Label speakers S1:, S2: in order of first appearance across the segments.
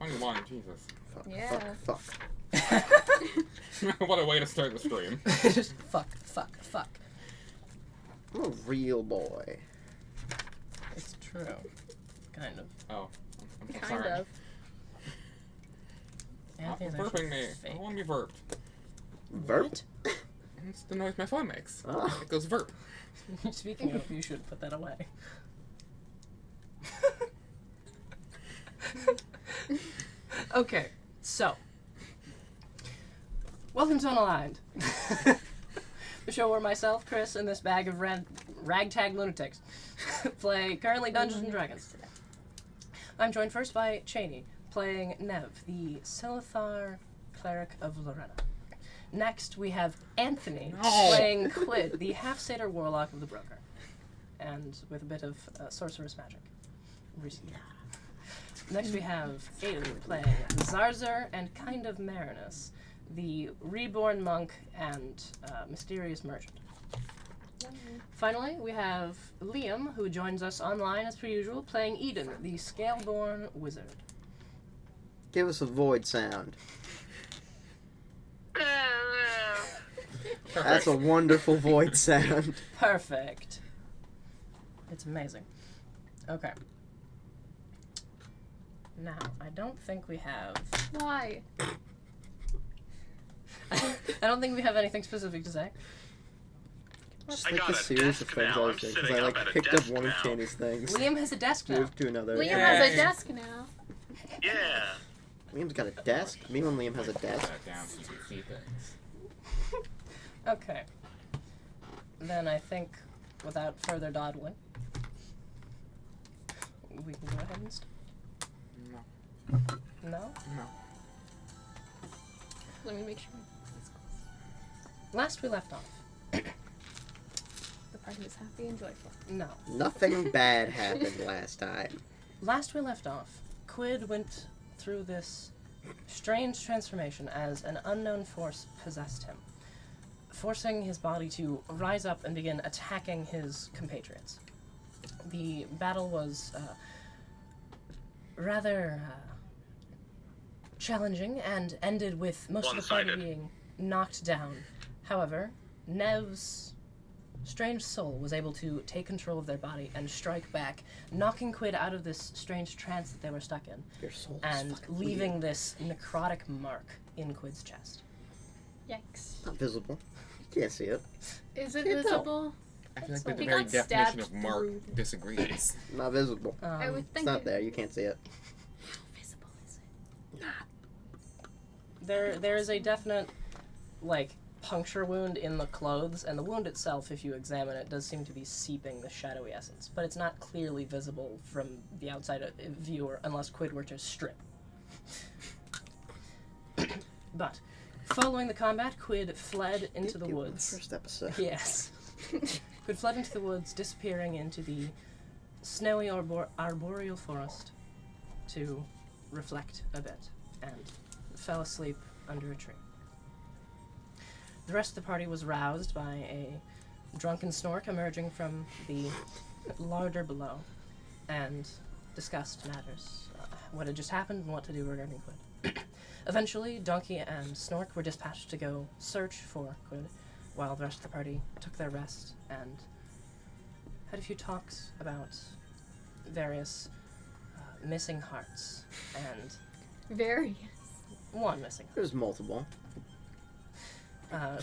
S1: 21, Jesus.
S2: Fuck,
S3: Yeah.
S2: fuck.
S1: What a way to start the stream.
S4: Just fuck.
S2: I'm a real boy.
S4: It's true. Kind of.
S1: Oh, I'm
S3: Kind
S1: sorry.
S3: of.
S4: Anthony's
S1: Burping
S4: actually
S1: me.
S4: fake.
S1: I want to be verped.
S2: Verp?
S1: It's the noise my phone makes.
S2: Oh.
S1: It goes verp.
S4: Speaking of, you should put that away. Okay, so. Welcome to Unalyned. The show where myself, Chris, and this bag of ragtag lunatics play currently Dungeons & Dragons. I'm joined first by Cheney, playing Nev, the Silithar cleric of Lorena. Next, we have Anthony, playing Quid, the half-satyr warlock of the Broker, and with a bit of sorceress magic. Recently. Next, we have Aiden, playing Zarzer and kind of Marinus, the reborn monk and mysterious merchant. Finally, we have Liam, who joins us online as per usual, playing Aiden, the scale-born wizard.
S2: Give us a void sound. That's a wonderful void sound.
S4: Perfect. It's amazing. Okay. Now, I don't think we have...
S3: Why?
S4: I don't think we have anything specific to say.
S2: Just
S5: I
S2: like
S5: got
S2: a
S5: a
S2: series
S5: desk
S2: of things
S5: now.
S2: I
S5: I'm
S2: did,
S5: sitting
S2: because I
S5: up at a
S2: picked up
S5: desk
S2: one of
S5: now.
S2: Cheney's things,
S4: Liam has a desk now.
S2: moved to another.
S3: Liam
S1: Yeah.
S3: has a desk now.
S5: Yeah.
S2: Liam's got a desk? Me and Liam has a
S1: Put
S2: desk.
S1: that down so you can see things.
S4: Okay. Then I think, without further dawdling, we can go ahead and start.
S1: No.
S4: No?
S1: No.
S3: Let me make sure.
S4: Last we left off.
S3: The party is happy and joyful.
S4: No.
S2: Nothing bad happened last time.
S4: Last we left off, Quid went through this strange transformation as an unknown force possessed him, forcing his body to rise up and begin attacking his compatriots. The battle was rather challenging and ended with most of the party
S5: One-sided.
S4: being knocked down. However, Nev's strange soul was able to take control of their body and strike back, knocking Quid out of this strange trance that they were stuck in,
S2: Your soul is
S4: and
S2: fucking
S4: leaving
S2: weird.
S4: this necrotic mark in Quid's chest.
S3: Yikes.
S2: Not visible. You can't see it.
S3: Is it
S2: Can't tell.
S3: visible?
S1: I feel like
S4: He
S1: the
S3: got
S1: very definition
S3: stabbed
S1: of Mark
S3: through.
S1: disagrees.
S2: Not visible.
S3: I would
S4: Um,
S2: It's
S3: think
S2: not there. You can't see it.
S3: How visible is it?
S4: there is a definite, like, puncture wound in the clothes, and the wound itself, if you examine it, does seem to be seeping the shadowy essence, but it's not clearly visible from the outside viewer unless Quid were to strip. But, following the combat, Quid fled into the woods.
S2: First episode.
S4: Yes. Quid fled into the woods, disappearing into the snowy arboreal forest to reflect a bit, and fell asleep under a tree. The rest of the party was roused by a drunken Snork emerging from the larder below, and discussed matters, what had just happened and what to do regarding Quid. Eventually, Donkey and Snork were dispatched to go search for Quid, while the rest of the party took their rest and had a few talks about various missing hearts, and
S3: Very.
S4: one missing heart.
S2: There's multiple.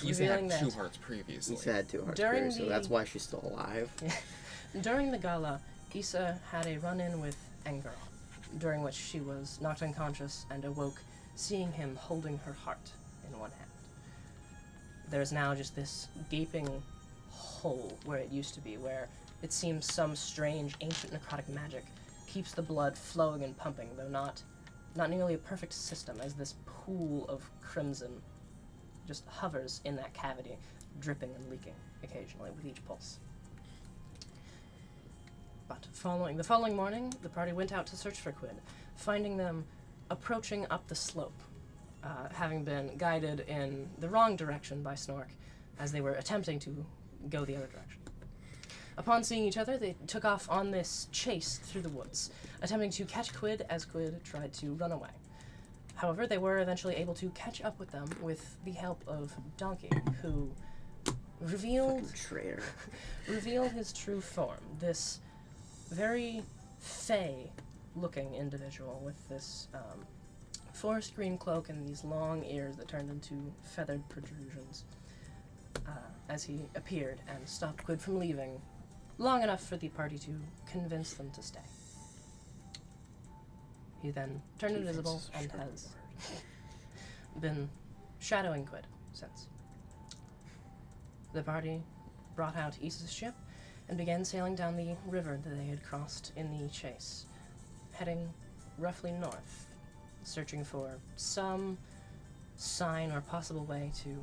S1: He's
S4: Revealing
S1: had two
S4: that
S1: hearts previously.
S2: He's had 2 hearts
S4: During
S2: previously, so
S4: the-
S2: that's why she's still alive.
S4: during the gala, Issa had a run-in with Engirl, during which she was knocked unconscious and awoke seeing him holding her heart in one hand. There is now just this gaping hole where it used to be, where it seems some strange ancient necrotic magic keeps the blood flowing and pumping, though not nearly a perfect system, as this pool of crimson just hovers in that cavity, dripping and leaking occasionally with each pulse. But the following morning, the party went out to search for Quid, finding them approaching up the slope, having been guided in the wrong direction by Snork, as they were attempting to go the other direction. Upon seeing each other, they took off on this chase through the woods, attempting to catch Quid as Quid tried to run away. However, they were eventually able to catch up with them with the help of Donkey, who revealed his true form. This very fey-looking individual with this forest green cloak and these long ears that turned into feathered protrusions as he appeared and stopped Quid from leaving long enough for the party to convince them to stay. He then turned invisible and has been shadowing Quid since. The party brought out Issa's ship and began sailing down the river that they had crossed in the chase, heading roughly north, searching for some sign or possible way to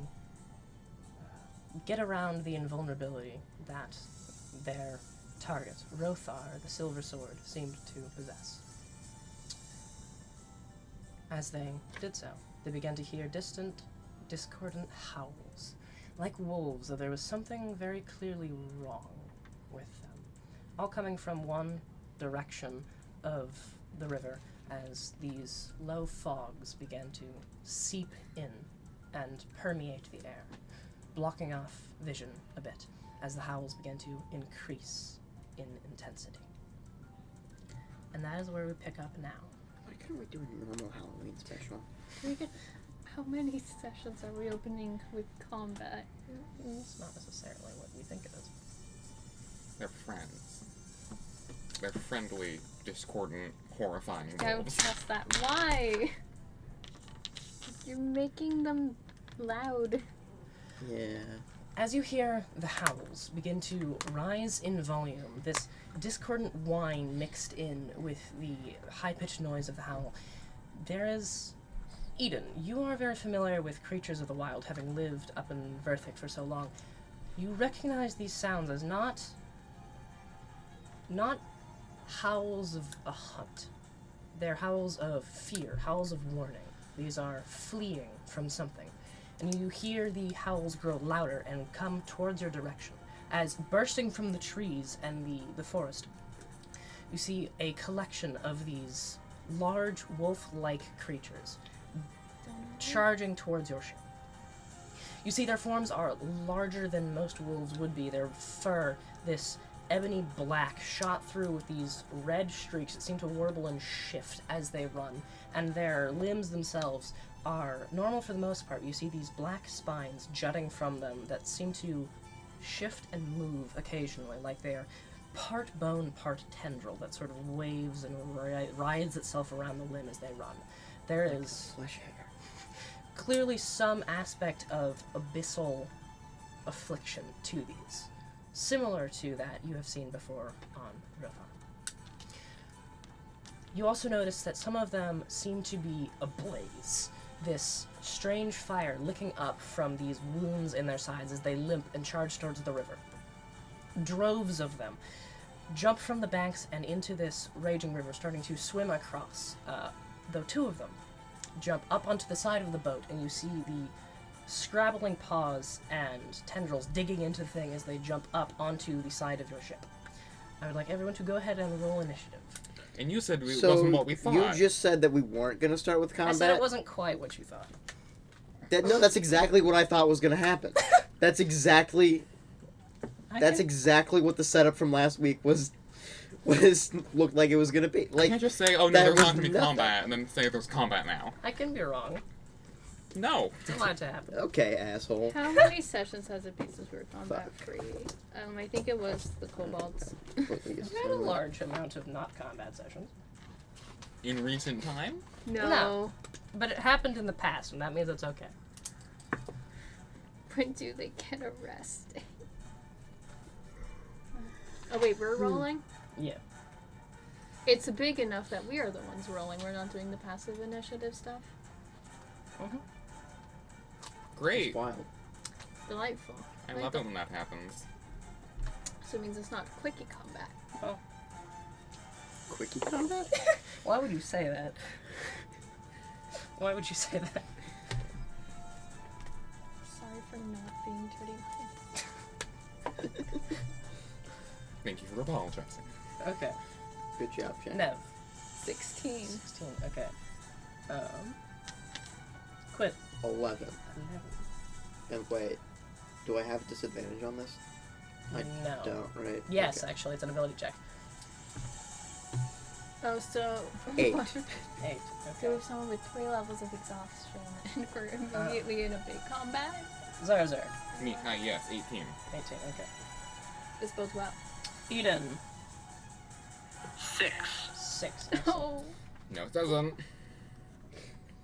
S4: get around the invulnerability that their target, Rothar, the Silver Sword, seemed to possess. As they did so, they began to hear distant, discordant howls, like wolves, though there was something very clearly wrong with them, all coming from one direction of the river as these low fogs began to seep in and permeate the air, blocking off vision a bit as the howls began to increase in intensity. And that is where we pick up now.
S2: Why couldn't we do a normal Halloween special?
S3: How many sessions are we opening with combat?
S4: It's not necessarily what we think it is.
S1: They're friends. They're friendly, discordant, horrifying
S3: I
S1: wolves.
S3: trust that. Why? You're making them loud.
S2: Yeah.
S4: As you hear the howls begin to rise in volume, this discordant whine mixed in with the high-pitched noise of the howl, there is... Eden, you are very familiar with creatures of the wild, having lived up in Verthic for so long. You recognize these sounds as not howls of a hunt. They're howls of fear, howls of warning. These are fleeing from something. And you hear the howls grow louder and come towards your direction, as bursting from the trees and the forest, you see a collection of these large wolf-like creatures charging towards your ship. You see their forms are larger than most wolves would be. Their fur, this ebony black, shot through with these red streaks that seem to warble and shift as they run, and their limbs themselves are normal for the most part. You see these black spines jutting from them that seem to shift and move occasionally, like they are part bone, part tendril that sort of waves and writhes itself around the limb as they run. There is
S2: Flesh hair.
S4: clearly some aspect of abyssal affliction to these, similar to that you have seen before on Rothar. You also notice that some of them seem to be ablaze, this strange fire licking up from these wounds in their sides as they limp and charge towards the river. Droves of them jump from the banks and into this raging river, starting to swim across, though two of them jump up onto the side of the boat, and you see the scrabbling paws and tendrils digging into the thing as they jump up onto the side of your ship. I would like everyone to go ahead and roll initiative.
S1: And you said it
S2: So
S1: wasn't what we thought.
S2: you just said that we weren't going to start with combat?
S4: I said it wasn't quite what you thought.
S2: No, that's exactly what I thought was going to happen. That's exactly what the setup from last week was looked like it was going to be.
S1: You
S2: Like,
S1: can't just say, oh no,
S2: that
S1: there's
S2: was
S1: not going to be
S2: nothing.
S1: combat, and then say there's combat now.
S4: I can be wrong.
S1: No.
S4: It's allowed to happen.
S2: okay, asshole.
S3: How many sessions has it been since we were combat free? I think it was the kobolds.
S4: We had a large amount of not combat sessions.
S1: In recent time?
S3: No.
S4: But it happened in the past, and that means it's okay.
S3: When do they get arrested? Oh wait, we're rolling?
S4: Yeah.
S3: It's big enough that we are the ones rolling. We're not doing the passive initiative stuff.
S4: Mm-hmm.
S1: Great.
S2: It's wild.
S3: Delightful.
S1: I love it when that happens.
S3: So it means it's not quickie combat.
S4: Oh.
S2: Quickie combat?
S4: Why would you say that? Why would you say that?
S3: Sorry for not being dirty.
S1: Thank you for apologizing.
S4: Okay.
S2: Good job, Jen.
S4: Nev.
S3: 16.
S4: 16. Okay. Quit.
S2: 11. And wait, do I have disadvantage on this? I
S4: No.
S2: don't, right?
S4: Yes,
S2: Okay.
S4: actually, it's an ability check.
S3: Oh, so
S2: 8.
S4: 8.
S3: So
S4: Okay.
S3: we have someone with 3 levels of exhaustion, and we're immediately in a big combat.
S4: Zarzar.
S1: Me, yes, 18.
S4: 18, okay.
S3: This bodes well.
S4: Eden.
S5: 6.
S4: 6.
S3: No,
S1: No, it doesn't.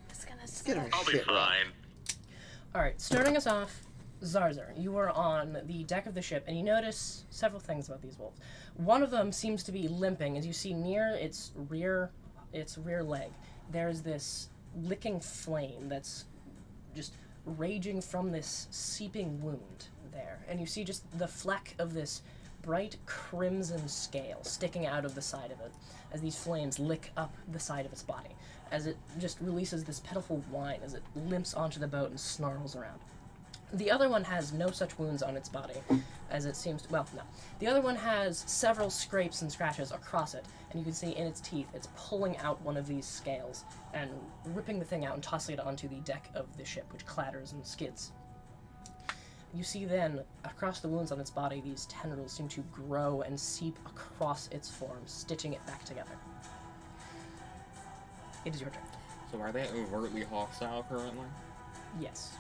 S3: it's gonna
S2: Get our
S3: suck.
S5: I'll be
S2: shit right.
S5: fine.
S4: Alright, starting us off, Zarzar, you are on the deck of the ship, and you notice several things about these wolves. One of them seems to be limping, as you see near its rear leg. There's this licking flame that's just raging from this seeping wound there, and you see just the fleck of this bright crimson scale sticking out of the side of it as these flames lick up the side of its body, as it just releases this pitiful whine as it limps onto the boat and snarls around. The other one has no such wounds on its body, as it seems to, well, no. The other one has several scrapes and scratches across it, and you can see in its teeth it's pulling out one of these scales and ripping the thing out and tossing it onto the deck of the ship, which clatters and skids. You see then, across the wounds on its body, these tendrils seem to grow and seep across its form, stitching it back together. It is your turn.
S1: So are they overtly hostile currently?
S4: Yes.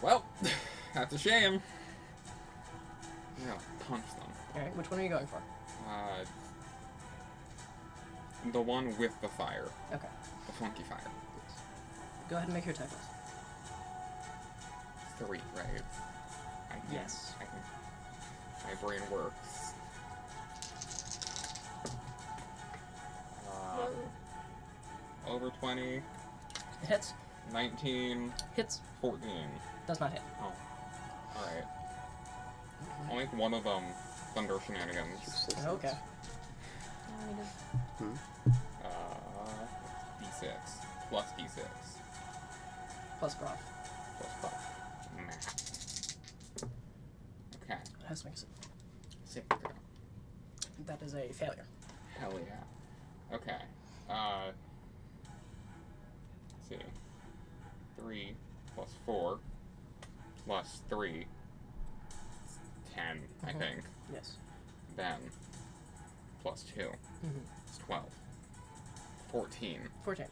S1: Well, that's a shame. I'm gonna punch them.
S4: Alright, which one are you going for?
S1: The one with the fire.
S4: Okay.
S1: The funky fire.
S4: Go ahead and make your attack rolls.
S1: 3, right?
S4: Yes.
S1: I can. My brain works. Over 20,
S4: It hits.
S1: 19,
S4: Hits.
S1: 14.
S4: Does not hit.
S1: Oh. Alright. I'll make one of them thunder shenanigans.
S4: Okay.
S1: D6. Plus D6.
S4: Plus prof.
S1: Plus 5. Math. Okay.
S4: It has to make a save.
S1: Save.
S4: That is a failure.
S1: Hell yeah. Okay. Let's see. 3 plus 4 plus 3 is 10, I think.
S4: Yes.
S1: Then plus 2 is 12. 14.
S4: 14.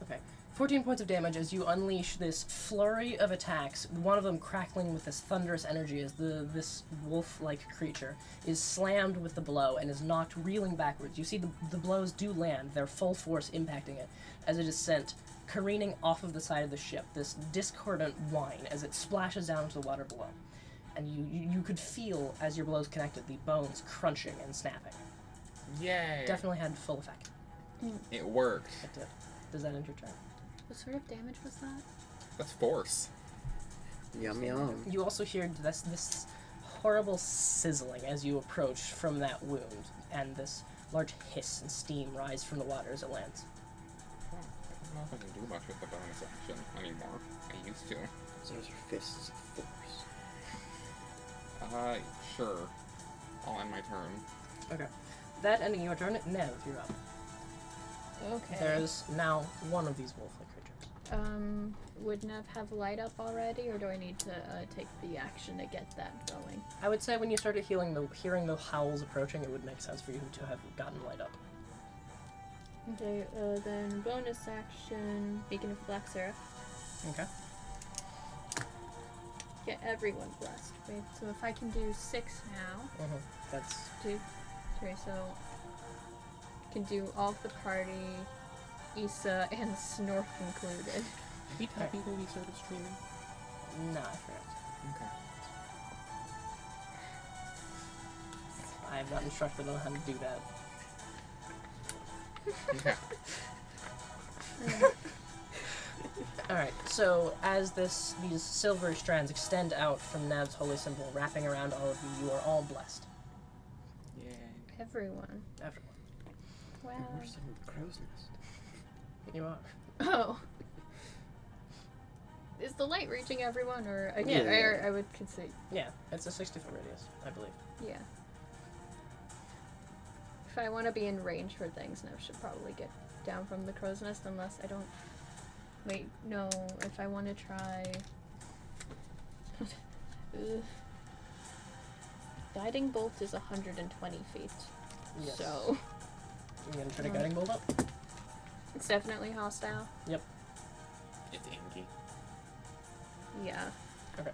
S4: Okay. 14 points of damage as you unleash this flurry of attacks, one of them crackling with this thunderous energy as this wolf-like creature is slammed with the blow and is knocked reeling backwards. You see the blows do land, their full force impacting it, as it is sent careening off of the side of the ship, this discordant whine as it splashes down into the water below. And you could feel, as your blows connected, the bones crunching and snapping.
S1: Yay!
S4: Definitely had full effect.
S1: It worked.
S4: It did. Does that end your turn?
S3: What sort of damage was that?
S1: That's force.
S2: Yum yum.
S4: You also hear this horrible sizzling as you approach from that wound, and this large hiss and steam rise from the water as it lands.
S1: I don't know if I can do much with the bonus action anymore. I used to.
S2: Those are fists of force.
S1: Sure. I'll end my turn.
S4: Okay. That ending your turn, Nev, you're up.
S3: Okay.
S4: There's now one of these wolf-like creatures.
S3: Would Nev have light up already, or do I need to take the action to get that going?
S4: I would say when you started hearing the howls approaching, it would make sense for you to have gotten light up.
S3: Okay, then bonus action, Beacon of Flexer.
S4: Okay.
S3: Get everyone blessed. Wait, so if I can do 6 now,
S4: That's
S3: 2, 3, so I can do all of the party, Issa, and Snork included.
S1: Did we tell people we started streaming?
S4: no, I forgot.
S1: Okay.
S4: I have not instructed on how to do that.
S1: Okay.
S4: Alright, so as these silvery strands extend out from Nev's holy symbol, wrapping around all of you, you are all blessed.
S1: Yay.
S3: Everyone.
S4: Everyone.
S3: Wow.
S2: Where's the crow's nest?
S4: You are.
S3: Oh. Is the light reaching everyone, or
S2: Yeah.
S3: I would consider?
S4: Yeah, it's a 60-foot radius, I believe.
S3: Yeah. If I want to be in range for things, Nev should probably get down from the crow's nest, unless I don't Wait, no. If I want to try... Ugh. Guiding Bolt is 120 feet.
S4: Yes.
S3: So...
S4: You gonna try to guiding bolt up?
S3: It's definitely hostile.
S1: It's inky.
S3: Yeah.
S4: Okay.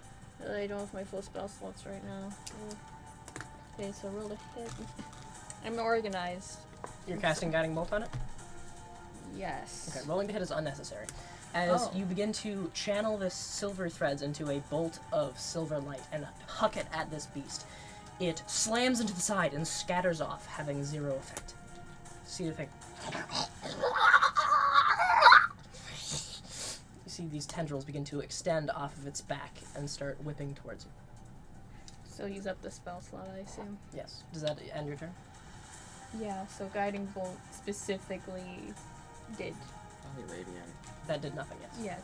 S3: I don't have my full spell slots right now. Ugh. Okay, so roll a hit. I'm organized.
S4: You're casting guiding bolt on it?
S3: Yes.
S4: Okay, rolling to hit is unnecessary. As
S3: Oh.
S4: you begin to channel this silver threads into a bolt of silver light and huck it at this beast, it slams into the side and scatters off, having 0 effect. See the thing. You see these tendrils begin to extend off of its back and start whipping towards you.
S3: So use up the spell slot, I assume.
S4: Yes. Does that end your turn?
S3: Yeah, so Guiding Bolt specifically did.
S1: Probably radiant.
S4: That did nothing, yes.
S3: Yeah.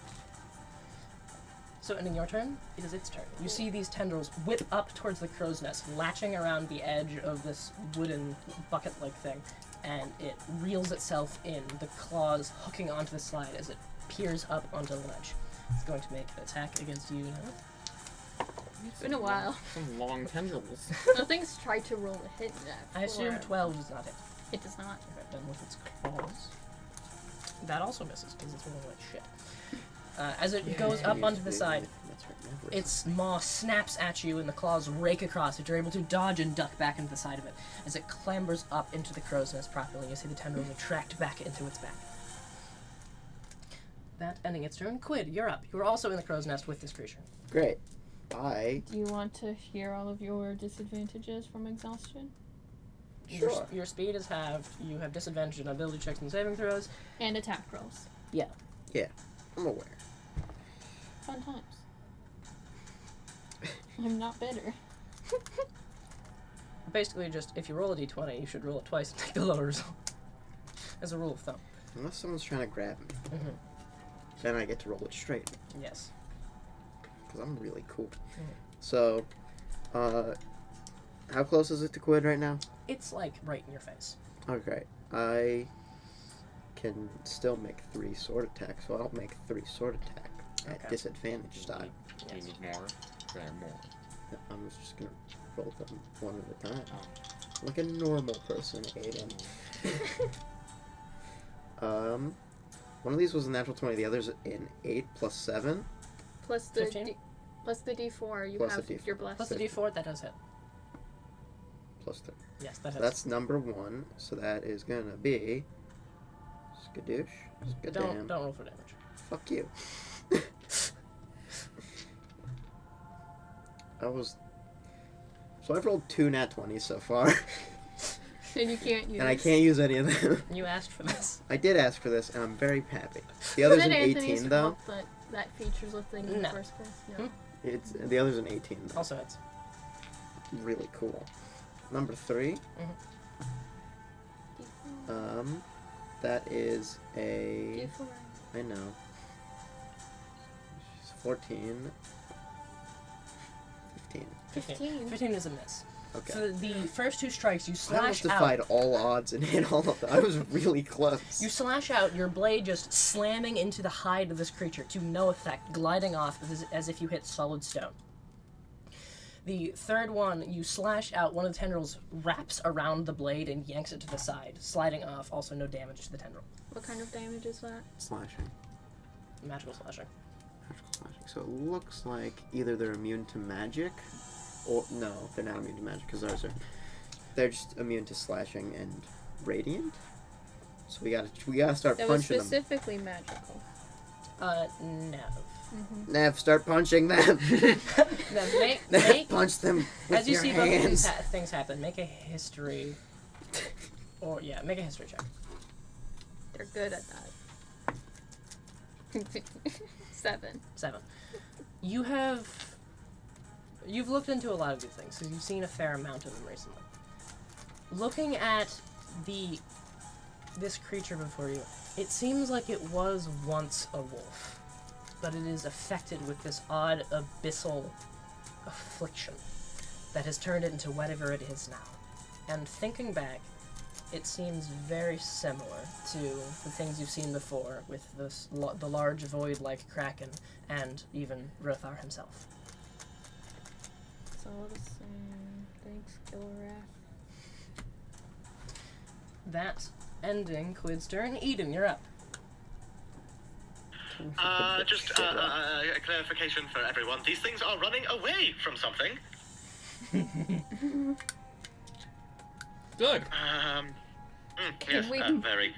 S4: So ending your turn, it is its turn. You see these tendrils whip up towards the crow's nest, latching around the edge of this wooden bucket-like thing, and it reels itself in, the claws hooking onto the slide as it peers up onto the ledge. It's going to make an attack against you now.
S3: It's been a while.
S1: Some long tendrils.
S3: Nothing's tried to roll a hit yet.
S4: I assume
S3: for-
S4: 12 does not hit.
S3: It does not.
S4: Okay, then with its claws. That also misses, because it's rolling like shit. As it goes up onto the side, its maw snaps at you and the claws rake across, but you're able to dodge and duck back into the side of it. As it clambers up into the crow's nest properly, you see the tendrils retract back into its back. That ending its turn. Quid, you're up. You are also in the crow's nest with this creature.
S2: Great. Bye.
S3: Do you want to hear all of your disadvantages from exhaustion?
S2: Sure.
S4: Your speed is halved. You have disadvantage on ability checks and saving throws.
S3: And attack rolls.
S2: I'm aware.
S3: Fun times. I'm not bitter.
S4: Basically, just if you roll a d20, you should roll it twice and take the lower result. As a rule of thumb.
S2: Unless someone's trying to grab me,
S4: Mm-hmm.
S2: then I get to roll it straight.
S4: Yes.
S2: Because I'm really cool.
S4: Mhm.
S2: So, how close is it to Quid right now?
S4: It's like right in your face.
S2: Okay. I can still make 3 sword attacks, so I'll make 3 sword attack at
S4: Okay.
S2: disadvantage time.
S1: Do you need more? There are more.
S2: I'm just gonna roll them one at a time.
S1: Oh.
S2: Like a normal person, Aiden. One of these was a natural 20, the other's an 8 plus 7.
S3: Plus the
S4: 15?
S3: plus the D4, you
S2: Plus
S3: have
S2: the D4.
S3: your blessed.
S4: Plus the d4, that does hit.
S2: Plus 3.
S4: Yes, that
S2: So
S4: hits.
S2: that's number 1, so that is gonna be... Skadoosh. Skadam.
S4: Don't roll for damage.
S2: Fuck you. So I've rolled 2 nat 20s so far,
S3: And you can't use.
S2: and I can't use any of them.
S4: You asked for this.
S2: I did ask for this, and I'm very happy. The other's an
S3: Anthony's
S2: 18, though.
S3: fault that features a thing in the
S4: No.
S3: first place. No.
S2: The other's an 18, though.
S4: Also hits.
S2: Really cool. Number 3. That is a...
S3: D4.
S2: I know. 14. 15.
S3: 15.
S4: 15 is a miss.
S2: Okay.
S4: For the first 2 strikes, you
S2: I almost
S4: slash out.
S2: defied all odds and hit all of them. I was really close.
S4: You slash out, your blade just slamming into the hide of this creature to no effect, gliding off as if you hit solid stone. The third one, you slash out, one of the tendrils wraps around the blade and yanks it to the side, sliding off, also no damage to the tendril.
S3: What kind of damage is that?
S2: Slashing.
S4: Magical slashing.
S2: Magical slashing. So it looks like either they're immune to magic, or no, they're not immune to magic because ours are. They're just immune to slashing and radiant. So we gotta start
S3: That was
S2: punching them.
S3: specifically magical.
S4: No.
S3: Mm-hmm.
S2: Nev, start punching them.
S4: Then make
S2: Punch them with
S4: as you
S2: your
S4: see both of these
S2: hands.
S4: things happen, make a history, make a history check.
S3: They're good at that. 7.
S4: 7. You've looked into a lot of these things, so you've seen a fair amount of them recently. Looking at this creature before you, it seems like it was once a wolf, but it is affected with this odd abyssal affliction that has turned it into whatever it is now. And thinking back, it seems very similar to the things you've seen before, with the large void-like kraken, and even Rothar himself.
S3: It's all the same. Thanks, Gilrath.
S4: That ending Quid's turn. Eden, you're up.
S5: Just a clarification for everyone. These things are running away from something.
S1: Good.
S5: Yes,
S3: we-
S5: very.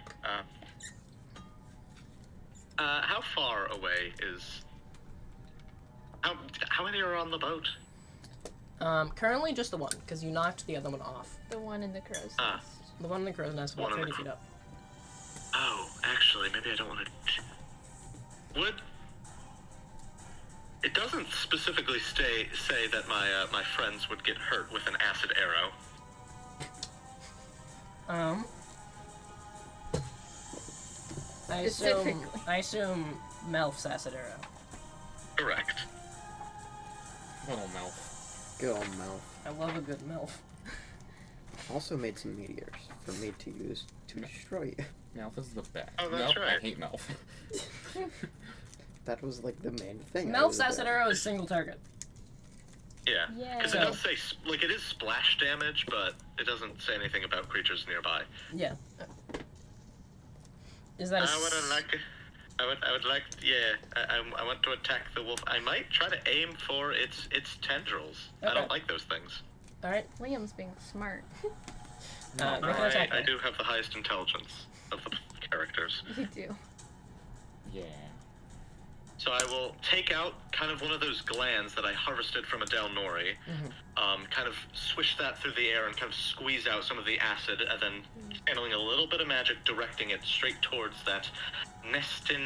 S5: How far away is... How many are on the boat?
S4: Currently just the one, because you knocked the other one off.
S3: The one in the crow's
S5: Ah.
S3: nest.
S4: The one in the crow's nest, about
S5: One in
S4: 30
S5: the
S4: feet up.
S5: Oh, actually, maybe I don't want to... Would... It doesn't specifically say that my friends would get hurt with an acid arrow.
S4: I assume Melf's acid arrow.
S5: Correct.
S1: Little mouth.
S2: Good old mouth.
S4: I love a good Melf.
S2: Also made some meteors for me to use to destroy you.
S1: Mouth is the best.
S5: Oh, that's
S1: Nope,
S5: right.
S1: I hate mouth.
S2: That was like the main thing.
S4: Melf's acid arrow is single target.
S5: Yeah.
S3: Yay.
S5: Because it does say, like, it is splash damage, but it doesn't say anything about creatures nearby.
S4: Yeah. Is that a
S5: I would like, yeah, I want to attack the wolf. I might try to aim for its tendrils.
S4: Okay.
S5: I don't like those things.
S4: Alright.
S3: Liam's being smart.
S4: Make an attack.
S5: I do have the highest intelligence of the characters.
S3: You do.
S1: Yeah.
S5: So I will take out kind of one of those glands that I harvested from a Del Nori, kind of swish that through the air and kind of squeeze out some of the acid, and then channeling a little bit of magic, directing it straight towards that nesty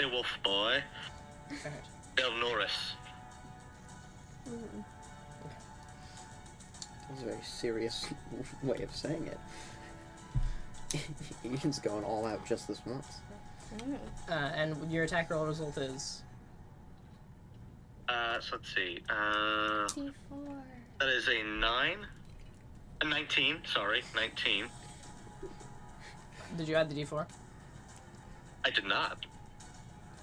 S5: wolf boy,
S4: Alright.
S5: Del Noris.
S2: That's a very serious way of saying it. Eden's going all out just this once.
S4: And your attack roll result is...
S5: So let's see.
S3: T4.
S5: That is a 19, sorry, 19.
S4: Did you add the d4?
S5: I did not.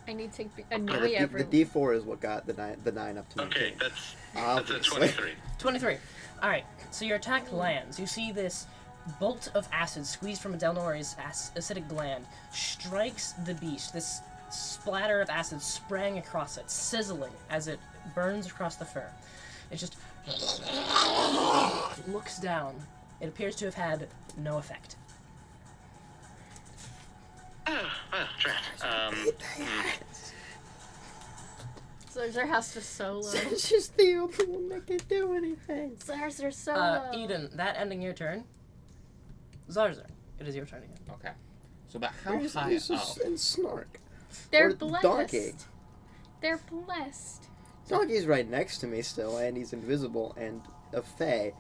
S3: I need to
S2: Yeah,
S3: annoy
S2: the
S3: everyone.
S2: D4 is what got the 9 up to 19.
S5: Okay, that's a
S2: Obviously.
S5: 23.
S4: 23. Alright, so your attack lands. You see this bolt of acid squeezed from a Del Nori's acidic gland strikes the beast. This splatter of acid spraying across it, sizzling as it burns across the fur. It just looks down. It appears to have had no effect.
S5: Oh, drat.
S3: Zarzer has to solo.
S2: It's just the only one that can do anything.
S3: Zarzer solo.
S4: Eden, that ending your turn. Zarzer, it is your turn again.
S1: Okay. So about how
S2: Where's
S1: high
S2: Lisa
S1: up?
S2: and Snark?
S3: They're
S2: or
S3: blessed.
S2: Donkey.
S3: They're blessed.
S2: Donkey's right next to me still, and he's invisible, and a fae.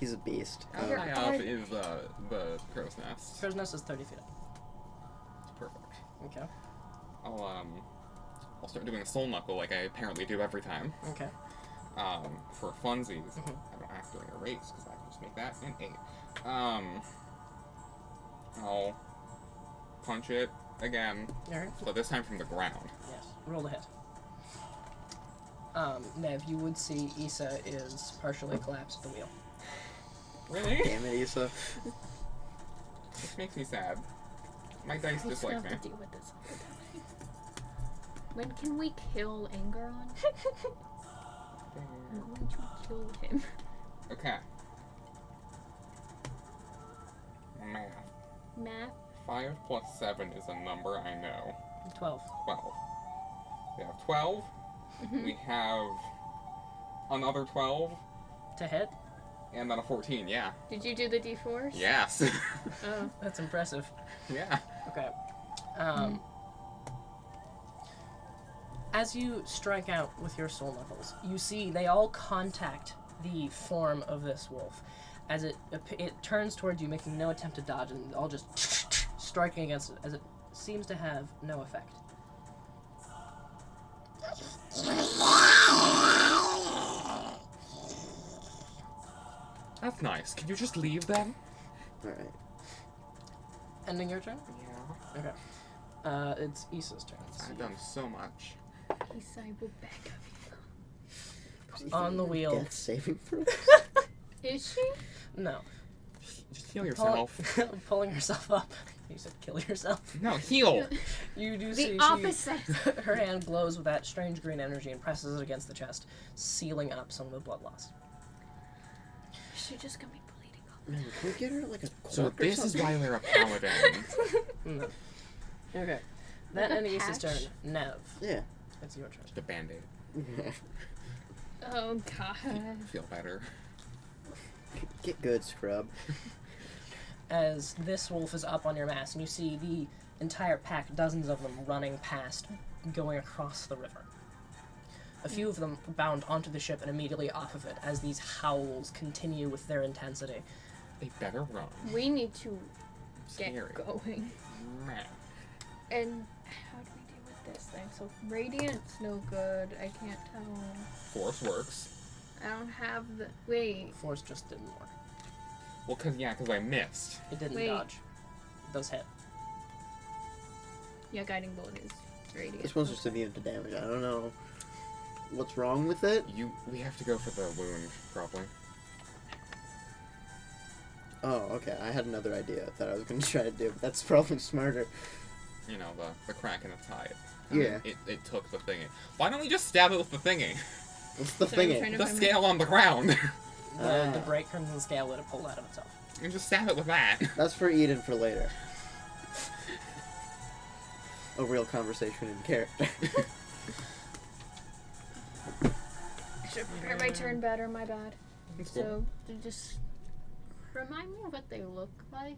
S2: He's a beast.
S1: How high up is the crow's nest?
S4: Crow's nest is 30 feet up.
S1: Perfect.
S4: Okay.
S1: I'll start doing a soul knuckle like I apparently do every time.
S4: Okay.
S1: For funsies, I don't have to erase because I can just make that an 8. I'll punch it again,
S4: Alright.
S1: but this time from the ground.
S4: Yes. Roll the hit. Nev, you would see Issa is partially collapsed at the wheel.
S1: Really?
S2: Damn it, Issa.
S1: This makes me sad. My dice
S3: We still
S1: dislike
S3: have
S1: me.
S3: to deal with this all the time. When can we kill Angeron? I'm going to kill him.
S1: Okay. Math.
S3: Math.
S1: 5 plus 7 is a number I know.
S4: 12.
S1: 12. We have 12. We have another 12.
S4: To hit?
S1: And then a 14, yeah.
S3: Did you do the D4s?
S1: Yes.
S3: Oh.
S4: That's impressive.
S1: Yeah.
S4: Okay. As you strike out with your soul knuckles, you see they all contact the form of this wolf. As it turns towards you, making no attempt to dodge, and all just striking against it, as it seems to have no effect.
S1: That's nice. Can you just leave then?
S2: Alright.
S4: Ending your turn?
S1: Yeah.
S4: Okay. It's Issa's turn.
S1: I've done so much.
S3: He's I will beg of
S4: On the wheel.
S2: Death saving throw?
S3: you. Is she?
S4: No.
S1: Just heal yourself.
S4: Pulling herself up. You said kill yourself.
S1: No, heal!
S4: You do
S3: The
S4: see
S3: opposite.
S4: her hand glows with that strange green energy and presses it against the chest, sealing up some of the blood loss.
S3: She just got me bleeding all
S2: Man, can we get her like a cork
S1: So
S2: or
S1: this is
S2: something?
S1: why we're a paladin.
S4: No. Okay. That
S3: Like a
S4: ending Issa's turn.
S3: patch?
S4: Nev.
S2: Yeah.
S4: It's your turn.
S1: Just a band-aid.
S3: Oh god.
S1: Feel better.
S2: Get good, scrub.
S4: As this wolf is up on your mast, and you see the entire pack, dozens of them, running past, going across the river. A few of them bound onto the ship and immediately off of it, as these howls continue with their intensity.
S1: They better run.
S3: We need to get
S1: Scary.
S3: going.
S1: Meh.
S3: And how do we deal with this thing? So radiant's no good. I can't tell.
S1: Force works.
S3: I don't have the wait.
S4: Force just didn't work.
S1: Well, cause I missed.
S4: It didn't
S3: Wait.
S4: dodge. Those hit.
S3: Yeah, guiding bolt is radiant.
S2: This one's just immune to damage. I don't know what's wrong with it.
S1: We have to go for the wound, probably.
S2: Oh, okay. I had another idea that I was going to try to do, but that's probably smarter.
S1: You know, the crack in its hide.
S2: Yeah.
S1: It took the thingy. Why don't we just stab it with the thingy?
S2: What's the
S3: Sorry, I'm
S2: thing?
S3: trying to
S1: The
S3: find
S1: scale on the ground.
S4: The bright crimson scale would have pulled out of itself.
S1: And just stab it with that.
S2: That's for Eden for later. A real conversation in character.
S3: I should prepare my turn better. My bad.
S1: That's cool.
S3: So just remind me what they look like.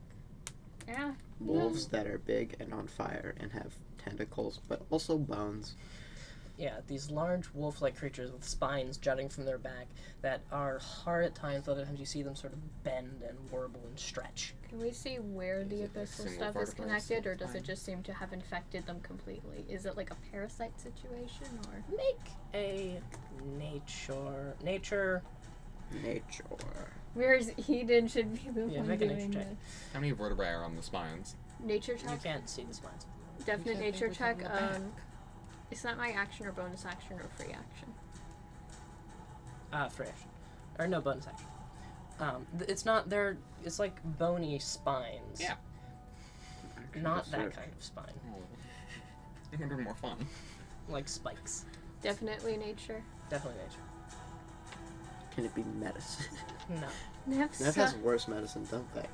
S3: Yeah.
S2: Wolves that are big and on fire and have tentacles, but also bones.
S4: Yeah, these large wolf-like creatures with spines jutting from their back that are hard at times, but other times you see them sort of bend and warble and stretch.
S3: Can we see where the
S1: Is it a
S3: abyssal
S1: single
S3: stuff is
S1: vertebrae
S3: connected, or does
S1: spine?
S3: it just seem to have infected them completely? Is it like a parasite situation, or?
S4: Make a nature.
S2: Nature.
S3: Where's Eden should be the
S4: Yeah,
S3: one
S4: make a
S3: doing
S4: nature check.
S3: this.
S1: How many vertebrae are on the spines?
S3: Nature
S4: You
S3: check?
S4: can't see the spines.
S3: Definite
S1: can't
S3: nature
S1: think what's on
S3: check.
S1: the back.
S3: It's not my action or bonus action or free action.
S4: Free action. Or no bonus action. It's not there. It's like bony spines.
S1: Yeah.
S4: Not that
S2: Search.
S4: kind of spine.
S1: Oh. It would have been more fun.
S4: Like spikes.
S3: Definitely nature.
S4: Definitely nature.
S2: Can it be medicine?
S4: No.
S2: Nev has worse medicine, don't they?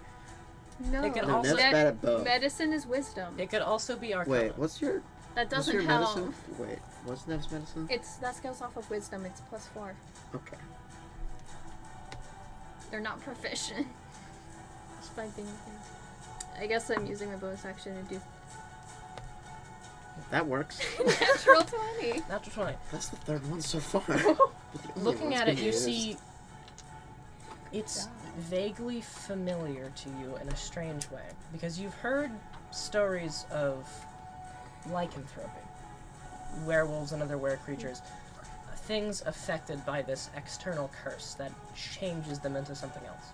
S3: No.
S4: It could
S2: No,
S4: also-
S2: Nev's bad at both.
S3: Medicine is wisdom.
S4: It could also be arcana.
S2: Wait, what's your
S3: That doesn't help.
S2: medicine? Wait, what's Nev's medicine?
S3: That scales off of wisdom. It's +4.
S2: Okay.
S3: They're not proficient. Despite being I guess I'm using my bonus action to do
S2: That works.
S3: natural 20.
S4: Natural 20.
S2: That's the third one so far. But the only
S4: Looking
S2: one's
S4: at it,
S2: been
S4: you
S2: used.
S4: see it's vaguely familiar to you in a strange way, because you've heard stories of lycanthropy, werewolves and other were creatures, things affected by this external curse that changes them into something else.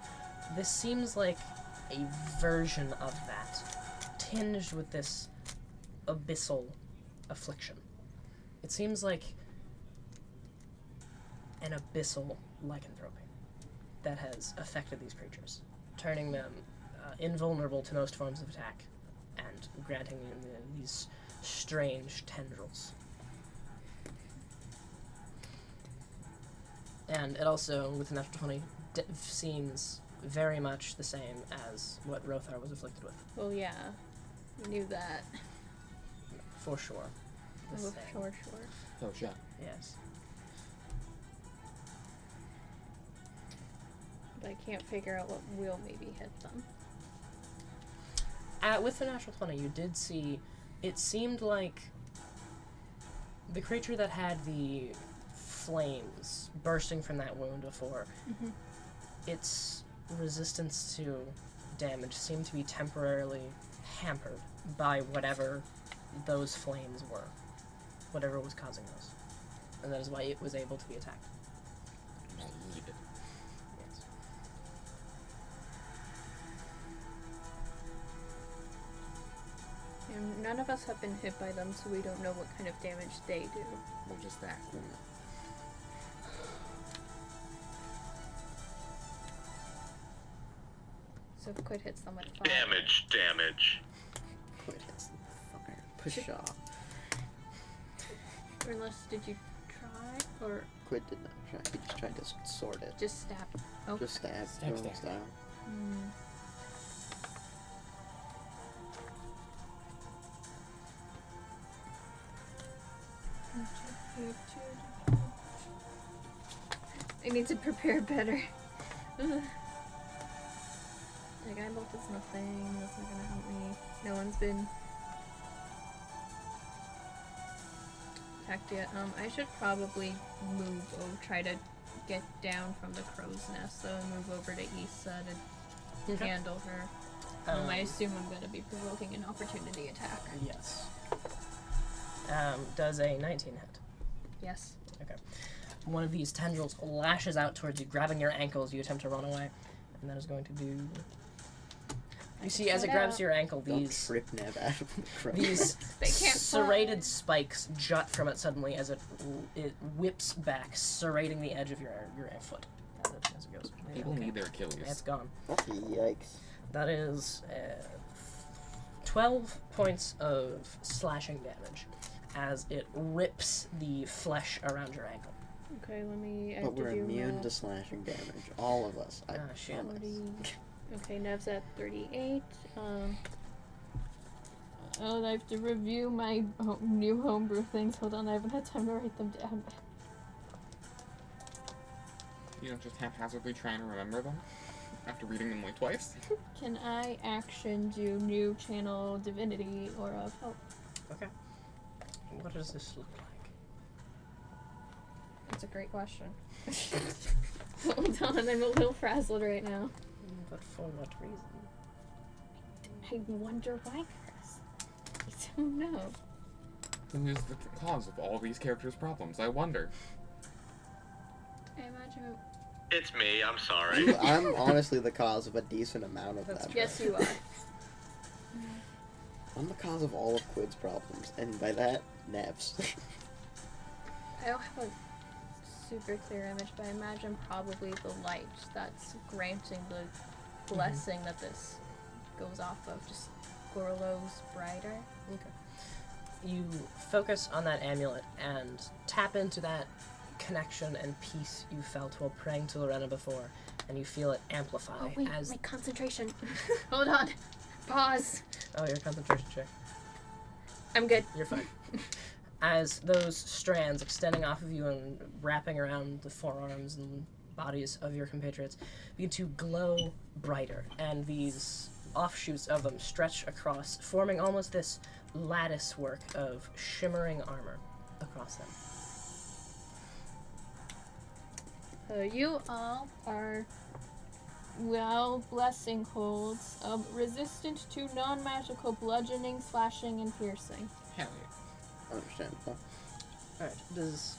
S4: This seems like a version of that, tinged with this abyssal affliction. It seems like an abyssal lycanthropy that has affected these creatures, turning them invulnerable to most forms of attack and granting them these strange tendrils. And it also, with the natural 20, seems very much the same as what Rothar was afflicted with.
S3: Well, yeah. We knew that.
S4: For sure. The
S3: Oh,
S4: same.
S3: sure.
S1: Oh, shit.
S4: Yes.
S3: But I can't figure out what will maybe hit them.
S4: With the natural 20, you did see, it seemed like the creature that had the flames bursting from that wound before, its resistance to damage seemed to be temporarily hampered by whatever those flames were, whatever was causing those. And that is why it was able to be attacked.
S1: Bleed.
S4: Yes.
S3: none of us have been hit by them, so we don't know what kind of damage they do.
S1: Well, just that.
S3: So if Quid hits them with fire.
S5: Damage.
S2: Quit hits the fire. Push off.
S3: Or unless, did you try? Or
S2: Quid did not try. He just tried to sword it.
S3: just stab? Oh.
S2: Just stab.
S1: Stab,
S2: normal
S1: stab.
S2: style.
S3: Hmm. I need to prepare better. Like, eyeball does nothing. That's not gonna help me. No one's been attacked yet. I should probably move or try to get down from the crow's nest, though, and move over to Issa to
S4: Okay.
S3: handle her. I assume I'm gonna be provoking an opportunity attack.
S4: Yes. Does a 19 hit?
S3: Yes.
S4: Okay. One of these tendrils lashes out towards you, grabbing your ankles. You attempt to run away, and that is going to do. You see, as it grabs your ankle,
S2: Don't
S4: these
S2: trip Nev out of the crow.
S4: these
S3: They can't
S4: serrated spikes jut from it suddenly as it whips back, serrating the edge of your foot as it goes.
S1: People
S4: Okay.
S1: need their Achilles.
S4: It's gone.
S2: Yikes.
S4: That is 12 points of slashing damage as it rips the flesh around your ankle.
S3: Okay, let me. I
S2: But
S3: have to
S2: we're
S3: do
S2: immune
S3: math.
S2: to slashing damage. All of us. I
S4: shit.
S2: promise.
S3: 40. Okay, Nev's at 38. Oh, I have to review my new homebrew things. Hold on, I haven't had time to write them down.
S1: You know, just haphazardly trying to remember them after reading them like twice.
S3: Can I action do new channel divinity or of help?
S4: Okay. What does this look like?
S3: That's a great question. Hold on, I'm a little frazzled right now.
S4: But for what reason?
S3: I wonder why, Chris. I don't know.
S1: Who is the cause of all these characters' problems? I wonder.
S3: I imagine.
S5: It's me. I'm sorry.
S2: I'm honestly the cause of a decent amount of them.
S3: Yes, you are.
S2: I'm the cause of all of Quid's problems, and by that, Nev's.
S3: I don't have a super clear image, but I imagine probably the light that's granting the blessing that this goes off of just glows brighter.
S4: Okay. You focus on that amulet and tap into that connection and peace you felt while praying to Lorena before, and you feel it amplify
S3: Oh wait,
S4: as
S3: my concentration. Hold on. Pause.
S4: oh, your concentration check.
S3: I'm good.
S4: You're fine. As those strands extending off of you and wrapping around the forearms and bodies of your compatriots begin to glow brighter, and these offshoots of them stretch across, forming almost this lattice work of shimmering armor across them.
S3: You all are, well, blessing holds, resistant to non-magical bludgeoning, slashing, and piercing.
S1: Hell yeah.
S2: Understandable.
S4: Alright, does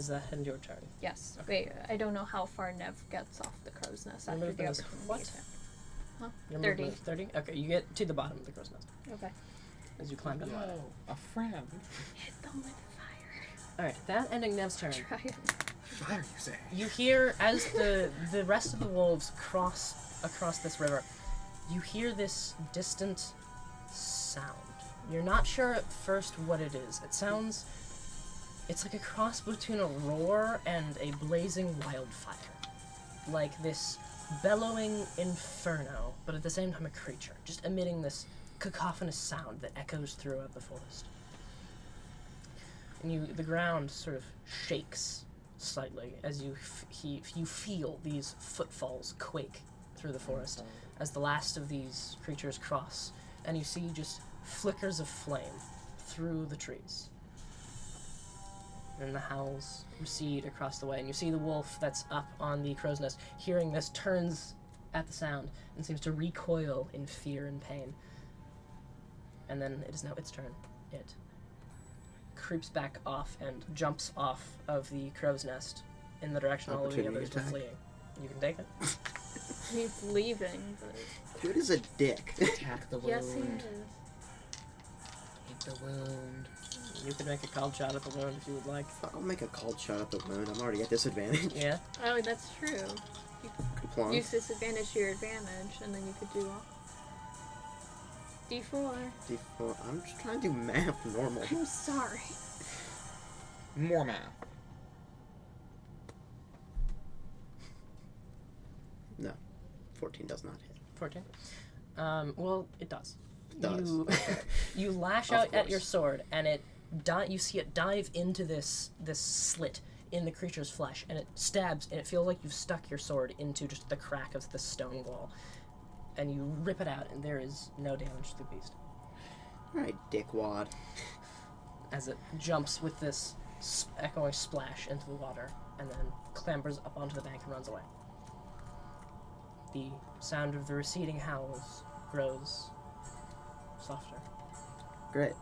S4: that end your turn?
S3: Yes. Wait, I don't know how far Nev gets off the crow's nest
S4: Your
S3: after the
S4: movement is
S3: opportunity
S4: what?
S3: attack. Huh?
S4: Your
S3: 30.
S4: movement is 30? Okay, you get to the bottom of the crow's nest
S3: Okay.
S4: as you climb down the ladder.
S1: A friend.
S3: Hit them with fire.
S4: Alright, that ending Nev's turn.
S3: Try it.
S1: Fire, you say?
S4: You hear, as the rest of the wolves cross across this river, you hear this distant sound. You're not sure at first what it is. It's like a cross between a roar and a blazing wildfire. Like this bellowing inferno, but at the same time a creature, just emitting this cacophonous sound that echoes throughout the forest. And the ground sort of shakes slightly as you feel these footfalls quake through the forest as the last of these creatures cross, and you see just flickers of flame through the trees. And the howls recede across the way, and you see the wolf that's up on the crow's nest, hearing this, turns at the sound and seems to recoil in fear and pain. And then it is now its turn. It creeps back off and jumps off of the crow's nest in the direction all of the
S2: Opportunity
S4: others were
S2: attack.
S4: fleeing. You can take it.
S3: He's leaving, but
S2: Quid is a dick.
S1: Attack the
S3: yes, he
S1: wound.
S3: is.
S4: It's a wound. You could make a cold shot at the wound if you would like.
S2: I'll make a cold shot at the wound. I'm already at disadvantage.
S4: Yeah.
S3: Oh, that's true.
S2: Plonk.
S3: Use disadvantage to your advantage, and then you could do all. D4.
S2: D4. I'm just trying to do math normal.
S3: I'm sorry.
S1: More math.
S2: No. 14 does not hit.
S4: 14. Well, it does.
S2: It does.
S4: You, you lash
S2: Of
S4: out at
S2: course.
S4: your sword, and you see it dive into this slit in the creature's flesh, and it stabs, and it feels like you've stuck your sword into just the crack of the stone wall. And you rip it out, and there is no damage to the beast.
S2: Alright, dickwad.
S4: As it jumps with this echoing splash into the water, and then clambers up onto the bank and runs away. The sound of the receding howls grows softer.
S2: Great.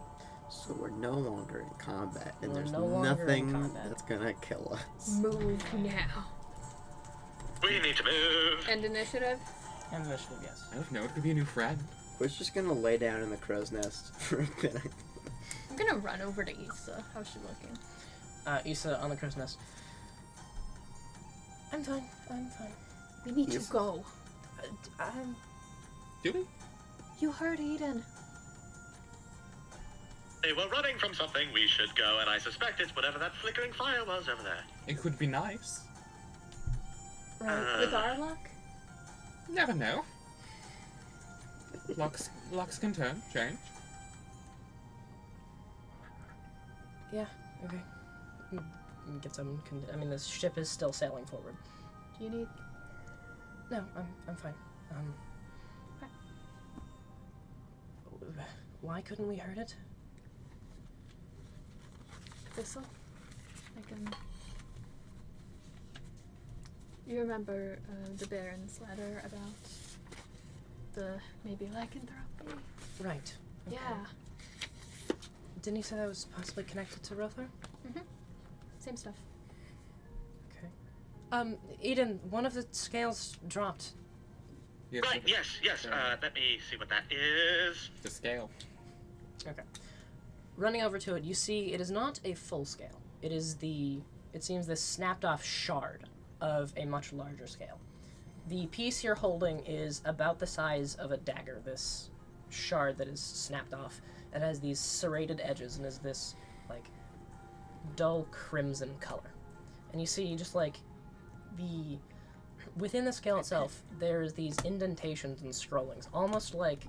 S2: So we're no longer in combat, and
S4: We're
S2: there's
S4: no longer in
S2: nothing
S4: combat.
S2: that's gonna kill us.
S3: Move now.
S5: We need to move.
S3: End initiative.
S4: And initiative, yes.
S1: I don't know, it could be a new friend.
S2: We're just gonna lay down in the crow's nest for a bit.
S3: I'm gonna run over to Issa. How's she looking?
S4: Issa on the crow's nest. I'm fine.
S3: We need
S2: Yes.
S3: to go.
S4: I'm...
S1: Do we?
S3: You heard Aiden.
S5: They were running from something. We should go, and I suspect it's whatever that flickering fire was over there.
S1: It could be nice.
S4: Right.
S3: With our luck?
S1: Never know. Locks can change.
S4: Yeah, okay. Get some... I mean, this ship is still sailing forward.
S3: Do you need...
S4: No, I'm fine. Why couldn't we hurt it?
S3: Thistle? I can... You remember the Baron's letter about the maybe lycanthropy?
S4: Right. Okay.
S3: Yeah.
S4: Didn't he say that was possibly connected to Rother?
S3: Same stuff.
S4: Okay. Eden, one of the scales dropped.
S1: Yes,
S5: Right, yes. Let me see what that is.
S1: The scale.
S4: Okay. Running over to it, you see it is not a full scale. It is it seems this snapped off shard of a much larger scale. The piece you're holding is about the size of a dagger, this shard that is snapped off. It has these serrated edges and is this, like, dull crimson color. And you see just, like, within the scale itself, there's these indentations and scrollings, almost like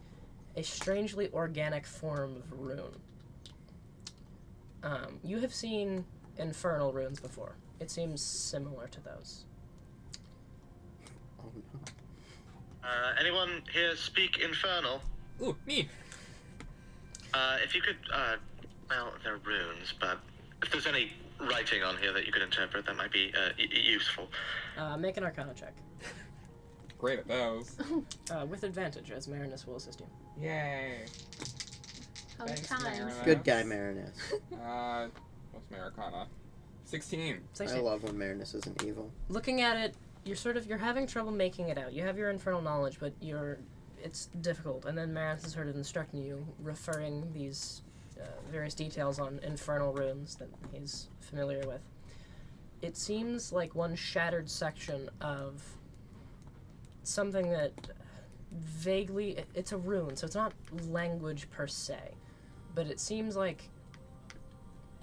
S4: a strangely organic form of rune. You have seen Infernal runes before. It seems similar to those.
S2: Oh no.
S5: Anyone here speak Infernal?
S1: Ooh, me.
S5: If you could, well, they're runes, but if there's any writing on here that you could interpret, that might be useful.
S4: Make an Arcana check.
S1: Great at those.
S4: With advantage, as Marinus will assist you.
S1: Yay.
S3: How many
S1: Thanks,
S3: times?
S1: Marinus.
S2: Good guy, Marinus.
S1: What's my Arcana? 16.
S2: I love when Marinus isn't evil.
S4: Looking at it, you're having trouble making it out. You have your infernal knowledge, but it's difficult. And then Marinus is sort of instructing you, referring these various details on infernal runes that he's familiar with. It seems like one shattered section of something that vaguely... It's a rune, so it's not language per se. But it seems like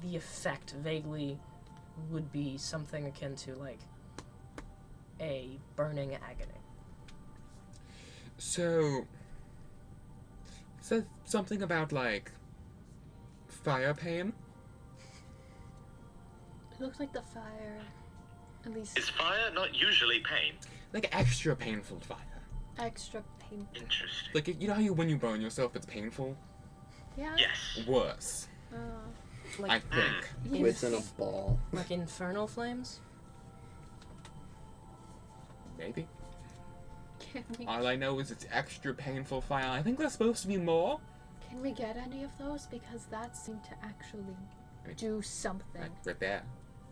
S4: the effect vaguely would be something akin to, like, a burning agony.
S1: So... Said something about, like... fire pain?
S3: It looks like the fire. At least
S5: Is fire not usually pain?
S1: Like extra painful fire.
S3: extra painful.
S5: Interesting.
S1: Like, you know how when you burn yourself, it's painful?
S3: Yeah?
S5: Yes.
S1: Worse, I
S4: Like,
S1: think.
S2: Within a ball.
S4: like infernal flames?
S1: Maybe.
S3: Can we,
S1: All I know is it's extra painful fire. I think there's supposed to be more.
S3: can we get any of those? Because that seemed to actually
S1: Right.
S3: do something.
S1: Right there.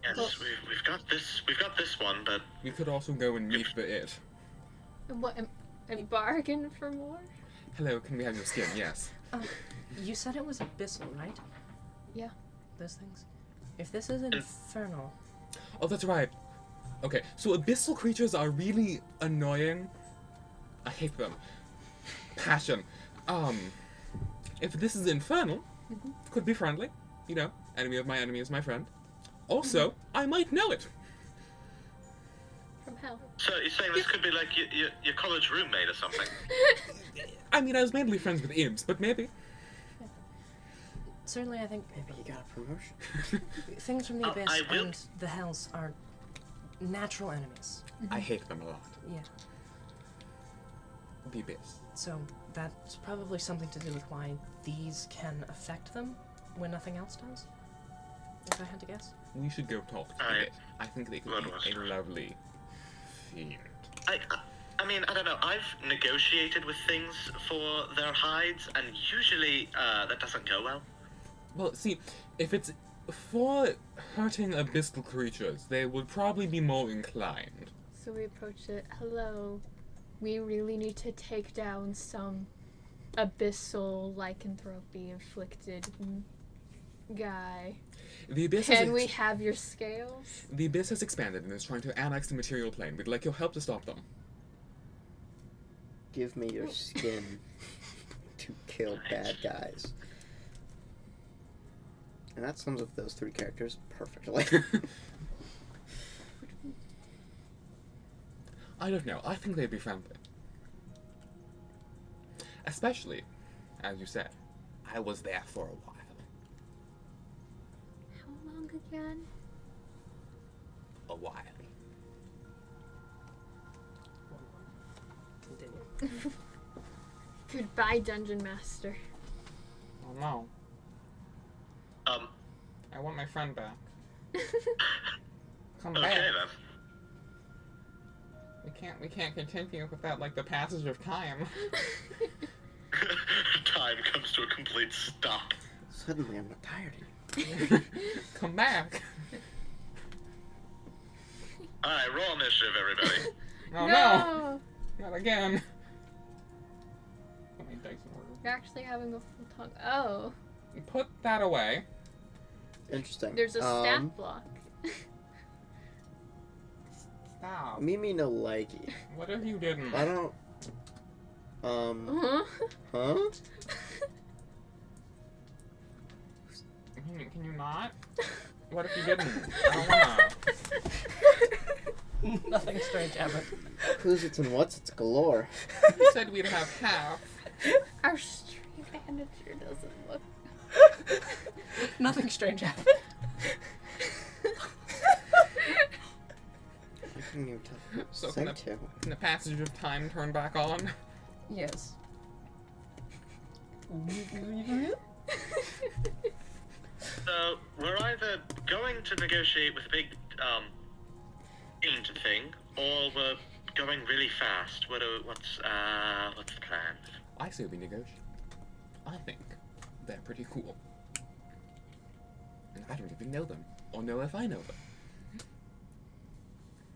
S5: Yes,
S3: Well-
S5: we've got this. We've got this one, but
S1: We could also go and meet the it.
S3: And what? A bargain for more?
S1: Hello, can we have your skin? Yes.
S4: You said it was abyssal, right?
S3: Yeah.
S4: Those things. If this is infernal,
S1: Oh, that's right. Okay, so abyssal creatures are really annoying. I hate them. Passion. If this is infernal, could be friendly. You know, enemy of my enemy is my friend. Also, I might know it.
S3: From hell.
S5: So you're saying this could be like your college roommate or something?
S1: I mean, I was mainly friends with imps, but maybe.
S4: certainly I think
S2: Maybe he got a promotion.
S4: things from the
S5: Oh,
S4: abyss
S5: I will-
S4: and the hells are natural enemies.
S1: I hate them a lot.
S4: Yeah.
S1: The abyss.
S4: So that's probably something to do with why these can affect them when nothing else does. If I had to guess.
S1: We should go talk to the
S5: Alright.
S1: abyss. I think they could
S5: Bloodlust.
S1: be a lovely fiend.
S5: I mean, I don't know. I've negotiated with things for their hides, and usually that doesn't go well.
S1: Well, see, if it's for hurting abyssal creatures, they would probably be more inclined.
S3: So we approach it. Hello. We really need to take down some abyssal lycanthropy inflicted guy.
S1: The abyss
S3: Can
S1: has
S3: we have your scales?
S1: The abyss has expanded and is trying to annex the material plane. We'd like your help to stop them.
S2: Give me your skin to kill bad guys. And that sums up those three characters perfectly.
S1: I don't know. I think they'd be friendly. Especially, as you said, I was there for a while.
S3: How long again?
S1: A while.
S4: Continue.
S3: Goodbye, Dungeon Master.
S1: Oh no.
S5: Um,
S1: I want my friend back. Come
S5: okay
S1: back.
S5: then.
S1: We can't continue with that like the passage of time.
S5: Time comes to a complete stop.
S2: Suddenly I'm not tired anymore.
S1: Come back.
S5: Alright, roll initiative, everybody.
S1: Oh no. Not again. Put my dice in order.
S3: You're actually having a full tongue. Oh.
S1: Put that away.
S2: Interesting.
S3: There's a stat block.
S1: Stop.
S2: Mimi no likey.
S1: What if you didn't?
S2: I don't.
S3: Huh?
S2: Huh?
S1: Can you not? What if you didn't? I don't wanna.
S4: Nothing strange happened.
S2: Who's it's and what's it's galore.
S1: You said we'd have half.
S3: Our stream manager doesn't look.
S4: Nothing strange happened.
S2: I couldn't even tell.
S1: So
S2: Say
S1: can
S2: to.
S1: the passage of time turn back on?
S4: Yes.
S5: So, we're either going to negotiate with a big, fiend thing, or we're going really fast. What's the plan?
S1: I say we negotiate. I think they're pretty cool. And I don't even know them, or know if I know them.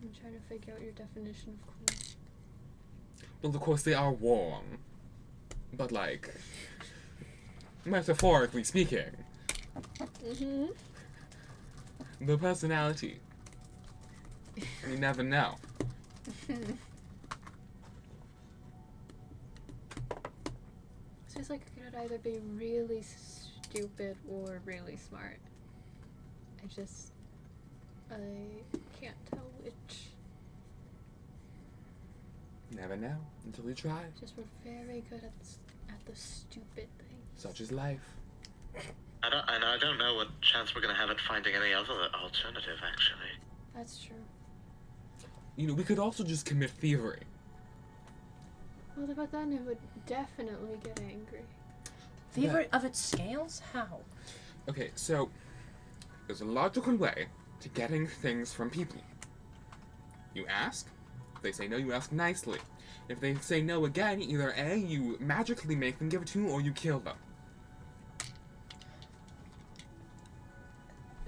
S3: I'm trying to figure out your definition of cool.
S1: Well, of course they are warm. But like, metaphorically speaking,
S3: Mm-hmm.
S1: the personality. You never know.
S3: So it's like it could either be really stupid or really smart. I can't tell which.
S1: Never know until you try.
S3: Just we're very good at the stupid things.
S1: Such is life.
S5: I don't know what chance we're gonna have at finding any other alternative, actually.
S3: That's true.
S1: You know, we could also just commit thievery.
S3: Well, but then it would definitely get angry.
S4: Thievery of its scales? How?
S1: Okay, so there's a logical way to getting things from people. You ask. If they say no, you ask nicely. If they say no again, either A, you magically make them give it to you, or you kill them.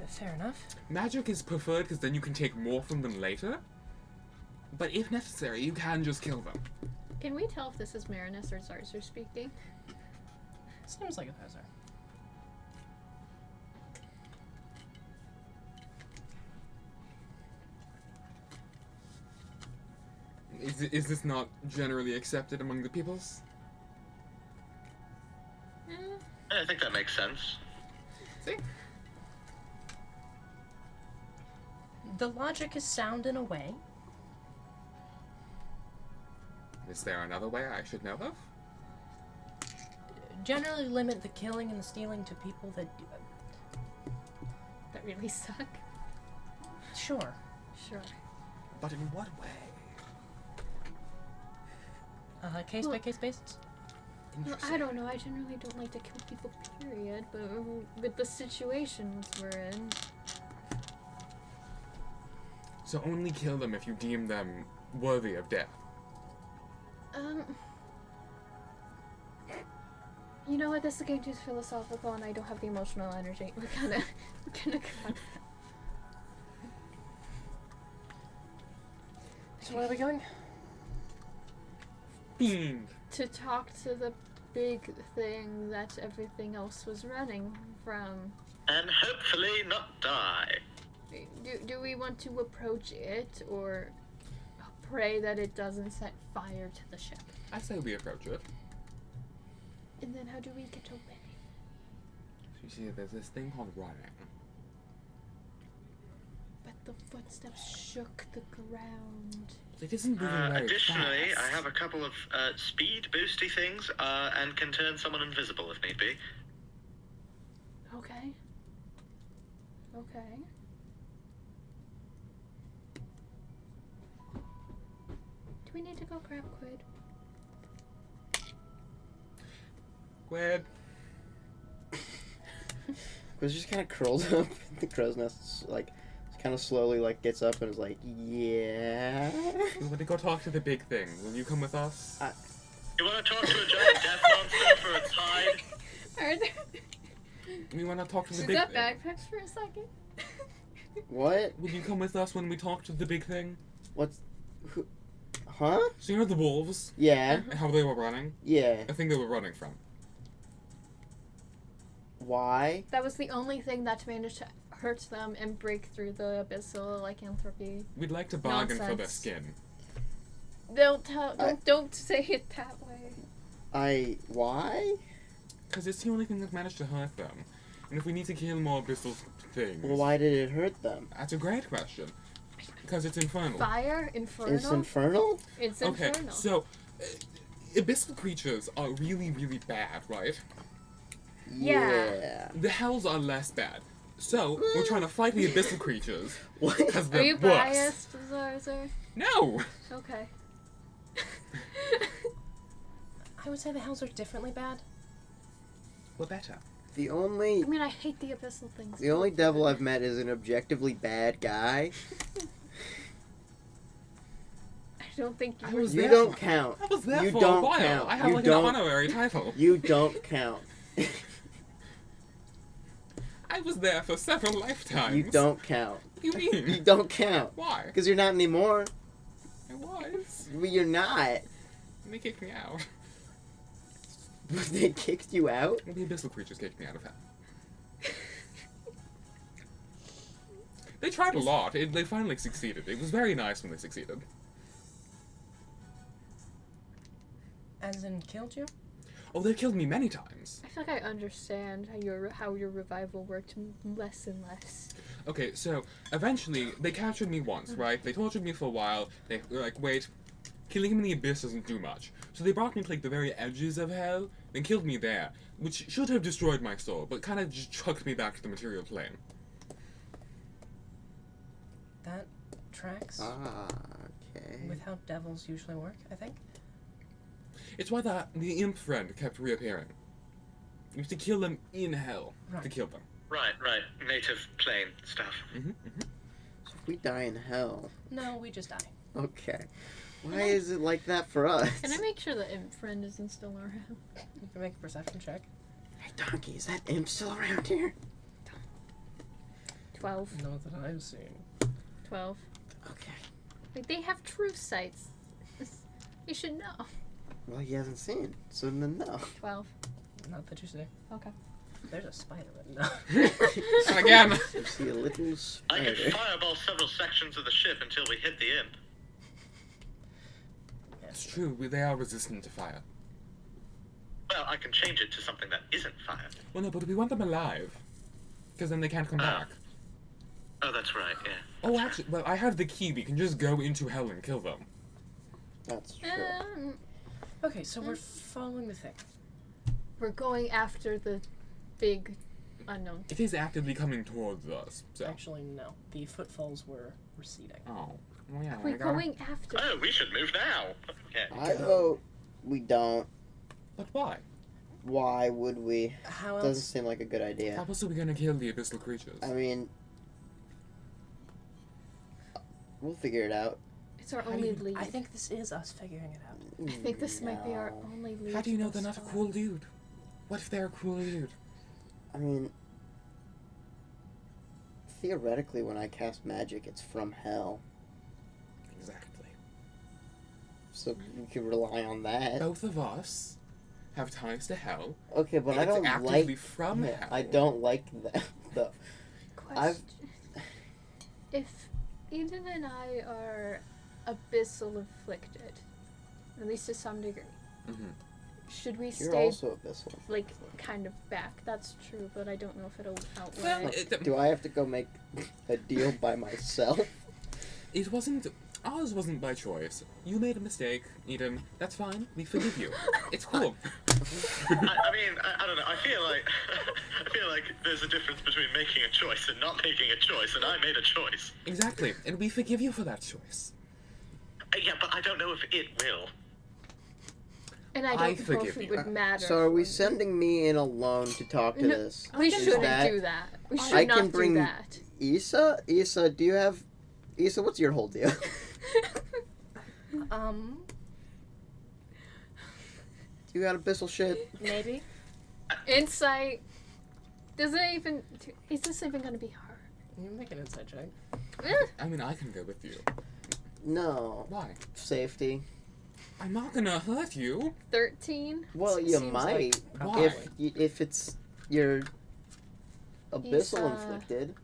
S4: Fair enough.
S1: Magic is preferred because then you can take more from them later. But if necessary, you can just kill them.
S3: Can we tell if this is Marinus or Zarzer speaking?
S4: Seems like a hazard.
S1: Is this not generally accepted among the peoples?
S5: I think that makes sense.
S1: See?
S4: The logic is sound in a way.
S1: Is there another way I should know of?
S4: Generally limit the killing and the stealing to people that
S3: That really suck.
S4: Sure.
S3: Sure.
S1: But in what way?
S4: Case by case basis?
S3: Well, I don't know. I generally don't like to kill people, period. But with the situations we're in,
S1: So only kill them if you deem them worthy of death.
S3: You know what? This is getting too philosophical, and I don't have the emotional energy. We're gonna cut.
S4: So where are we going?
S1: Fiend!
S3: To talk to the big thing that everything else was running from.
S5: And hopefully not die.
S3: Do we want to approach it, or pray that it doesn't set fire to the ship?
S1: I say we approach it.
S3: And then how do we get away?
S1: So you see, there's this thing called running.
S3: But the footsteps shook the ground.
S1: It isn't moving very
S5: Additionally,
S1: fast.
S5: I have a couple of speed boosty things and can turn someone invisible if need be.
S3: Okay. Okay. Do we need to go grab Quid?
S1: Quid.
S2: Was just kind of curled up in the crow's nest, like, kind of slowly, like, gets up and is like, yeah.
S1: We want to go talk to the big thing. Will you come with us?
S5: You want to talk to a giant death monster for its hide?
S3: Are there...
S1: We want to talk to the
S3: Is
S1: big
S3: that
S1: thing.
S3: backpacks for a second?
S2: What?
S1: Will you come with us when we talk to the big thing?
S2: What's... Who? Huh?
S1: So you know the wolves?
S2: Yeah.
S1: How they were running?
S2: Yeah.
S1: I think they were running from.
S2: Why?
S3: That was the only thing that managed to hurt them and break through the abyssal lycanthropy.
S1: We'd like to bargain for their
S3: Nonsense.
S1: skin.
S3: Don't say it that way.
S2: Why?
S1: Because it's the only thing that's managed to hurt them. And if we need to kill more abyssal things...
S2: Well, why did it hurt them?
S1: That's a great question. Because it's infernal.
S3: Fire? Infernal?
S2: It's infernal?
S3: It's
S1: Okay,
S3: infernal.
S1: so... abyssal creatures are really, really bad, right?
S3: Yeah.
S1: The hells are less bad. So, we're trying to fight the abyssal creatures
S2: What?
S1: because
S3: Are
S1: they're
S3: you
S1: worse.
S3: biased, Zarzer?
S1: No!
S3: Okay.
S4: I would say the hells are differently bad.
S1: We're better.
S2: The only...
S3: I mean, I hate the abyssal things.
S2: The only devil I've met is an objectively bad guy.
S3: I don't think
S1: I
S3: you
S1: was
S2: You
S1: there
S2: don't
S1: for-
S2: count.
S1: I was there
S2: You
S1: for a
S2: don't
S1: while.
S2: count.
S1: I have
S2: You
S1: like
S2: don't-
S1: an honorary title.
S2: You don't count.
S1: I was there for several lifetimes.
S2: You don't count.
S1: What do you
S2: You
S1: mean?
S2: don't count.
S1: Why?
S2: Because you're not anymore.
S1: I was.
S2: Well, you're not.
S1: And they kicked me out.
S2: They kicked you out?
S1: The abyssal creatures kicked me out of hell. They tried a lot. They finally succeeded. It was very nice when they succeeded.
S4: As in killed you?
S1: Oh, they killed me many times.
S3: I feel like I understand how your revival worked less and less.
S1: Okay, so eventually they captured me once, right? They tortured me for a while. They were like, wait, killing him in the abyss doesn't do much. So they brought me to like the very edges of hell, then killed me there, which should have destroyed my soul, but kind of just chucked me back to the material plane.
S4: That tracks
S2: Ah, okay.
S4: with how devils usually work, I think.
S1: It's why the imp friend kept reappearing. You have to kill them in hell to
S4: Right.
S1: kill them.
S5: Right. Native plane stuff.
S2: So if we die in hell,
S4: No, we just die.
S2: okay. Why is it like that for us?
S3: Can I make sure the imp friend isn't still around?
S4: You can make a perception check.
S2: Hey, Donkey, is that imp still around here?
S3: 12.
S4: Not that I've seen.
S3: 12.
S2: Okay.
S3: Like, they have true sights. You should know.
S2: Well, he hasn't seen, so then no.
S3: 12.
S4: Not that you say.
S3: Okay.
S4: There's a spider right now.
S1: And again.
S2: You see a little
S5: I
S2: spider.
S5: can fireball several sections of the ship until we hit the end.
S1: It's true, they are resistant to fire.
S5: Well, I can change it to something that isn't fire.
S1: Well, no, but we want them alive. Because then they can't come back.
S5: Oh, that's right, yeah.
S1: Oh, actually, well, I have the key. We can just go into hell and kill them.
S2: That's true.
S4: Okay, so we're following the thing.
S3: We're going after the big unknown.
S1: It is actively coming towards us, so...
S4: Actually, no. The footfalls were receding.
S1: Oh. Well, yeah,
S3: We're
S1: I gotta-
S3: going after.
S5: Oh, we should move now. Okay.
S2: I vote we don't.
S1: But why?
S2: Why would we?
S4: How
S2: Doesn't
S4: else?
S2: seem like a good idea.
S1: How else are we gonna kill the abyssal creatures?
S2: I mean, we'll figure it out.
S3: It's our
S1: How do
S3: only
S1: you-
S3: lead.
S4: I think this is us figuring it out.
S3: I think this might be our
S2: No.
S3: only lead.
S1: How do you know
S3: thus
S1: they're not a
S3: far.
S1: cool dude? What if they're a cool dude?
S2: I mean, theoretically, when I cast magic, it's from hell,
S1: Exactly.
S2: so we can rely on that.
S1: Both of us have ties to hell.
S2: Okay, but I
S1: It's
S2: don't
S1: actively
S2: like.
S1: from
S2: Yeah,
S1: hell.
S2: I don't like that though.
S3: Question. If Eden and I are abyssal afflicted, at least to some degree,
S1: Mhm.
S3: should we
S2: You're
S3: stay
S2: also abyssal.
S3: like kind of back? That's true, but I don't know if it'll outweigh.
S1: Well, it,
S2: Do I have to go make a deal by myself?
S1: it wasn't... Ours wasn't by choice. You made a mistake, Eden. That's fine. We forgive you. It's cool.
S5: I mean, I don't know. I feel like there's a difference between making a choice and not making a choice, and I made a choice.
S1: Exactly. And we forgive you for that choice.
S5: Yeah, but I don't know if it will.
S3: And I
S1: I
S3: don't know
S1: forgive
S3: if it
S1: you.
S3: would matter.
S2: So are we
S3: for me.
S2: sending me in alone to talk to
S3: No,
S2: this?
S3: We
S2: Is
S3: shouldn't
S2: that-
S3: do that. We should
S2: I
S3: not
S2: can bring
S3: do that.
S2: Issa? Issa, do you have... Issa, what's your whole deal? You got abyssal shit?
S4: Maybe.
S3: Insight. Is this even gonna be hard?
S4: You make an insight check.
S1: I mean, I can go with you.
S2: No.
S1: Why?
S2: Safety.
S1: I'm not gonna hurt you.
S3: 13.
S2: Well, you
S4: Seems
S2: might.
S4: like-
S1: Why?
S2: If it's your abyssal
S3: Issa.
S2: inflicted,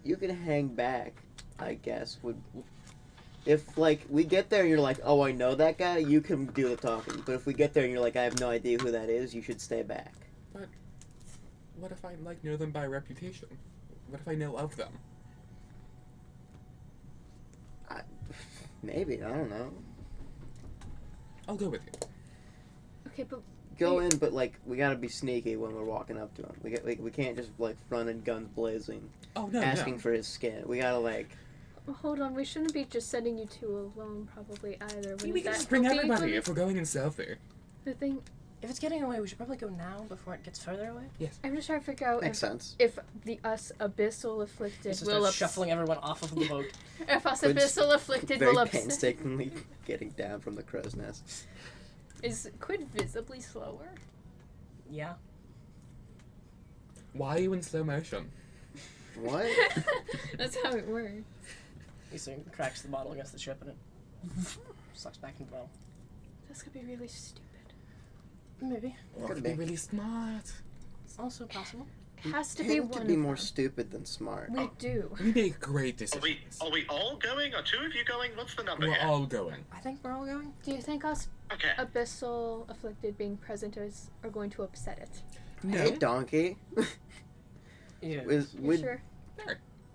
S2: you can hang back, I guess. If like we get there and you're like, oh, I know that guy, you can do the talking. But if we get there and you're like, I have no idea who that is, you should stay back.
S1: What if I, like, know them by reputation? What if I know of them?
S2: Maybe, I don't know.
S1: I'll go with you.
S3: Okay, but
S2: Go in, but like we gotta be sneaky when we're walking up to him. We can't just like run and guns blazing,
S1: Oh, no,
S2: asking
S1: no.
S2: for his skin. We gotta like.
S3: hold on. We shouldn't be just sending you two alone, probably either.
S1: We
S3: Wouldn't
S1: can
S3: that
S1: just bring
S3: help
S1: everybody
S3: Ethan?
S1: if we're going in stealthy.
S3: The thing,
S4: If it's getting away, we should probably go now before it gets further away.
S3: I'm just trying to figure out
S2: Makes sense.
S3: if the us abyssal afflicted
S4: Just
S3: will
S4: start shuffling everyone off of the boat.
S3: If us
S2: But it's
S3: abyssal afflicted
S2: Very
S3: will upset.
S2: painstakingly getting down from the crow's nest.
S3: Is Quid visibly slower?
S4: Yeah.
S1: Why are you in slow motion?
S2: What?
S3: That's how it works.
S4: He soon cracks the bottle against the ship and it sucks back into the bottle.
S3: That's gonna be really stupid.
S4: Maybe.
S1: Or
S2: Could
S1: could be
S2: be.
S1: really smart.
S4: It's also possible.
S3: It has to be
S2: Tend
S3: one
S2: to be
S3: of
S2: more
S3: them.
S2: stupid than smart.
S3: We do.
S1: We make great
S5: Are we
S1: decisions.
S5: all going? Are two of you going? What's the number
S1: We're
S5: here?
S1: all going.
S4: I think we're all going.
S3: Do you think us
S5: Okay.
S3: abyssal afflicted being present are going to upset it?
S1: No.
S2: Hey, donkey.
S4: Yeah.
S3: You sure?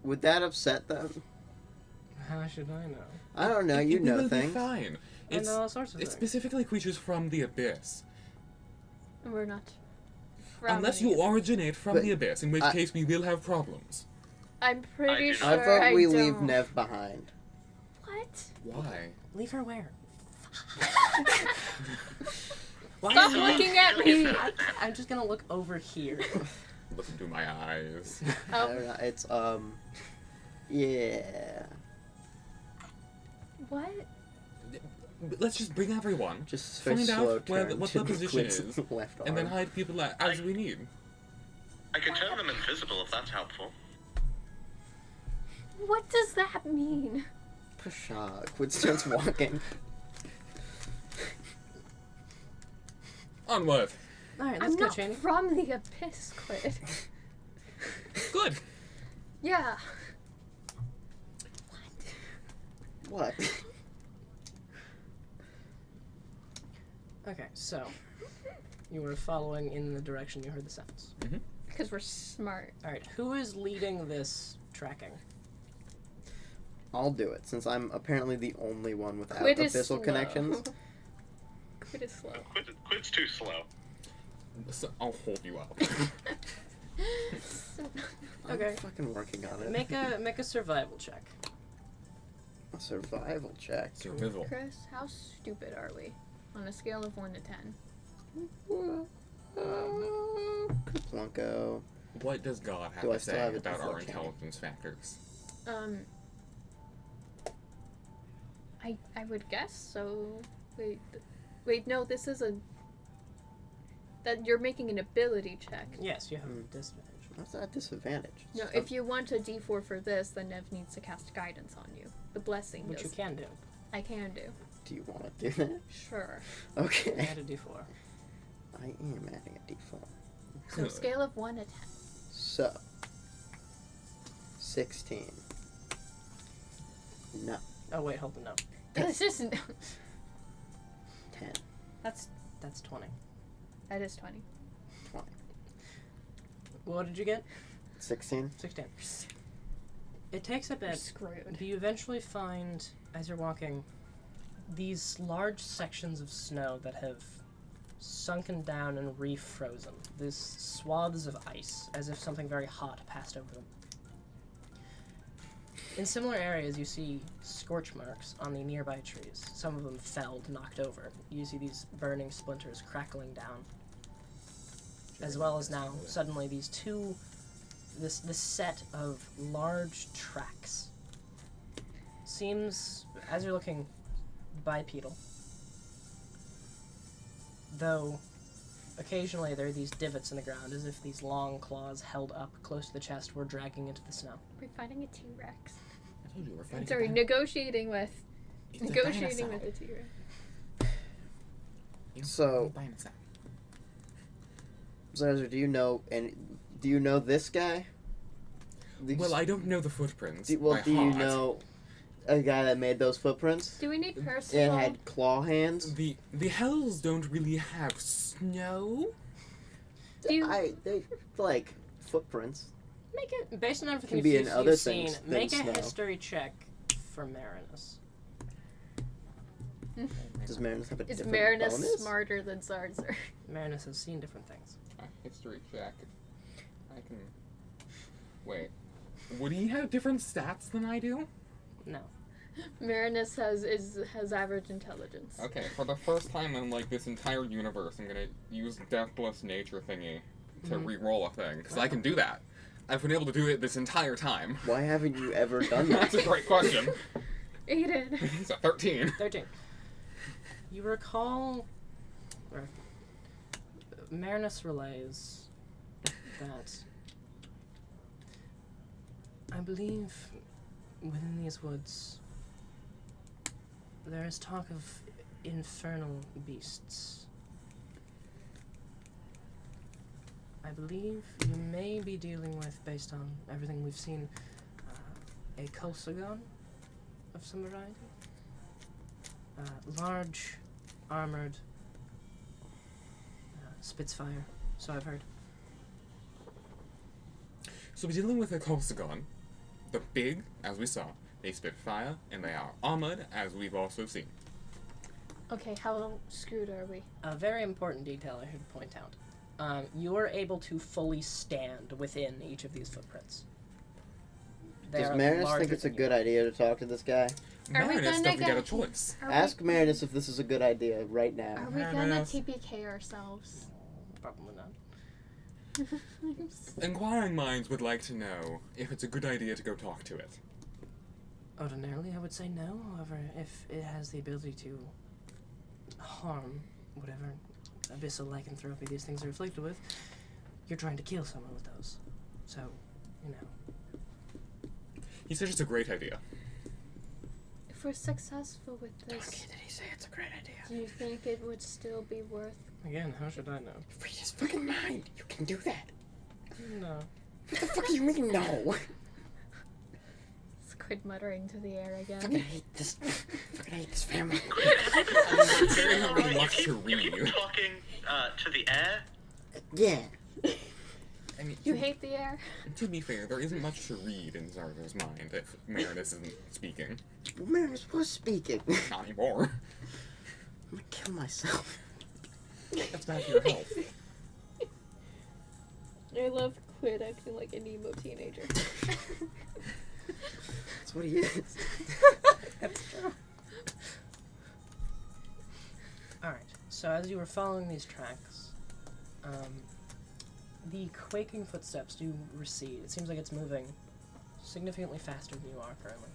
S2: Would that upset them?
S4: How should I know?
S2: I don't know. You
S1: we
S2: know
S1: will
S2: things.
S1: Be fine.
S4: I
S1: It's,
S4: know all sorts of
S1: it's
S4: things.
S1: specifically creatures from the abyss.
S3: And we're not. From
S1: Unless
S3: the
S1: you
S3: abyss.
S1: originate from
S2: But
S1: the abyss, in which
S2: I-
S1: case we will have problems.
S3: I'm pretty
S5: I
S3: sure
S2: I vote we leave
S3: don't.
S2: Nev behind.
S3: What?
S1: Why?
S4: Leave her where?
S1: Why
S3: Stop
S1: are you-
S3: looking at me!
S4: I'm just gonna look over here.
S1: Look into my eyes.
S2: I
S3: Oh,
S2: don't know. It's yeah.
S3: what?
S1: Let's just bring everyone,
S2: Just very
S1: Find out
S2: slow
S1: where
S2: turn
S1: what
S2: to
S1: the position
S2: Quid's
S1: is,
S2: left
S1: and then
S2: arm.
S1: hide people as we need.
S5: I can turn them invisible if that's helpful.
S3: What does that mean?
S2: Pshaw. Quid starts walking.
S1: Onward.
S4: Alright,
S3: I'm
S4: let's go,
S3: not
S4: Cheney.
S3: from the abyss, Quid.
S1: Good.
S3: Yeah.
S2: What?
S4: Okay, so you were following in the direction you heard the sounds.
S3: Because we're smart.
S4: Alright, who is leading this tracking?
S2: I'll do it, since I'm apparently the only one without
S3: Quid is
S2: abyssal
S3: slow.
S2: connections.
S3: Quid is slow.
S5: Quid's too slow.
S1: So I'll hold you up.
S4: Okay.
S2: I'm fucking working on it.
S4: Make a survival check.
S2: A survival check.
S1: Survival.
S3: Chris, how stupid are we? On a scale of 1 to 10.
S2: Plunko.
S1: What does God have
S2: Do I
S1: to
S2: still
S1: say
S2: have it
S1: about our
S2: before Cheney?
S1: intelligence factors?
S3: I would guess so. Wait, no, this is that you're making an ability check.
S4: Yes, you have a disadvantage.
S2: How's that a disadvantage?
S3: No, if you want a d4 for this, then Nev needs to cast guidance on you. The blessing
S4: Which you
S3: does.
S4: can do.
S3: I can do.
S2: Do you want to do that?
S3: Sure.
S2: Okay.
S4: Add a d4.
S2: I am adding a d4.
S3: So scale of 1 to 10.
S2: So, 16. No,
S4: Oh wait, hold on, no.
S3: It's just
S2: 10.
S4: That's 20.
S3: that is 20.
S2: 20.
S4: What did you get?
S2: 16.
S4: 16. It takes a
S3: We're
S4: bit.
S3: screwed.
S4: But you eventually find, as you're walking, these large sections of snow that have sunken down and refrozen. These swaths of ice, as if something very hot passed over them. In similar areas, you see scorch marks on the nearby trees. Some of them felled, knocked over. You see these burning splinters crackling down. As well as now, suddenly, this set of large tracks. Seems, as you're looking, bipedal. Though, occasionally there are these divots in the ground, as if these long claws held up close to the chest were dragging into the snow.
S3: We're fighting a T-Rex.
S1: I told you we're fighting.
S3: Sorry, negotiating with
S1: It's a
S3: negotiating
S1: dinosaur.
S3: with the T-Rex.
S2: So-
S1: Dinosaur.
S2: Zazer, do you know this guy?
S1: Well, I don't know the footprints.
S2: Do
S1: by
S2: you
S1: heart.
S2: know a guy that made those footprints?
S3: Do we need
S2: And
S3: Percival?
S2: had claw hands?
S1: The hells don't really have snow.
S3: Do you-
S2: They like footprints.
S4: Make it, based on everything
S2: Can be in
S4: you've
S2: other
S4: seen,
S2: things than
S4: make a
S2: snow.
S4: history check for Marinus.
S2: Does Marinus have a
S3: Is
S2: different
S3: Marinus
S2: bonus?
S3: smarter than Zarzer?
S4: Marinus has seen different things.
S1: History check. I can. Wait. Would he have different stats than I do?
S4: No.
S3: Marinus has average intelligence.
S1: Okay, for the first time in like this entire universe, I'm gonna use Deathless Nature thingy to re-roll a thing because I can do that. I've been able to do it this entire time.
S2: Why haven't you ever done that?
S1: That's a great question.
S3: Aiden.
S1: It's a 13.
S4: 13. You recall, or Marinus relays that I believe within these woods there is talk of infernal beasts. I believe you may be dealing with, based on everything we've seen, a Kolsagon of some variety. Large, armored Spitfire, so I've heard.
S1: So we're dealing with a Kolsagon. They're big, as we saw. They spit fire, and they are armored, as we've also seen.
S3: Okay, how screwed are we?
S4: A very important detail I should point out. You are able to fully stand within each of these footprints. They
S2: Does
S4: are
S2: Marinus
S4: larger
S2: think it's a
S4: than
S2: good
S4: you.
S2: idea to talk to this guy?
S3: Are we
S1: Marinus
S3: gonna
S1: doesn't get a
S3: get-
S1: choice.
S3: Are
S2: Ask Marinus if this is a good idea right
S3: we,
S2: now.
S3: are we gonna
S1: Marinus.
S3: TPK ourselves?
S4: Probably not.
S1: Inquiring minds would like to know if it's a good idea to go talk to it.
S4: Ordinarily, I would say no. However, if it has the ability to harm whatever abyssal lycanthropy these things are afflicted with, you're trying to kill someone with those. So, you know.
S1: He said it's a great idea.
S3: If we're successful with this,
S2: Did he say it's a great idea?
S3: do you think it would still be worth
S4: Again, how should I know?
S2: Free his fucking mind. You can do that.
S4: No.
S2: What the fuck do you mean, no?
S3: Squid muttering to the air
S2: Fucking
S3: again.
S2: hate this. Fucking hate this family.
S1: Very
S5: You
S1: much to
S5: keep
S1: read.
S5: talking to the air.
S2: Yeah.
S1: I mean,
S3: You hate the air?
S1: to be fair, there isn't much to read in Zargo's mind if Marinus isn't speaking.
S2: Man, was speaking.
S1: Not anymore.
S2: I'm gonna kill myself.
S1: That's bad for your health.
S3: I love Quid acting like an emo teenager.
S2: That's what he is.
S4: Alright, so as you were following these tracks, the quaking footsteps do recede. It seems like it's moving significantly faster than you are currently.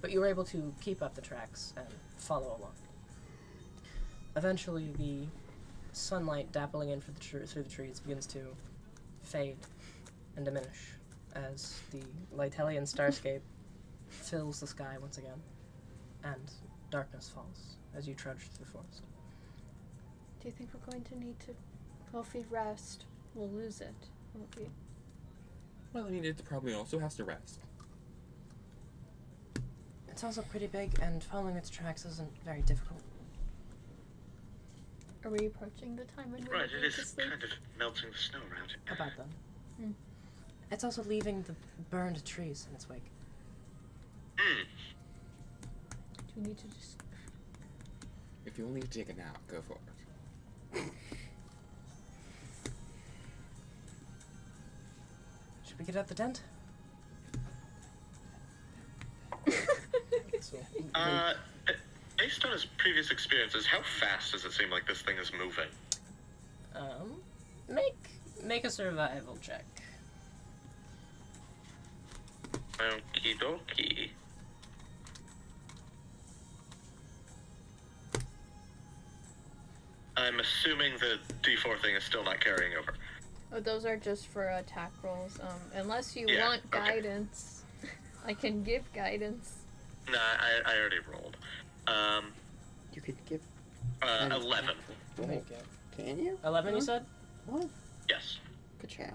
S4: But you were able to keep up the tracks and follow along. Eventually, the sunlight dappling in through the trees begins to fade and diminish as the Lytelian starscape fills the sky once again, and darkness falls as you trudge through the forest.
S3: Do you think we're going to need to... Well, if we rest, we'll lose it, won't we?
S1: Well, I mean, it probably also has to rest.
S4: It's also pretty big, and following its tracks isn't very difficult.
S3: Are we approaching the time when we
S5: Right,
S3: need
S5: it
S3: to
S5: is
S3: sleep?
S5: kind of melting the snow around it.
S4: About them.
S3: Hmm.
S4: It's also leaving the burned trees in its wake.
S5: Hmm.
S3: Do we need to just...
S1: If you'll need to take a nap, go for it.
S4: Should we get out the tent? So,
S5: Based on his previous experiences, how fast does it seem like this thing is moving?
S4: make a survival check.
S5: Okie dokie. I'm assuming the D4 thing is still not carrying over.
S3: Oh, those are just for attack rolls. Unless you
S5: Yeah,
S3: want
S5: okay.
S3: guidance, I can give guidance.
S5: Nah, I already rolled.
S2: You could give.
S5: 11.
S2: Oh,
S4: Make it.
S2: can you?
S4: 11, you
S3: Huh?
S4: said?
S2: What?
S5: Yes.
S2: Good chow.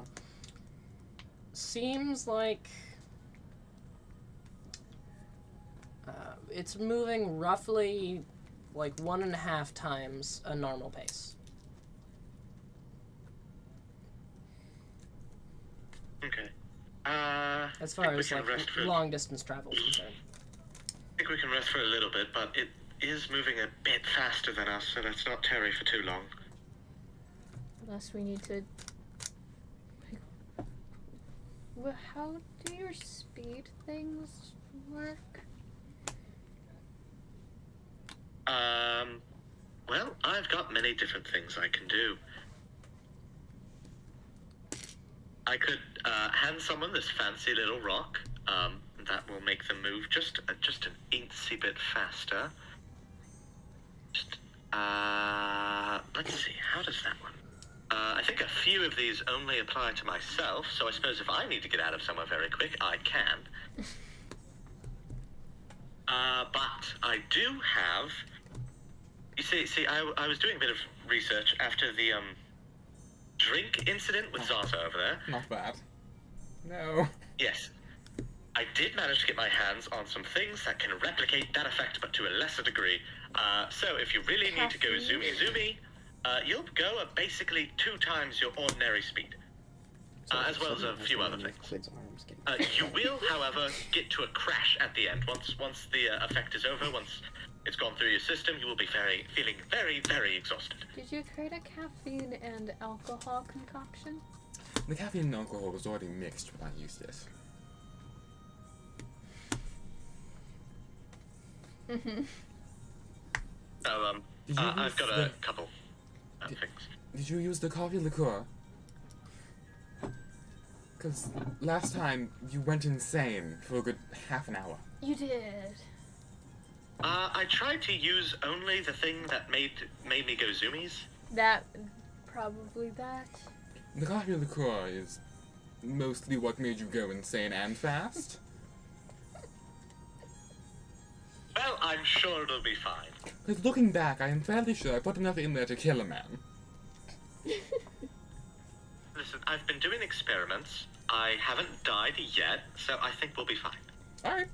S4: Seems like it's moving roughly like 1.5 times a normal pace.
S5: Okay.
S4: As far
S5: think we
S4: as
S5: can
S4: like
S5: rest for-
S4: long distance travel is concerned.
S5: I think we can rest for a little bit, but it is moving a bit faster than us, so let's not tarry for too long.
S3: Unless we need to... Well, how do your speed things work?
S5: Well, I've got many different things I can do. I could hand someone this fancy little rock. That will make them move just an incy bit faster. Just, let's see, how does that one? I think a few of these only apply to myself, so I suppose if I need to get out of somewhere very quick, I can. But I do have... You see, I was doing a bit of research after the, drink incident with Zaza over there.
S1: Not bad. No.
S5: Yes. I did manage to get my hands on some things that can replicate that effect, but to a lesser degree. So if you really need to go zoomy, you'll go at basically 2 times your ordinary speed. As well as a few other things.
S2: Quid's arms getting...
S5: You will, however, get to a crash at the end. Once the effect is over, once it's gone through your system, you will be feeling very, very exhausted.
S3: Did you create a caffeine and alcohol concoction?
S1: The caffeine and alcohol was already mixed when I used it.
S3: Mm-hmm.
S5: So,
S1: Did you
S5: I've
S1: use
S5: got
S1: the-
S5: a couple things.
S1: Did you use the coffee liqueur? Because last time you went insane for a good half an hour.
S3: You did.
S5: I tried to use only the thing that made me go zoomies.
S3: That... Probably that.
S1: The coffee liqueur is mostly what made you go insane and fast.
S5: Well, I'm sure it'll be fine.
S1: Because looking back, I am fairly sure I put enough in there to kill a man.
S5: Listen, I've been doing experiments. I haven't died yet, so I think we'll be fine.
S1: All right.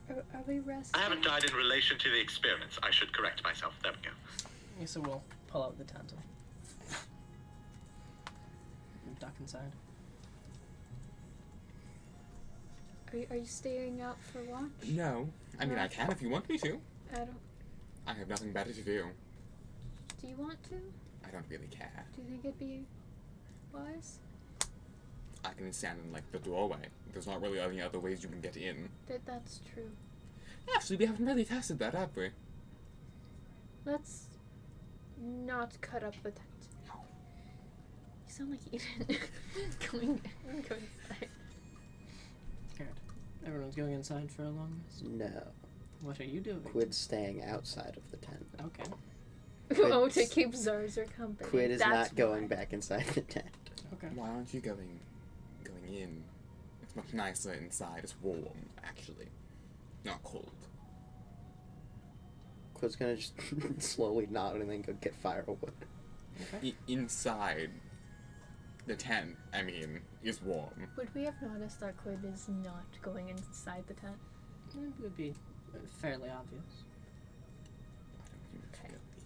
S3: Are we resting?
S5: I haven't died in relation to the experiments. I should correct myself. There we go.
S4: Yeah, so we'll pull out the tent and duck inside.
S3: Are you staying out for watch?
S1: No. I mean, I can if you want me to.
S3: I don't.
S1: I have nothing better to do.
S3: Do you want to?
S1: I don't really care.
S3: Do you think it'd be wise?
S1: I can stand in, like, the doorway. There's not really any other ways you can get in.
S3: That's true.
S1: Actually, we haven't really tested that, have we?
S3: Let's not cut up the tent.
S1: No.
S3: You sound like Aiden. going inside.
S4: Good. Everyone's going inside for a long rest.
S2: No.
S4: What are you doing?
S2: Quid's staying outside of the tent.
S4: Okay.
S3: Oh, to keep Zarzer company.
S2: Quid is
S3: That's
S2: not going
S3: why.
S2: back inside the tent.
S4: Okay.
S1: Why aren't you going in? It's much nicer inside. It's warm, actually. Not cold.
S2: Quid's gonna just slowly nod and then go get firewood.
S4: Okay.
S1: Inside the tent, I mean, is warm.
S3: Would we have noticed that Quid is not going inside the tent?
S4: It would be fairly obvious.
S1: Why don't you pick up the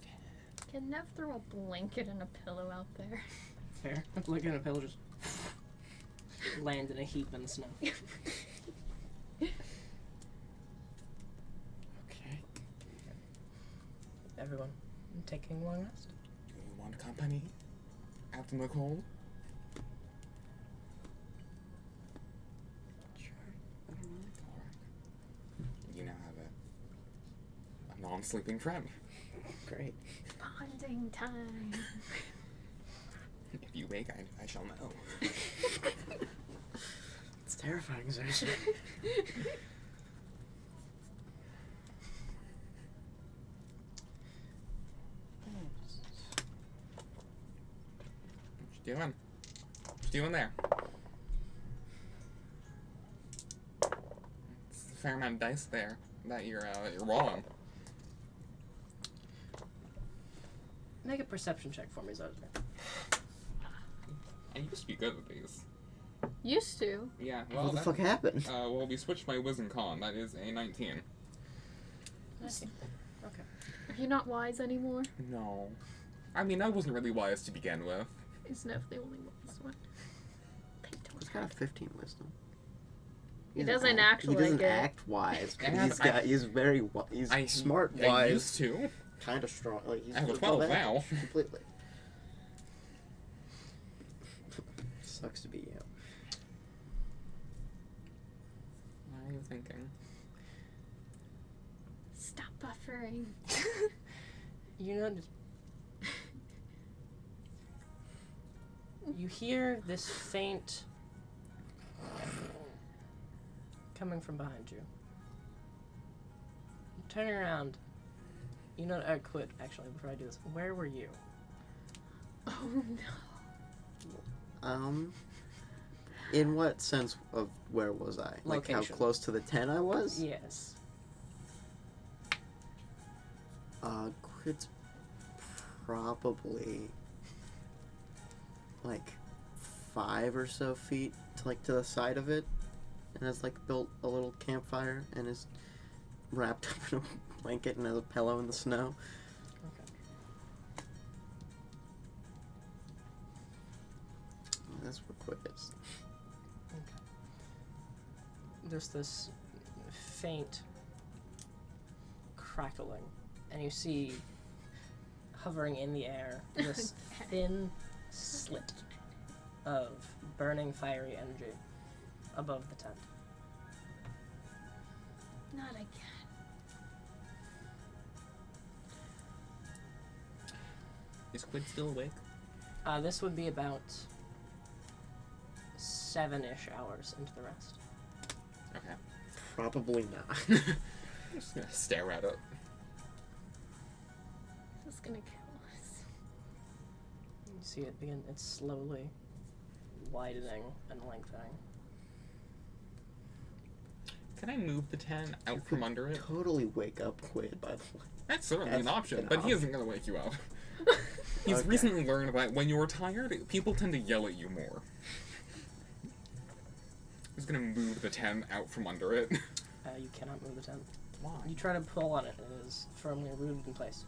S1: tent?
S3: Can Nev throw a blanket and a pillow out there?
S4: Fair. Look at a pillow just land in a heap in the snow.
S2: Okay.
S4: Everyone taking a long rest?
S1: Do you want company? Out in the cold?
S2: Sure. I don't know.
S1: Alright. You now have a non-sleeping friend.
S2: Great.
S3: Bonding time.
S1: If you wake, I shall know.
S2: It's terrifying, Zarzer.
S1: What you doing? What you doing there? It's a fair amount of dice there that you're rolling.
S4: Make a perception check for me, Zarzer.
S1: I used to be good at these.
S3: Used to.
S1: Yeah, well,
S2: What the
S1: that-
S2: fuck happened?
S1: well, we switched my wisdom con. That is a 19.
S4: Okay.
S3: Are you not wise anymore?
S1: No. I mean, I wasn't really wise to begin with.
S3: Is Nev the only wise one? They don't
S2: He's got a
S3: have-
S2: 15 wisdom.
S3: He doesn't act
S2: He
S3: like
S2: doesn't
S3: it.
S2: act wise, but
S1: And
S2: he's very he's
S1: I
S2: smart,
S1: I
S2: wise,
S1: used to.
S2: kind of strong. Like he's
S1: I have a
S2: above
S1: 12
S2: average,
S1: now.
S2: completely. Sucks to be you.
S1: What are you thinking?
S3: Stop buffering.
S4: You know, you hear this faint coming from behind you. Turning around, you know, Quid, actually, before I do this, where were you?
S3: Oh no.
S2: In what sense of where was I? Like how
S4: Location.
S2: close to the 10 I was?
S4: Yes.
S2: Quid's probably like 5 or so feet to the side of it, and has like built a little campfire and is wrapped up in a blanket and has a pillow in the snow.
S4: Okay.
S2: That's where Quid is.
S4: Okay. There's this faint crackling, and you see hovering in the air this thin slit of burning fiery energy above the tent.
S3: Not again.
S1: Is Quid still awake?
S4: This would be about 7-ish hours into the rest.
S1: Okay.
S2: Probably not.
S1: I'm just gonna stare at it.
S3: This is gonna kill us.
S4: You see it begin, it's slowly widening and lengthening.
S1: Can I move the 10 out from under it?
S2: Totally wake up Quid, by the way.
S1: That's certainly an
S2: That's
S1: option,
S2: an
S1: but he isn't going to wake you up. He's
S2: Okay.
S1: recently learned that when you're tired, people tend to yell at you more. He's going to move the 10 out from under it.
S4: You cannot move the tent.
S1: Why?
S4: You try to pull on it, and it is firmly rooted in place.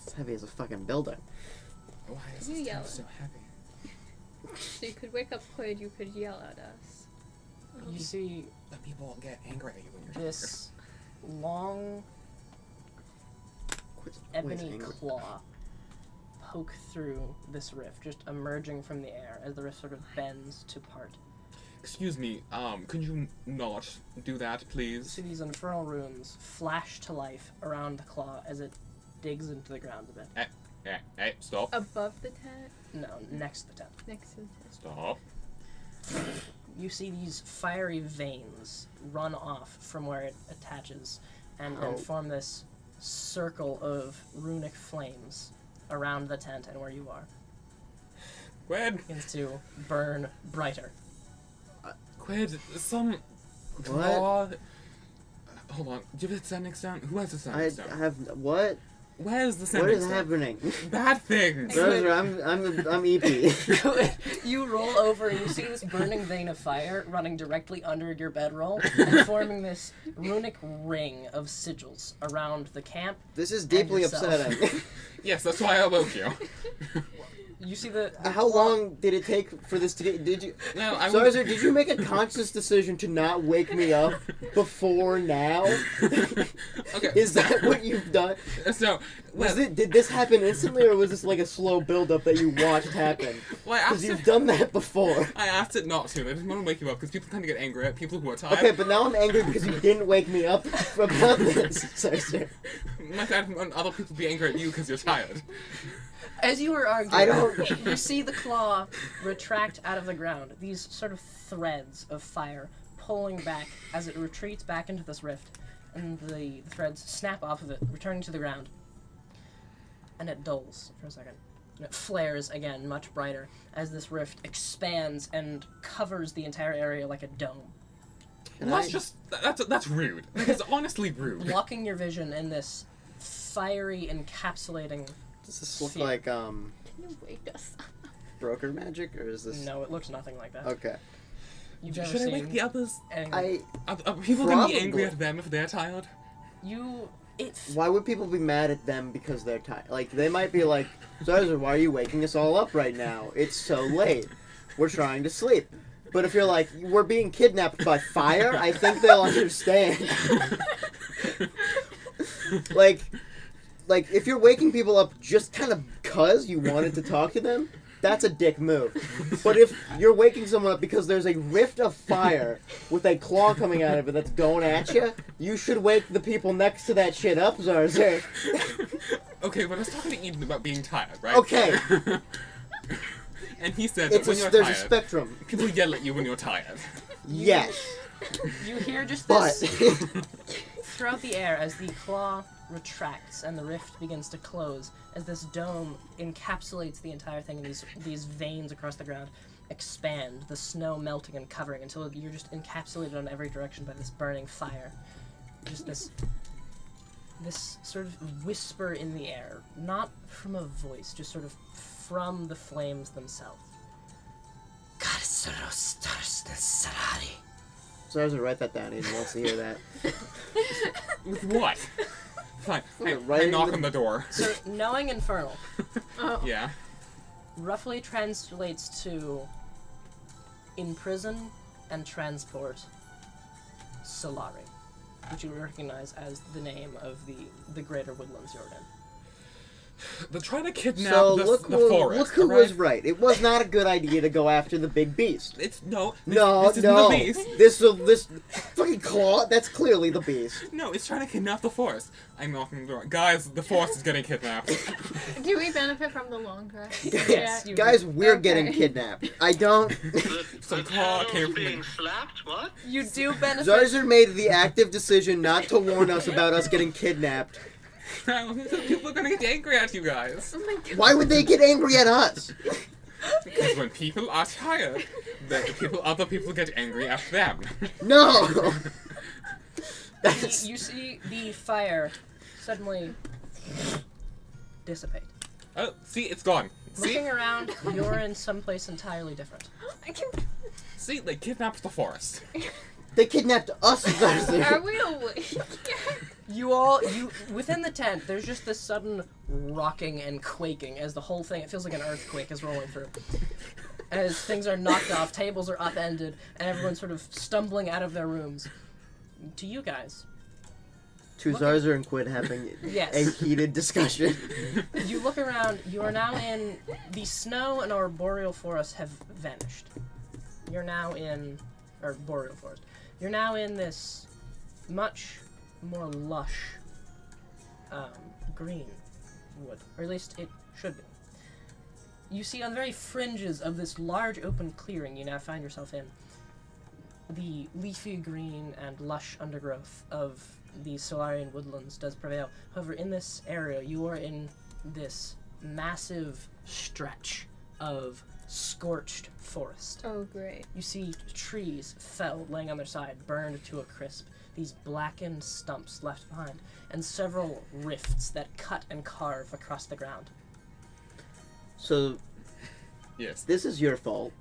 S2: It's heavy as a fucking building.
S1: Why is
S3: You
S1: this
S3: yell.
S1: tent so heavy?
S3: So you could wake up Quid, you could yell at us.
S4: You see
S1: But people get angry at you when you're
S4: this long
S2: Quid's always
S4: ebony
S2: angry.
S4: claw poke through this rift, just emerging from the air as the rift sort of bends to part.
S1: Excuse me, could you not do that,
S4: You
S1: please?
S4: see these infernal runes flash to life around the claw as it digs into the ground a bit.
S1: Hey, stop.
S3: Above the tent?
S4: No, next to the tent.
S3: Next to the tent.
S1: Stop.
S4: You see these fiery veins run off from where it attaches and
S2: Oh.
S4: form this circle of runic flames around the tent and where you are.
S1: Quid!
S4: Begins to burn brighter.
S1: Quid, some claw... Hold on, do you have the sending stone? Who has the
S2: I
S1: sending stone?
S2: have what?
S1: Where's the
S2: What
S1: sending
S2: is
S1: stone?
S2: happening?
S1: Bad things!
S2: Roser, I'm EP.
S4: You roll over and you see this burning vein of fire running directly under your bedroll and forming this runic ring of sigils around the camp.
S2: This is deeply
S4: yourself.
S2: upsetting.
S1: Yes, that's why I woke you.
S4: You see the
S2: How long did it take for this to get? Did you?
S1: No, I
S2: Roser, did you make a conscious decision to not wake me up before now?
S1: Okay.
S2: Is that what you've done?
S1: So,
S2: Did this happen instantly, or was this like a slow build-up that you watched happen?
S1: well, I
S2: Because
S1: asked
S2: you've
S1: it,
S2: done that before.
S1: I asked it not to. I didn't want to wake you up because people tend to get angry at people who are tired.
S2: Okay, but now I'm angry because you didn't wake me up about this. Sorry, sir.
S1: My dad and other people be angry at you because you're tired.
S4: As you were arguing,
S2: I don't-
S4: you see the claw retract out of the ground. These sort of threads of fire pulling back as it retreats back into this rift, and the threads snap off of it, returning to the ground. And it dulls for a second. And it flares again, much brighter, as this rift expands and covers the entire area like a dome,
S2: Can
S1: Well,
S2: I-
S1: that's rude. It's honestly rude.
S4: blocking your vision in this fiery encapsulating.
S2: Does this look
S4: Fear.
S2: like
S3: Can you wake us up?
S2: broker magic, or is this?
S4: No, it looks nothing like that.
S2: Okay.
S4: You've never
S1: Should I
S4: seen
S1: wake the others?
S4: anything.
S1: Are people gonna be
S2: Probably.
S1: angry at them if they're tired?
S2: Why would people be mad at them because they're tired? Like, they might be like, Zarzer, why are you waking us all up right now? It's so late. We're trying to sleep. But if you're like, we're being kidnapped by fire, I think they'll understand. like, if you're waking people up just kind of because you wanted to talk to them, that's a dick move. But if you're waking someone up because there's a rift of fire with a claw coming out of it that's going at you, you should wake the people next to that shit up, Zarzer.
S1: Okay, but I was talking to Eden about being tired, right?
S2: Okay.
S1: And he said that when you're
S2: There's a
S1: tired,
S2: spectrum.
S1: people yell at you when you're tired.
S2: Yes.
S4: You hear just
S2: But
S4: this throughout the air as the claw retracts and the rift begins to close, as this dome encapsulates the entire thing, and these veins across the ground expand, the snow melting and covering until you're just encapsulated on every direction by this burning fire. Just this sort of whisper in the air, not from a voice, just sort of from the flames themselves.
S2: Zarzer, write that down. He wants to hear that.
S1: With what? Fine.
S2: Right
S1: I
S2: in
S1: knock
S2: the-
S1: on the door.
S4: So, knowing Infernal
S3: Oh.
S1: Yeah.
S4: roughly translates to imprison and transport Solari, which you recognize as the name of the greater woodlands you're in.
S1: They're trying to kidnap
S2: So
S1: the
S2: look
S1: forest.
S2: who
S1: alright?
S2: was right. It was not a good idea to go after the big beast.
S1: It's no.
S2: No,
S1: this isn't
S2: no.
S1: the beast.
S2: This fucking claw. That's clearly the beast.
S1: No, it's trying to kidnap the forest. I'm knocking on the door. Guys, the forest is getting kidnapped.
S3: Do we benefit from the long rest?
S4: Yes, you
S2: Guys,
S4: do.
S2: we're
S3: Okay.
S2: getting kidnapped. I don't.
S1: Some
S5: The
S1: claw
S5: town's
S1: came from
S5: being
S1: the-
S5: slapped? What?
S4: You do benefit.
S2: Zarzer made the active decision not to warn us about us getting kidnapped.
S1: People are gonna get angry at you guys.
S3: Oh my god.
S2: Why would they get angry at us?
S1: Because when people are tired, other people get angry at them.
S2: No! That's...
S4: You see the fire suddenly dissipate.
S1: Oh, see, it's gone. See?
S4: Looking around, you're in someplace entirely different.
S3: I can.
S1: See, they kidnapped the forest.
S2: They kidnapped us, Zarzer.
S3: Are we awake?
S4: You within the tent, there's just this sudden rocking and quaking as the whole thing, it feels like an earthquake is rolling through. As things are knocked off, tables are upended, and everyone's sort of stumbling out of their rooms. To you guys,
S2: To Zarzer and Quid having
S4: Yes.
S2: a heated discussion.
S4: you look around, you are now in, the snow and arboreal forest have vanished. You're now in, or boreal forest. You're now in this much more lush green wood, or at least it should be. You see on the very fringes of this large open clearing you now find yourself in, the leafy green and lush undergrowth of the Solarian woodlands does prevail. However, in this area, you are in this massive stretch of scorched forest.
S3: Oh, great.
S4: You see trees felled, laying on their side, burned to a crisp, these blackened stumps left behind, and several rifts that cut and carve across the ground.
S2: So,
S1: Yes.
S2: this is your fault.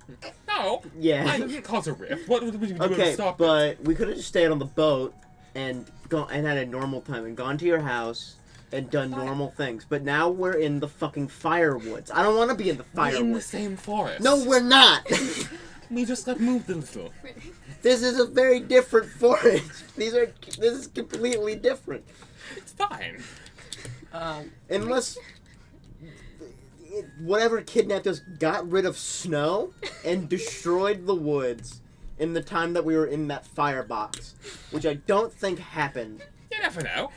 S1: No, I
S2: Yeah.
S1: didn't cause a rift. What would we do to
S2: Okay,
S1: stop it?
S2: but we could have just stayed on the boat and had a normal time and gone to your house and done normal things. But now we're in the fucking firewoods. I don't want to be in the
S1: We're in the
S2: firewoods.
S1: same forest.
S2: No, we're not.
S1: We just got moved a little.
S2: This is a very different forest. This is completely different.
S1: It's fine.
S2: Unless whatever kidnapped us got rid of snow and destroyed the woods in the time that we were in that firebox, which I don't think happened.
S1: You never know.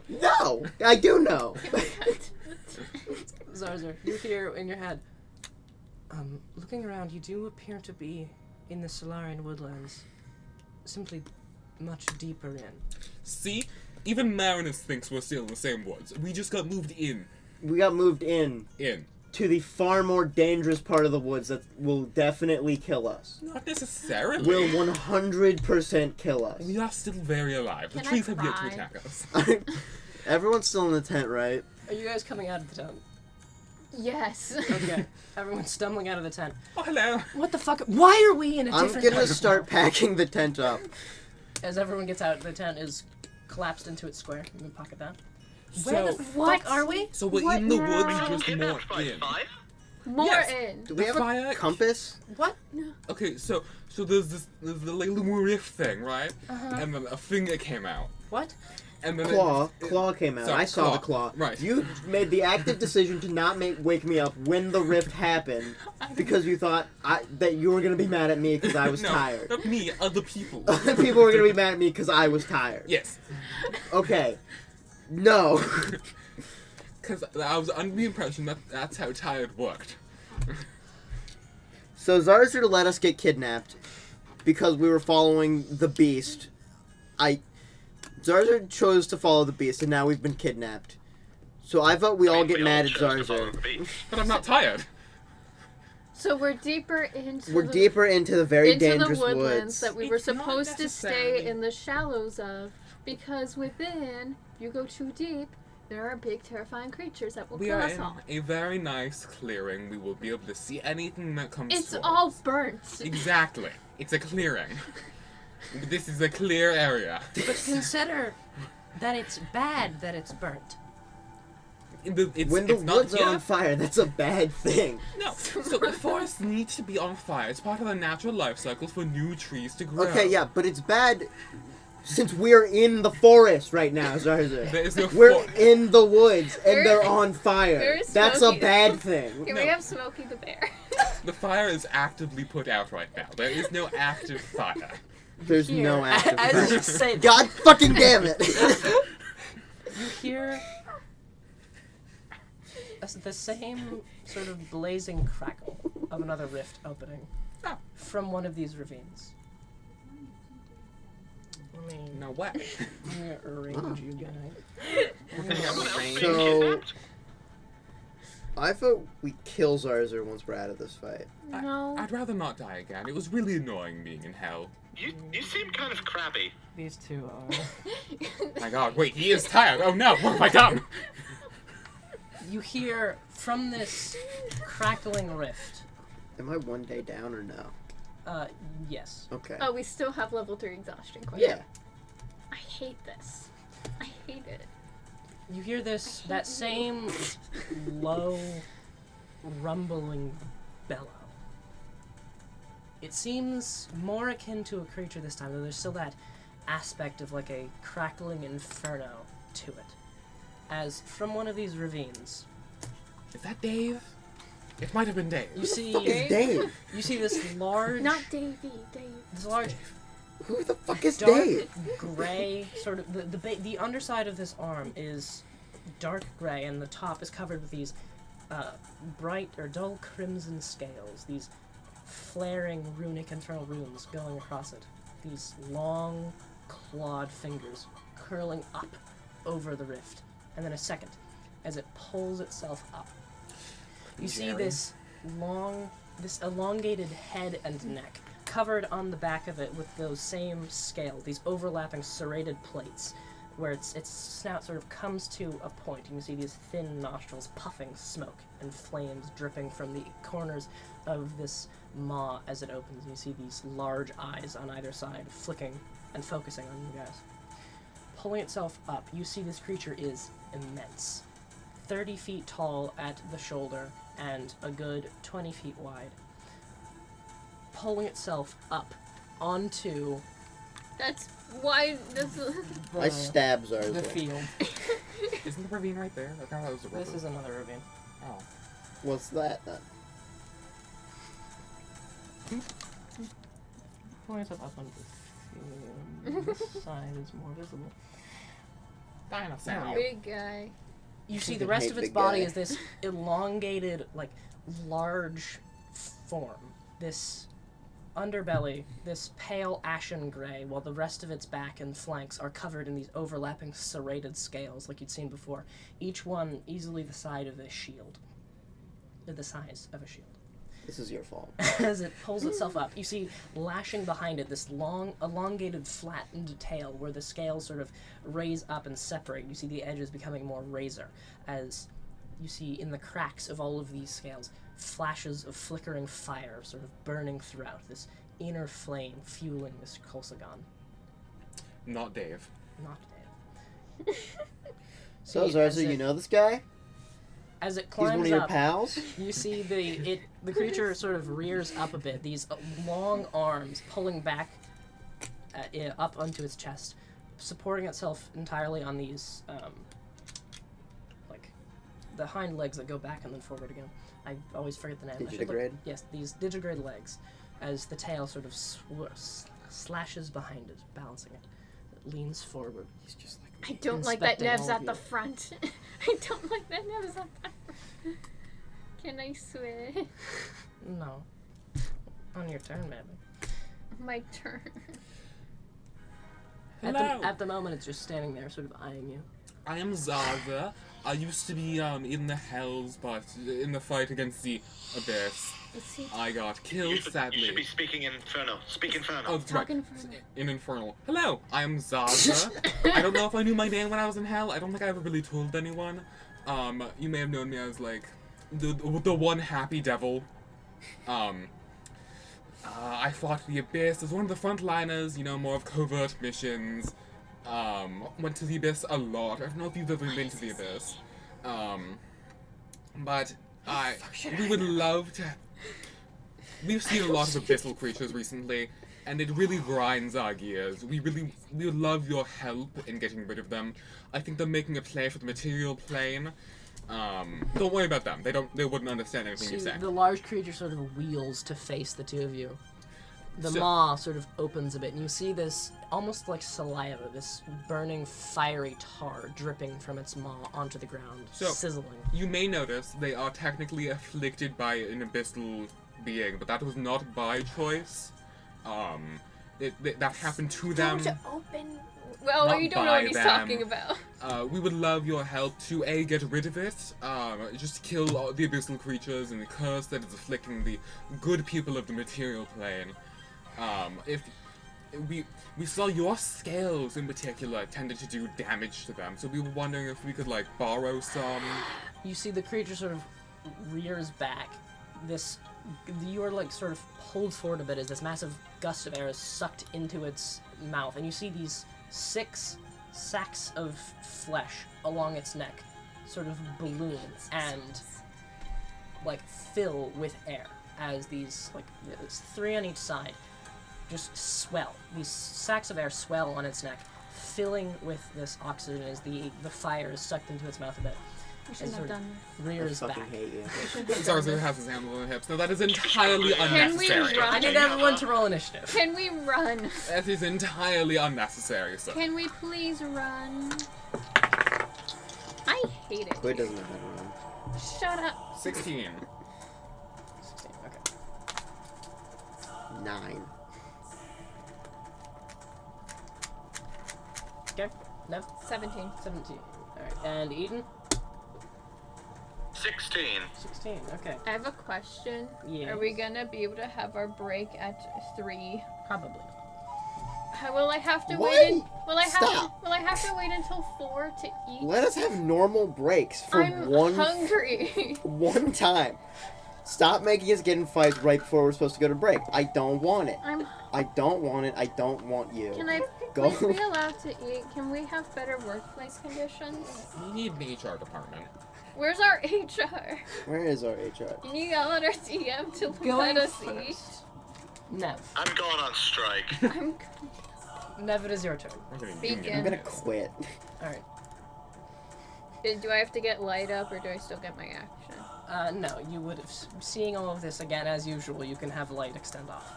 S2: No, I do know.
S4: Zarzer, you hear in your head, looking around, you do appear to be in the Solarian woodlands, simply much deeper in.
S1: See? Even Marinus thinks we're still in the same woods. We just got moved in.
S2: We got moved in
S1: In.
S2: to the far more dangerous part of the woods that will definitely kill us.
S1: Not necessarily.
S2: Will 100% kill us.
S1: We are still very alive. The
S3: Can I
S1: trees have yet to
S3: cry?
S1: attack us.
S2: Everyone's still in the tent, right?
S4: Are you guys coming out of the tent?
S3: Yes.
S4: Okay. Everyone's stumbling out of the tent.
S1: Oh, hello.
S4: What the fuck? Why are we in a
S2: I'm
S4: different
S2: gonna
S4: part of
S2: start
S4: town?
S2: packing the tent up.
S4: As everyone gets out, the tent is collapsed into its square. You can pocket that.
S1: So,
S4: Where the fuck are we?
S1: so we're
S3: What
S1: in the
S3: now?
S1: woods,
S5: We were
S1: just more
S5: kidnapped by
S1: in.
S5: 5?
S3: More
S1: Yes.
S3: in.
S2: Do we have
S1: Fire-
S2: a compass?
S4: What?
S1: Okay, so there's the like little rift thing, right?
S4: Uh-huh.
S1: And then a finger came out.
S4: What?
S1: And then
S2: Claw came out.
S1: Sorry,
S2: I saw the
S1: claw.
S2: claw.
S1: Right.
S2: You made the active decision to not wake me up when the rift happened because you thought that you were gonna be mad at me because I was
S1: no,
S2: tired.
S1: not me, other people.
S2: Other people were gonna be mad at me because I was tired.
S1: Yes.
S2: Okay. No.
S1: Because I was under the impression that that's how tired worked.
S2: So Zarzer let us get kidnapped because we were following the beast. Zarzer chose to follow the beast, and now we've been kidnapped. So I vote we all get mad at Zarzer.
S1: But I'm not tired.
S3: So we're deeper into
S2: We're deeper into the very
S3: into
S2: dangerous
S3: the woodlands
S2: woods.
S3: that we were
S1: It's not
S3: supposed to stay
S1: necessarily-
S3: in the shallows of, because within, you go too deep, there are big terrifying creatures that will
S1: We
S3: kill
S1: are
S3: us
S1: in
S3: all.
S1: a very nice clearing. We will be able to see anything that comes
S3: It's
S1: towards
S3: all
S1: us.
S3: burnt.
S1: Exactly. It's a clearing. This is a clear area.
S4: But consider that it's bad that it's burnt.
S2: When the
S1: it's not-
S2: woods are
S1: yeah.
S2: on fire, that's a bad thing.
S1: No, so the forest needs to be on fire. It's part of the natural life cycle for new trees to grow.
S2: Okay, yeah, but it's bad since we're in the forest right now, Zarzer.
S1: There is no
S2: We're in the woods and
S3: Where-
S2: they're on fire.
S3: where is
S2: That's a
S3: Smokey?
S2: bad thing.
S3: Here
S1: No.
S3: we have Smokey the Bear.
S1: The fire is actively put out right now. There is no active fire.
S2: There's no
S4: Here,
S2: active
S4: as
S2: fire.
S4: you say,
S2: God fucking damn it!
S4: you hear the same sort of blazing crackle of another rift opening
S1: Oh.
S4: from one of these ravines. Let me
S1: No way.
S4: arrange you guys.
S2: So, I vote we kill Zarzer once we're out of this fight.
S3: No.
S1: I'd rather not die again. It was really annoying being in hell.
S5: You seem kind of crabby.
S4: These two are.
S1: My god, wait, he is tired. Oh no, what have I done?
S4: You hear from this crackling rift.
S2: Am I 1 day down or no?
S4: Yes.
S2: Okay.
S3: Oh, we still have level 3 exhaustion. Quite.
S2: Yeah.
S3: I hate this. I hate it.
S4: You hear that same low, rumbling bellow. It seems more akin to a creature this time, though there's still that aspect of like a crackling inferno to it. As from one of these ravines,
S1: Is that Dave? It might have been Dave.
S4: you see
S2: Who the fuck is Dave?
S4: you see this large,
S3: Not Davey. Dave.
S4: this large
S2: Who the fuck is
S4: dark
S2: Dave?
S4: gray sort of the underside of this arm is dark gray, and the top is covered with these bright or dull crimson scales. These flaring runic infernal runes going across it. These long clawed fingers curling up over the rift, and then a second as it pulls itself up. You see
S2: Jerry.
S4: this elongated head and neck covered on the back of it with those same scales, these overlapping serrated plates, where its snout sort of comes to a point. You can see these thin nostrils puffing smoke and flames dripping from the corners of this maw as it opens. You see these large eyes on either side flicking and focusing on you guys. Pulling itself up, you see this creature is immense. 30 feet tall at the shoulder and a good 20 feet wide. Pulling itself up onto
S3: That's why this is...
S2: I stab
S4: the
S2: Zarzer.
S4: field.
S1: Isn't the ravine right there? I thought that was a river.
S4: This is another ravine.
S1: Oh.
S2: What's that then?
S4: Pulling itself up onto the field. This side is more visible.
S1: Dinosaur.
S3: Big guy.
S4: You see
S2: I
S4: the rest
S2: hate
S4: of its
S2: big
S4: body
S2: guy.
S4: is this elongated, like, large form. This underbelly, this pale ashen gray, while the rest of its back and flanks are covered in these overlapping serrated scales like you'd seen before, each one easily the size of a shield. The size of a shield.
S2: This is your fault.
S4: As it pulls itself up, you see lashing behind it this long, elongated, flattened tail where the scales sort of raise up and separate. You see the edges becoming more razor, as you see in the cracks of all of these scales flashes of flickering fire sort of burning throughout, this inner flame fueling this Kolsagon.
S1: Not Dave.
S4: Not Dave.
S2: So,
S4: See, as
S2: Zarzer,
S4: it-
S2: you know this guy?
S4: As it
S2: He's
S4: climbs
S2: one of your
S4: up,
S2: pals?
S4: you see the creature sort of rears up a bit, these long arms pulling back up onto its chest, supporting itself entirely on these, like, the hind legs that go back and then forward again. I always forget the name. I should look-
S2: Digitigrade?
S4: Yes, these digigrade legs, as the tail sort of slashes behind it, balancing it. It leans forward.
S2: He's just like
S3: I don't like that
S4: Inspecting
S3: Nev's
S4: all of
S3: at the
S4: you.
S3: front. I don't like that Nev's at the front. Can I switch?
S4: No. On your turn, maybe.
S3: My turn.
S1: Hello.
S4: At the moment, it's just standing there, sort of eyeing you.
S1: I am Zaza. I used to be in the hells, but in the fight against the abyss,
S3: Is he
S1: I got
S5: You
S1: killed
S5: should
S1: sadly.
S5: be speaking Inferno. Speak Inferno.
S1: Oh, that's right.
S3: talking for me?
S1: In Infernal. Hello, I am Zaza. I don't know if I knew my name when I was in hell. I don't think I ever really told anyone. You may have known me as like the one happy devil. I fought the abyss as one of the frontliners. You know, more of covert missions. Went to the abyss a lot. I don't know if you've ever been to the abyss. But we would love to. We've seen a lot of abyssal creatures recently, and it really grinds our gears. We would love your help in getting rid of them. I think they're making a play for the material plane. Don't worry about them. They wouldn't understand anything you
S4: See,
S1: say.
S4: the large creature sort of wheels to face the two of you. The
S1: So-
S4: maw sort of opens a bit, and you see this, almost like saliva, this burning, fiery tar dripping from its maw onto the ground,
S1: So-
S4: sizzling.
S1: You may notice they are technically afflicted by an abyssal being, but that was not by choice. That happened to them.
S3: Don't open Well,
S1: not
S3: you don't know
S1: buy
S3: what he's
S1: them.
S3: talking about.
S1: We would love your help to A, get rid of it, just kill all the abyssal creatures and the curse that is afflicting the good people of the material plane. If we saw your scales in particular tended to do damage to them, so we were wondering if we could like borrow some.
S4: You see the creature sort of rears back. You are like sort of pulled forward a bit as this massive gust of air is sucked into its mouth, and you see these 6 sacks of flesh along its neck sort of balloon and like fill with air as these like there's 3 on each side just swell. These sacks of air swell on its neck, filling with this oxygen as the fire is sucked into its mouth a bit.
S3: We shouldn't have done this.
S4: Rears
S2: I fucking
S4: back.
S2: hate you.
S1: Zarzu has his hands on the hips. No, that is entirely
S3: Can we
S1: unnecessary.
S3: run?
S4: I need everyone to roll initiative.
S3: Can we run?
S1: That is entirely unnecessary, sir.
S3: Can we please run? I hate it.
S2: Quid doesn't know how to run.
S3: Shut up.
S1: 16.
S4: 16, okay.
S2: 9.
S4: Okay, Nev?
S3: 17.
S4: 17. Alright, and Eden?
S5: 16.
S4: 16, okay.
S3: I have a question.
S4: Yes.
S3: Are we gonna be able to have our break at 3?
S4: Probably.
S3: Will I have to
S2: What?
S3: wait? Will I have
S2: Stop.
S3: to? Will I have to wait until 4 to eat?
S2: Let us have normal breaks for
S3: I'm
S2: one
S3: hungry.
S2: one time. Stop making us get in fights right before we're supposed to go to break. I don't want it. I don't want it. I don't want you.
S3: Can I
S2: Go.
S3: please be allowed to eat? Can we have better workplace conditions?
S1: We need an HR department.
S3: Where's our HR?
S2: Where is our HR?
S3: Can you yell at our DM to
S4: Going
S3: let us eat?
S4: first. Nev.
S5: I'm going on strike.
S3: I'm
S4: Nev, it is your turn.
S1: We're gonna
S3: Begin.
S1: union
S2: I'm gonna
S1: this.
S2: quit.
S4: Alright.
S3: Do I have to get light up or do I still get my action?
S4: No, you would have. Seeing all of this again, as usual, you can have light extend off.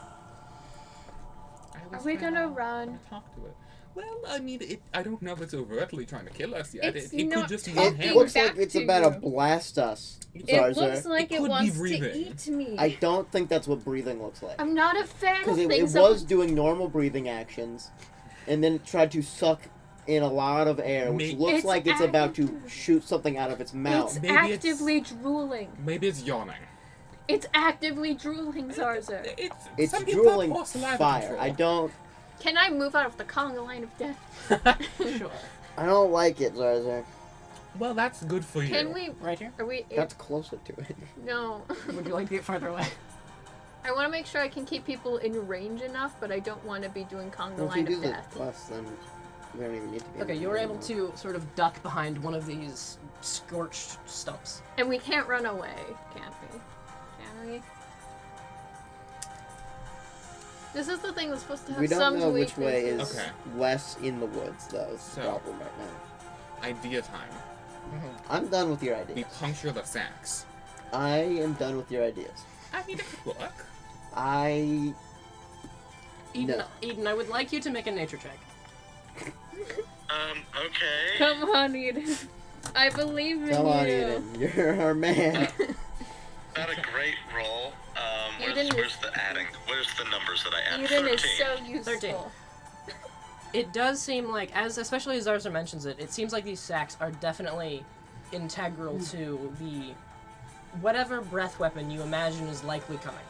S3: Are we gonna run?
S1: Talk to it. Well, I mean, I don't know if it's overtly trying to kill us yet.
S3: It's
S1: It could
S3: not
S1: just be
S3: talking.
S1: one
S2: It
S1: hand.
S2: looks
S3: back
S2: like it's
S3: to
S2: about to
S3: you.
S2: blast us.
S3: It
S2: Zarza.
S3: looks like
S1: It
S3: it
S1: could be
S3: wants to
S1: breathing.
S3: eat me.
S2: I don't think that's what breathing looks like.
S3: I'm not a fan of
S2: Because it
S3: things
S2: was
S3: that
S2: doing normal breathing actions, and then it tried to suck in a lot of air, which
S1: May-
S2: looks
S3: It's
S2: like it's about to
S3: active.
S2: shoot something out of its mouth.
S3: It's
S1: Maybe
S3: actively drooling.
S1: Maybe it's yawning.
S3: It's actively drooling, Zarza.
S2: It's
S1: some people
S2: drooling
S1: have more saliva
S2: fire.
S1: control.
S2: I don't
S3: Can I move out of the conga line of death?
S4: Sure.
S2: like it, Zarza.
S1: Well, that's good for you.
S3: Can we?
S4: Right here?
S3: Are we?
S2: That's closer to it.
S3: No.
S4: Would you like to get farther away?
S3: I want to make sure I can keep people in range enough, but I don't want to be doing conga
S2: Well, if you
S3: line
S2: do
S3: of
S2: the
S3: death.
S2: plus, then we don't even need to be.
S4: Okay, you were able to sort of duck behind one of these scorched stumps.
S3: And we can't run away, can we? Can we? This is the thing that's supposed to have
S2: We don't
S3: some
S2: know which way
S3: weaknesses.
S2: is
S1: Okay.
S2: less in the woods, though. Is the
S1: So-
S2: problem right now.
S1: Idea time.
S2: I'm done with your
S1: We
S2: ideas.
S1: puncture the sacks.
S2: I am done with your ideas.
S1: I mean, it could work.
S2: I
S4: Eden,
S2: No.
S4: Eden, I would like you to make a nature check.
S5: Okay.
S3: Come on, Eden. I believe in
S2: come
S3: you.
S2: on, Eden. You're our man.
S5: Not a great roll.
S3: Eden
S5: Where's the adding? Where's the numbers that I add?
S3: Eden
S5: 13.
S3: is so useful.
S4: 13. It does seem like, especially as Zarza mentions it, it seems like these sacks are definitely integral to the whatever breath weapon you imagine is likely coming.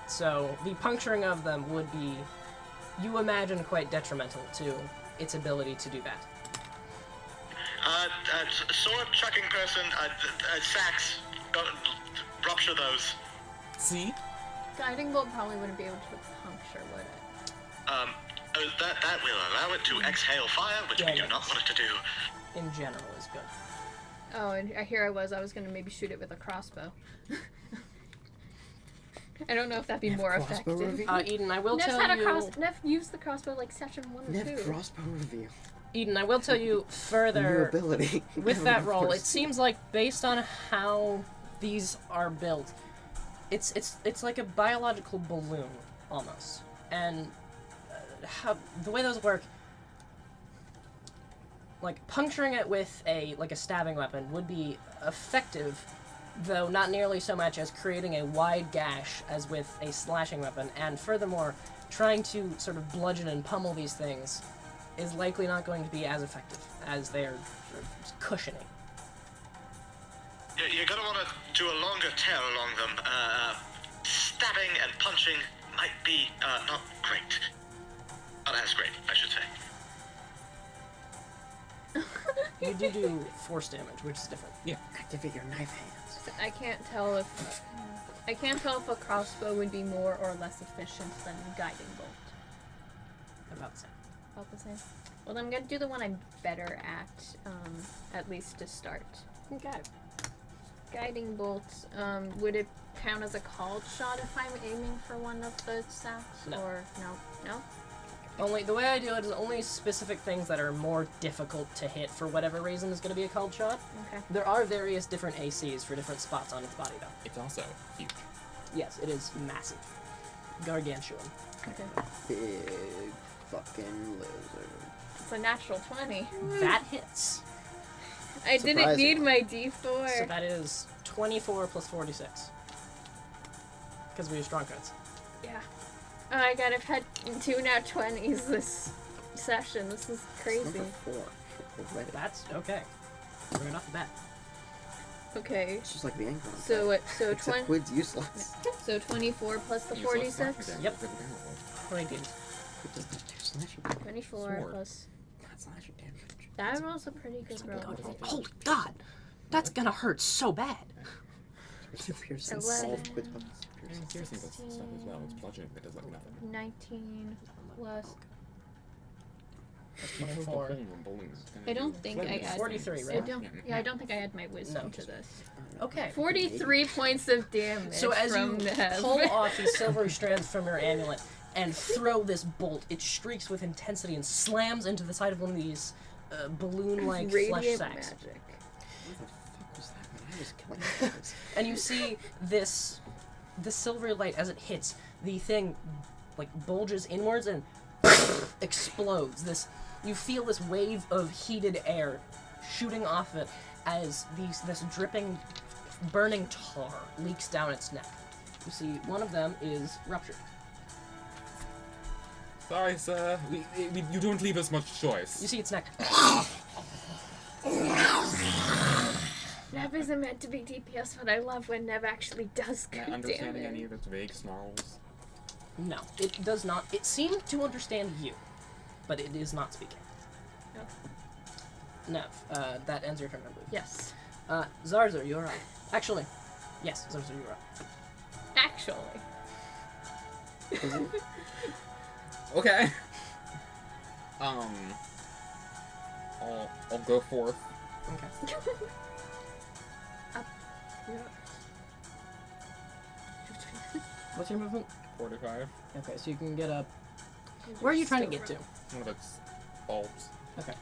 S4: So the puncturing of them would be, you imagine, quite detrimental to its ability to do that.
S5: Sword chucking person, sacks. Rupture those.
S1: See?
S3: Guiding bolt probably wouldn't be able to puncture, would it?
S5: That will allow it to exhale fire, which
S4: Yeah,
S5: we do
S4: yeah.
S5: not want it to do.
S4: In general is good.
S3: Oh, and here I was gonna maybe shoot it with a crossbow. I don't know if that'd be more
S2: crossbow
S3: effective.
S2: reveal?
S4: Eden, I will
S3: Neff's
S4: tell
S3: had
S4: you.
S3: Neff used the crossbow like session 1 or 2.
S2: Nev crossbow reveal.
S4: Eden, I will tell you
S2: A new
S4: further.
S2: ability.
S4: With that roll, it
S2: First.
S4: seems like based on how these are built, it's like a biological balloon almost, and how the way those work, like puncturing it with a stabbing weapon would be effective, though not nearly so much as creating a wide gash as with a slashing weapon, and furthermore, trying to sort of bludgeon and pummel these things is likely not going to be as effective as they are sort of cushioning.
S5: You're gonna want to do a longer tear along them. Stabbing and punching might be not great. Not as great, I should say.
S4: You do force damage, which is different.
S1: Yeah.
S2: Activate your knife hands.
S3: I can't tell if a crossbow would be more or less efficient than guiding bolt.
S4: About the same.
S3: About the same. Well, I'm gonna do the one I'm better at least to start.
S4: Okay.
S3: Guiding bolt. Would it count as a called shot if I'm aiming for one of the sacks?
S4: No.
S3: Or no?
S4: Only the way I do it is only specific things that are more difficult to hit for whatever reason is going to be a called shot.
S3: Okay.
S4: There are various different ACs for different spots on its body, though.
S1: It's also huge.
S4: Yes, it is massive. Gargantuan.
S3: Okay.
S2: Big fucking lizard.
S3: It's a natural 20.
S4: That hits.
S3: I didn't need
S2: Surprisingly.
S3: my D4.
S4: So that is 24 plus 46. Because we use strong cards.
S3: Yeah. Oh my god, I've had 2 nat 20s this session. This is crazy.
S2: Number 4. Already.
S4: That's okay. Right off the bat.
S3: Okay.
S2: It's just like the Acorn.
S3: So what? So
S2: Except
S3: 20.
S2: Quid's useless.
S3: So 24 plus the
S1: Use less slashing
S3: 46.
S1: damage.
S4: Yep.
S1: Good example.
S4: 20
S2: Quid doesn't do slashing damage.
S3: 24
S1: Sword.
S3: plus.
S2: Not slashing damage.
S3: That was a pretty good roll.
S4: Holy God! That's gonna hurt so bad.
S2: Piercing
S3: 11.
S2: all of Quid's weapons.
S1: And piercing does stuff as well. It's bludgeoning that does like nothing.
S3: 19 plus.
S1: You have the
S4: 24.
S1: hole in balloons.
S3: I don't think I had.
S4: 43,
S3: I
S4: right?
S3: don't. Yeah, I don't think I had my wisdom
S4: No.
S3: to this.
S4: Okay.
S3: 43 points of damage.
S4: So as
S3: from
S4: you
S3: them.
S4: pull off these silvery strands from your amulet and throw this bolt, it streaks with intensity and slams into the side of one of these balloon-like flesh
S3: Radiant
S4: sacks.
S3: magic.
S2: What the fuck was that when I was killing guys?
S4: And you see this silvery light as it hits, the thing like bulges inwards and explodes. You feel this wave of heated air shooting off it as this dripping, burning tar leaks down its neck. You see one of them is ruptured.
S1: Sorry, sir. You don't leave us much choice.
S4: You see its neck.
S3: Nev isn't meant to be DPS, but I love when Nev actually does good
S1: Understanding
S3: damage.
S1: any of its vague snarls.
S4: No, it does not. It seemed to understand you, but it is not speaking. Nev, that ends your turn, I believe.
S3: Yes.
S4: Zarzer, you're up. Actually, yes, Zarzer, you're up.
S3: Actually.
S1: Okay. I'll go forth.
S4: Okay.
S3: Up.
S4: What's your movement?
S1: 45.
S4: Okay, so you can get up. Where are you trying to get to?
S1: One of its bulbs.
S4: Okay.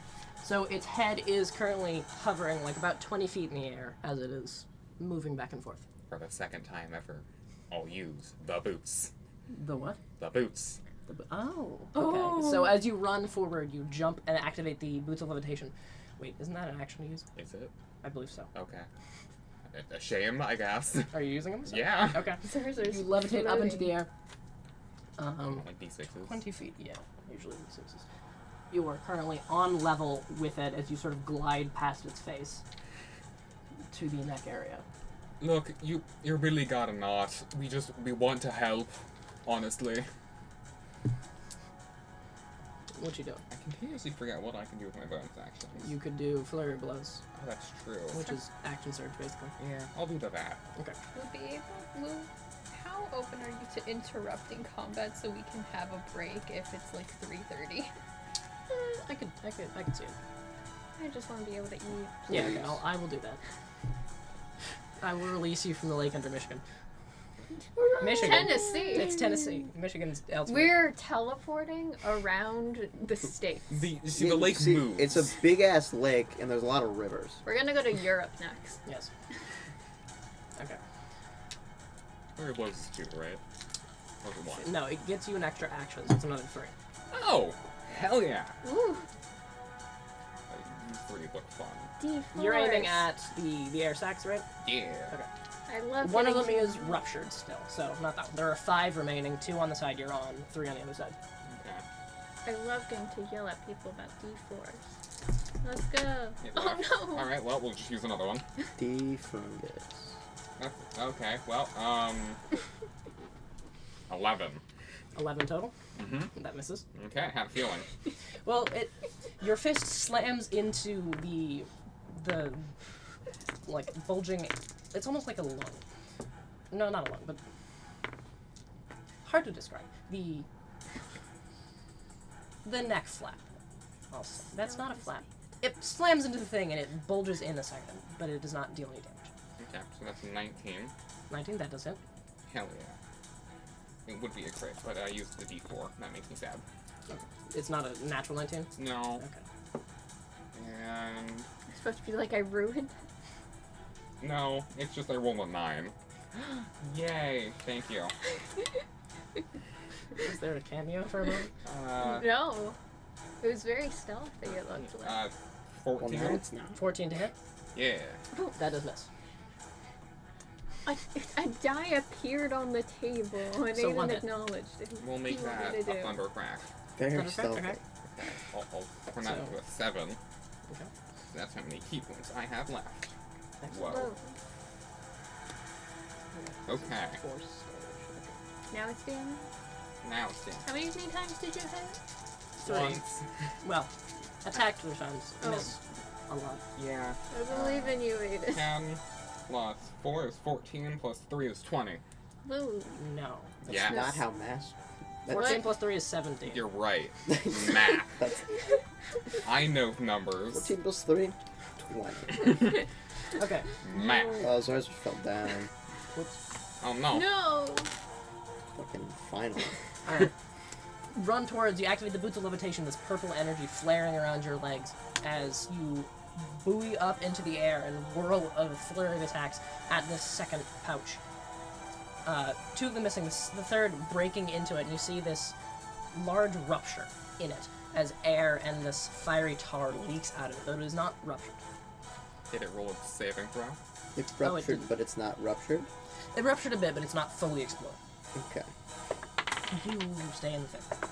S4: So its head is currently hovering like about 20 feet in the air as it is moving back and forth.
S1: For the second time ever, I'll use the boots.
S4: The what?
S1: The boots.
S4: Oh. Okay. So as you run forward, you jump and activate the Boots of Levitation. Wait, isn't that an action to use?
S1: Is it?
S4: I believe so.
S1: Okay. A shame, I guess.
S4: Are you using them?
S1: Yeah.
S4: Okay.
S3: Zarzer's
S4: You levitate up into
S3: floating.
S4: the air.
S1: Like D6s.
S4: 20 feet, yeah. Usually D6s. You are currently on level with it as you sort of glide past its face to the neck area.
S1: Look, you really got a knot. We want to help, honestly.
S4: What you do?
S1: I continuously forget what I can do with my bonus actions.
S4: You could do flurry of blows,
S1: Oh, that's true.
S4: which is action surge basically.
S1: Yeah, I'll do that.
S4: Okay.
S3: How open are you to interrupting combat so we can have a break if it's like 3:30?
S4: I could see it.
S3: I just want to be able to eat.
S4: Yeah, okay, I will do that. I will release you from the lake under Michigan. Michigan.
S3: Tennessee.
S4: It's Tennessee. Michigan's elsewhere.
S3: We're teleporting around the states.
S1: The lake moves.
S2: It's a big ass lake, and there's a lot of rivers.
S3: We're gonna go to Europe next.
S4: Yes. Okay.
S1: Flurry blows is 2, right? Or is it 1?
S4: No, it gets you an extra action, so it's another 3.
S1: Oh! Hell yeah!
S3: Ooh,
S1: You 3 look fun.
S3: D4.
S4: You're aiming at the air sacs, right?
S1: Yeah.
S4: Okay.
S3: I love
S4: One of them
S3: hitting-
S4: is ruptured still, so not that one. There are 5 remaining, 2 on the side you're on, 3 on the other side.
S1: Okay.
S3: I love getting to yell at people about D4s. Let's go.
S1: Yeah,
S3: Oh no!
S1: Alright, well, we'll just use another one.
S2: D fungus.
S1: Okay, well, 11.
S4: 11 total.
S1: Mm-hmm.
S4: That misses.
S1: Okay, I had a feeling.
S4: Well, your fist slams into the like bulging. It's almost like a lung. No, not a lung, but hard to describe. The neck flap. That's not a flap. It slams into the thing and it bulges in a second, but it does not deal any damage.
S1: Okay, so that's 19.
S4: 19, that does hit.
S1: Hell yeah. It would be a crit, but I used the D4. That makes me sad.
S4: Okay. It's not a natural 19?
S1: No.
S4: Okay.
S1: And...
S3: It's supposed to be like I ruined.
S1: no, it's just I rolled a 9. Yay, thank you.
S4: Is there a cameo for a moment?
S3: No. It was very stealthy, it looked like.
S1: 14.
S2: Well, now it's not.
S4: 14 to hit?
S1: Yeah.
S4: That does miss.
S3: A die appeared on the table and
S4: So
S3: Aiden
S4: one hit.
S3: acknowledged it.
S1: We'll make
S3: He wanted
S1: that
S3: to
S1: a
S3: do.
S1: thunder crack.
S2: Very
S4: Thunder crack?
S2: stealthy.
S4: Okay.
S1: Okay, I'll turn that
S4: So-
S1: into a 7.
S4: Okay.
S1: That's how many key points I have left.
S4: Excellent.
S1: Whoa.
S3: Whoa.
S1: Okay.
S4: Force.
S3: Now it's damage.
S1: Now it's down.
S3: How many times did you hit?
S4: 3.
S1: Once.
S4: Well, attack 3 times.
S3: Oh.
S4: Miss a lot.
S1: Yeah.
S3: I believe in you, Aiden.
S1: 10 plus 4 is 14 plus 3 is 20.
S3: Woo.
S4: No.
S2: That's
S1: Yes.
S2: not how math.
S4: 14 plus 3 is 17.
S1: You're right. Math.
S2: That's
S1: I know numbers.
S2: 14 plus 3? 20.
S4: Okay.
S1: Math.
S2: Oh, Zars fell down.
S4: Whoops.
S1: Oh no.
S3: No!
S2: Fucking final.
S4: Alright. Run towards you, activate the boots of levitation, this purple energy flaring around your legs as you buoy up into the air and whirl a flurry of attacks at this second pouch. 2 of them missing, the third breaking into it, and you see this large rupture in it as air and this fiery tar leaks out of it, though it is not ruptured.
S1: Did it roll a saving throw?
S2: It's
S4: Oh, it
S2: ruptured,
S4: didn't.
S2: but it's not ruptured?
S4: It ruptured a bit, but it's not fully exploded.
S2: Okay.
S4: You stay in the thing.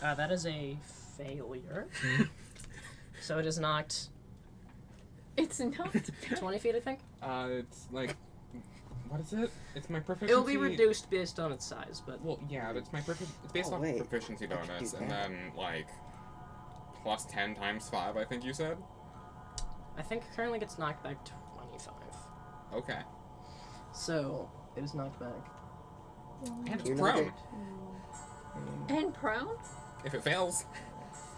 S4: That is a failure. So it is knocked
S3: It's not.
S4: 20 feet, I think.
S1: It's like, what is it? It's my proficiency.
S4: It will be reduced based on its size, but
S1: Well, yeah, it's my it's based
S2: Oh,
S1: on
S2: wait.
S1: proficiency
S2: I could
S1: bonus,
S2: do
S1: and
S2: that.
S1: then like plus 10 times 5. I think you said.
S4: I think it currently gets knocked back 25.
S1: Okay.
S4: So it is knocked back.
S1: And it's
S2: You're not
S1: prone.
S3: And prone?
S1: If it fails.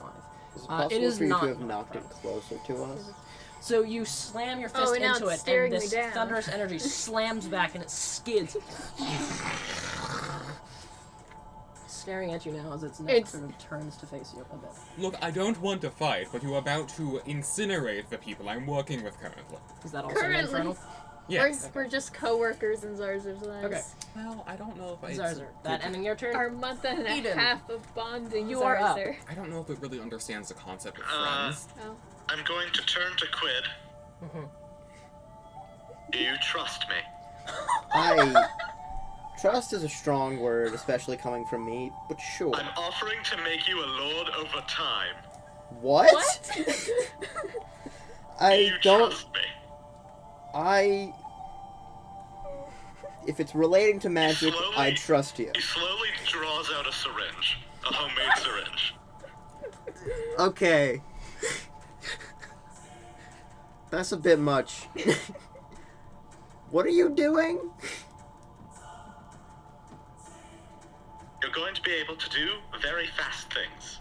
S4: 5.
S2: Is it
S4: It
S2: possible
S4: is
S2: for you
S4: not
S2: to have knocked it closer to us?
S4: So you slam your fist
S3: Oh, and now
S4: into
S3: it's
S4: it,
S3: staring
S4: and
S3: me
S4: this
S3: down.
S4: thunderous energy slams back, and it skids. Staring at you now as its neck
S3: It's-
S4: sort of turns to face you a bit.
S1: Look, I don't want to fight, but you're about to incinerate the people I'm working with currently.
S4: Is that also
S3: Currently.
S4: infernal?
S1: Yes.
S3: We're just co-workers in Zarzer's lives.
S4: Okay.
S1: Well, I don't know if I.
S4: Zarzer, that ending your turn.
S3: Our month and a
S4: Eden.
S3: half of bonding,
S4: You are up.
S3: Zarzer.
S1: I don't know if it really understands the concept of
S5: Uh,
S1: friends.
S3: Oh.
S5: I'm going to turn to Quid.
S4: Mhm.
S5: Do you trust me?
S2: Trust is a strong word, especially coming from me, but sure.
S5: I'm offering to make you a lord over time.
S2: What?
S3: What?
S2: I
S5: Do you
S2: don't.
S5: trust me?
S2: If it's relating to magic,
S5: Slowly.
S2: I trust you.
S5: He slowly draws out a syringe. A homemade syringe.
S2: Okay. That's a bit much. What are you doing?
S5: You're going to be able to do very fast things.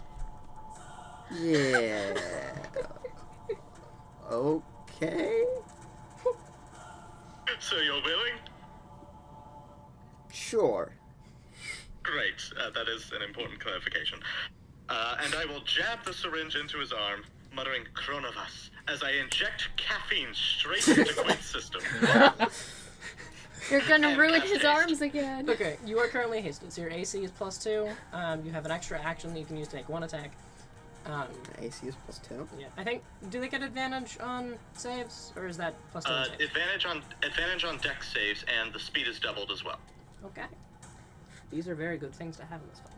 S2: Yeah. Okay.
S5: So you're willing?
S2: Sure.
S5: Great. That is an important clarification. And I will jab the syringe into his arm, muttering Chronovas, as I inject caffeine straight into Quid's system.
S3: You're gonna
S5: And
S3: ruin
S5: cast
S3: his
S5: haste.
S3: arms again.
S4: Okay, you are currently hasted, so your AC is +2. You have an extra action that you can use to make one attack.
S2: AC is +2.
S4: Yeah, I think. Do they get advantage on saves, or is that +2 on saves?
S5: Advantage on dex saves, and the speed is doubled as well.
S4: Okay. These are very good things to have in this fight.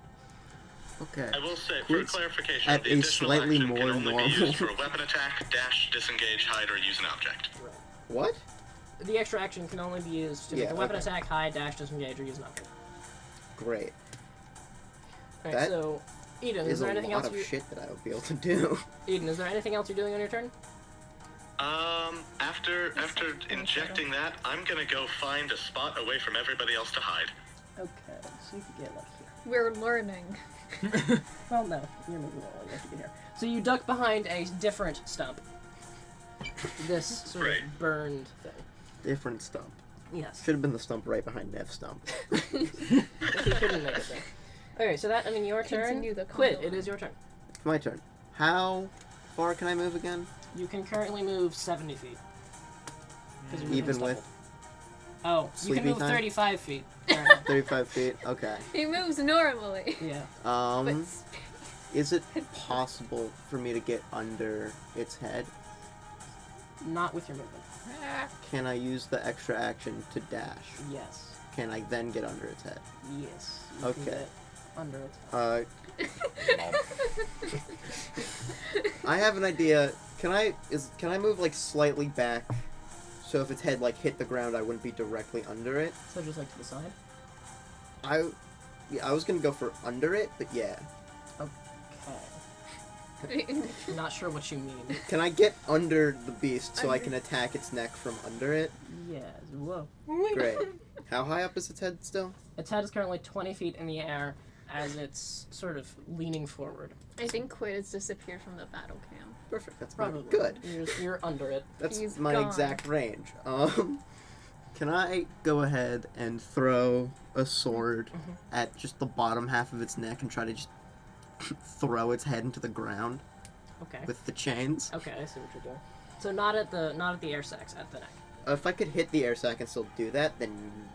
S2: Okay.
S5: I will say, for
S2: Quits
S5: clarification,
S2: at
S5: the
S2: a
S5: additional
S2: slightly
S5: action
S2: more
S5: can only be used
S2: normal-
S5: for a weapon attack, dash, disengage, hide, or use an object.
S4: Right.
S2: What?
S4: The extra action can only be used to make
S2: Yeah,
S4: a weapon
S2: okay.
S4: attack, hide, dash, disengage, or use an object.
S2: Great.
S4: Alright,
S2: That
S4: so Eden,
S2: Is
S4: is there
S2: a
S4: anything
S2: lot
S4: else
S2: of
S4: you
S2: shit that I would be able to do.
S4: Eden, is there anything else you're doing on your turn?
S5: After injecting that, I'm gonna go find a spot away from everybody else to hide.
S4: Okay, so you could get like here.
S3: We're learning.
S4: Well, no, you're moving along. You have to get here. So you duck behind a different stump. This sort
S5: Right.
S4: of burned thing.
S2: Different stump.
S4: Yes.
S2: Should have been the stump right behind Nev's stump.
S4: He couldn't make it there. Okay, so that, I mean, your turn.
S3: Continue the
S4: Quit,
S3: convo.
S4: it is your turn.
S2: It's my turn. How far can I move again?
S4: You can currently move 70 feet. 'Cause you're moving
S2: Even
S4: stumbled.
S2: with
S4: Oh, you
S2: sleepy
S4: can move
S2: time?
S4: 35 feet. currently.
S2: 35 feet? Okay.
S3: He moves normally.
S4: Yeah.
S3: But
S2: Is it possible for me to get under its head?
S4: Not with your movement.
S2: Can I use the extra action to dash?
S4: Yes.
S2: Can I then get under its head?
S4: Yes. You can
S2: Okay.
S4: get under it.
S2: I have an idea. Can I move like slightly back, so if its head like hit the ground, I wouldn't be directly under it?
S4: So just like to the side?
S2: I was gonna go for under it, but yeah.
S4: Okay. I'm not sure what you mean.
S2: Can I get under the beast so I
S3: Under-
S2: can attack its neck from under it?
S4: Yes. Whoa.
S2: Great. How high up is its head still?
S4: Its head is currently 20 feet in the air as it's sort of leaning forward.
S3: I think Quid has disappeared from the battle camp.
S2: Perfect. That's
S4: Probably.
S2: good.
S4: You're under it.
S2: That's
S3: He's
S2: my
S3: gone.
S2: exact range. Can I go ahead and throw a sword at just the bottom half of its neck and try to just throw its head into the ground
S4: Okay.
S2: with the chains?
S4: Okay, I see what you're doing. So not at the air sacs, at the neck.
S2: If I could hit the air sac and still do that, then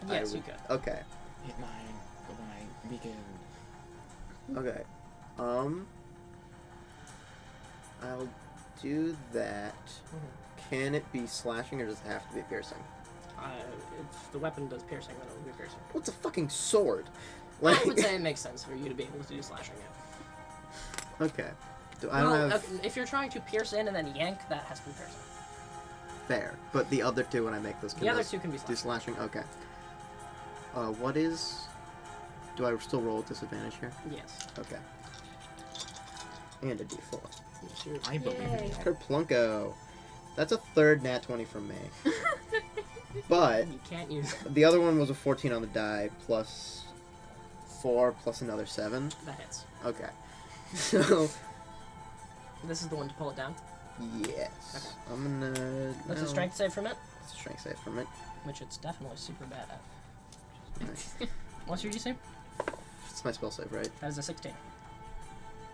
S4: Yes,
S2: I
S4: you
S2: would.
S4: could.
S2: Okay.
S1: Hit mine. Goodbye. Begin.
S2: Okay. I'll do that. Can it be slashing or does it have to be piercing?
S4: If the weapon does piercing, then it will be piercing.
S2: What's a fucking sword?
S4: I would say it makes sense for you to be able to do slashing. Yeah.
S2: Okay. I don't
S4: Well,
S2: have
S4: if you're trying to pierce in and then yank, that has to be piercing.
S2: fair, but the other two when I make those,
S4: The other
S2: those
S4: two can be
S2: do
S4: slashing.
S2: slashing. Okay. What is? Do I still roll with disadvantage here?
S4: Yes.
S2: Okay. And a D4.
S4: Yes, you're-
S1: I believe in
S3: Yay.
S1: you.
S2: Kerplunko. That's a third nat 20 from me. But
S4: You can't use
S2: the other one was a 14 on the die plus 4 plus another 7.
S4: that hits.
S2: Okay. So
S4: This is the one to pull it down.
S2: yes,
S4: Okay.
S2: I'm gonna.
S4: That's
S2: no,
S4: a strength save from it,
S2: It's a strength save from it.
S4: which it's definitely super bad at.
S2: Nice.
S4: What's your DC?
S2: It's my spell save, right?
S4: That is a 16.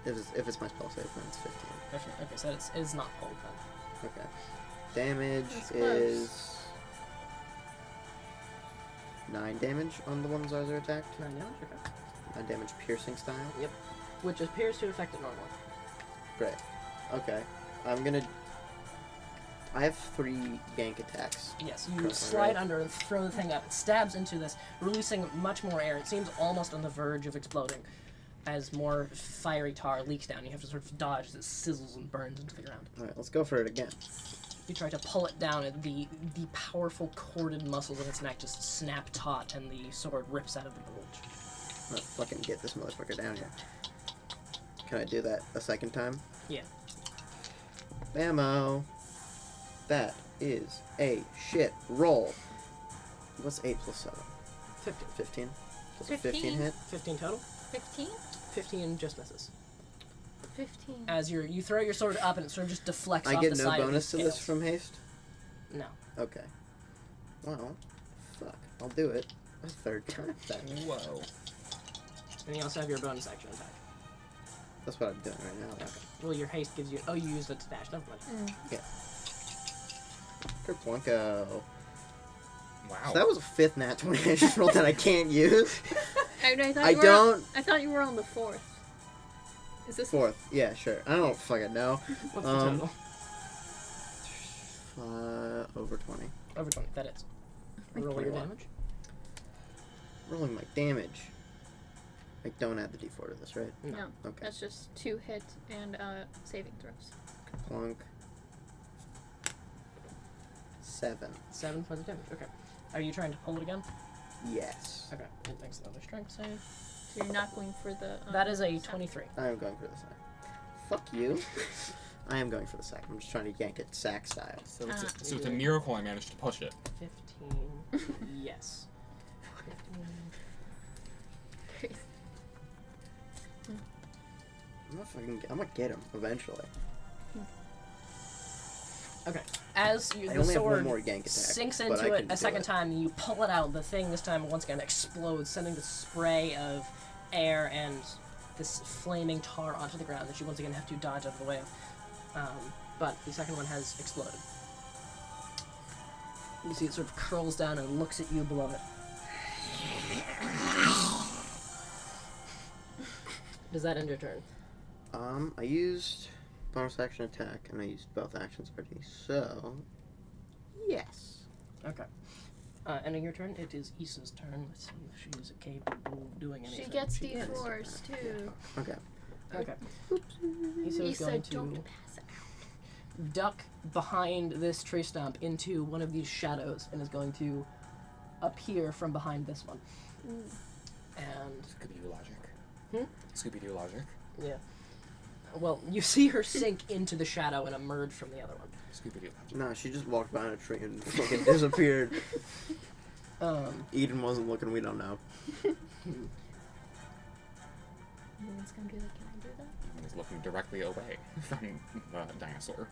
S2: If it's my spell save, then it's 15.
S4: Okay, so it's not pulled then.
S2: Okay. Damage
S3: That's close.
S2: is 9 damage on the ones that are attacked.
S4: 9 damage, okay.
S2: 9 damage piercing style.
S4: Which appears to affect it normally.
S2: Great. Okay. I'm gonna. I have 3 yank attacks.
S4: Yes, you
S2: Currently,
S4: slide
S2: right?
S4: under and throw the thing up. It stabs into this, releasing much more air. It seems almost on the verge of exploding as more fiery tar leaks down. You have to sort of dodge as it sizzles and burns into the ground.
S2: Alright, let's go for it again.
S4: You try to pull it down, and the powerful corded muscles in its neck just snap taut, and the sword rips out of the bulge.
S2: I'm gonna fucking get this motherfucker down here. Can I do that a second time?
S4: Yeah.
S2: Bammo. That is a shit roll. What's 8 plus 7?
S4: 15.
S2: 15? Does a 15
S3: 15?
S2: hit?
S4: 15 total.
S3: 15?
S4: 15 just misses.
S3: 15.
S4: As you throw your sword up, and it sort of just deflects
S2: I
S4: off
S2: get
S4: the
S2: no
S4: side
S2: bonus to
S4: of the
S2: this
S4: scales.
S2: from haste?
S4: No.
S2: Okay. Well, fuck. I'll do it a third time then.
S1: Whoa.
S4: And you also have your bonus action attack.
S2: That's what I'm doing right now.
S4: Well, your haste gives you... Oh, you used it to dash. Never mind.
S2: Kerplunko.
S1: Wow.
S2: So that was a 5th nat 20 I just rolled that I can't use.
S3: I thought
S2: I
S3: you were
S2: don't.
S3: I thought you were on the 4th. Is this
S2: 4th. Yeah, sure. I don't fucking know.
S4: What's the
S2: Um,
S4: total?
S2: Over 20.
S4: Over 20. That is.
S3: Like
S4: Roll your
S2: 21.
S4: damage.
S2: Rolling my damage. I don't add the d4 to this, right?
S3: No.
S2: Okay.
S3: That's just 2 hit and saving throws.
S2: Plunk. 7.
S4: 7 points of damage. Okay. Are you trying to pull it again?
S2: Yes.
S4: Okay. It makes another strength save.
S3: So you're not going for the.
S4: That is a
S3: sack.
S4: 23.
S2: I am going for the sack. Fuck you. I am going for the sack. I'm just trying to yank it sack style.
S1: So it's a miracle I managed to push it.
S4: 15. Yes. 15.
S2: I'm gonna get him eventually.
S4: Okay. As
S2: I
S4: the
S2: only have one
S4: sword
S2: more yank attack.
S4: sinks
S2: but
S4: into
S2: I
S4: it
S2: can
S4: a
S2: do
S4: second time, and you pull it out, the thing this time once again explodes, sending the spray of air and this flaming tar onto the ground that you once again have to dodge out of the way of. But the second one has exploded. You see it sort of curls down and looks at you below it. Does that end your turn?
S2: I used bonus action attack, and I used both actions already, so yes.
S4: Okay. Ending your turn, it is Issa's turn. Let's see if she is capable of doing anything.
S3: She gets
S2: is.
S3: D4s too.
S2: Okay.
S4: Okay. Issa is
S3: Issa,
S4: going to
S3: don't pass out.
S4: duck behind this tree stump into one of these shadows and is going to appear from behind this one. And
S1: Scooby-Doo logic.
S4: Hmm?
S1: Scooby-Doo logic.
S4: yeah. Well, you see her sink into the shadow and emerge from the other one.
S1: Scooby-Doo logic.
S2: Nah, she just walked behind a tree and fucking disappeared. Eden wasn't looking, we don't know.
S3: Everyone's gonna be like, can I do that?
S1: He's looking directly away from the dinosaur.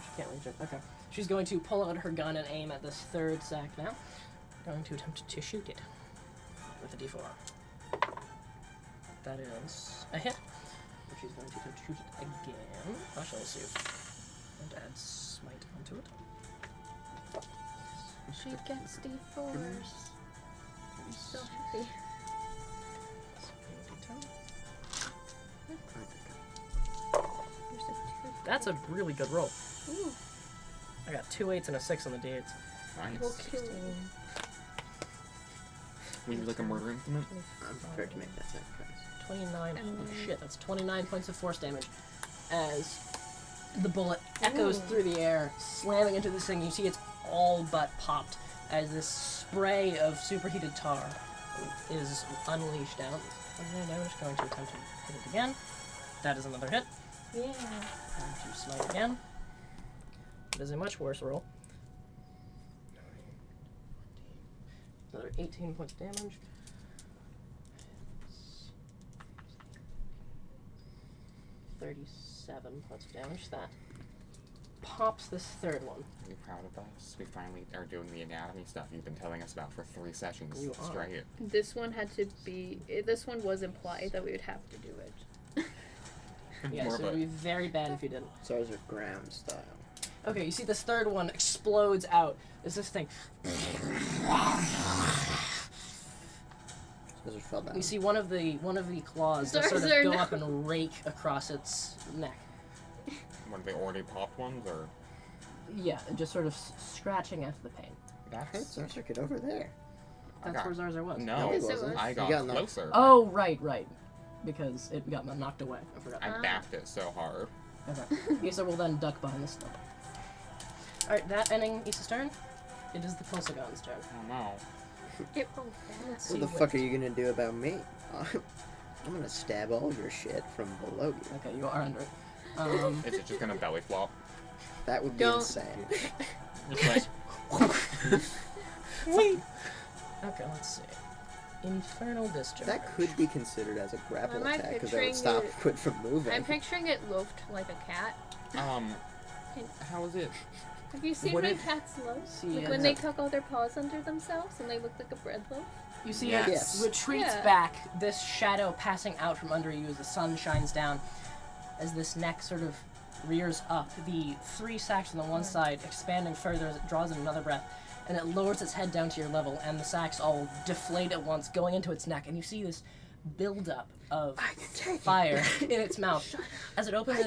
S4: She can't reach it. Okay. She's going to pull out her gun and aim at this third sack now. Going to attempt to shoot it with a d4. That is a hit. She's going to attempt to shoot it again. I shall see. And add smite onto it.
S3: She gets D4s. So happy. There's a 2.
S4: That's a really good roll.
S3: Ooh,
S4: I got 2 8s and a 6 on the d8s.
S3: we'll
S1: Nice.
S3: kill you.
S1: We need like a murder instrument.
S2: I'm prepared to make that sacrifice.
S4: 29.
S3: And
S4: Holy
S3: then-
S4: shit, that's 29 points of force damage. As the bullet echoes through the air, slamming into this thing. You see it's all but popped as this spray of superheated tar is unleashed out. And I'm just going to attempt to hit it again. That is another hit.
S3: Yeah.
S4: Going to smite again. It is a much worse roll. Another 18 points of damage. 37 points of damage. That pops this third one.
S1: Are you proud of us? We finally are doing the anatomy stuff you've been telling us about for 3 sessions
S4: You are.
S1: straight.
S3: This one had to be. This one was implied that we would have to do it.
S4: Yes,
S1: More
S4: it
S1: of
S4: would
S1: a
S4: be very bad if you didn't.
S2: So ours are ground style.
S4: Okay, you see this third one explodes out. Is this thing?
S2: Scissors fell down.
S4: You see one of the claws just sort of
S3: Sorry,
S4: go
S3: no.
S4: up and rake across its neck.
S1: One of the already popped ones, or
S4: Yeah, just sort of scratching at the pain.
S2: Hey,
S1: that's
S2: Zarzer, get over there.
S4: That's
S1: got-
S4: where Zarzer was.
S1: no.
S2: it
S3: Yes, it
S2: wasn't.
S3: was.
S1: I
S2: You
S1: got
S2: got knocked-
S1: closer.
S4: Oh, right. Because it got knocked away. I forgot.
S1: I backed it so hard.
S4: Okay. Issa will then duck behind the stump. Alright, that ending Issa's turn. It is the Pulsagon's turn.
S1: Oh no.
S3: It rolled
S4: Let's
S3: fast.
S2: What the
S4: see
S2: fuck are you gonna do about me? I'm gonna stab all your shit from below you.
S4: Okay, you are under it.
S1: Is it just gonna belly flop?
S2: That would be
S3: Don't.
S2: insane.
S1: It's like,
S4: Okay, let's see. Infernal Discharge.
S2: That could be considered as a grapple
S3: Am I
S2: attack because that
S3: picturing
S2: would stop
S3: it-
S2: it from moving.
S3: I'm picturing it loafed like a cat.
S1: how is it?
S3: Have you seen
S1: Would
S3: my
S1: it-
S3: cats loaf?
S4: See,
S3: Like
S4: yeah.
S3: when they tuck all their paws under themselves and they look like a bread loaf?
S4: You see
S2: Yes.
S4: it retreats
S3: Yeah.
S4: back, this shadow passing out from under you as the sun shines down. As this neck sort of rears up, the 3 sacks on the one side expanding further as it draws in another breath, and it lowers its head down to your level, and the sacks all deflate at once, going into its neck, and you see this buildup of fire in its mouth. As it opens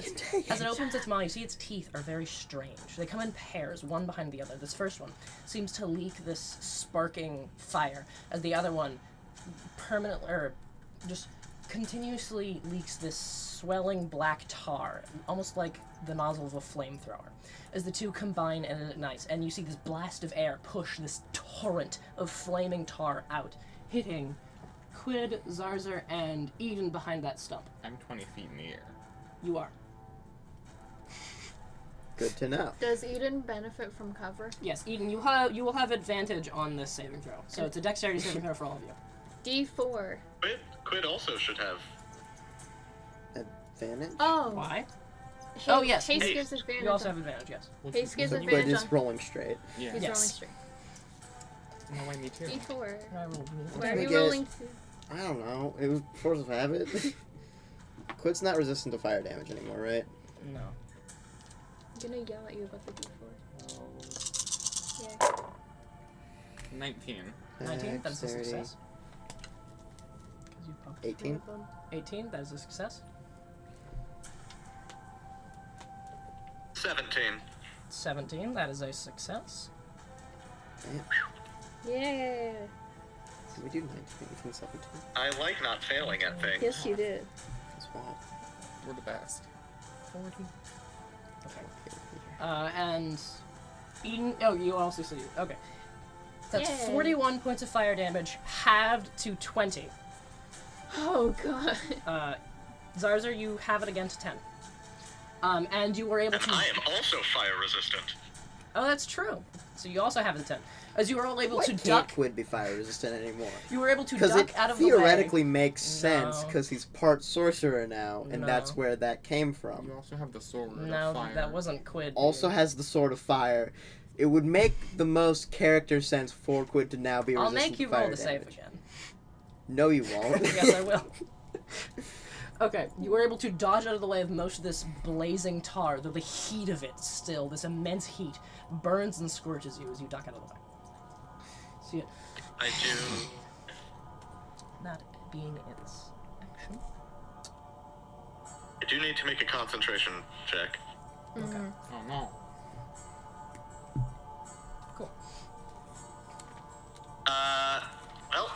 S4: its mouth, you see its teeth are very strange. They come in pairs, one behind the other. This first one seems to leak this sparking fire, as the other one just continuously leaks this swelling black tar, almost like the nozzle of a flamethrower. As the two combine and it ignites, and you see this blast of air push this torrent of flaming tar out, hitting Quid, Zarzer, and Eden behind that stump.
S1: I'm 20 feet in the air.
S4: You are.
S2: Good to know.
S3: Does Eden benefit from cover?
S4: Yes, Eden, you will have advantage on this saving throw. So it's a dexterity saving throw for all of you.
S3: D4.
S5: Quid also should have.
S2: Advantage?
S3: Oh.
S4: Why?
S3: Haste,
S4: Oh, yes.
S3: Haste
S5: Haste.
S3: gives advantage.
S4: You also
S3: on-
S4: have advantage, yes.
S3: Haste gives
S2: So
S3: advantage
S2: Quid is
S3: on-
S2: rolling straight.
S1: Yeah.
S3: He's
S4: Yes.
S3: rolling straight.
S1: No, I need to.
S3: D4.
S4: I rolled
S3: Why are
S2: I
S3: you
S2: guess-
S3: rolling 2?
S2: I don't know. It was force of habit. Quid's not resistant to fire damage anymore, right?
S4: No.
S3: I'm gonna yell at you about the D4.
S4: Oh.
S3: Yeah.
S1: 19.
S4: 19, that's a
S2: Dexterity.
S4: success. 'Cause you pumped.
S2: 18.
S4: 18, that is a success.
S5: 17.
S4: 17, that is a success.
S3: Yeah.
S2: Did we do 19, 18, 17?
S5: I like not failing at things.
S3: Yes, you did.
S2: That's wild.
S1: We're the best.
S4: 40. Okay. And Eden. Oh, you also see. Okay. That's
S3: Yay.
S4: 41 points of fire damage, halved to 20.
S3: Oh god.
S4: Zarzer, you have it again to 10. And you were able
S5: And
S4: to.
S5: I am also fire resistant.
S4: Oh, that's true. So you also have it to 10. As you were all able
S2: Why
S4: to
S2: can't
S4: duck.
S2: Quid be fire resistant anymore?
S4: You were able to
S2: Because
S4: duck
S2: it
S4: out of the way.
S2: theoretically makes sense
S4: No.
S2: because he's part sorcerer now, and
S4: No.
S2: that's where that came from.
S1: You also have the sword
S4: No,
S1: of fire.
S4: that wasn't Quid.
S2: Also
S4: dude.
S2: has the sword of fire. It would make the most character sense for Quid to now be
S4: I'll
S2: resistant
S4: make you
S2: to fire
S4: roll the save
S2: damage.
S4: again.
S2: No, you won't.
S4: Yes, I will. Okay, you were able to dodge out of the way of most of this blazing tar, though the heat of it still, this immense heat, burns and scorches you as you duck out of the way. See it?
S5: I do.
S4: That being its action.
S5: I do need to make a concentration check.
S4: Okay.
S1: Oh no.
S4: Cool.
S5: Well,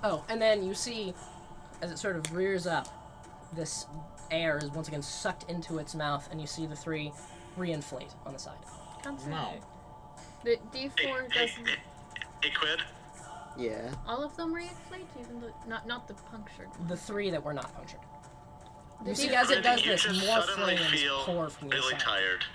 S4: Oh, and then you see, as it sort of rears up, this air is once again sucked into its mouth, and you see the three reinflate on the side.
S1: No.
S3: The D4 doesn't.
S5: hey, Quid.
S2: Yeah.
S3: All of them reinflate, even though not the punctured.
S4: The three that were not punctured.
S3: The
S4: You see,
S3: D4
S4: as it does
S5: You
S4: this,
S5: just
S4: more
S5: suddenly
S4: flames
S5: feel
S4: pour from the
S5: really
S4: side.
S5: tired.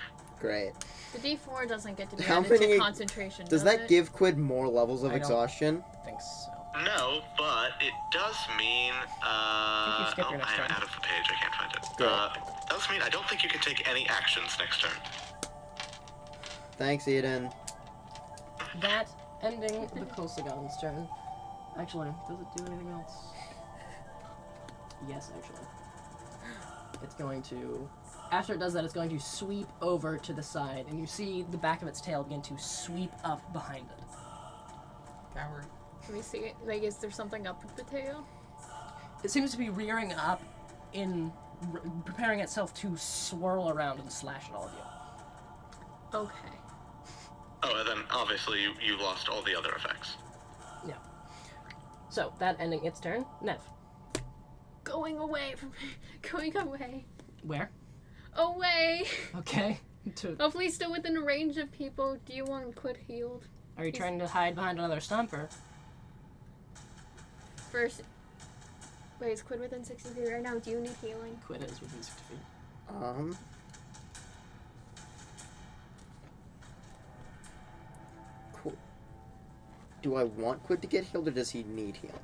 S2: Great.
S3: The D4 doesn't get to be
S2: How
S3: added
S2: many-
S3: to concentration.
S2: Does
S3: does
S2: that
S3: it?
S2: give Quid more levels of
S4: I don't-
S2: exhaustion?
S4: I think so.
S5: No, but it does mean.
S4: you skipped your next
S5: I am
S4: turn.
S5: out of the page. I can't find it.
S2: Great.
S5: Does mean I don't think you can take any actions next turn.
S2: Thanks, Eden.
S4: That ending the Kolsagon's turn. Actually, does it do anything else? Yes, actually. It's going to... After it does that, it's going to sweep over to the side, and you see the back of its tail begin to sweep up behind it.
S1: Coward.
S3: Can we see it? Like, is there something up with the tail?
S4: It seems to be rearing up preparing itself to swirl around and slash at all of you.
S3: Okay.
S5: Oh, and then obviously you lost all the other effects.
S4: Yeah. So, that ending its turn. Nev.
S3: Going away from going away.
S4: Where?
S3: Away!
S4: Okay.
S3: Hopefully still within range of people. Do you want Quid healed?
S4: Are you trying to hide behind another stumper?
S3: First. Wait, is Quid within 60 feet right now? Do you need healing?
S4: Quid is within 60 feet.
S2: Cool. Do I want Quid to get healed, or does he need healing?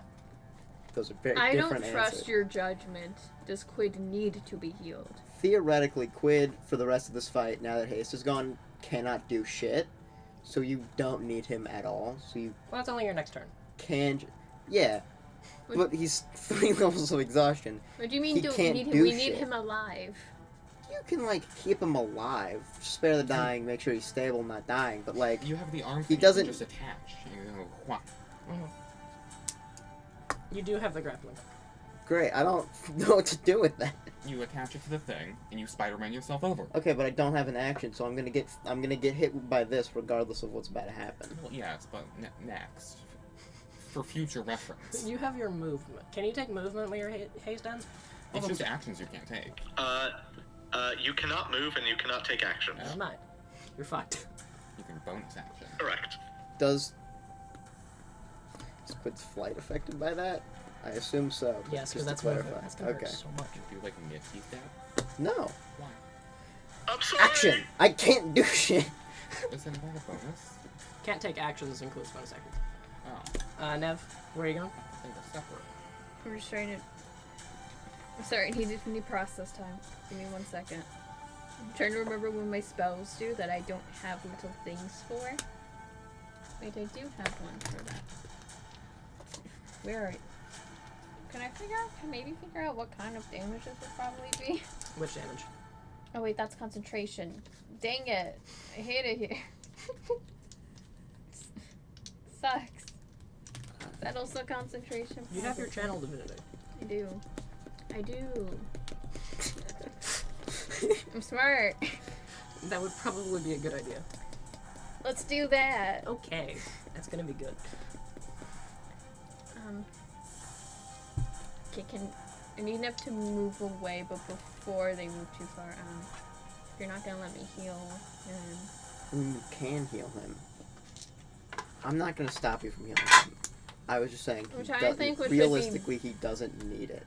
S2: Those are very
S3: I
S2: different
S3: don't trust
S2: answers.
S3: your judgment. Does Quid need to be healed?
S2: Theoretically, Quid, for the rest of this fight, now that haste is gone, cannot do shit. So you don't need him at all. So you
S4: Well, that's only your next turn.
S2: can... Yeah. But he's 3 levels of exhaustion.
S3: What do you mean
S2: He
S3: don't
S2: can't
S3: need him?
S2: do
S3: We need
S2: shit.
S3: him alive.
S2: You can, like, keep him alive. Spare the dying, make sure he's stable, not dying. But, like,
S1: You have the arm
S2: He
S1: thing
S2: doesn't-
S1: you can just attach. You go, whop.
S4: You do have the grappling.
S2: Great. I don't know what to do with that.
S1: You attach it to the thing, and you Spider-Man yourself over.
S2: Okay, but I don't have an action, so I'm gonna get hit by this regardless of what's about to happen.
S1: Well, yes, but next. For future reference.
S4: You have your movement. Can you take movement when your haste ends?
S1: It's just actions you can't take.
S5: You cannot move and you cannot take actions.
S4: Never mind. You're fucked.
S1: You can bonus action.
S5: Correct.
S2: Is Squid's flight affected by that? I assume so.
S4: Yes, because
S2: just
S4: that's
S2: to
S4: movement.
S2: clarify.
S4: That's gonna
S2: Okay.
S4: hurt so much.
S1: Do like Nifty step?
S2: No.
S1: Why?
S5: I'm sorry.
S2: Action! I can't do shit!
S1: Isn't that a bonus?
S4: Can't take actions includes bonus actions.
S1: Oh,
S4: Nev, where are you going?
S1: I think they're separate.
S3: I'm just trying to. I'm sorry, I need process time. Give me 1 second. I'm trying to remember when my spells do that I don't have little things for. Wait, I do have one for that. Where are you? Can maybe figure out what kind of damage this would probably be?
S4: Which damage?
S3: Oh wait, that's concentration. Dang it. I hate it here. Sucks. Is that also concentration?
S4: You have your channel divinity.
S3: I do. I'm smart.
S4: That would probably be a good idea.
S3: Let's do that.
S4: Okay, that's gonna be good.
S3: Okay, I need enough to move away, but before they move too far, if you're not gonna let me heal,
S2: You can heal him. I'm not gonna stop you from healing him. I was just saying,
S3: I'm trying to think which would be-
S2: realistically, he doesn't need it.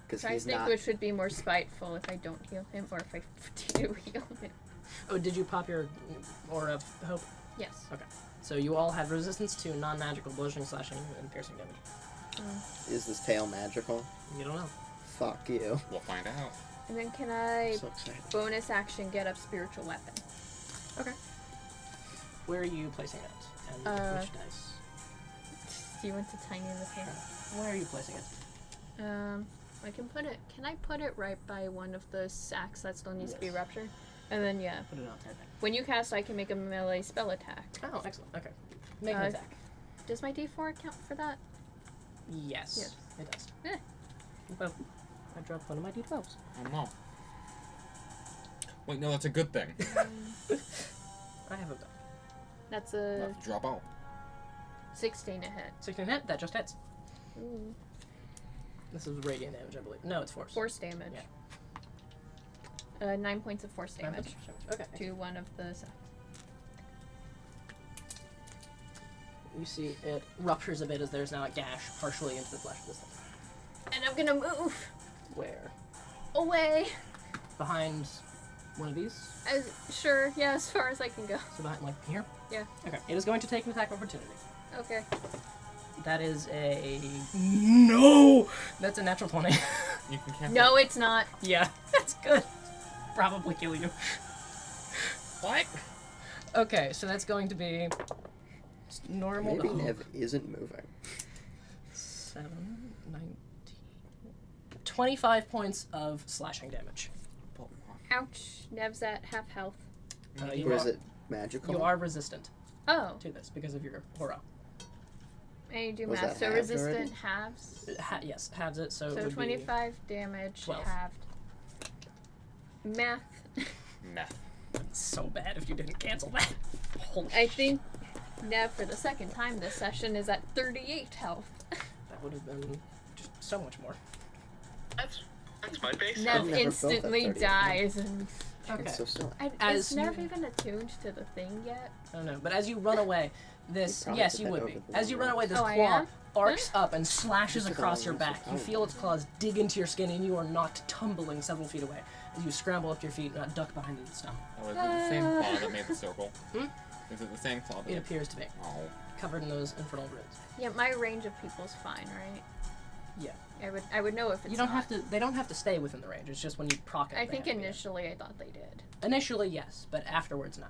S2: Because
S3: I
S2: he's
S3: think
S2: not...
S3: which would be more spiteful if I don't heal him, or if I do heal him.
S4: Oh, did you pop your Aura of Hope?
S3: Yes.
S4: Okay. So you all have resistance to non-magical bludgeoning, slashing, and piercing damage.
S2: Is this tail magical?
S4: You don't know.
S2: Fuck you.
S1: We'll find out.
S3: And then can I
S2: So excited.
S3: bonus action get up spiritual weapon?
S4: Okay. Where are you placing it? And which dice?
S3: Do you want to tiny in the hand?
S4: Where are you placing it?
S3: I can put it. Can I put it right by one of the sacks that still needs to be ruptured? And then
S4: Put it on type.
S3: when you cast, I can make a melee spell attack.
S4: Oh, excellent. Okay. Make an attack.
S3: Does my D4 count for that?
S4: Yes.
S3: Yes.
S4: It does.
S3: Eh.
S4: Well, I dropped one of my D12s.
S1: I don't know. Wait, no, that's a good thing.
S4: I have a die.
S3: That's a
S1: Left, drop out.
S3: 16 to hit.
S4: 16 hit, that just hits.
S3: Ooh.
S4: This is radiant damage, I believe. No, it's force.
S3: Force damage.
S4: Yeah.
S3: 9 points of force
S4: Nine
S3: damage
S4: points of damage. Okay.
S3: to one of the sacks.
S4: You see it ruptures a bit as there's now a gash partially into the flesh of this thing.
S3: And I'm gonna move
S4: Where?
S3: away.
S4: Behind one of these?
S3: Sure, yeah, as far as I can go.
S4: So behind, like, here?
S3: Yeah.
S4: Okay. It is going to take an attack of opportunity.
S3: Okay.
S4: That is a... No! That's a natural 20.
S1: You can cancel.
S3: No, it's not.
S4: Yeah, that's good. Probably kill you.
S1: What?
S4: Okay, so that's going to be normal.
S2: Maybe Nev isn't moving.
S4: 7, 19... 25 points of slashing damage.
S3: Ouch. Nev's at half health.
S4: You
S2: Or is
S4: are-
S2: it magical?
S4: You are resistant
S3: Oh.
S4: to this because of your aura.
S3: And you do
S2: Was
S3: math.
S2: that
S3: So
S2: halved
S3: resistant
S2: already?
S3: halves.
S4: Yes, halves it, so it
S3: So
S4: would
S3: 25 damage
S4: 12.
S3: halved. Math.
S1: Meth.
S4: be so bad if you didn't cancel that. Holy
S3: I think Nev, for the second time this session, is at 38 health.
S4: that would have been just so much more.
S5: That's my base.
S3: Nev
S2: never felt that
S3: instantly
S2: 38.
S3: dies. And
S4: Okay.
S2: It's so still.
S3: is
S4: As
S3: Nev
S4: you-
S3: even attuned to the thing yet?
S4: I don't know, but as you run away, this
S2: probably
S4: yes,
S2: put
S4: you
S2: that
S4: would
S2: over
S4: be.
S2: the
S4: As you run away, this
S3: Oh, I
S4: claw
S3: am?
S4: arcs up and slashes
S2: Just took
S4: across
S2: all
S4: your
S2: the
S4: back. You feel its claws dig into your skin, and you are knocked tumbling several feet away as you scramble up to your feet and duck behind the stone.
S1: Oh, is it the same claw that made the circle?
S4: Hmm?
S1: Is it the same claw that
S4: It appears to be
S1: Oh.
S4: covered in those infernal runes.
S3: Yeah, my range of people's fine, right?
S4: Yeah.
S3: I would know if it's
S4: You don't
S3: not.
S4: have to. They don't have to stay within the range. It's just when you proc it.
S3: I
S4: they
S3: think
S4: have to be.
S3: initially I thought they did.
S4: Initially, yes, but afterwards, no.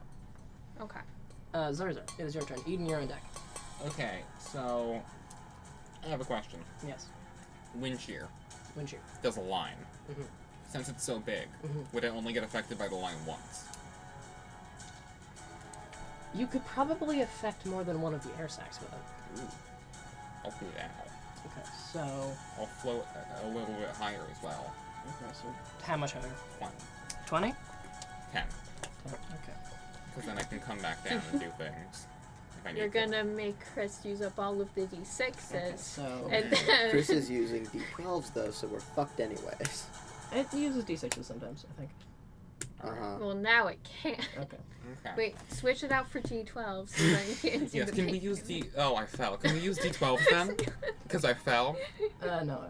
S3: Okay.
S4: Zarzar, it is your turn. Eden, you're on deck.
S1: Okay, so I have a question.
S4: Yes.
S1: Wind shear
S4: Wind shear.
S1: does a line.
S4: Mhm.
S1: Since it's so big,
S4: Mhm.
S1: would it only get affected by the line once?
S4: You could probably affect more than one of the air sacs with it.
S1: Ooh. I'll do that.
S4: Okay, so...
S1: I'll float a little bit higher as well.
S4: Okay, so how much higher?
S1: 20.
S4: 20?
S1: 10.
S4: Okay.
S1: Because then I can come back down and do things. If I need
S3: You're
S1: to.
S3: gonna make Chris use up all of the d6s.
S4: Okay, so...
S3: And then...
S2: Chris is using D12s though, so we're fucked anyways.
S4: It uses d6s sometimes, I think.
S2: Uh-huh.
S3: Well, now it can't.
S4: Okay.
S1: Okay.
S3: Wait, switch it out for d12s so then you can do
S1: Yes,
S3: the
S1: can we
S3: big
S1: use
S3: numbers.
S1: Oh, I fell. Can we use D12s then? Because I fell.
S4: No.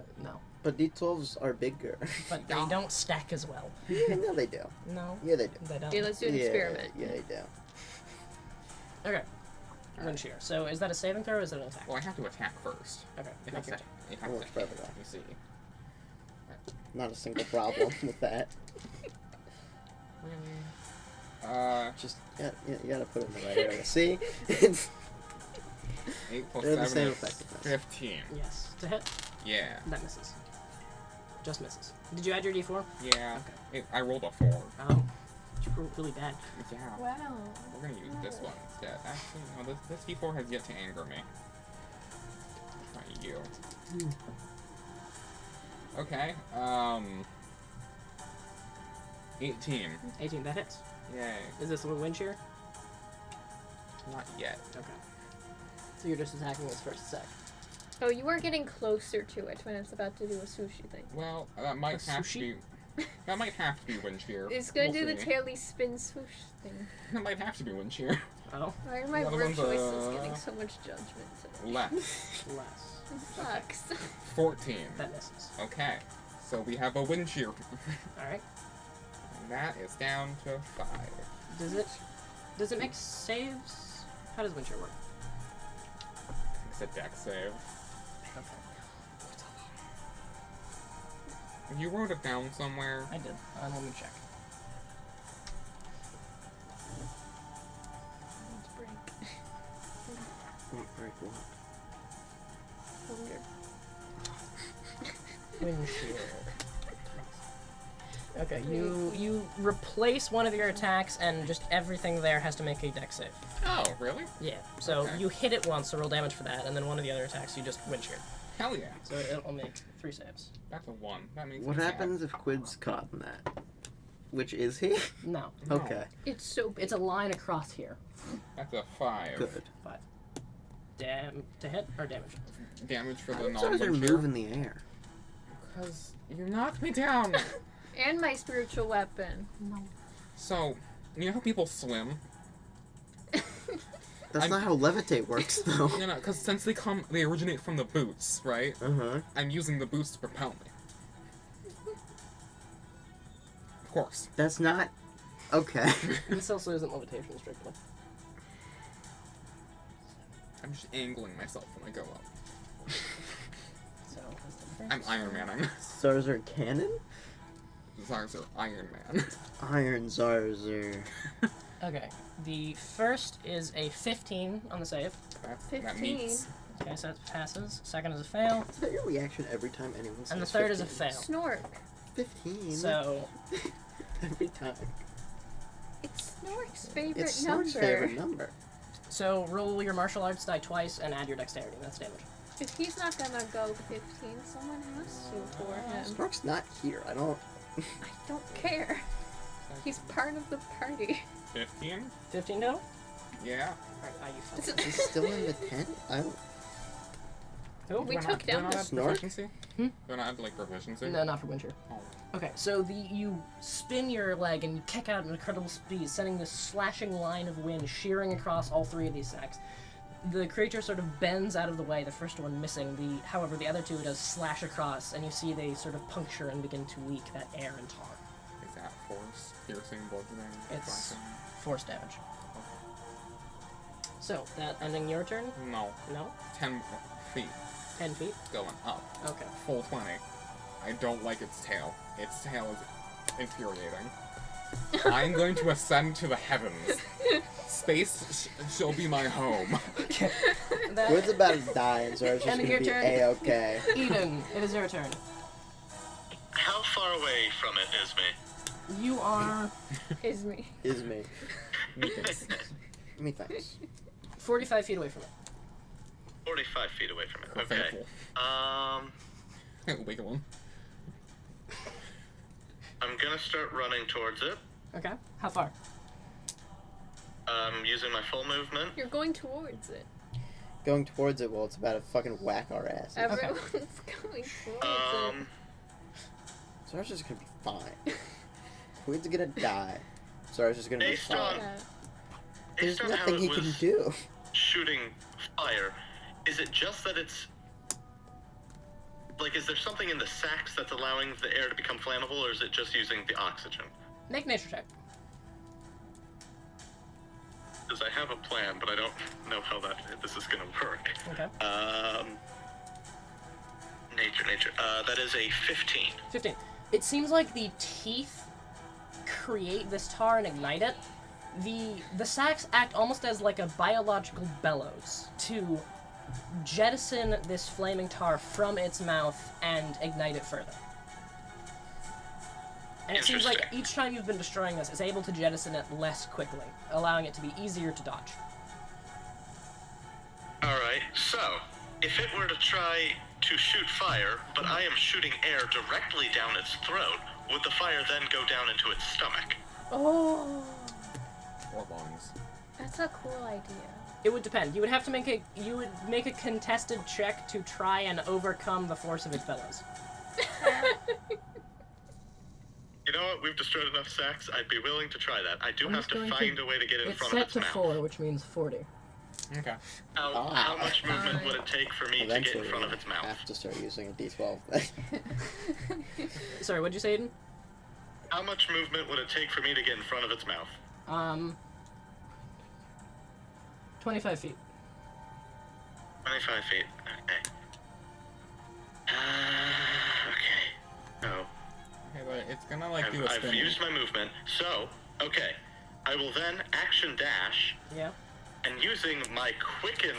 S2: But D12s are bigger.
S4: But they don't stack as well.
S2: Yeah, no, they do.
S4: No,
S2: Yeah, they do.
S4: they don't.
S3: Okay, let's do an experiment.
S2: Yeah, they do.
S4: Okay. Wind shear. So is that a saving throw or is it an attack?
S1: Well, I have to attack first.
S4: Okay.
S1: It
S4: Make
S1: has
S4: your
S1: to,
S4: attack.
S1: it has
S2: Oh,
S1: to
S2: it's
S1: hit,
S2: better.
S1: you see.
S2: Not a single problem with that. Just, yeah, you gotta put it in the right area. See? It's,
S1: 8 plus
S2: they're the
S1: 7
S2: same
S1: is
S2: effectiveness.
S1: 15.
S4: Yes. To hit?
S1: Yeah.
S4: That misses. Just misses. Did you add your d4?
S1: Yeah. I rolled a 4.
S4: Oh. You rolled really bad.
S1: Yeah.
S3: Wow.
S1: We're gonna use this one instead. Actually, no, this D4 has yet to anger me. Try you. Okay, 18.
S4: 18, that hits.
S1: Yay.
S4: Is this a wind shear?
S1: Not yet.
S4: Okay. So you're just attacking this first sec.
S3: Oh, you are getting closer to it when it's about to do a sushi thing.
S1: Well, that might
S4: A
S1: have
S4: sushi?
S1: to be. That might have to be wind shear.
S3: It's gonna
S1: We'll
S3: do the
S1: see.
S3: taily spin swoosh thing.
S1: That might have to be wind shear.
S4: Oh.
S3: Why are my
S1: The other
S3: word
S1: one's,
S3: choices getting so much judgment today?
S1: Less.
S4: Less.
S3: It sucks.
S1: 14.
S4: That misses.
S1: Okay. So we have a wind shear.
S4: Alright.
S1: And that is down to 5.
S4: Does it make saves? How does wind shear work?
S1: It's a deck save.
S4: Okay.
S1: You wrote it down somewhere.
S4: I did. Let me check.
S3: Let's break.
S2: Very cool.
S4: Wind shear. Okay, you replace one of your attacks and just everything there has to make a deck save.
S1: Oh, really?
S4: Yeah. So
S1: Okay.
S4: you hit it once to roll damage for that, and then one of the other attacks you just wind shear.
S1: Hell yeah.
S4: So it'll make 3 saves.
S1: That's a 1. That makes
S2: What
S1: me
S2: happens if Quid's caught in that? Which is he?
S4: No.
S1: No.
S2: Okay,
S3: It's so big.
S4: It's a line across here.
S1: Sad. That's a 5.
S2: good.
S4: To hit or damage?
S1: Damage for
S2: How
S1: the
S2: does ours
S1: non-wind
S2: move in the air?
S1: Because you knocked me down.
S3: And my spiritual weapon.
S1: So, you know how people swim?
S2: That's not how levitate works, though.
S1: You know, because since they originate from the boots, right?
S2: Uh-huh.
S1: I'm using the boots to propel me. Of course.
S2: That's not... Okay.
S4: This also isn't levitation strictly.
S1: I'm just angling myself when I go up.
S4: So that's the
S1: I'm
S4: first.
S1: Iron Man.
S2: Zarzer cannon?
S1: Zars are Iron Man.
S2: Iron Zarzer.
S4: Okay. The first is a 15 on the save.
S1: That
S3: 15.
S1: meets.
S4: Okay, so that passes. Second is a fail.
S2: Is that your reaction every time anyone says
S4: And the third is a
S2: 15?
S4: fail.
S3: Snork.
S2: 15?
S4: So,
S2: Every time.
S3: It's Snork's favorite
S2: It's
S3: number.
S2: Snork's favorite number.
S4: so roll your martial arts die twice and add your dexterity. That's damage.
S3: If he's not gonna go 15, someone has to for him.
S2: Snork's not here. I don't...
S3: I don't care. He's part of the party.
S1: 15?
S4: 15 total?
S1: Yeah.
S4: Alright, you fucking.
S2: He's still in the tent? I don't...
S4: Who?
S3: We
S1: Do I
S3: took
S1: not- do I
S3: down
S1: not
S3: the
S1: add
S2: Snork?
S1: proficiency?
S4: Hmm?
S1: Do I not add, like, proficiency?
S4: No, not for wind shear.
S1: Oh.
S4: Okay, so you spin your leg and you kick out at incredible speed, sending this slashing line of wind shearing across all 3 of these sacks. The creature sort of bends out of the way, the first one missing. However, the other 2 does slash across, and you see they sort of puncture and begin to leak that air and tar.
S1: Is that force? Piercing, bludgeoning?
S4: It's
S1: slashing?
S4: force damage. So, that ending your turn?
S1: No.
S4: No?
S1: 10 feet
S4: 10 feet?
S1: going up.
S4: Okay.
S1: Full 20. I don't like its tail. Its tail is infuriating. I'm going to ascend to the heavens. Space shall be my home.
S4: Okay. That,
S2: Quid's about to die, and Zar's just
S4: End of
S2: gonna
S4: your
S2: be
S4: turn.
S2: A-okay.
S4: Eden, it is your turn.
S5: How far away from it is me?
S4: You are
S3: Is me.
S2: Is me. Me thanks.
S4: 45 feet away from it.
S5: 45 feet away from it.
S1: Oh,
S5: Okay.
S1: thankful. Wake one.
S5: I'm gonna start running towards it.
S4: Okay. How far?
S5: Using my full movement.
S3: You're going towards it.
S2: Going towards it, well, it's about to fucking whack our ass.
S3: Everyone's going towards it.
S2: Zara's just gonna be fine. Quid's gonna die. Zara's just gonna be
S5: Based
S2: fine.
S5: on-
S3: Yeah.
S2: There's
S5: Based on
S2: nothing
S5: how
S2: he
S5: it
S2: can
S5: was
S2: do.
S5: shooting fire, is it just that it's... Like, is there something in the sacs that's allowing the air to become flammable, or is it just using the oxygen?
S4: Make nature check.
S5: Because I have a plan, but I don't know how this is gonna work.
S4: Okay.
S5: Nature. That is a 15.
S4: 15. It seems like the teeth create this tar and ignite it. The sacs act almost as like a biological bellows to jettison this flaming tar from its mouth and ignite it further. And it seems like
S5: Interesting.
S4: each time you've been destroying this, it's able to jettison it less quickly, allowing it to be easier to dodge.
S5: Alright, so, if it were to try to shoot fire, but I am shooting air directly down its throat, would the fire then go down into its stomach?
S3: Oh,
S1: Or lungs.
S3: that's a cool idea.
S4: It would depend. You would have to make a contested check to try and overcome the force of its bellows.
S5: You know what? We've destroyed enough sacs. I'd be willing to try that. I do
S4: I'm
S5: have
S4: just
S5: to
S4: going
S5: find
S4: to-
S5: a way to get in
S4: It's
S5: front of
S4: set
S5: its
S4: to
S5: mouth.
S4: 4, which means 40.
S1: Okay.
S5: How much movement would it take for me to get
S2: Eventually,
S5: in front of
S2: we'll
S5: its mouth?
S2: have to start using a D12.
S4: Sorry, what'd you say, Aiden?
S5: How much movement would it take for me to get in front of its mouth?
S4: 25 feet.
S5: 25 feet. Okay. Okay. No.
S1: Okay, but it's gonna like do a
S5: I've
S1: spin.
S5: used my movement. So, okay. I will then action dash,
S4: Yeah.
S5: and using my quicken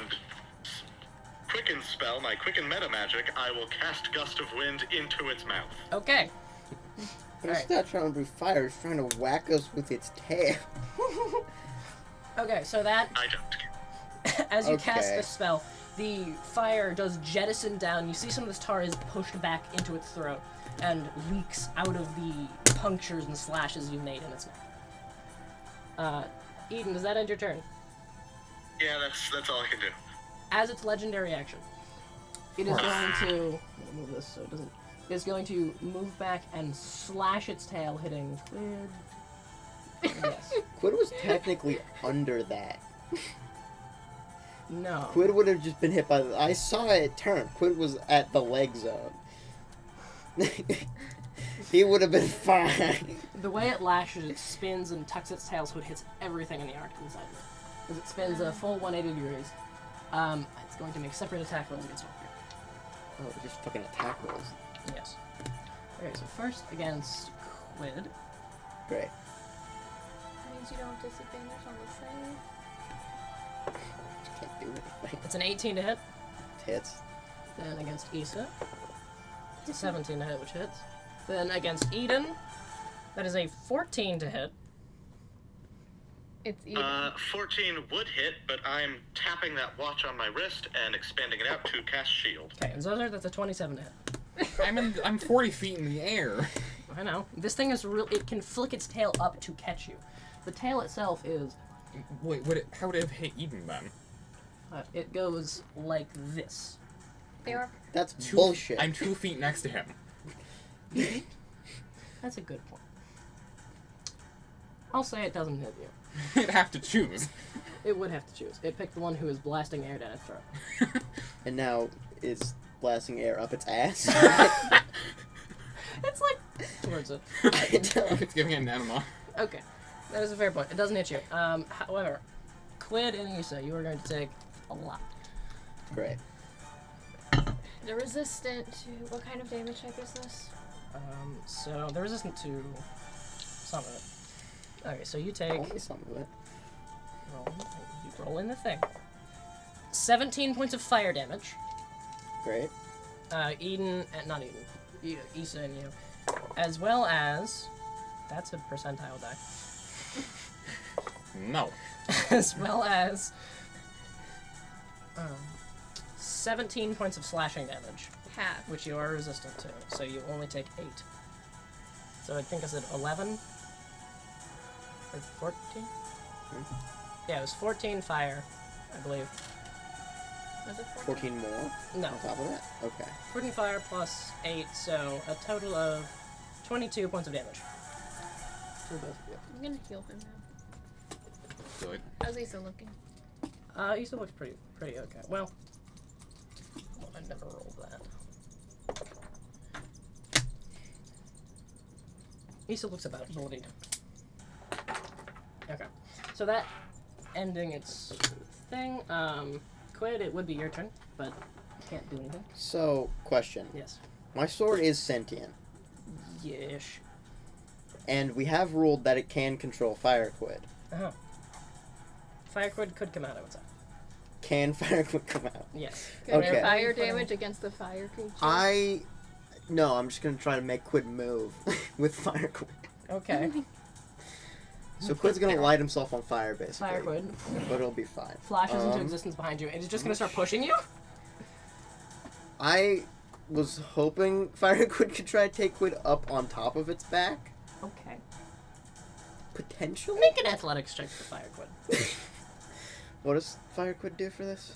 S5: spell, my quicken meta magic, I will cast Gust of Wind into its mouth.
S4: Okay.
S2: But it's not trying to breathe fire, it's trying to whack us with its tail.
S4: Okay, so that,
S5: I don't.
S4: as you cast
S2: Okay.
S4: the spell, the fire does jettison down. You see some of this tar is pushed back into its throat and leaks out of the punctures and slashes you've made in its neck. Eden, does that end your turn?
S5: Yeah, that's all I can do.
S4: As its legendary action, it is going to... I'm gonna move this so it doesn't... It's going to move back and slash its tail, hitting Quid. Yes.
S2: Quid was technically under that.
S4: No.
S2: Quid would have just been hit by the... I saw it turn. Quid was at the leg zone. He would have been fine.
S4: The way it lashes, it spins and tucks its tail so it hits everything in the arc inside of it. As it spins a full 180 degrees, it's going to make separate attack rolls against all
S2: Oh, just fucking attack rolls.
S4: of you. Yes. Okay, so first against Quid.
S2: Great.
S3: That means you don't have disadvantage on the save.
S2: Just can't do anything.
S4: It's an 18 to hit.
S2: Hits.
S4: Then against Issa, it's a 17 to hit, which hits. Then against Eden, that is a 14 to hit.
S3: It's even.
S5: 14 would hit, but I'm tapping that watch on my wrist and expanding it out to cast shield.
S4: Okay, and Zozar, that's a 27 to hit.
S1: I'm 40 feet in the air.
S4: I know. This thing is real. It can flick its tail up to catch you. The tail itself is.
S1: Wait, how would it have hit Eden then?
S4: It goes like this.
S3: They are.
S2: That's
S1: Two-
S2: bullshit.
S1: I'm 2 feet next to him.
S4: That's a good point. I'll say it doesn't hit you.
S1: You'd have to choose.
S4: It would have to choose. It picked the one who is blasting air down its throat.
S2: And now it's blasting air up its ass.
S4: It's like towards it.
S1: It's giving it an enema.
S4: Okay, that is a fair point. It doesn't hit you. However, Quid and Issa, you are going to take a lot.
S2: Great.
S3: They're resistant to. What kind of damage type is this?
S4: So they're resistant to some of it. Okay, so you take
S2: Only some of it.
S4: you roll in the thing. 17 points of fire damage.
S2: Great.
S4: Eden, not Eden, Issa and you, as well as that's a percentile die.
S1: No.
S4: As well as 17 points of slashing damage,
S3: Half.
S4: which you are resistant to, so you only take 8. So I think I said 11? Or 14? Yeah, it was 14 fire, I believe.
S3: Was it 14?
S2: 14 more
S4: No,
S2: on top of that? Okay.
S4: 14 fire plus 8, so a total of 22 points of damage. To both of you.
S3: I'm gonna heal him now.
S1: Good.
S3: How's Issa looking?
S4: He still looks pretty okay. Well, I never rolled that. He still looks about bloodied. Okay, so that ending its thing. Quid, it would be your turn, but can't do anything.
S2: So, question.
S4: Yes.
S2: My sword is sentient,
S4: Yish.
S2: and we have ruled that it can control fire quid.
S4: Uh-huh. Fire Quid could come out, I would say.
S2: Can fire quid come out?
S4: Yes.
S3: Good
S2: Okay.
S3: fire damage against the fire creature.
S2: No, I'm just gonna try to make Quid move with fire quid.
S4: Okay.
S2: So Quid's gonna light himself on fire, basically.
S4: Fire Quid
S2: But it'll be fine.
S4: flashes into existence behind you, and it's just gonna start pushing you?
S2: I was hoping Fire Quid could try to take Quid up on top of its back.
S4: Okay.
S2: Potentially?
S4: Make an athletics check for Fire Quid.
S2: What does Fire Quid do for this?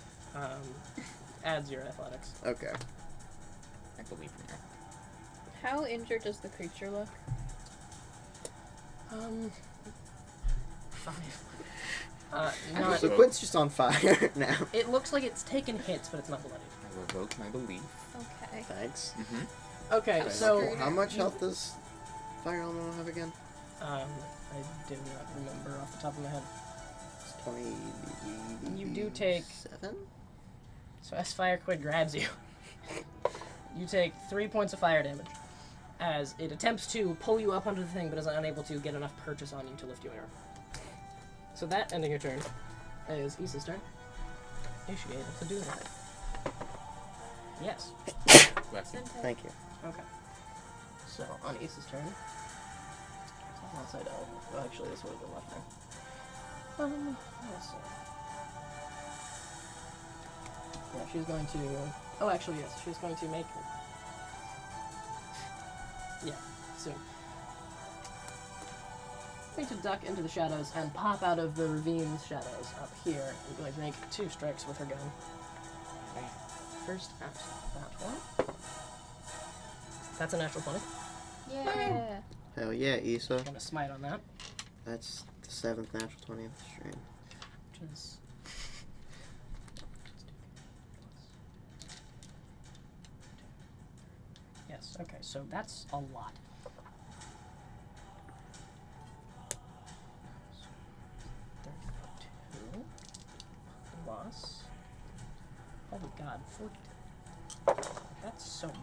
S4: Adds your athletics.
S2: Okay.
S1: I believe in you.
S3: How injured does the creature look?
S4: 5. Not.
S2: So Quid's just on fire now.
S4: It looks like it's taken hits, but it's not bloodied.
S1: I revoke my belief.
S3: Okay.
S2: Thanks.
S1: Mm-hmm.
S4: Okay, so
S2: How much health does Fire Elemental have again?
S4: I do not remember off the top of my head.
S2: It's 20.
S4: You do take.
S2: 7?
S4: So as Fire Quid grabs you, you take 3 points of fire damage as it attempts to pull you up onto the thing, but is unable to get enough purchase on you to lift you in air. So that ending your turn is Issa's turn. Is she able to do that? Yes.
S1: Bless you.
S2: Thank you.
S4: Okay. So on Issa's turn. I'll say down. Well, actually, this would have been left there. Let's see. Yeah, she's going to. Oh, actually, yes, she's going to make. Yeah, soon. Going to duck into the shadows and pop out of the ravine's shadows up here. I'm going to make 2 strikes with her gun. First at that one. That's a natural 20.
S3: Yeah.
S2: Hell yeah, Issa.
S4: I'm going to smite on that.
S2: That's the 7th natural 20 of the stream.
S4: Which is. Yes, okay, so that's a lot. Plus. Oh my god, 40. That's so much.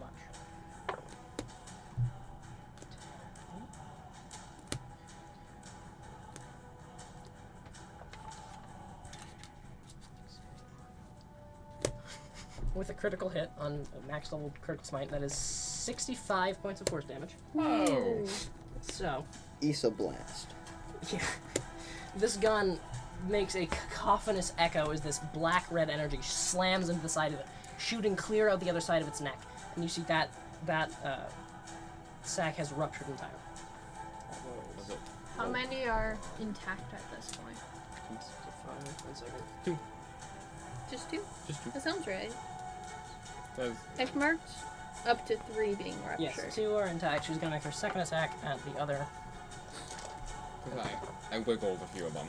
S4: With a critical hit on a max level critical smite, that is 65 points of force damage.
S1: Oh.
S4: So,
S2: Issa Blast.
S4: yeah. This gun makes a cacophonous echo as this black-red energy slams into the side of it, shooting clear out the other side of its neck. And you see that sac has ruptured entirely.
S3: How many are intact at this point?
S4: 1 second.
S1: 2.
S3: Just 2?
S1: Just 2.
S3: That sounds right.
S1: That's
S3: I've marked up to 3 being ruptured.
S4: Yes, 2 are intact. She's gonna make her second attack at the other.
S1: because I wiggled a few of them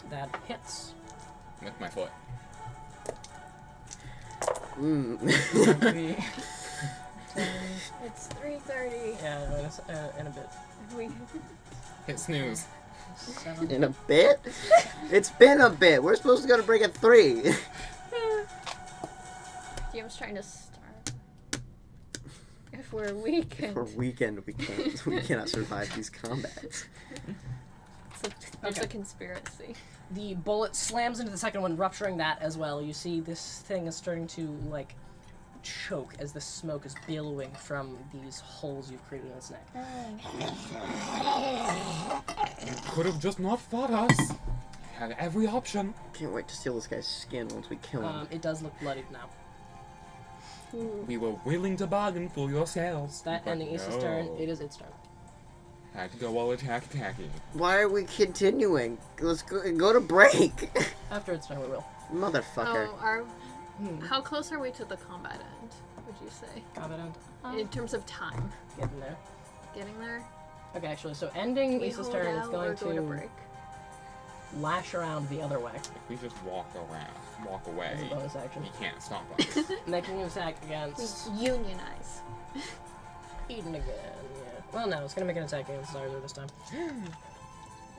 S4: That hits.
S1: with my foot.
S3: It's 3:30.
S4: Yeah, it's, in a bit.
S3: We
S1: Hit snooze.
S4: 7.
S2: In a bit? It's been a bit. We're supposed to go to break at 3.
S3: DM's trying to start. If we're weakened.
S2: For weekend, we can't. We cannot survive these combats.
S3: There's
S4: Okay.
S3: a conspiracy.
S4: The bullet slams into the second one, rupturing that as well. You see this thing is starting to, like, choke as the smoke is billowing from these holes you've created in its neck.
S1: You could have just not fought us. have every option.
S2: Can't wait to steal this guy's skin once we kill him.
S4: It does look bloodied now.
S1: We were willing to bargain for your sales.
S4: That
S1: but
S4: ending Issa's
S1: no.
S4: turn. It is its turn.
S1: Had to go all attacky.
S2: Why are we continuing? Let's go to break.
S4: After its turn, we will.
S2: Motherfucker.
S3: How close are we to the combat end, would you say?
S4: Combat end.
S3: In terms of time.
S4: Getting there.
S3: Getting there?
S4: Okay, actually, so ending
S3: We
S4: Issa's
S3: hold
S4: turn,
S3: out
S4: it's
S3: or
S4: going
S3: go to
S4: to
S3: break?
S4: lash around the other way
S1: If we just walk away,
S4: as a bonus action.
S1: he can't stop us.
S4: Making an attack against
S3: Unionize.
S4: Aiden again. Yeah. Well, no, it's gonna make an attack against Zarzo this time.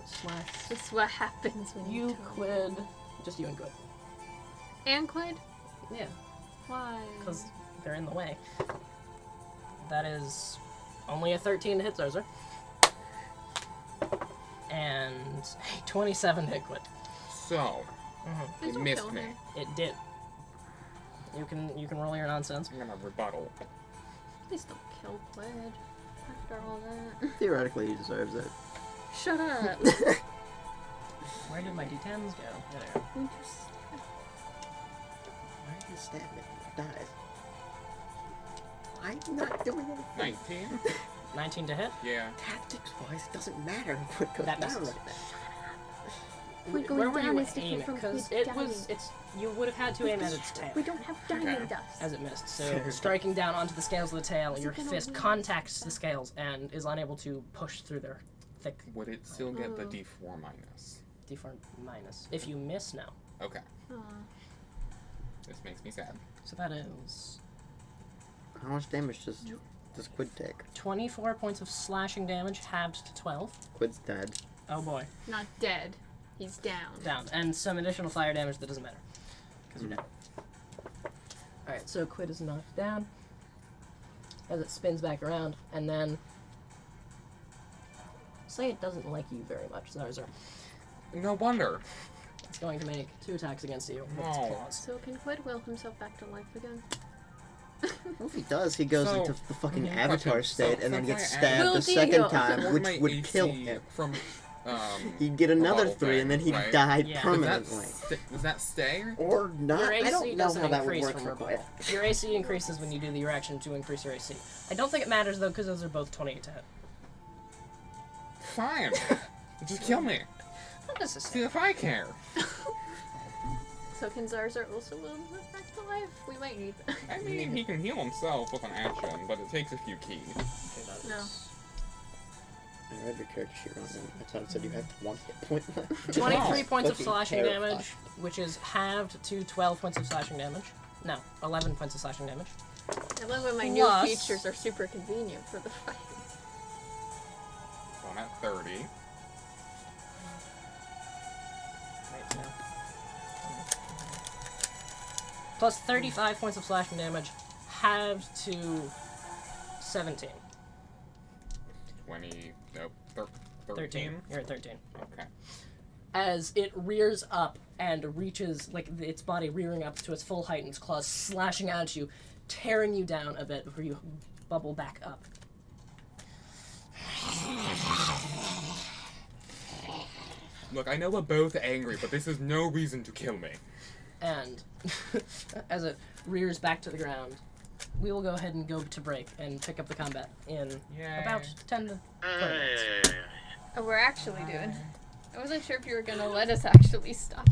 S4: Slash.
S3: This is what happens when you
S4: You Quid. Just you and Quid.
S3: And Quid?
S4: Yeah,
S3: Why?
S4: because they're in the way. That is only a 13 to hit Zarzo. And a 27 to hit Quid.
S1: So,
S3: Please
S1: it
S3: don't
S1: missed
S3: kill
S1: me.
S3: him.
S4: It did. You can roll your nonsense.
S1: I'm gonna rebuttal.
S3: Please don't kill Quid. After all that.
S2: Theoretically, he deserves it.
S3: Shut up.
S4: Where did my d10s go? There they go.
S3: We just-
S2: Why did you stab me? Dies. I'm not doing anything.
S1: 19?
S4: 19 to hit.
S1: Yeah.
S2: Tactics-wise, it doesn't matter what goes
S4: That
S2: down
S4: misses.
S2: like that.
S3: Quid
S4: Where
S3: going
S4: were
S3: down
S4: you
S3: is different
S4: aiming?
S3: from
S4: Because
S3: Quid
S4: it was. It's. You would have had to aim at its tail.
S3: We don't have diamond dust.
S4: As it missed. So striking down onto the scales of the tail,
S3: Is
S4: your
S3: it gonna
S4: fist
S3: win?
S4: contacts the scales and is unable to push through their thick
S1: Would it still get the
S3: Oh.
S1: D4 minus?
S4: d4 minus. If you miss, no.
S1: Okay.
S3: Aw.
S1: This makes me sad.
S4: So that is
S2: How much damage does Quid take?
S4: 24 points of slashing damage, halved to 12.
S2: Quid's dead.
S4: Oh boy,
S3: Not dead. He's down.
S4: down, and some additional fire damage that doesn't matter because you're dead. All right, so Quid is knocked down as it spins back around, and then say it doesn't like you very much, Zarzer.
S1: No wonder.
S4: It's going to make 2 attacks against you with its
S1: No.
S4: claws.
S3: So can Quid will himself back to life again?
S2: Well, if he does, he goes
S1: So-
S2: into the fucking
S1: Mhm.
S2: Avatar
S1: Question.
S2: state
S1: So
S2: and then
S1: since
S2: gets
S1: I
S2: stabbed
S3: Will
S2: the
S3: deal.
S2: second time,
S1: Or my
S2: which would
S1: AC
S2: kill him.
S1: From,
S2: He'd get another
S1: whole
S2: 3 and then
S1: thing,
S2: he'd
S1: right?
S2: die
S4: Yeah.
S2: permanently.
S1: Does that stay?
S2: Or not.
S4: Your
S2: I
S4: AC
S2: don't know
S4: doesn't
S2: how that would
S4: increase
S2: work
S4: from
S2: for Quid.
S4: rebuttal. Your AC increases when you do the reaction to increase your AC. I don't think it matters though, because those are both 28 to hit.
S1: Fine. Just kill me.
S4: Not
S1: See
S4: necessarily.
S1: if I care.
S3: So can Zarzer also will live back to life? We might need that.
S1: I mean, he can heal himself with an action, but it takes a few keys.
S3: No.
S2: I read your character sheet wrong. I thought it said you had 1 hit point left.
S4: 23
S1: Oh,
S4: points of
S2: fucking
S4: slashing
S2: terrified.
S4: damage, which is halved to 12 points of slashing damage. No, 11 points of slashing damage.
S3: I love when my
S4: Plus-
S3: new features are super convenient for the fight.
S1: So I'm at 30.
S4: Right now. Plus 35 points of slashing damage, halved to 17.
S1: 20. Nope. 13?
S4: 13. You're at 13.
S1: Okay.
S4: As it rears up and reaches, like its body rearing up to its full height and its claws slashing out at you, tearing you down a bit before you bubble back up.
S1: Look, I know we're both angry, but this is no reason to kill me.
S4: And as it rears back to the ground, we will go ahead and go to break and pick up the combat in
S1: Yay.
S4: about 10 to 20 minutes.
S3: Oh, we're actually doing. I wasn't sure if you were gonna let us actually stop.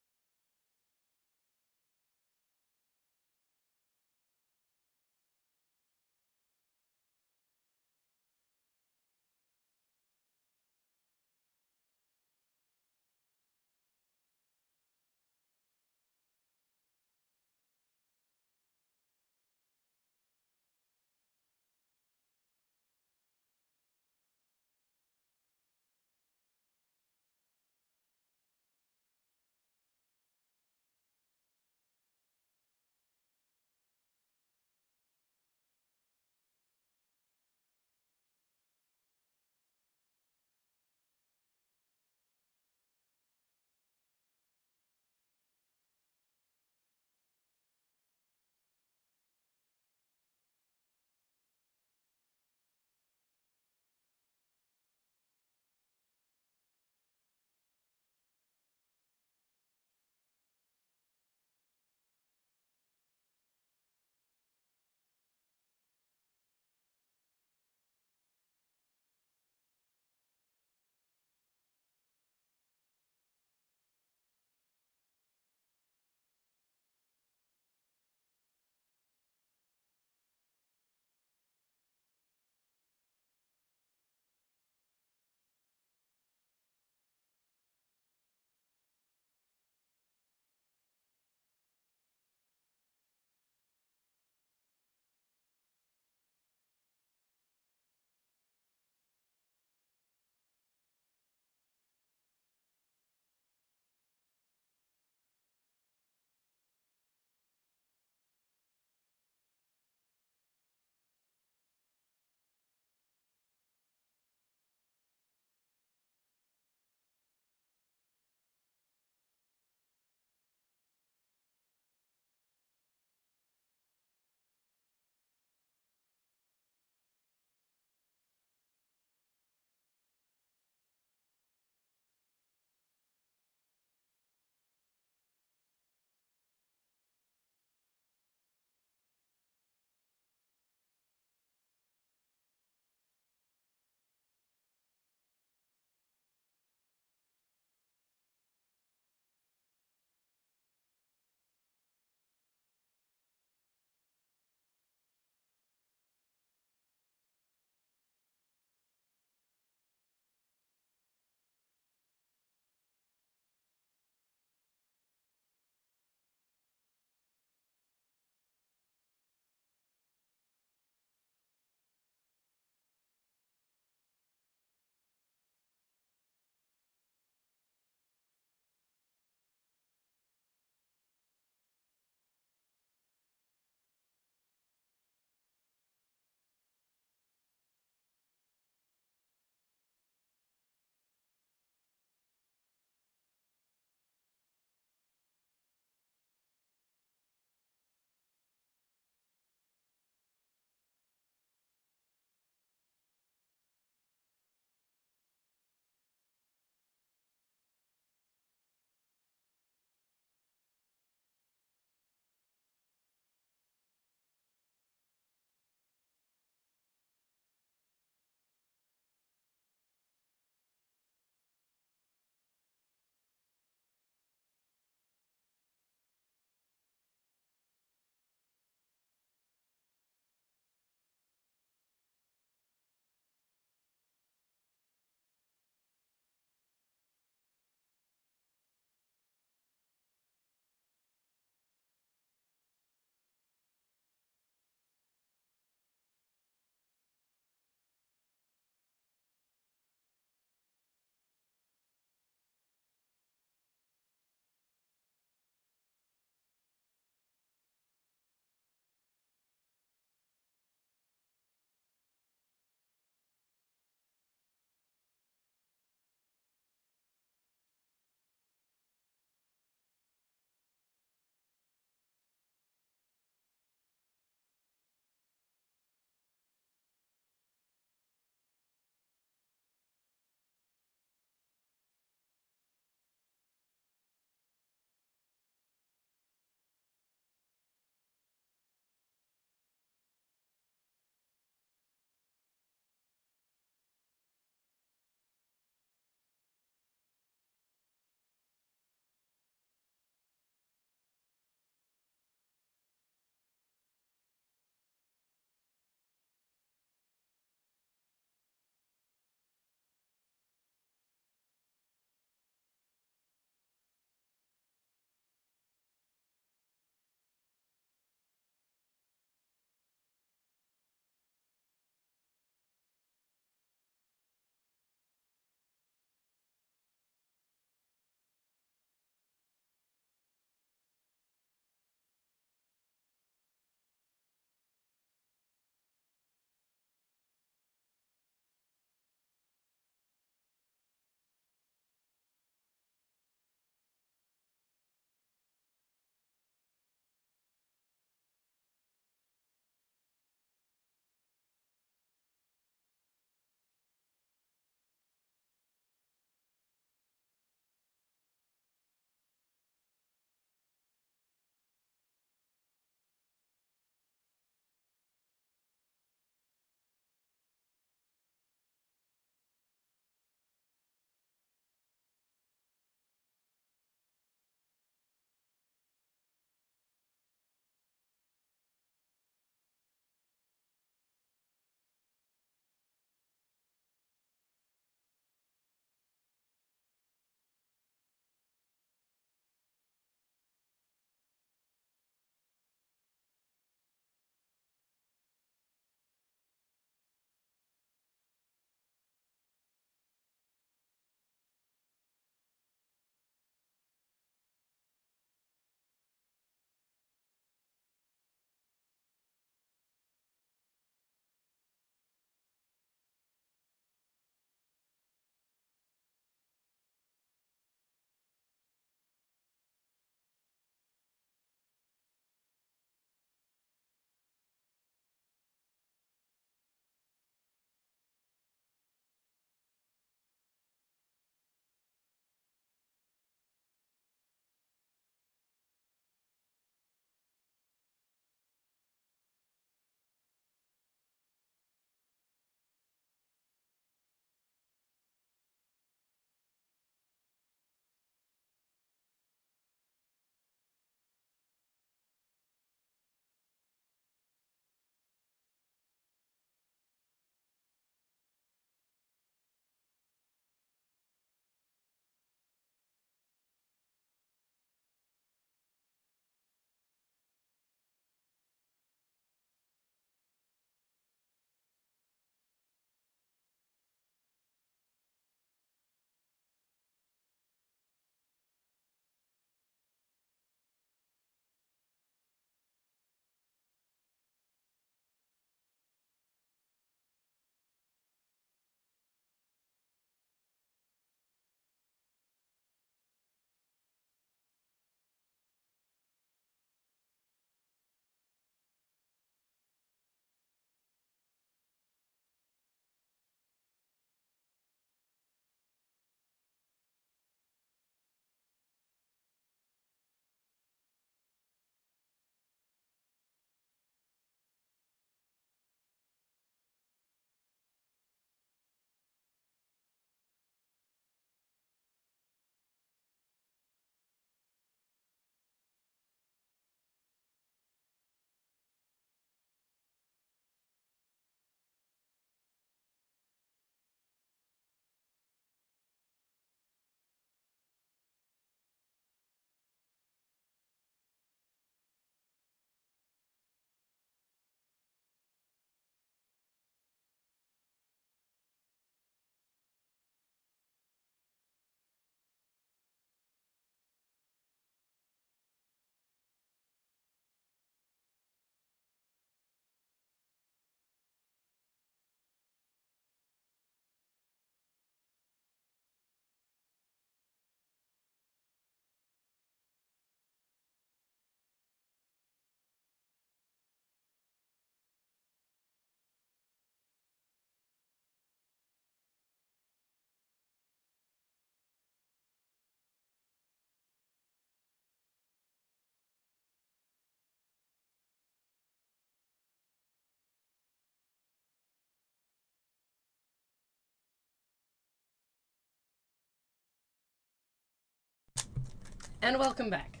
S4: And welcome back.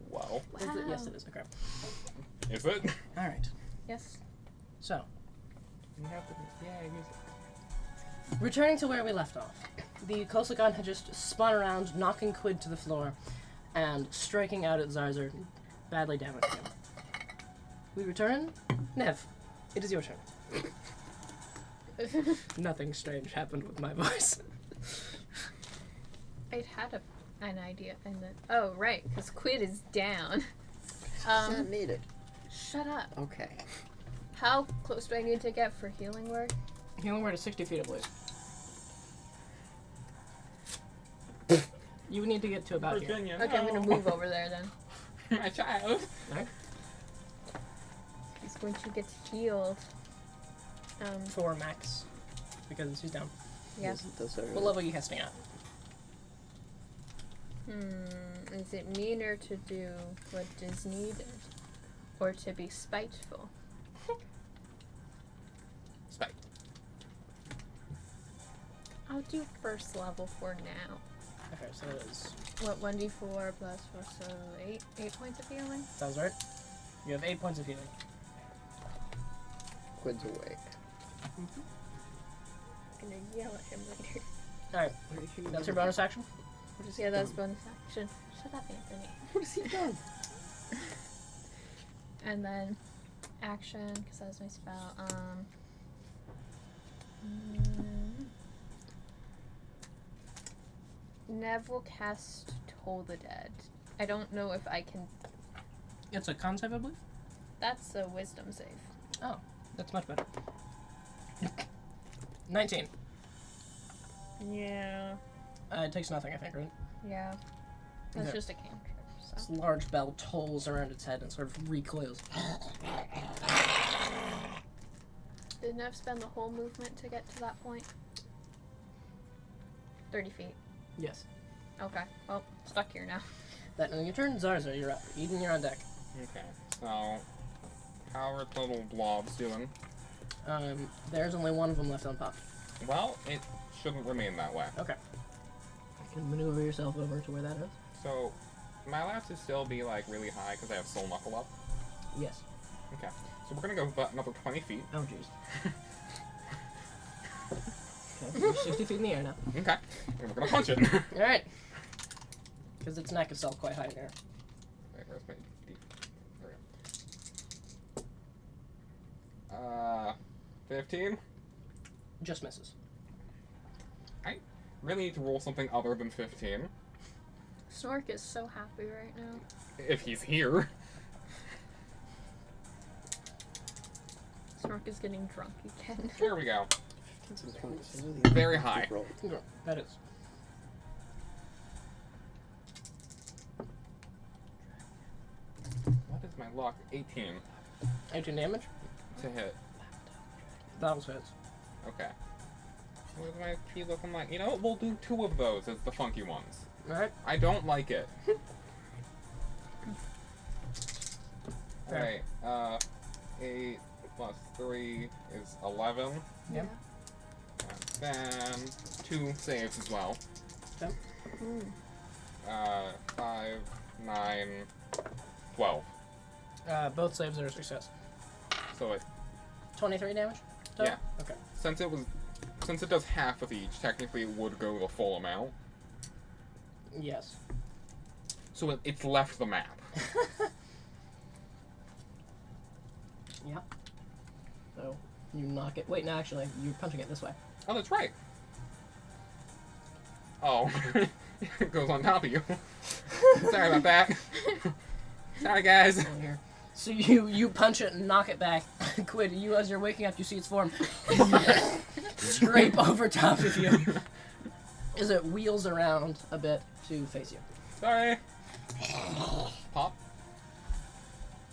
S1: Wow.
S4: Is it?
S3: Wow.
S4: Yes, it is. Okay.
S1: Is it?
S4: All right.
S3: Yes.
S4: So,
S1: You have to. Yeah, use it.
S4: returning to where we left off, the Kosagon had just spun around, knocking Quid to the floor, and striking out at Zarzur, badly damaging him. We return. Nev, it is your turn. Nothing strange happened with my voice.
S3: I'd had an idea, and then right, because Quid is down.
S2: It's not needed.
S3: Shut up.
S2: Okay.
S3: How close do I need to get for healing word?
S4: Healing word is 60 feet, I believe. You would need to get to about here.
S1: Virginia,
S3: Okay, I'm
S1: no.
S3: gonna move over there then.
S1: My child.
S4: Right?
S3: He's going to get healed.
S4: 4 max, because he's down.
S3: Yeah.
S2: Those are
S4: What level are you casting at?
S3: Is it meaner to do what is needed, or to be spiteful?
S1: Spike.
S3: I'll do first level for now.
S4: Okay, so it is.
S3: What, 1d4 plus 4, so 8 points of healing?
S4: Sounds right. You have 8 points of healing.
S2: Quid's awake.
S3: I'm gonna yell at him later.
S4: Alright, that's your bonus action?
S3: Yeah, that's bonus action. Shut up, Anthony.
S2: What has he done?
S3: And then action, because that was my spell. Nev will cast Toll the Dead. I don't know if I can.
S4: It's a con save, I believe?
S3: That's a wisdom save.
S4: Oh, that's much better. 19.
S3: Yeah.
S4: It takes nothing, I think, right?
S3: Yeah. That's
S4: Okay.
S3: just a cantrip.
S4: This
S3: So.
S4: large bell tolls around its head and sort of recoils.
S3: Did Nev spend the whole movement to get to that point? 30 feet.
S4: Yes.
S3: Okay. Well, stuck here now.
S4: That ending your turn. Zarza, you're up. Eden, you're on deck.
S1: Okay, so how are the little blobs doing?
S4: There's only one of them left on top.
S1: Well, it shouldn't remain that way.
S4: Okay. You can maneuver yourself over to where that is.
S1: So, am I allowed to still be like really high because I have soul knuckle up?
S4: Yes.
S1: Okay, so we're gonna go about another 20 feet.
S4: Oh, jeez. Okay, you're 60 feet in the air now.
S1: Okay, and we're gonna punch it.
S4: Alright. Because its neck is still quite high in there.
S1: Wait, where's my D? There we go. 15?
S4: Just misses.
S1: I really need to roll something other than 15.
S3: Snork is so happy right now.
S1: If he's here.
S3: Snork is getting drunk again.
S1: There we go.
S2: Points.
S1: Very high.
S2: Roll.
S4: Okay, that is.
S1: What is my luck? 18
S4: 18 damage.
S1: to hit.
S4: That was hits.
S1: Okay. What is my key looking like? You know what? We'll do 2 of those as the funky ones.
S4: Alright.
S1: I don't like it.
S4: Fair.
S1: Alright, 8 plus 3 is 11.
S4: Yep.
S1: And then 2 saves as well.
S4: Okay.
S1: 5, 9, 12.
S4: Both saves are a success.
S1: So it,
S4: 23 damage? total?
S1: Yeah.
S4: Okay.
S1: since it does half of each, technically it would go the full amount.
S4: Yes.
S1: So it's left the map.
S4: Yeah. So, you knock it. Wait, no, actually, you're punching it this way.
S1: Oh, that's right. Oh, it goes on top of you. Sorry about that. Sorry, guys.
S4: Over here. So you punch it and knock it back. Quid, you as you're waking up, you see its form scrape over top of you as it wheels around a bit to face you.
S1: Sorry. Pop.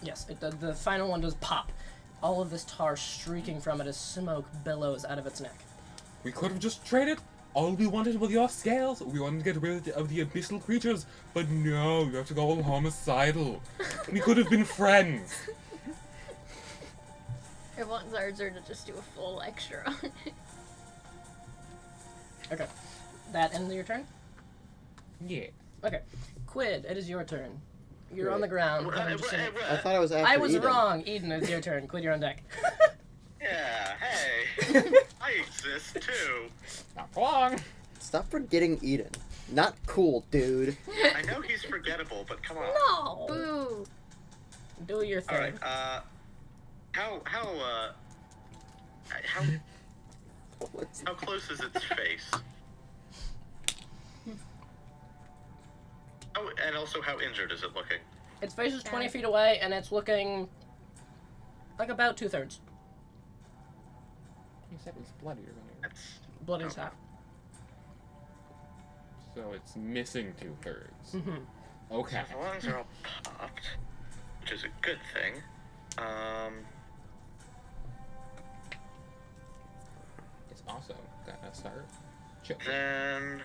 S4: Yes, the final one does pop. All of this tar streaking from it as smoke billows out of its neck.
S1: We could have just traded. All we wanted were your scales. We wanted to get rid of the abyssal creatures, but no, you have to go all homicidal. We could have been friends.
S3: I want Zarzer to just do a full lecture on it.
S4: Okay. That ends your turn?
S1: Yeah.
S4: Okay. Quid, it is your turn. You're on
S2: Right.
S4: the ground.
S2: I thought I was after
S4: I was
S2: Eden.
S4: wrong. Eden, it's your turn. Quid, you're on deck.
S5: Yeah, hey. I exist too.
S1: Not long.
S2: Stop forgetting Eden. Not cool, dude.
S5: I know he's forgettable, but come on.
S4: No!
S3: Boo!
S4: Do your thing.
S5: Alright, how
S2: What's
S5: how close is its face? Oh, and also how injured is it looking?
S4: Its face is 20 feet away, and it's looking like about 2/3.
S1: You said it was bloody earlier.
S5: That's
S4: Bloody as
S5: Okay.
S4: half.
S1: So it's missing 2/3.
S4: Mm-hmm.
S1: Okay.
S5: the lungs are all popped, which is a good thing.
S1: It's also gonna start choking.
S5: Then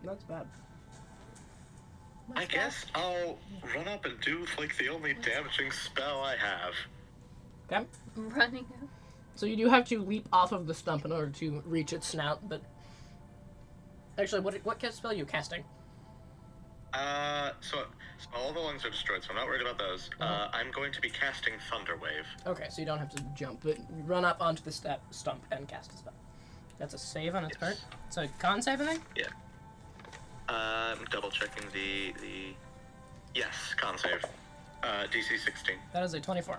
S4: That's bad.
S5: I guess I'll run up and do like the only damaging spell I have.
S4: Okay.
S3: Running up.
S4: So you do have to leap off of the stump in order to reach its snout, but... Actually, what spell are you casting?
S5: So all the lungs are destroyed, so I'm not worried about those. I'm going to be casting Thunder Wave.
S4: Okay, so you don't have to jump, but you run up onto the stump and cast a spell. That's a save on its part. So con save, I think?
S5: I'm double checking the yes, con save. DC 16.
S4: That is a 24.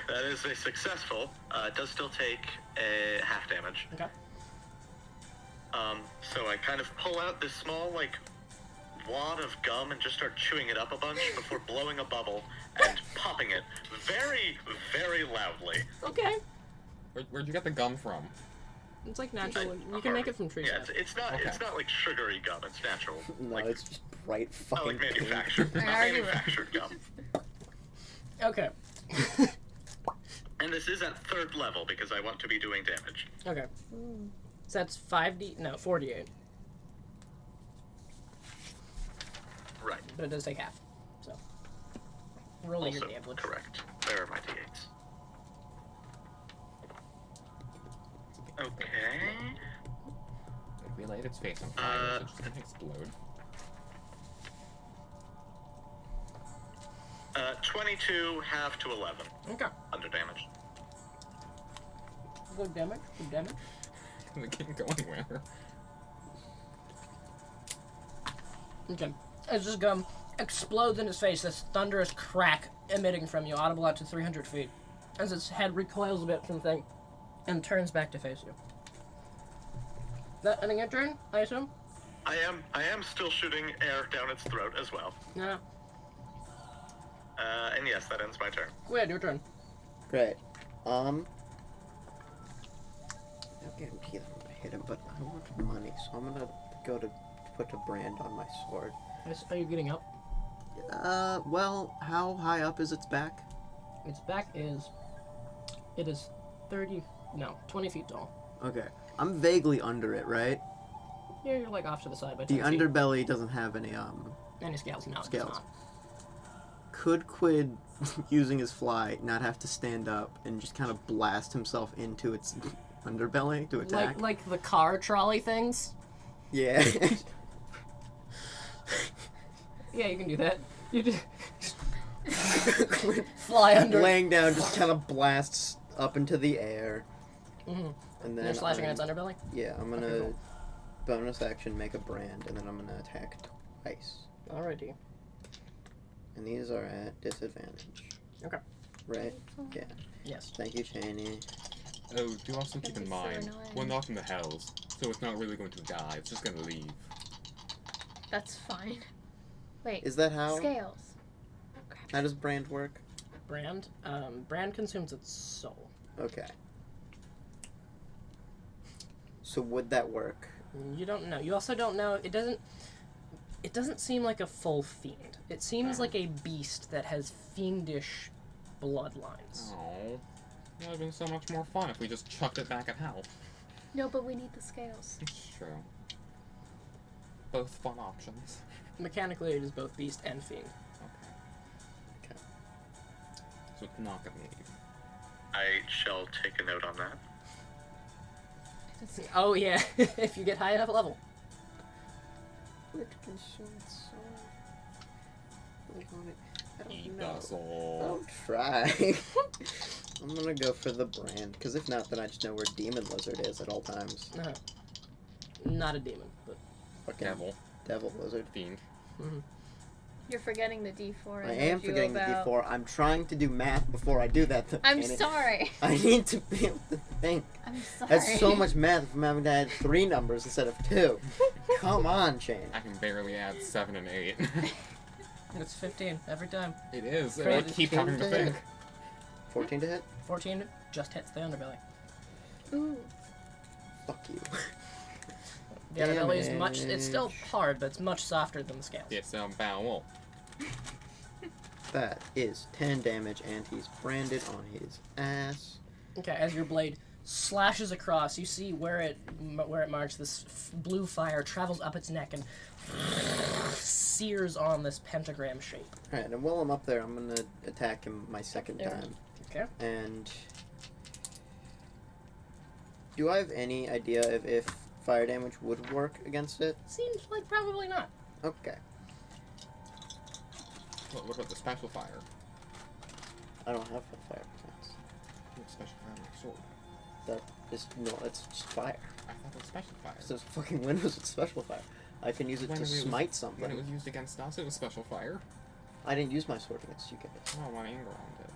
S5: That is a successful. It does still take a half damage.
S4: Okay.
S5: So I kind of pull out this small, like, wad of gum and just start chewing it up a bunch before blowing a bubble and popping it very, very loudly.
S4: Okay.
S1: Where'd you get the gum from?
S4: It's like natural. You can make it from tree
S5: Yeah,
S4: sap.
S5: it's not
S1: Okay.
S5: it's not like sugary gum. It's natural.
S2: No,
S5: like,
S2: it's just bright
S5: not
S2: fucking
S5: like
S2: pink.
S5: manufactured, not
S3: I already
S5: manufactured gum.
S4: Okay.
S5: And this is at 3rd level because I want to be doing damage.
S4: Okay. So that's 4d8.
S5: Right.
S4: But it does take half. So. Roll your
S5: Also
S4: damage.
S5: correct. There are my d8s. Okay.
S1: If we light its face on fire, it's just gonna explode.
S5: 22 half to 11
S4: Okay.
S5: under damage.
S4: Good damage. Good damage.
S1: It can't go anywhere.
S4: Okay. As this gum explodes in his face, this thunderous crack emitting from you, audible out to 300 feet, as its head recoils a bit from the thing and turns back to face you. That ending your turn, I assume?
S5: I am still shooting air down its throat as well.
S4: Yeah.
S5: And yes, that ends my turn.
S4: Quid, your turn.
S2: Great. I guarantee that I'm gonna hit him, but I want money, so I'm gonna go to put a brand on my sword.
S4: Are you getting up?
S2: Well, how high up is its back?
S4: Its back is... It is 20 feet tall.
S2: Okay. I'm vaguely under it, right?
S4: Yeah, you're like off to the side by
S2: The
S4: 10 feet.
S2: underbelly doesn't have any,
S4: Any scales? No, it does
S2: Scales.
S4: not.
S2: Could Quid, using his fly, not have to stand up and just kind of blast himself into its underbelly to attack?
S4: Like the car trolley things?
S2: Yeah.
S4: Yeah, you can do that. You just fly under.
S2: Laying down, just kind of blasts up into the air.
S4: Mm-hmm.
S2: And then
S4: You're slashing
S2: I'm-
S4: at its underbelly?
S2: Yeah, I'm
S4: Okay,
S2: gonna
S4: cool.
S2: bonus action make a brand, and then I'm gonna attack twice.
S4: Alrighty.
S2: And these are at disadvantage.
S4: Okay.
S2: Right? Yeah.
S4: Yes.
S2: Thank you, Cheney.
S1: Oh, do also keep in
S3: That'd be so
S1: mind,
S3: annoying.
S1: we're not in the hells, so it's not really going to die. It's just gonna leave.
S3: That's fine. Wait.
S2: Is that how?
S3: Scales.
S2: How does brand work?
S4: Brand? Brand consumes its soul.
S2: Okay. So would that work?
S4: You don't know. You also don't know. It doesn't seem like a full fiend. It seems like a beast that has fiendish bloodlines.
S1: Oh, that would have been so much more fun if we just chucked it back at hell.
S3: No, but we need the scales.
S1: It's true. Both fun options.
S4: Mechanically, it is both beast and fiend.
S1: Okay. So it's not gonna leave.
S5: I shall take a note on that.
S3: I
S4: Oh yeah, if you get high enough level.
S2: Which consumed soul? I
S1: Eat
S2: don't
S1: the
S2: know.
S1: soul.
S2: I'll try. I'm gonna go for the brand, because if not, then I just know where Demon Lizard is at all times.
S4: Not a demon, but
S2: Fucking
S1: Devil.
S2: Lizard.
S1: Fiend.
S3: You're forgetting the D4.
S2: I am forgetting the D4. I'm trying to do math before I do that.
S3: I'm sorry.
S2: I need to be able to think.
S3: I'm sorry.
S2: That's so much math if I'm having to add 3 numbers instead of 2. Come on, Cheney.
S1: I can barely add 7 and 8.
S4: it's 15 every time.
S1: It is.
S4: Great.
S1: I keep having to think.
S2: 14 to hit?
S4: 14 just hits the underbelly.
S3: Ooh.
S2: Fuck you.
S4: The underbelly is much. It's still hard, but it's much softer than the scales.
S1: It's a bowel.
S2: That is 10 damage, and he's branded on his ass.
S4: Okay, as your blade slashes across, you see where it marks. This blue fire travels up its neck and sears on this pentagram shape.
S2: Alright, and while I'm up there, I'm gonna attack him my second
S4: There.
S2: time.
S4: Okay.
S2: And do I have any idea if fire damage would work against it?
S4: Seems like probably not.
S2: Okay.
S1: What about the special fire?
S2: I don't have a fire defense.
S1: What special fire on my sword?
S2: It's just fire.
S1: I thought it was special fire.
S2: There's fucking windows with special fire. I can use it
S1: When
S2: to
S1: it was-
S2: smite
S1: When
S2: something.
S1: it was used against us, it was special fire.
S2: I didn't use my sword against you guys.
S1: Oh, when Anger on did.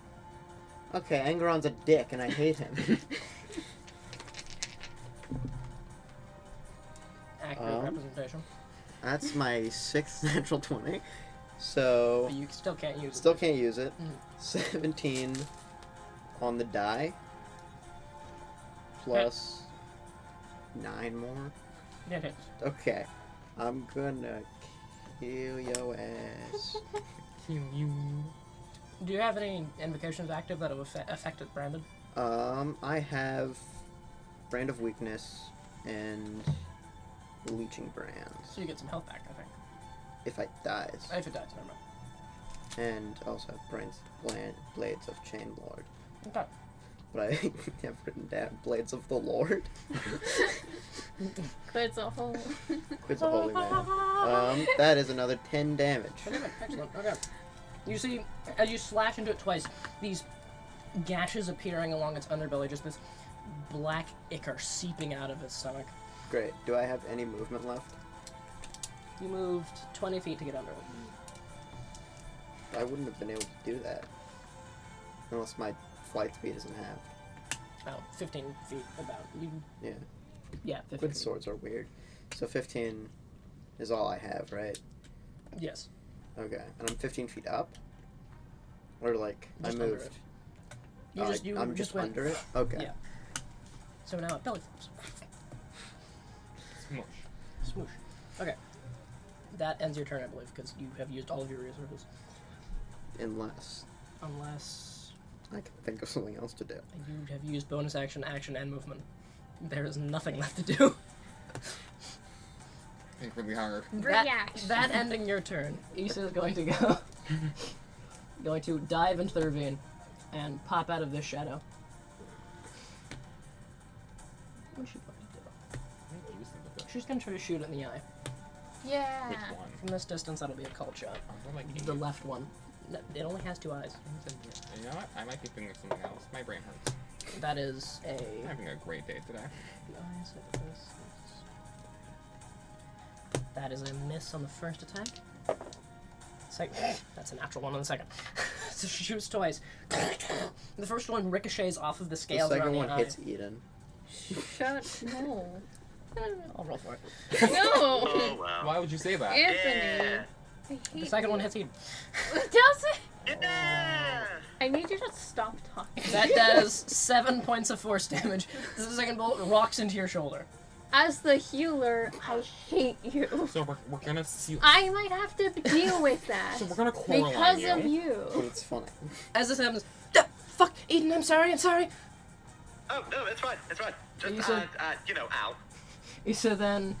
S2: Okay, Angeron's a dick, and I hate him.
S4: Accurate representation.
S2: That's my 6th natural 20. So,
S4: But you still can't use it.
S2: still can't use it.
S4: Mm.
S2: 17 on the die. Plus 9 more.
S4: It hits.
S2: Okay. I'm gonna kill your ass.
S1: Kill you.
S4: Do you have any invocations active that will affect it, Brandon?
S2: I have Brand of Weakness and Leeching Brands.
S4: So you get some health back, I think.
S2: If it dies.
S4: If it dies, never mind.
S2: And also have Blades of Chain Lord.
S4: Okay.
S2: But I have written down Blades of the Lord.
S3: Quits a hole.
S2: Quits a holy man. That is another 10 damage.
S4: Excellent. Okay. You see, as you slash into it twice, these gashes appearing along its underbelly, just this black ichor seeping out of its stomach.
S2: Great. Do I have any movement left?
S4: You moved 20 feet to get under it.
S2: I wouldn't have been able to do that. Unless my flight speed isn't half.
S4: Oh, 15 feet about.
S2: Yeah.
S4: Yeah, 15
S2: Quid
S4: feet.
S2: swords are weird. So 15 is all I have, right?
S4: Yes.
S2: Okay. And I'm 15 feet up? Or like,
S4: Just
S2: I
S4: under
S2: moved.
S4: it.
S2: I'm just
S4: went
S2: under it? Okay.
S4: Yeah. So now it belly flops.
S1: Smush.
S4: Smoosh. Okay. That ends your turn, I believe, because you have used all of your resources.
S2: Unless
S4: Unless
S2: I can think of something else to do.
S4: you have used bonus action, action, and movement. There is nothing left to do.
S1: Think really hard.
S3: Reaction.
S4: That ending your turn, Issa is going to go. Going to dive into the ravine and pop out of this shadow. What is she going to do?
S1: I think use them with it.
S4: She's going to try to shoot it in the eye.
S3: Yeah.
S1: Which one?
S4: From this distance, that'll be a cold shot.
S1: They're like
S4: The left one. No, it only has 2 eyes.
S1: You know what? I might be thinking of something else. My brain hurts.
S4: That is a...
S1: I'm having a great day today.
S4: That is a miss on the first attack. That's a natural one on the second. So she shoots twice. The first one ricochets off of the
S2: The
S4: scales
S2: second
S4: around
S2: one
S4: the eye.
S2: hits Eden.
S3: Shut. No.
S4: I'll roll for it.
S3: No.
S5: Oh, wow.
S1: Why would you say that?
S3: Anthony.
S5: Yeah.
S3: I hate
S4: The second
S3: you.
S4: one hits Eden.
S3: Does it?
S5: Yeah!
S3: I need you to stop talking.
S4: That does 7 points of force damage. The second bullet rocks into your shoulder.
S3: As the healer, I hate you.
S1: So we're gonna see.
S3: I might have to deal with that.
S1: So we're gonna quarrel
S3: because
S1: on
S3: of you.
S2: But it's funny.
S4: As this happens, fuck, Eden, I'm sorry.
S5: Oh, no, it's fine. It's fine.
S4: You
S5: Just,
S4: said-
S5: ow.
S4: Issa then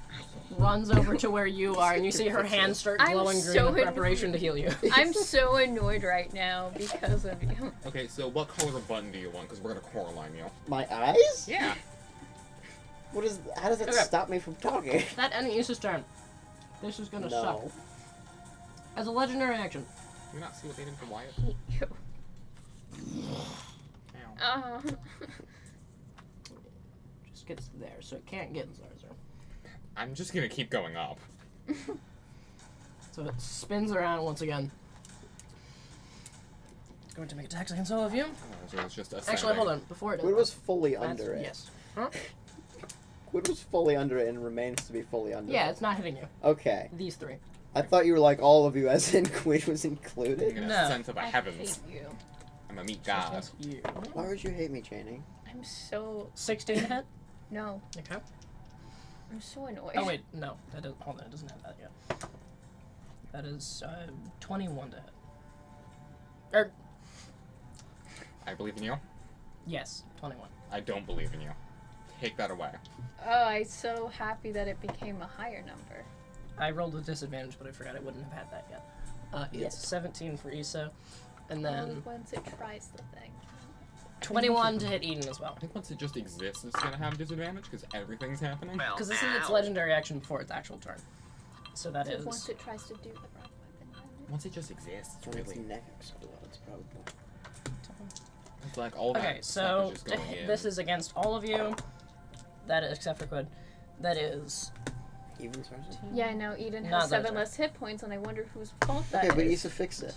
S4: runs over to where you are, and you see her hands start
S3: I'm
S4: glowing green
S3: so
S4: in preparation to heal you.
S3: I'm so annoyed right now because of you.
S1: Okay, so what color button do you want? Because we're gonna quarrel on you.
S2: My eyes?
S1: Yeah.
S2: How does that
S4: Okay.
S2: stop me from talking?
S4: That ending Issa's turn. This is gonna suck.
S2: No.
S4: As a legendary action,
S1: Do you not see what they did to Wyatt?
S3: Hate you.
S1: Ow.
S4: just gets there, so it can't get Zarzer.
S1: I'm just gonna keep going up.
S4: So it spins around once again. It's going to make attacks against all of you.
S1: Oh, so it's just
S4: Actually, hold on. Before it does
S2: Quid was
S4: that,
S2: fully
S4: that's-
S2: under it.
S4: Yes. Huh?
S2: Quid was fully under it and remains to be fully under
S4: Yeah,
S2: it.
S4: it's not hitting you.
S2: Okay.
S4: These three.
S2: I thought you were like all of you, as in Quid was
S1: I'm
S2: included.
S1: gonna
S4: No.
S1: sense of the
S3: I
S1: heavens.
S3: hate you.
S1: I'm a meat god.
S4: That's you.
S2: Why would you hate me, Cheney?
S3: I'm so
S4: 16 to hit.
S3: no.
S4: Okay.
S3: I'm so annoyed.
S4: Oh wait, no. That doesn't. Hold on, it doesn't have that yet. That is 21 to hit. Er,
S1: I believe in you.
S4: yes, 21.
S1: I don't believe in you. Take that away.
S3: Oh, I'm so happy that it became a higher number.
S4: I rolled with disadvantage, but I forgot I wouldn't have had that yet. It's
S2: Yes.
S4: 17 for Issa, and
S3: Only
S4: then
S3: once it tries the thing.
S4: 21 to hit Eden as well.
S1: I think once it just exists, it's gonna have disadvantage because everything's happening.
S5: Well,
S4: Because this is its
S5: ow.
S4: legendary action before its actual turn. So that
S3: So
S4: is.
S3: once it tries to do the wrong weapon.
S1: Once it just exists,
S2: When its
S1: really.
S2: neck explodes, probably.
S1: It's like all that
S4: Okay,
S1: stuff
S4: so
S1: is just going in.
S4: this is against all of you. That is, except for Quid. That is.
S2: Even Sarsen?
S3: Yeah, now Eden has
S4: Not that
S3: 7
S4: bad.
S3: less hit points, and I wonder whose fault that
S2: Okay, but
S3: is.
S2: Issa fixed it.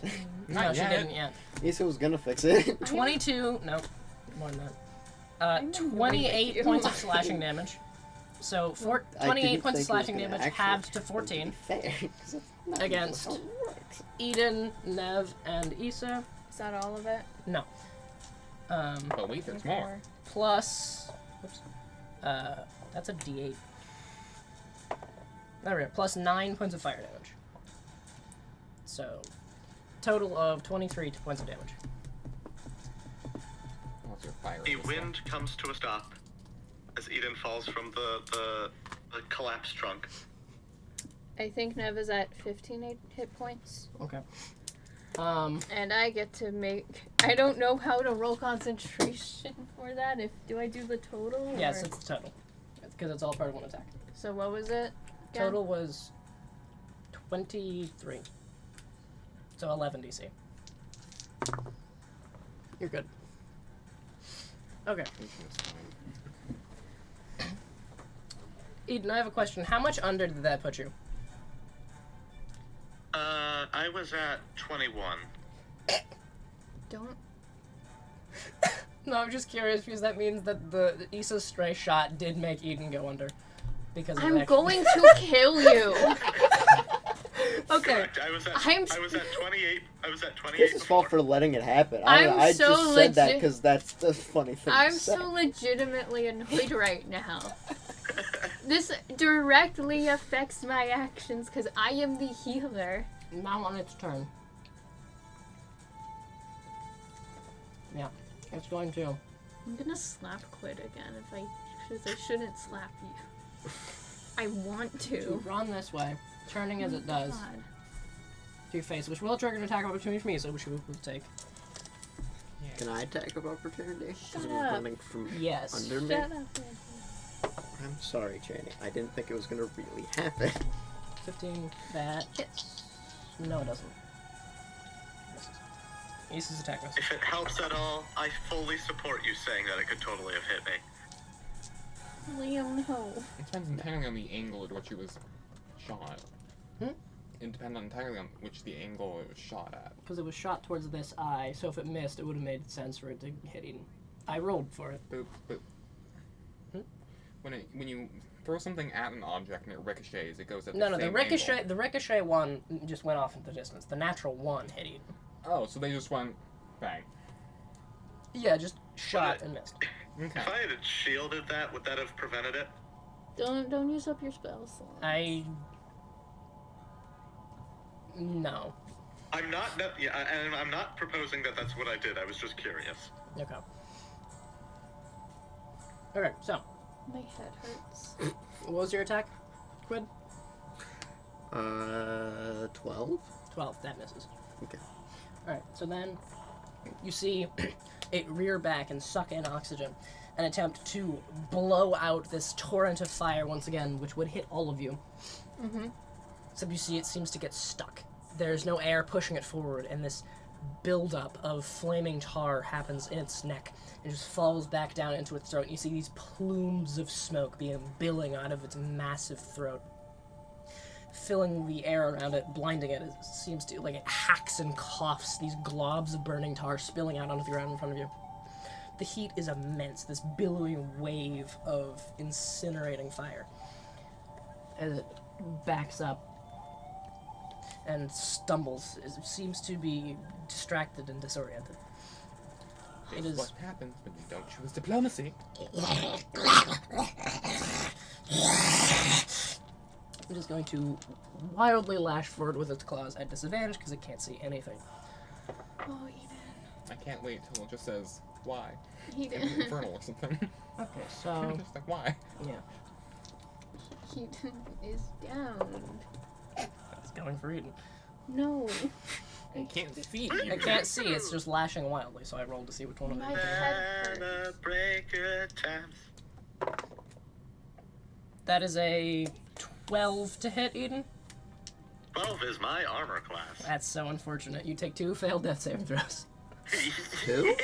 S4: No,
S1: Not
S4: she
S1: yet.
S4: didn't yet.
S2: Issa was gonna fix it.
S4: 22. No, more than that.
S3: I'm annoyed at
S4: 28
S3: you.
S4: points of slashing damage. So
S2: I
S4: 28
S2: didn't
S4: points of
S2: think it was
S4: slashing
S2: gonna
S4: damage
S2: actually
S4: halved to
S2: be
S4: 14.
S2: fair, 'cause that's not
S4: Against-
S2: how it works.
S4: Eden, Nev, and Issa.
S3: Is that all of it?
S4: No.
S1: But wait, there's more.
S4: Plus. Whoops. That's a D8. There we go. Plus 9 points of fire damage. So, total of 23 points of damage.
S1: What's your fire?
S5: The
S1: resist?
S5: wind comes to a stop as Eden falls from the collapsed trunk.
S3: I think Nev is at 15 hit points.
S4: Okay.
S3: And I get to make... I don't know how to roll concentration for that. Do I do the total?
S4: Yes,
S3: or-
S4: it's the total. Because it's all part of one attack.
S3: So what was it? again?
S4: Total was 23. So 11 DC. You're good. Okay. Eden, I have a question. How much under did that put you?
S5: I was at 21.
S3: Don't.
S4: No, I'm just curious because that means that the Issa's stray shot did make Eden go under. Because of
S3: I'm
S4: that.
S3: going to kill you.
S4: Okay.
S5: Correct. I was at
S3: I'm-
S5: 28. I was at 28
S2: It's his fault
S5: before.
S2: for letting it happen.
S3: I'm
S2: I
S3: so
S2: just said that
S3: legit-
S2: because that's the funny thing.
S3: I'm
S2: to say.
S3: so legitimately annoyed right now. This directly affects my actions because I am the healer.
S4: Now on its turn. Yeah. It's going to.
S3: I'm gonna slap Quid again because I shouldn't slap you. I want
S4: To
S3: to.
S4: run this way, turning as it does
S3: God.
S4: to your face, which will trigger an attack opportunity for me, so which we will take.
S2: Can I attack of opportunity? Because
S3: Shut
S2: it was
S3: up.
S2: running from
S4: Yes.
S2: under me.
S3: Shut up.
S2: I'm sorry, Cheney. I didn't think it was gonna really happen.
S4: 15. That hits. No, it doesn't. Misses. Ace's attack miss.
S5: If it helps at all, I fully support you saying that it could totally have hit me.
S3: Liam, no.
S1: It depends entirely on the angle at which he was shot.
S4: Hmm?
S1: It depends entirely on which the angle it was shot at.
S4: Because it was shot towards this eye, so if it missed, it would have made sense for it to hit Eden. I rolled for it.
S1: But
S4: Hmm?
S1: when you throw something at an object and it ricochets, it goes at
S4: No,
S1: the
S4: no,
S1: same
S4: the ricochet one just went off into the distance. The natural one hit Eden.
S1: Angle. Oh, so they just went bang.
S4: Yeah, just shot and missed.
S1: Okay.
S5: If I had shielded that, would that have prevented it?
S3: Don't use up your spells.
S4: No.
S5: I'm not. Yeah, and I'm not proposing that that's what I did. I was just curious.
S4: Okay. Okay, so,
S3: My head hurts.
S4: what was your attack, Quid?
S2: 12?
S4: 12, that misses.
S2: Okay.
S4: Alright, so then you see it rear back and suck in oxygen and attempt to blow out this torrent of fire once again, which would hit all of you.
S3: Mm-hmm.
S4: Except you see it seems to get stuck. There's no air pushing it forward, and this buildup of flaming tar happens in its neck and just falls back down into its throat. You see these plumes of smoke billowing out of its massive throat, filling the air around it, blinding it. It seems to, like, it hacks and coughs, these globs of burning tar spilling out onto the ground in front of you. The heat is immense, this billowing wave of incinerating fire. As it backs up and stumbles, it seems to be distracted and disoriented. It is...
S1: What happens when you don't choose diplomacy?
S4: It is going to wildly lash forward with its claws at disadvantage because it can't see anything.
S3: Oh, Aiden.
S1: I can't wait till it just says, why?
S3: Aiden.
S1: Infernal or something.
S4: Okay, so...
S1: Just like, why?
S4: yeah.
S3: Aiden is down.
S4: It's going for Eden.
S3: No.
S1: I can't see.
S4: I can't see, it's just lashing wildly, so I rolled to see which one of them.
S3: My head
S5: Banner
S3: hurts.
S5: breaker times.
S4: That is a 12 to hit, Eden.
S5: 12 is my armor class.
S4: That's so unfortunate. You take 2 failed death saving throws.
S2: 2?
S5: Yeah.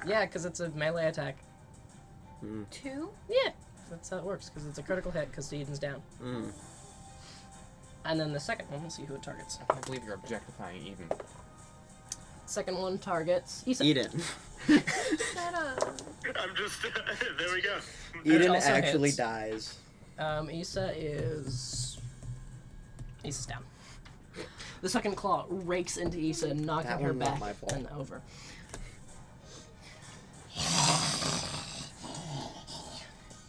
S4: Yeah, because it's a melee attack.
S3: 2?
S4: Yeah, that's how it works, because it's a critical hit, because Eden's down. And then the second one, we'll see who it targets.
S1: I can't believe you're objectifying Eden.
S4: Second one targets Issa.
S2: Eden.
S3: Shut up.
S5: I'm just. There we go.
S2: Eden
S4: also
S2: actually
S4: hits.
S2: dies.
S4: Issa is... Issa's down. The second claw rakes into Issa, knocking
S2: That
S4: her
S2: one not
S4: back
S2: my fault.
S4: and over.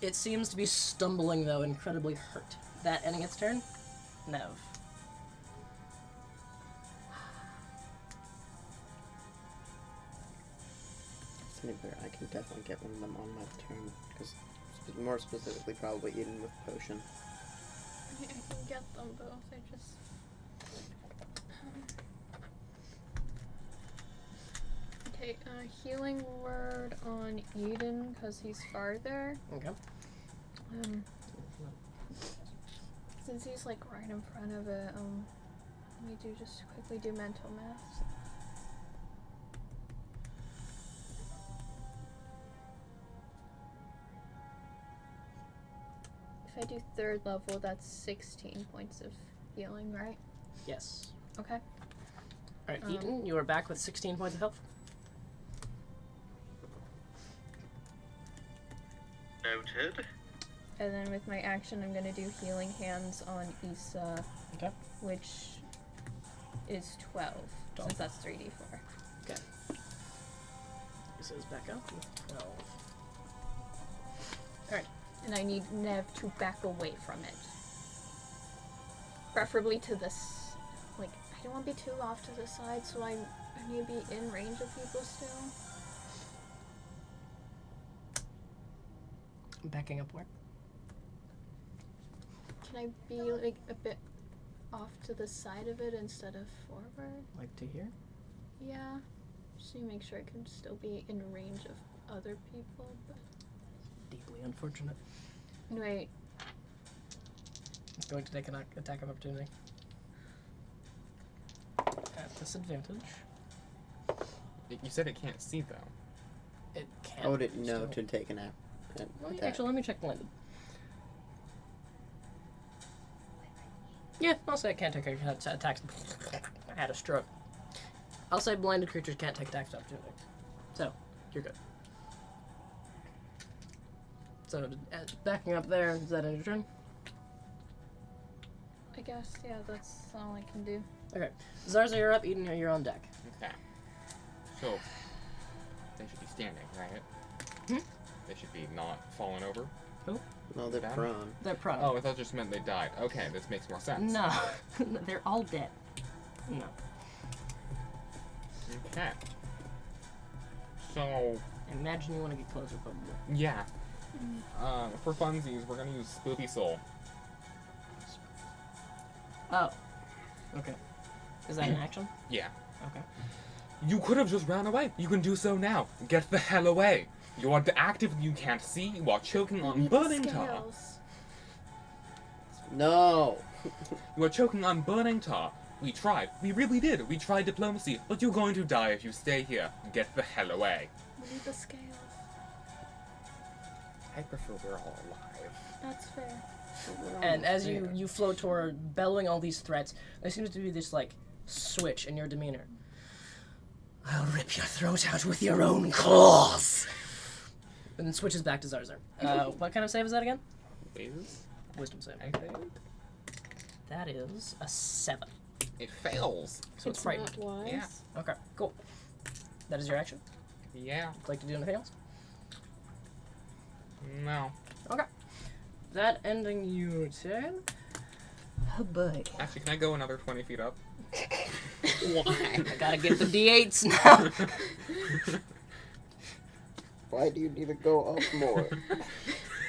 S4: It seems to be stumbling, though, incredibly hurt. That ending its turn? Nev.
S2: To be fair, I can definitely get one of them on my turn, because more specifically, probably Eden with potion.
S3: I can get them both. I just. Okay, healing word on Eden because he's farther.
S4: Okay.
S3: Since he's like right in front of it, let me just quickly do mental math. If I do 3rd level, that's 16 points of healing, right?
S4: Yes.
S3: Okay.
S4: Alright, Eden, you are back with 16 points of health.
S5: Noted.
S3: And then with my action, I'm gonna do healing hands on Issa,
S4: Okay.
S3: which is 12,
S4: 12.
S3: since that's 3d4.
S4: Okay. Issa's back up with 12. Alright.
S3: And I need Nev to back away from it. Preferably to this, like, I don't want to be too off to the side, so I need to be in range of people still.
S4: Backing up where?
S3: Can I be, like, a bit off to the side of it instead of forward?
S4: Like to here?
S3: Yeah. Just need to make sure I can still be in range of other people, but...
S4: Deeply unfortunate.
S3: Wait.
S4: It's going to take an attack of opportunity. At disadvantage.
S1: You said it can't see, though.
S4: It can't.
S2: How would it know
S4: still.
S2: to take an
S4: Well,
S2: attack?
S4: actually, let me check blended. Yeah, I'll say it can't take attacks. I had a stroke. I'll say blinded creatures can't take attacks of opportunity. So, you're good. So, backing up there, is that end your turn?
S3: I guess, yeah, that's all I can do.
S4: Okay. Zarza, you're up. Eden, you're on deck.
S1: Okay. So, they should be standing, right?
S4: Hmm?
S1: They should be not falling over.
S2: No, they're
S1: Down?
S2: prone.
S4: They're prone.
S1: Oh, I thought it just meant they died. Okay, this makes more sense.
S4: No. They're all dead. No.
S1: Okay. So,
S4: Imagine you want to get closer, probably.
S1: yeah. For funsies, we're gonna use Spooky Soul.
S4: Oh. Okay. Is that an action?
S1: Yeah.
S4: Okay.
S1: You could have just ran away. You can do so now. Get the hell away. You are active, you can't see, you are choking
S3: I
S1: on
S3: need the
S1: burning tar.
S3: scales.
S2: No.
S1: You are choking on burning tar. We tried. We really did. We tried diplomacy, but you're going to die if you stay here. Get the hell away.
S3: We need the scales.
S1: I prefer we're all alive.
S3: That's fair.
S4: And as you float toward bellowing all these threats, there seems to be this like switch in your demeanor. I'll rip your throat out with your own claws. And then switches back to Zarzar. What kind of save is that again?
S1: Is
S4: Wisdom save.
S1: I think
S4: That is a 7.
S1: it fails.
S4: So it's frightened.
S3: Not wise.
S1: Yeah.
S4: Okay, cool. That is your action.
S1: Yeah.
S4: Would you like to do anything else?
S1: No.
S4: Okay. That ending your turn. Oh boy.
S1: Actually, can I go another 20 feet up?
S4: I gotta get the D8s now.
S2: Why do you need to go up more?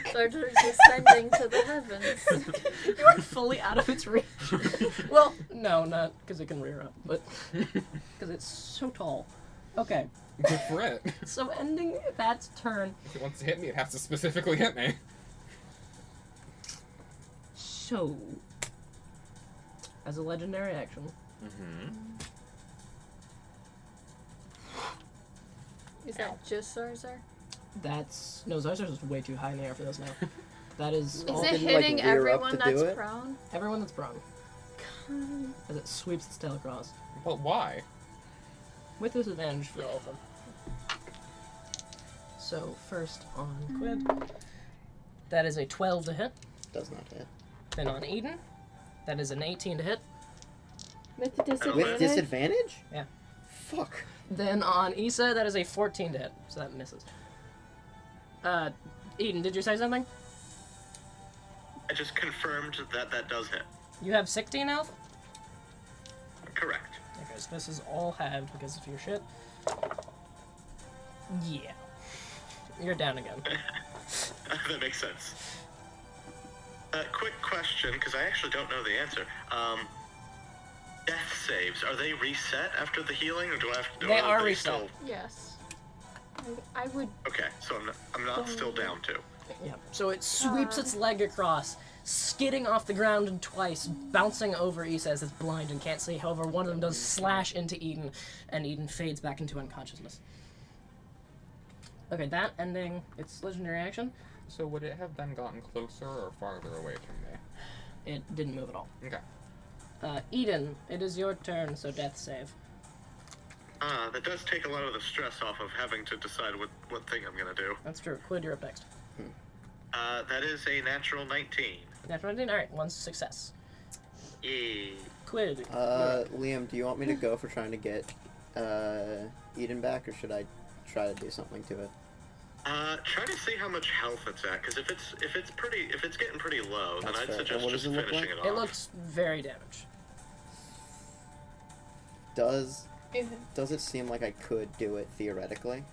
S3: Zartar's ascending to the heavens.
S4: You are fully out of its reach. Well, no, not because it can rear up, but because it's so tall. Okay,
S1: Good for it.
S4: so ending that turn.
S1: If it wants to hit me, it has to specifically hit me.
S4: So, as a legendary action,
S1: Mm-hmm.
S3: Is that just Zarzar?
S4: that's no, Zarzar's is way too high in the air for this now. That is
S3: Is
S4: all,
S3: it
S2: didn't, like,
S3: hitting
S2: rear up
S3: everyone
S2: to
S3: that's
S2: do it?
S3: prone?
S4: everyone that's prone as it sweeps its tail across
S1: But why?
S4: with disadvantage for all of them. So first on Quid, that is a 12 to hit.
S2: Does not hit.
S4: Then on Aiden, that is an 18 to hit.
S3: With the disadvantage?
S2: With disadvantage?
S4: Yeah.
S2: Fuck.
S4: Then on Issa, that is a 14 to hit, so that misses. Eden, did you say something?
S5: I just confirmed that that does hit.
S4: You have 16 health?
S5: Correct.
S4: Okay, so this is all halved because of your shit. Yeah. You're down again.
S5: That makes sense. Quick question, because I actually don't know the answer. Death saves, are they reset after the healing, or do I have to?
S4: They
S5: or
S4: are
S5: they
S4: reset.
S5: Still...
S3: Yes. I would.
S5: Okay, so I'm not still down two.
S4: Yeah. So it sweeps its leg across, skidding off the ground twice, bouncing over Issa as it's blind and can't see. However, one of them does slash into Eden, and Eden fades back into unconsciousness. Okay, that ending its legendary action.
S1: So would it have then gotten closer or farther away from me?
S4: It didn't move at all.
S1: Okay.
S4: Eden, it is your turn, so death save.
S5: That does take a lot of the stress off of having to decide what thing I'm gonna do.
S4: That's true. Quid, you're up next.
S5: That is a natural 19.
S4: Natural 19? Alright, one success.
S5: Yay.
S4: Quid.
S2: Liam, do you want me to go for trying to get Eden back, or should I try to do something to it?
S5: Try to see how much health it's at, because if it's getting pretty low, then
S2: That's
S5: I'd
S2: fair. And
S5: suggest
S2: what
S5: just
S2: does it look
S5: finishing
S2: like?
S5: it
S4: It
S5: off.
S4: looks very damaged.
S2: Does it seem like I could do it theoretically?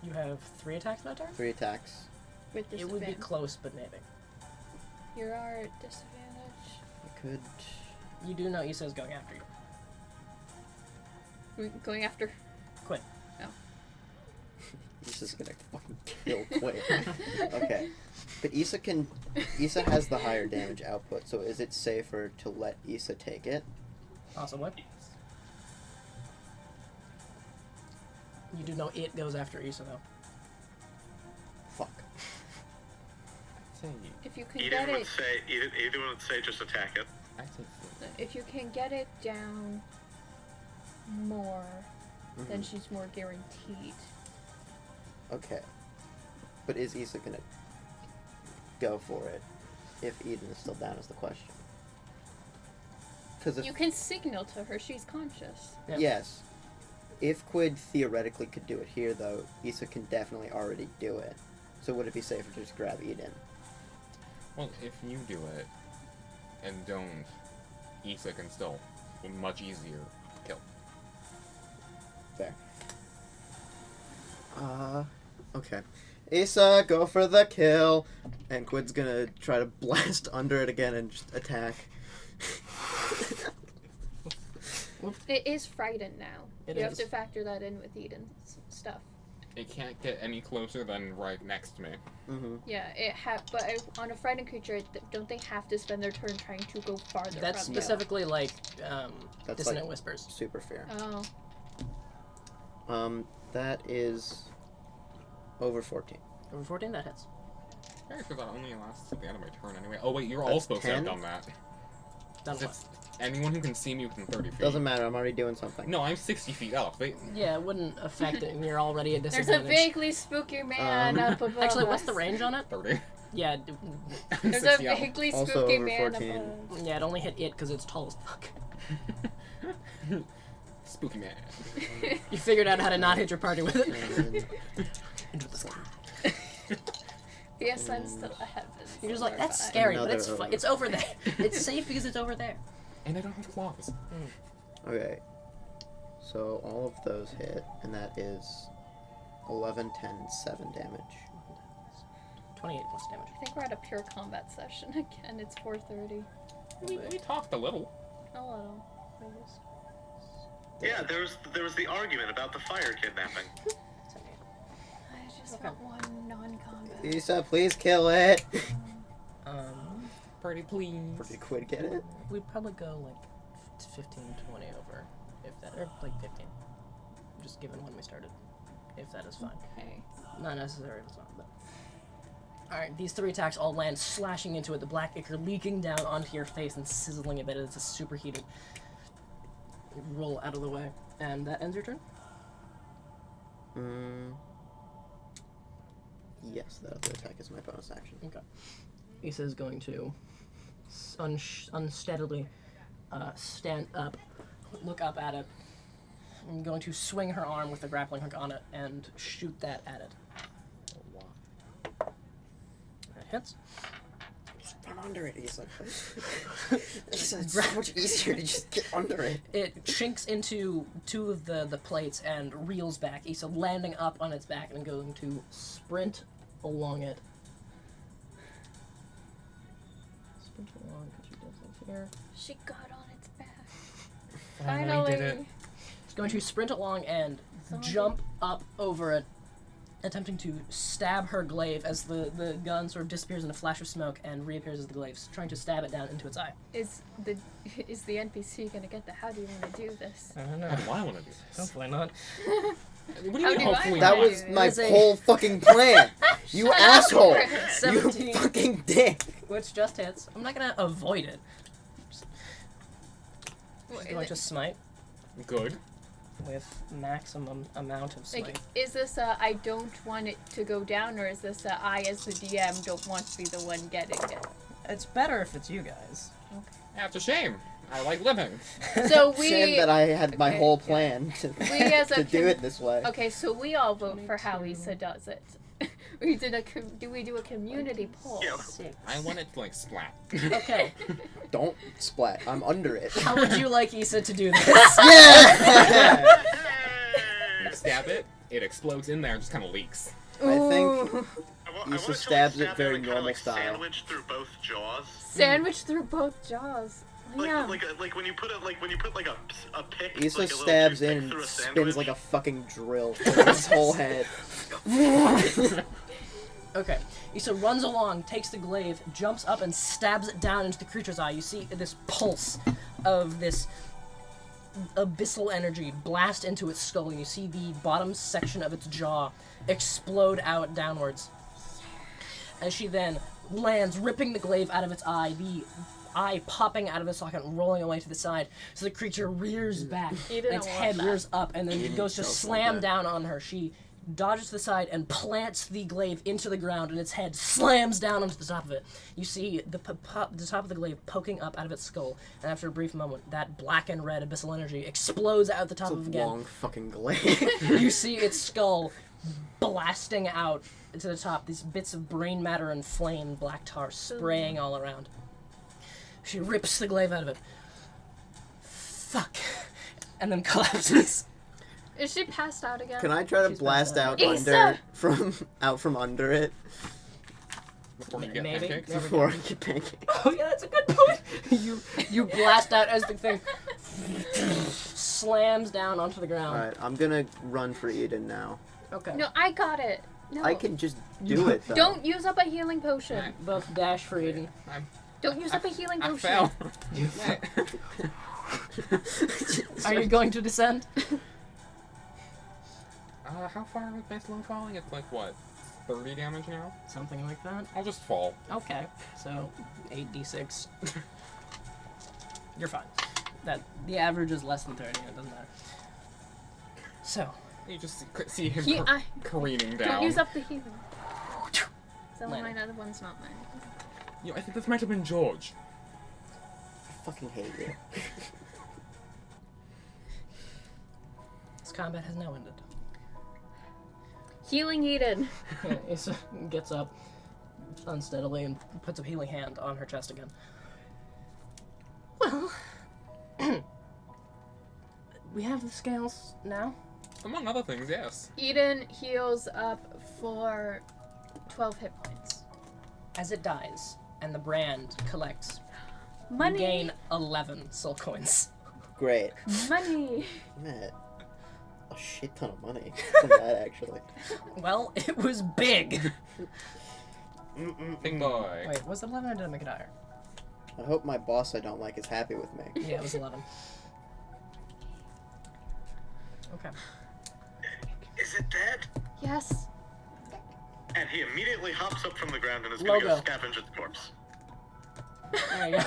S4: You have 3 attacks that turn?
S2: 3 attacks.
S3: With
S4: It would be
S3: disadvantage.
S4: close, but maybe.
S3: You are at disadvantage.
S2: I could.
S4: You do know Issa's going after you.
S3: We're going after.
S4: Quid.
S2: Issa's gonna fucking kill Quid. Okay. But Issa has the higher damage output, so is it safer to let Issa take it?
S4: Possibly. You do know it goes after Issa, though.
S2: Fuck.
S1: Say,
S3: If you can
S5: Eden
S3: get
S5: would
S3: it,
S5: say Eden would say just attack it.
S1: I say
S3: if you can get it down more, then
S2: Mhm.
S3: she's more guaranteed.
S2: Okay. But is Issa gonna go for it if Eden is still down is the question. Because
S3: You can signal to her she's conscious.
S4: Yeah.
S2: yes. If Quid theoretically could do it here, though, Issa can definitely already do it. So would it be safer to just grab Eden?
S1: well, if you do it and don't, Issa can still much easier kill.
S2: Fair. Okay. Issa, go for the kill! And Quid's gonna try to blast under it again and just attack.
S3: It is frightened now.
S4: It
S3: you
S4: is.
S3: have to factor that in with Eden's stuff.
S1: it can't get any closer than right next to me.
S2: Mm-hmm.
S3: Yeah, on a frightened creature, don't they have to spend their turn trying to go farther
S4: That's
S3: from
S4: specifically like
S2: That's
S4: Dissonant
S2: like
S4: Whispers.
S2: super fair.
S3: Oh.
S2: That is over 14.
S4: Over 14, that hits.
S1: Very sure that only lasts to the end of my turn anyway. Oh wait, you're all
S2: That's
S1: supposed
S2: 10?
S1: to have done that.
S4: Done
S1: 'Cause
S4: what?
S1: it's anyone who can see me within 30 feet.
S2: Doesn't matter. I'm already doing something.
S1: No, I'm 60 feet up. Wait.
S4: Yeah, it wouldn't affect it, and you're already at
S3: There's
S4: disadvantage.
S3: a vaguely spooky man up above
S4: Actually, what's
S3: us.
S4: the range on it?
S1: 30.
S4: Yeah,
S3: There's a
S1: 60 up.
S3: vaguely
S2: Also
S3: spooky
S2: over
S3: man
S2: 14.
S3: above.
S4: yeah, it only hit it because it's tall as fuck.
S1: Spooky man.
S4: You figured out how to not hit your party with it.
S2: And
S4: Into the sky.
S3: He ascends to the heavens.
S4: You're just like,
S3: Number
S4: that's
S3: five.
S4: scary, but
S2: Another
S4: it's
S2: over.
S4: it's over there. It's safe because it's over there.
S1: And I don't have claws.
S2: okay. So all of those hit, and that is 11, 10, 7 damage.
S4: 28 plus damage.
S3: I think we're at a pure combat session again. It's 4:30.
S1: We talked a little.
S3: A little.
S5: Yeah, there was the argument about the fire kidnapping.
S3: I just
S4: Okay.
S3: want one non-combat.
S2: Isa, please kill it.
S1: Party, please.
S2: Pretty quick, get it?
S4: We'd probably go like 15, 20 over, if that, or like 15. Just given when we started, if that is fine.
S3: Okay.
S4: Not necessary if it's not, but. Alright, these 3 attacks all land slashing into it, the black ichor leaking down onto your face and sizzling a bit as it's superheated. Roll out of the way. And that ends your turn?
S2: Yes, the other attack is my bonus action.
S4: Okay. Issa is going to unsteadily stand up, look up at it. I'm going to swing her arm with the grappling hook on it and shoot that at it.
S1: Oh, wow.
S4: That hits.
S2: Just run under it, Isa. Isa, it's so much easier to just get under it.
S4: It chinks into 2 of the plates and reels back. Issa landing up on its back and going to sprint along it. Sprint along because she does this here.
S3: She got on its back.
S1: Finally did it.
S4: She's going to sprint along and
S3: Somebody-
S4: jump up over it, attempting to stab her glaive as the gun sort of disappears in a flash of smoke and reappears as the glaive, trying to stab it down into its eye.
S3: Is the NPC gonna get the how do you want to do this?
S4: I don't know.
S1: How do I want to do this?
S4: Hopefully not.
S1: What do you
S3: How
S1: mean,
S3: do I
S1: hopefully
S2: That
S3: wanna
S1: not?
S2: was
S3: do
S2: my
S3: this?
S2: whole fucking plan. You
S3: Shut up,
S2: asshole.
S3: Chris.
S4: 17.
S2: You fucking dick.
S4: Which just hits. I'm not gonna avoid it.
S3: What,
S4: She's going to smite
S1: Good.
S4: with maximum amount of smite.
S3: like, is this a I don't want it to go down, or is this a I as the DM don't want to be the one getting it?
S4: It's better if it's you guys.
S1: That's a shame. I like living.
S3: So we
S2: Shame that I had my
S3: okay,
S2: whole
S3: yeah.
S2: plan to,
S3: We as a
S2: to do
S3: com-
S2: it this way.
S3: Okay, so we all vote for how
S4: 22.
S3: Issa does it. We did a do we do a community poll?
S5: Yeah.
S4: 6.
S1: I want it to like splat.
S4: Okay.
S2: Don't splat. I'm under it.
S4: How would you like Issa to do this?
S2: Yeah!
S1: You stab it, it explodes in there and just kind of leaks.
S2: I think
S3: Ooh.
S5: I
S2: Issa
S5: want to
S2: stabs it
S5: stab
S2: very
S5: and kinda,
S2: normal
S5: like,
S2: style.
S5: Sandwich through both jaws.
S3: Sandwich through both jaws.
S5: Like,
S3: Yeah.
S5: like when you put a pick.
S2: Isa
S5: like a little
S2: stabs
S5: toothpick
S2: in and
S5: through a
S2: spins
S5: sandwich.
S2: like a fucking drill through his whole head.
S4: Okay. Issa runs along, takes the glaive, jumps up and stabs it down into the creature's eye. You see this pulse of this abyssal energy blast into its skull, and you see the bottom section of its jaw explode out downwards. As she then lands, ripping the glaive out of its eye, the eye popping out of the socket and rolling away to the side. So the creature rears back,
S3: You
S4: and
S3: didn't
S4: its
S3: want
S4: head
S3: that.
S4: rears up, and then
S2: You
S4: goes to
S2: don't
S4: slam
S2: want that.
S4: down on her. She dodges to the side and plants the glaive into the ground, and its head slams down onto the top of it. You see the top of the glaive poking up out of its skull, and after a brief moment, that black and red abyssal energy explodes out the top
S2: It's
S4: of
S2: a
S4: it again.
S2: long fucking glaive.
S4: You see its skull blasting out to the top, these bits of brain matter and flame, black tar spraying all around. She rips the glaive out of it. Fuck. And then collapses.
S3: Is she passed out again?
S2: Can I try to
S4: She's
S2: blast
S4: passed
S2: out
S3: out.
S2: under from under it
S1: Before you get
S4: Maybe.
S1: pancakes.
S4: There we
S2: before
S4: go.
S2: I get pancakes?
S4: Oh yeah, that's a good point. You blast out as the thing slams down onto the ground.
S2: Alright, I'm gonna run for Eden now.
S4: Okay.
S3: No, I got it. No.
S2: I can just do it, though.
S3: Don't use up a healing potion.
S4: Both dash for Aiden.
S3: Don't use up a healing
S1: I
S3: potion.
S1: fell.
S4: Are you going to descend?
S1: How far is my slow falling? It's like, what, 30 damage now?
S4: Something like that.
S1: I'll just fall.
S4: Okay. So 8d6. You're fine. The average is less than 30. It doesn't matter. So.
S1: You just see him
S3: I
S1: careening down.
S3: don't use up the healing. So
S4: Landing.
S3: mine other one's not mine.
S1: I think this might have been George.
S2: I fucking hate you.
S4: This combat has now ended.
S3: Healing Eden.
S4: Issa gets up unsteadily and puts a healing hand on her chest again. Well, we have the scales now.
S1: Among other things, yes.
S3: Eden heals up for 12 hit points.
S4: As it dies, and the brand collects,
S3: Money.
S4: you gain 11 soul coins.
S2: Great.
S3: Money.
S2: Matt, a shit ton of money from that, actually.
S4: Well, it was big.
S1: Big boy.
S4: Wait, was it 11 or did I make it higher?
S2: I hope my boss I don't like is happy with me.
S4: Yeah, it was 11. Okay.
S5: Is it dead?
S3: Yes.
S5: And he immediately hops up from the ground and is going to go
S4: Logo.
S5: scavenge its corpse.
S4: There you go.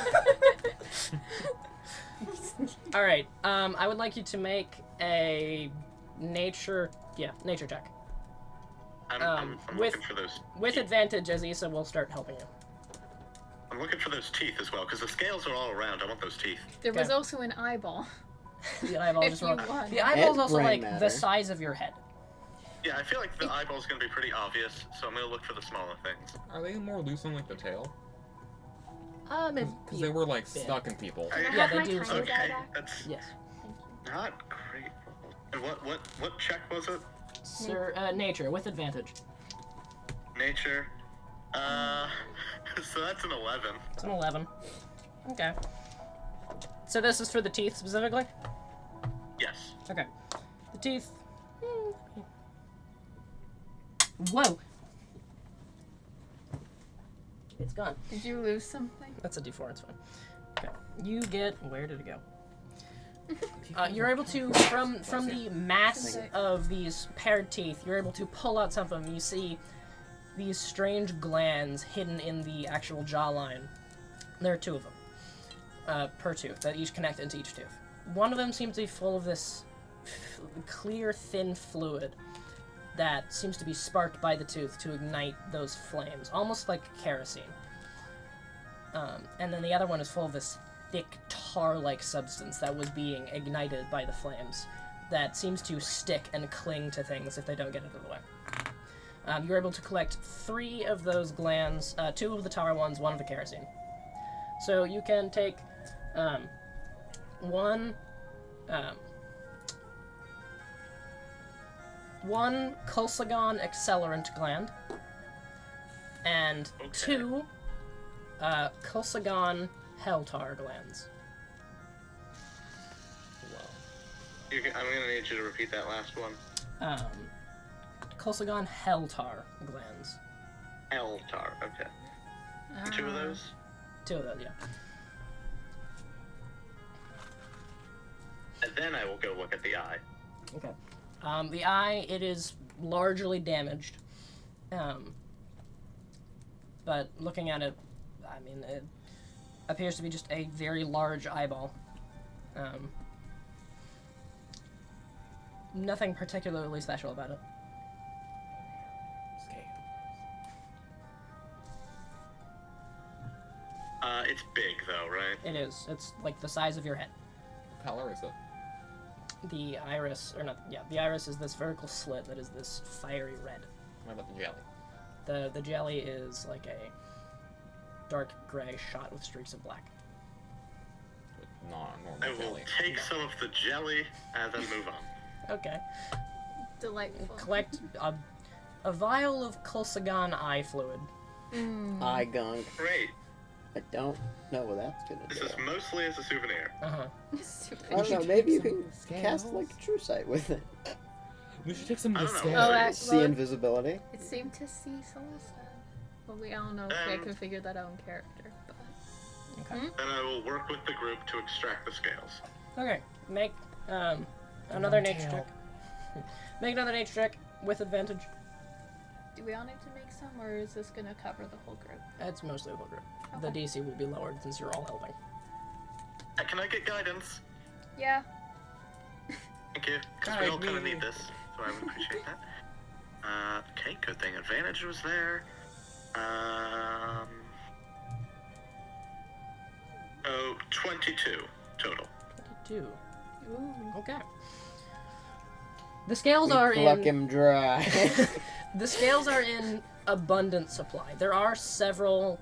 S4: Alright, I would like you to make a nature check.
S5: I'm
S4: with-
S5: looking for those.
S4: With
S5: teeth.
S4: advantage, as Issa will start helping you.
S5: I'm looking for those teeth as well, because the scales are all around. I want those teeth.
S3: There was
S4: Okay.
S3: also an eyeball.
S4: The eyeball
S3: If
S4: just
S3: you
S4: rolled.
S3: want.
S4: The eyeball's
S2: And
S4: also
S2: brain
S4: like
S2: matter.
S4: the size of your head.
S5: Yeah, I feel like the eyeball's going to be pretty obvious, so I'm going to look for the smaller things.
S1: Are they more loose on, like, the tail?
S4: Maybe.
S1: Because they were, like,
S4: Yeah.
S1: stuck in people.
S5: I-
S3: Can I
S4: Yeah,
S3: have
S4: they
S3: my
S4: do.
S3: tiny guy
S5: Okay,
S3: back?
S5: that's
S4: Yes.
S3: Thank you.
S5: not great. And what check was it?
S4: Sir, nature with advantage.
S5: Nature. So that's an 11.
S4: It's an 11. Okay. So this is for the teeth specifically?
S5: Yes.
S4: Okay. The teeth. Whoa! It's gone.
S3: Did you lose something?
S4: That's a d4, it's fine. Okay. You get. Where did it go? You're able to, from the mass of these paired teeth, you're able to pull out some of them. You see these strange glands hidden in the actual jawline. There are 2 of them, per tooth, that each connect into each tooth. One of them seems to be full of this clear, thin fluid that seems to be sparked by the tooth to ignite those flames, almost like kerosene. And then the other one is full of this thick, tar-like substance that was being ignited by the flames that seems to stick and cling to things if they don't get out of the way. You're able to collect 3 of those glands, 2 of the tar ones, 1 of the kerosene. So you can take one Kulsagon accelerant gland and
S5: Okay.
S4: 2 Kulsagon Helltar glands.
S5: I'm going to need you to repeat that last one.
S4: Kulsagon Helltar glands.
S5: Eltar. Okay. 2 of those.
S4: 2 of those, yeah.
S5: And then I will go look at the eye.
S4: Okay. The eye, it is largely damaged. But looking at it, I mean, it appears to be just a very large eyeball. Nothing particularly special about it.
S5: It's big though, right?
S4: It is. It's like the size of your head.
S1: What color is it?
S4: The iris, or not, yeah, the iris is this vertical slit that is this fiery red.
S1: What about the jelly?
S4: The jelly is like a dark gray shot with streaks of black.
S1: Not
S5: I
S1: normal
S5: will
S1: jelly.
S5: take some of the jelly and then move on.
S4: Okay.
S3: Delightful.
S4: Collect a vial of Kulsagon eye fluid.
S2: Eye gunk.
S5: Great.
S2: I don't know what that's gonna
S5: This
S2: do.
S5: is mostly as a souvenir.
S4: Uh-huh.
S2: I don't know, maybe you can cast like True Sight with it.
S1: We should take some of
S5: I
S1: the
S5: don't know.
S1: stairs.
S3: Oh, I-
S2: See
S3: well-
S2: invisibility.
S3: It seemed to see some of that. But I don't know if I can figure that out in character. But
S4: Okay.
S5: Then I will work with the group to extract the scales.
S4: Okay. Make another nature check. Make another nature check with advantage.
S3: do we all need to make some, or is this gonna cover the whole group?
S4: It's mostly the whole group. The
S3: Okay.
S4: DC will be lowered since you're all helping.
S5: Can I get guidance?
S3: Yeah.
S5: Thank you. Because we
S1: Guide
S5: all kind of
S1: me.
S5: need this, so I would appreciate that. Okay, good thing advantage was there. Oh, 22 total.
S4: 22.
S3: Ooh.
S4: Okay. The scales
S2: We
S4: are
S2: pluck
S4: in.
S2: him dry.
S4: The scales are in abundant supply. There are several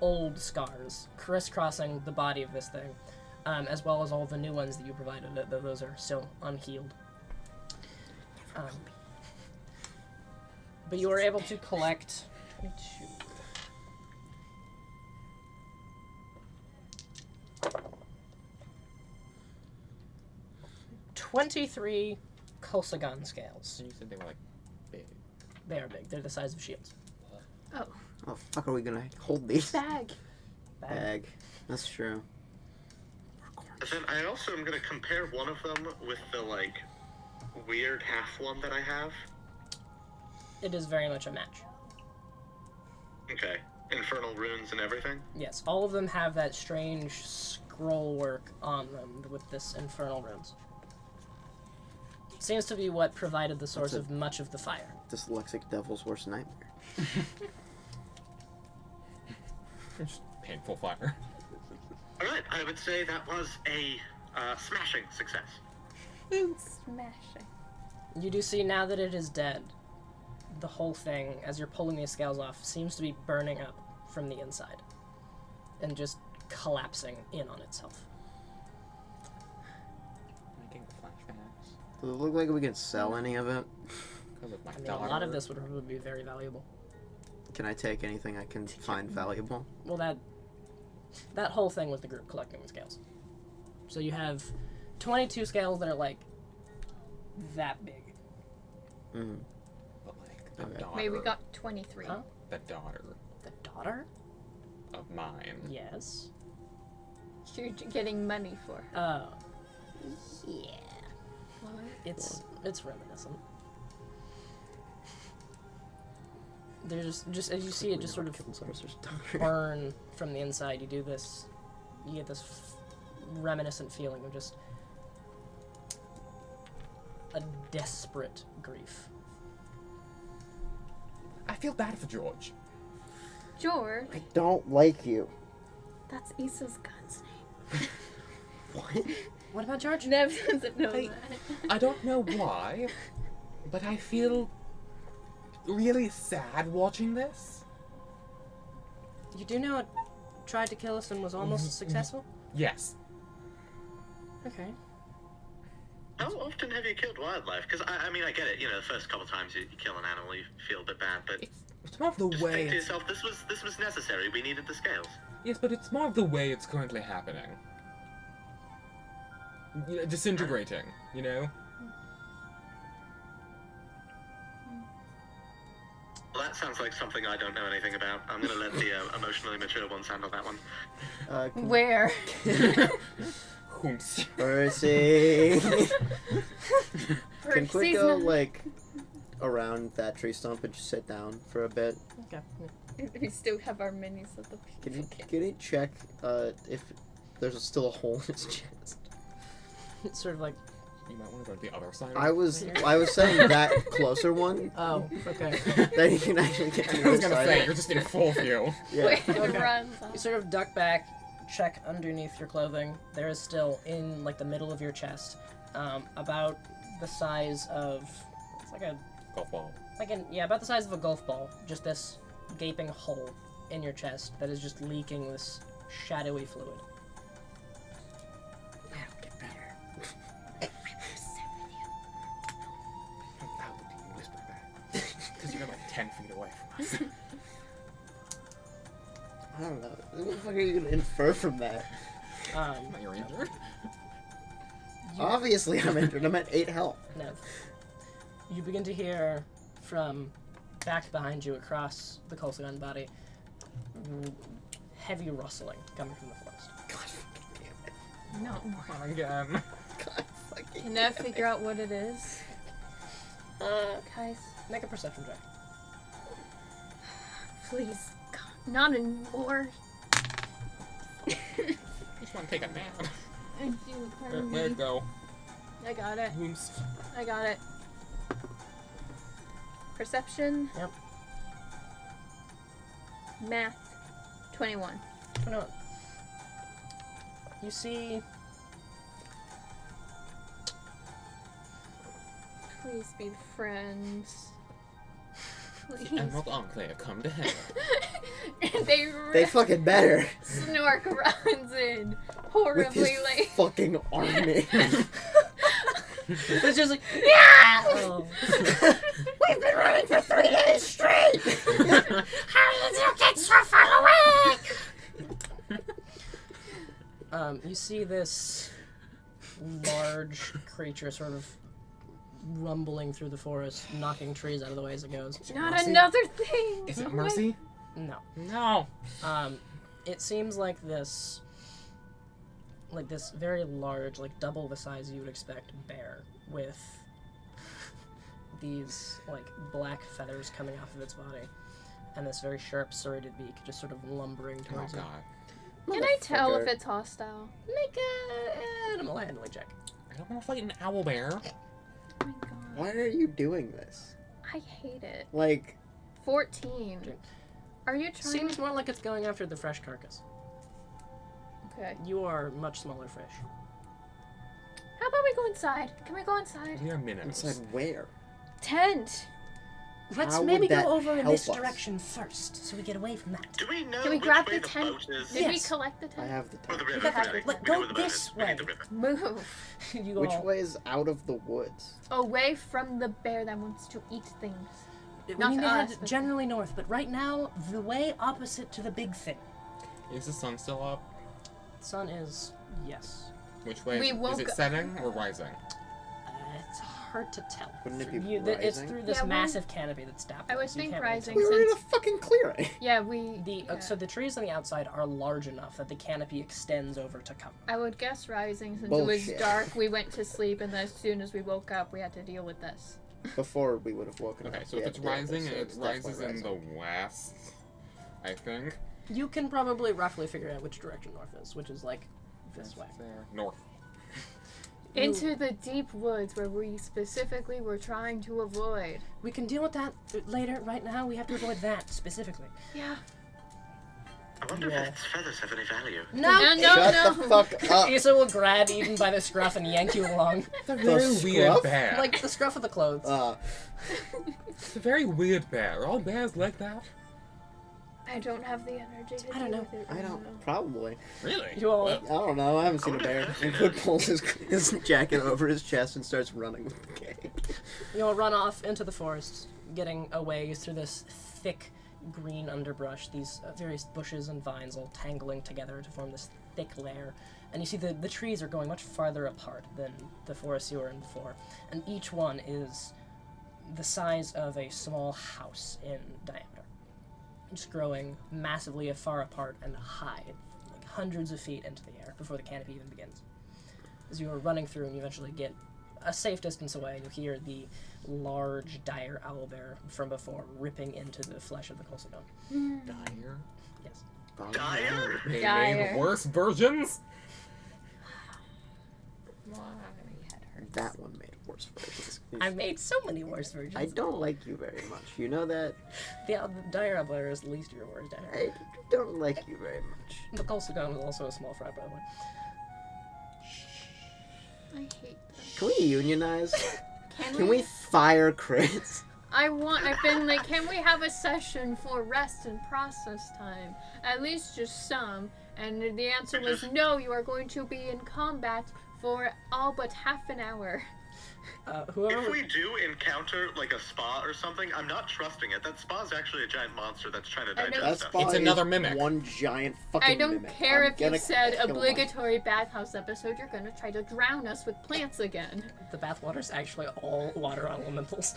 S4: old scars crisscrossing the body of this thing, as well as all the new ones that you provided. Those are still unhealed. But you were able to collect 22. $23 Kosagan scales.
S1: And you said they were big.
S4: They are big. They're the size of shields.
S3: Oh,
S2: Oh fuck, are we gonna hold these?
S3: bag.
S2: Bag. That's true.
S5: And then I also am going to compare one of them with the, weird half one that I have.
S4: It is very much a match.
S5: Okay. Infernal runes and everything.
S4: Yes, all of them have that strange scroll work on them with this infernal runes. Seems to be what provided the source
S2: That's
S4: of much of the fire.
S2: Dyslexic devil's worst nightmare.
S1: Just painful fire.
S5: Alright, I would say that was a smashing success.
S3: Smashing.
S4: You do see now that it is dead, the whole thing, as you're pulling these scales off, seems to be burning up from the inside. And just collapsing in on itself.
S1: Making flashbacks.
S2: Does it look like we can sell any of it?
S1: Because of my
S4: I mean,
S1: daughter.
S4: a lot of this would probably be very valuable.
S2: Can I take anything I can find valuable?
S4: Well, that whole thing was the group collecting the scales. So you have 22 scales that are that big.
S2: Mm.
S1: But the
S2: Okay.
S1: daughter.
S3: Maybe we got 23.
S4: Huh?
S1: The daughter
S4: The daughter?
S1: of mine.
S4: Yes.
S3: You're getting money for.
S4: Oh. Yeah.
S3: What?
S4: It's reminiscent. There's just as you see it just sort of burn from the inside. You get this reminiscent feeling of just a desperate grief.
S1: I feel bad for George.
S3: George,
S2: I don't like you.
S3: that's Issa's god's name.
S2: What?
S4: What about George?
S3: Nev doesn't know
S1: Hey.
S3: that.
S1: I don't know why, but I feel really sad watching this.
S4: You do know it tried to kill us and was almost successful?
S1: Yes.
S4: Okay.
S5: How often have you killed wildlife? Because, I mean, I get it, the first couple times you kill an animal, you feel a bit bad, but
S1: It's more of the
S5: just
S1: way.
S5: think to
S1: It's,
S5: yourself, this was necessary. We needed the scales.
S1: yes, but it's more of the way it's currently happening. Disintegrating, you know?
S5: Well, that sounds like something I don't know anything about. I'm going to let the emotionally mature ones handle that one.
S3: Where?
S1: Hoons.
S2: Percy. Can
S3: Percy's
S2: Quicko,
S3: not-
S2: around that tree stump and just sit down for a bit?
S4: Okay.
S3: We still have our minis that the
S2: Can you,
S3: people
S2: can you check if there's still a hole in his chest?
S4: It's sort of like,
S1: You might want to go to the other side.
S2: I was saying that closer one
S4: oh, okay.
S2: that he can actually get to the
S1: I was
S2: other
S1: gonna
S2: side.
S1: say, you're just in full view.
S2: Yeah.
S3: Wait,
S4: Okay.
S3: runs
S4: You
S3: off.
S4: sort of duck back, check underneath your clothing. There is still in the middle of your chest, about the size of it's like a
S1: Golf ball.
S4: about the size of a golf ball. Just this gaping hole in your chest that is just leaking this shadowy fluid.
S2: Get better.
S1: How loud do you whisper that? Because you're 10 feet away from us.
S2: I don't know. What the fuck are you gonna infer from that?
S1: Not your injured.
S2: Obviously I'm injured. I'm at 8 health.
S4: No. You begin to hear from back behind you across the Colsagon body heavy rustling coming from the forest.
S2: God fucking damn it.
S3: Not more.
S1: Again.
S2: God fucking
S3: Can I figure out what it is? Guys,
S4: Make a perception check.
S3: please. God, not anymore.
S1: Just want to take a nap.
S3: I do, pardon
S1: Where'd
S3: me.
S1: it go?
S3: I got it.
S1: Oops.
S3: I got it. Perception.
S4: Yep.
S3: Math. 21.
S4: You see
S3: Please be friends. Please.
S1: Emerald Enclave, come to hell.
S2: They fucking better.
S3: Snork runs in
S2: With
S3: horribly
S2: his
S3: late.
S2: fucking army.
S4: it's just like yeah. Oh.
S2: We've been running for 3 days straight.
S4: How did you get so far away? You see this large creature sort of rumbling through the forest, knocking trees out of the way as it goes.
S3: Not
S1: Mercy?
S3: another thing.
S1: Is it Mercy?
S4: No.
S1: No.
S4: It seems like this very large, like double the size you would expect bear with these like black feathers coming off of its body and this very sharp serrated beak just sort of lumbering
S1: Oh
S4: towards it.
S1: god.
S3: Can I tell if
S2: Motherfucker.
S3: it's hostile?
S4: Make a animal handling check.
S1: I don't want to fight an owl bear.
S3: Oh my god.
S2: Why are you doing this?
S3: I hate it.
S2: Like,
S3: 14. Are you trying
S4: Seems more like it's going after the fresh carcass.
S3: Okay.
S4: You are much smaller fish.
S3: How about we go inside? Can we go inside?
S1: We are minnows.
S2: inside where?
S3: Tent.
S4: Let's
S2: How would
S4: maybe go
S2: that
S4: over in
S2: help
S4: this
S2: us?
S4: direction first, so we get away from that.
S5: Do we know
S3: Can we
S5: which
S3: grab
S5: way
S3: the tent?
S5: boat is?
S3: Did we
S4: Yes.
S3: collect the
S2: I
S3: tent?
S2: have the
S5: Oh, the
S2: tent.
S5: river.
S4: Okay,
S5: Sorry.
S4: let-
S5: We know
S4: go
S5: where the boat
S4: this
S5: is. We need the
S4: way.
S5: river.
S3: Move.
S4: You go
S2: Which
S4: all-
S2: way is out of the woods?
S3: Away from the bear that wants to eat things.
S4: We
S3: Not
S4: need
S3: to
S4: to head
S3: us, but-
S4: generally north, but right now, the way opposite to the big thing.
S1: Is the sun still up?
S4: Sun is, yes.
S1: Which way?
S3: We
S1: Is
S3: woke
S1: it
S3: up-
S1: setting or rising?
S4: It's hard to tell.
S2: Wouldn't it be
S4: It's
S2: rising?
S4: through this
S3: Yeah, we-
S4: massive canopy that's stopped.
S3: I would
S4: so you
S3: think
S4: can't really
S3: rising.
S2: We
S4: tell.
S2: were in a
S3: Since-
S2: fucking clearing.
S3: Yeah, we. yeah.
S4: So the trees on the outside are large enough that the canopy extends over to cover.
S3: I would guess rising since it
S2: Bullshit.
S3: was dark. We went to sleep, and as soon as we woke up, we had to deal with this.
S2: Before we would have woken
S1: Okay,
S2: up.
S1: so
S2: we
S1: if
S2: had
S1: it's
S2: to deal with
S1: rising,
S2: it, so
S1: it
S2: it's definitely
S1: rises in the
S2: rising.
S1: west, I think.
S4: You can probably roughly figure out which direction north is, which is like this way.
S1: There. North.
S3: Into the deep woods where we specifically were trying to avoid.
S4: We can deal with that later. Right now, we have to avoid that specifically.
S3: Yeah.
S5: I wonder
S2: Yeah.
S5: if its feathers have any value.
S3: No,
S2: Shut the fuck up.
S4: Issa will grab Eden by the scruff and yank you along,
S1: It's a very
S2: The
S1: weird
S2: scruff?
S1: bear.
S4: like the scruff of the clothes.
S1: It's a very weird bear. Are all bears like that?
S3: I don't have the energy to
S4: I don't
S3: deal
S4: know.
S3: with it
S2: I
S3: right
S2: don't.
S3: now.
S2: Probably.
S1: Really?
S4: You all-
S1: Well,
S2: I don't know. I haven't seen a bear. And Hood pulls his jacket over his chest and starts running with the gang.
S4: You'll run off into the forest, getting away through this thick green underbrush, these various bushes and vines all tangling together to form this thick layer. And you see the trees are going much farther apart than the forest you were in before. And each one is the size of a small house in diameter. Just growing massively far apart and high, like hundreds of feet into the air before the canopy even begins. As you are running through and you eventually get a safe distance away, you hear the large, dire owlbear from before ripping into the flesh of the Colsadon.
S1: dire.
S4: Yes.
S5: Dire?
S1: They
S3: Dire.
S1: made worse versions?
S2: That one made worse versions.
S4: I made so many worse versions.
S2: I don't like you very much. You know that?
S4: The dire owlbear is the least of your worst dire.
S2: I don't like you very much.
S4: The Colsadon is also a small fry, by the way.
S3: I hate them.
S2: Can we unionize?
S3: Can
S2: Can we fire Chris?
S3: I've been like, can we have a session for rest and process time? At least just some. And the answer was no, you are going to be in combat for all but half an hour.
S4: Whoever.
S5: If we do encounter like a spa or something, I'm not trusting it. That spa's actually a giant monster that's trying to
S3: I know.
S5: digest
S2: That
S5: stuff.
S2: spot
S1: It's
S2: is
S1: another mimic.
S2: one giant fucking
S3: I don't
S2: mimic.
S3: care
S2: I'm
S3: if you
S2: gonna
S3: said
S2: kill one.
S3: obligatory bathhouse episode, you're gonna try to drown us with plants again.
S4: The bathwater's actually all water elementals.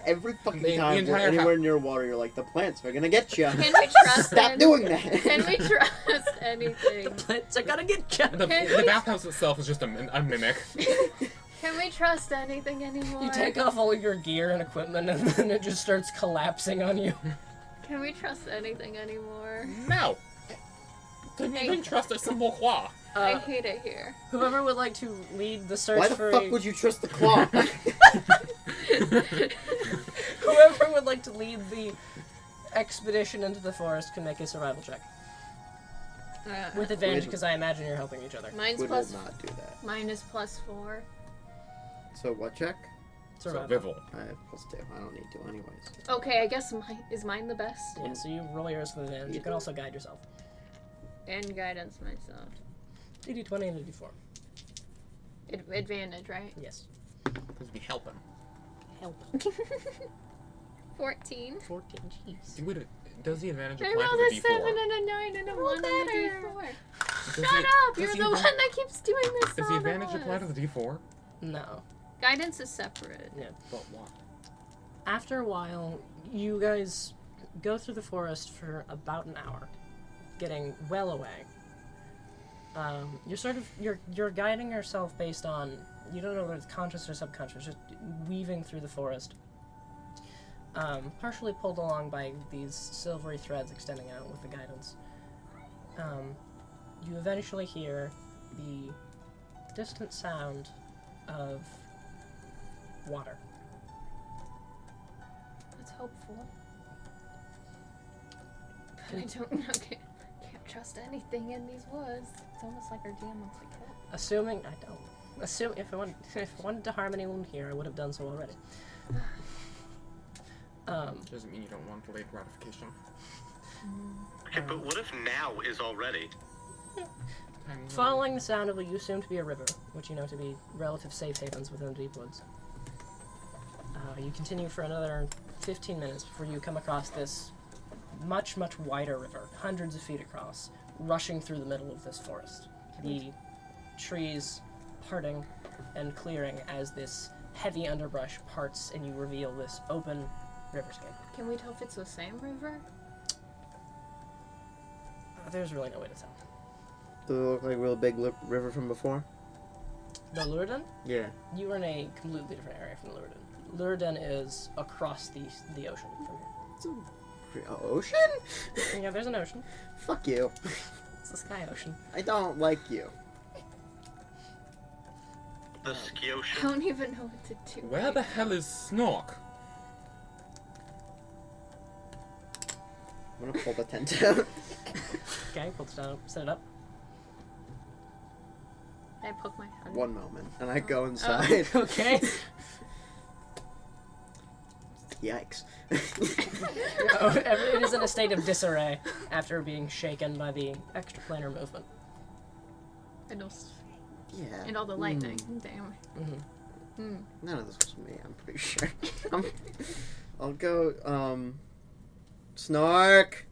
S2: Every fucking
S1: The
S2: time we're
S1: entire
S2: anywhere near water, you're like, the plants are gonna get you.
S3: Can we trust
S2: Stop doing that.
S3: Can we trust anything?
S4: The plants are gonna get you.
S1: The bathhouse itself is just a mimic.
S3: Can we trust anything anymore?
S4: You take off all your gear and equipment, and then it just starts collapsing on you.
S3: Can we trust anything anymore?
S1: No. Can you even trust a simple claw?
S3: I hate it here.
S4: Whoever would like to lead the search
S2: Why the
S4: for
S2: fuck would you trust the claw?
S4: whoever would like to lead the expedition into the forest can make a survival check with advantage,
S2: We'd-
S4: because I imagine you're helping each other.
S3: Mine's
S2: We will
S3: plus.
S2: not do that.
S3: Mine is +4.
S2: So what check?
S1: So,
S4: Survival.
S1: Vival.
S2: I have +2. I don't need to anyways.
S3: Okay, I guess mine the best.
S4: Yeah, so you roll yours with advantage. You can also guide yourself.
S3: And guidance myself.
S4: You do 20 and a d4.
S3: Advantage, right?
S4: Yes.
S1: Because we help him.
S4: Help.
S3: 14.
S4: 14. Jeez.
S1: Does the advantage
S3: I
S1: apply
S3: rolled
S1: to
S3: a
S1: the
S3: 7
S1: D4?
S3: and a 9 and a 1 and a D4.
S1: Does
S3: Shut
S1: the-
S3: up!
S1: does
S3: You're
S1: the
S3: the one
S1: advan-
S3: that keeps doing this.
S1: Does the
S3: all
S1: advantage
S3: at
S1: apply to
S3: once.
S1: the D4?
S4: No.
S3: Guidance is separate.
S4: Yeah.
S1: But what?
S4: After a while, you guys go through the forest for about an hour, getting well away. You're guiding yourself based on, you don't know whether it's conscious or subconscious, just weaving through the forest. Partially pulled along by these silvery threads extending out with the guidance. You eventually hear the distant sound of water.
S3: That's hopeful. But I don't know. Can't trust anything in these woods. It's almost like our DM wants to kill.
S4: Assuming I don't. Assuming if I wanted to harm anyone here, I would have done so already.
S1: Doesn't mean you don't want delayed gratification.
S5: Okay, but what if now is already?
S4: Following the sound of what you assume to be a river, which you know to be relative safe havens within the deep woods, you continue for another 15 minutes before you come across this much, much wider river, hundreds of feet across, rushing through the middle of this forest. The trees parting and clearing as this heavy underbrush parts and you reveal this open riverscape.
S3: Can we tell if it's the same river?
S4: There's really no way to tell.
S2: Does it look like a real big river from before?
S4: The Lurden?
S2: Yeah.
S4: You are in a completely different area from Lurden. Lurden is across the ocean from here.
S2: Ocean?
S4: Yeah, there's an ocean.
S2: Fuck you.
S4: It's the sky ocean.
S2: I don't like you.
S5: The
S3: I
S5: Scioshan?
S3: don't even know what to do.
S1: Where the hell is Snork?
S2: I'm gonna pull the tent out.
S4: Okay, pull it down, set it up.
S3: I poke my head.
S2: One moment, and I go inside.
S4: Okay.
S2: Yikes.
S4: It is in a state of disarray after being shaken by the extraplanar movement.
S3: And those,
S2: Yeah.
S3: and all the lightning. Damn.
S4: Mm-hmm.
S2: None of this was me, I'm pretty sure. I'll go, Snark!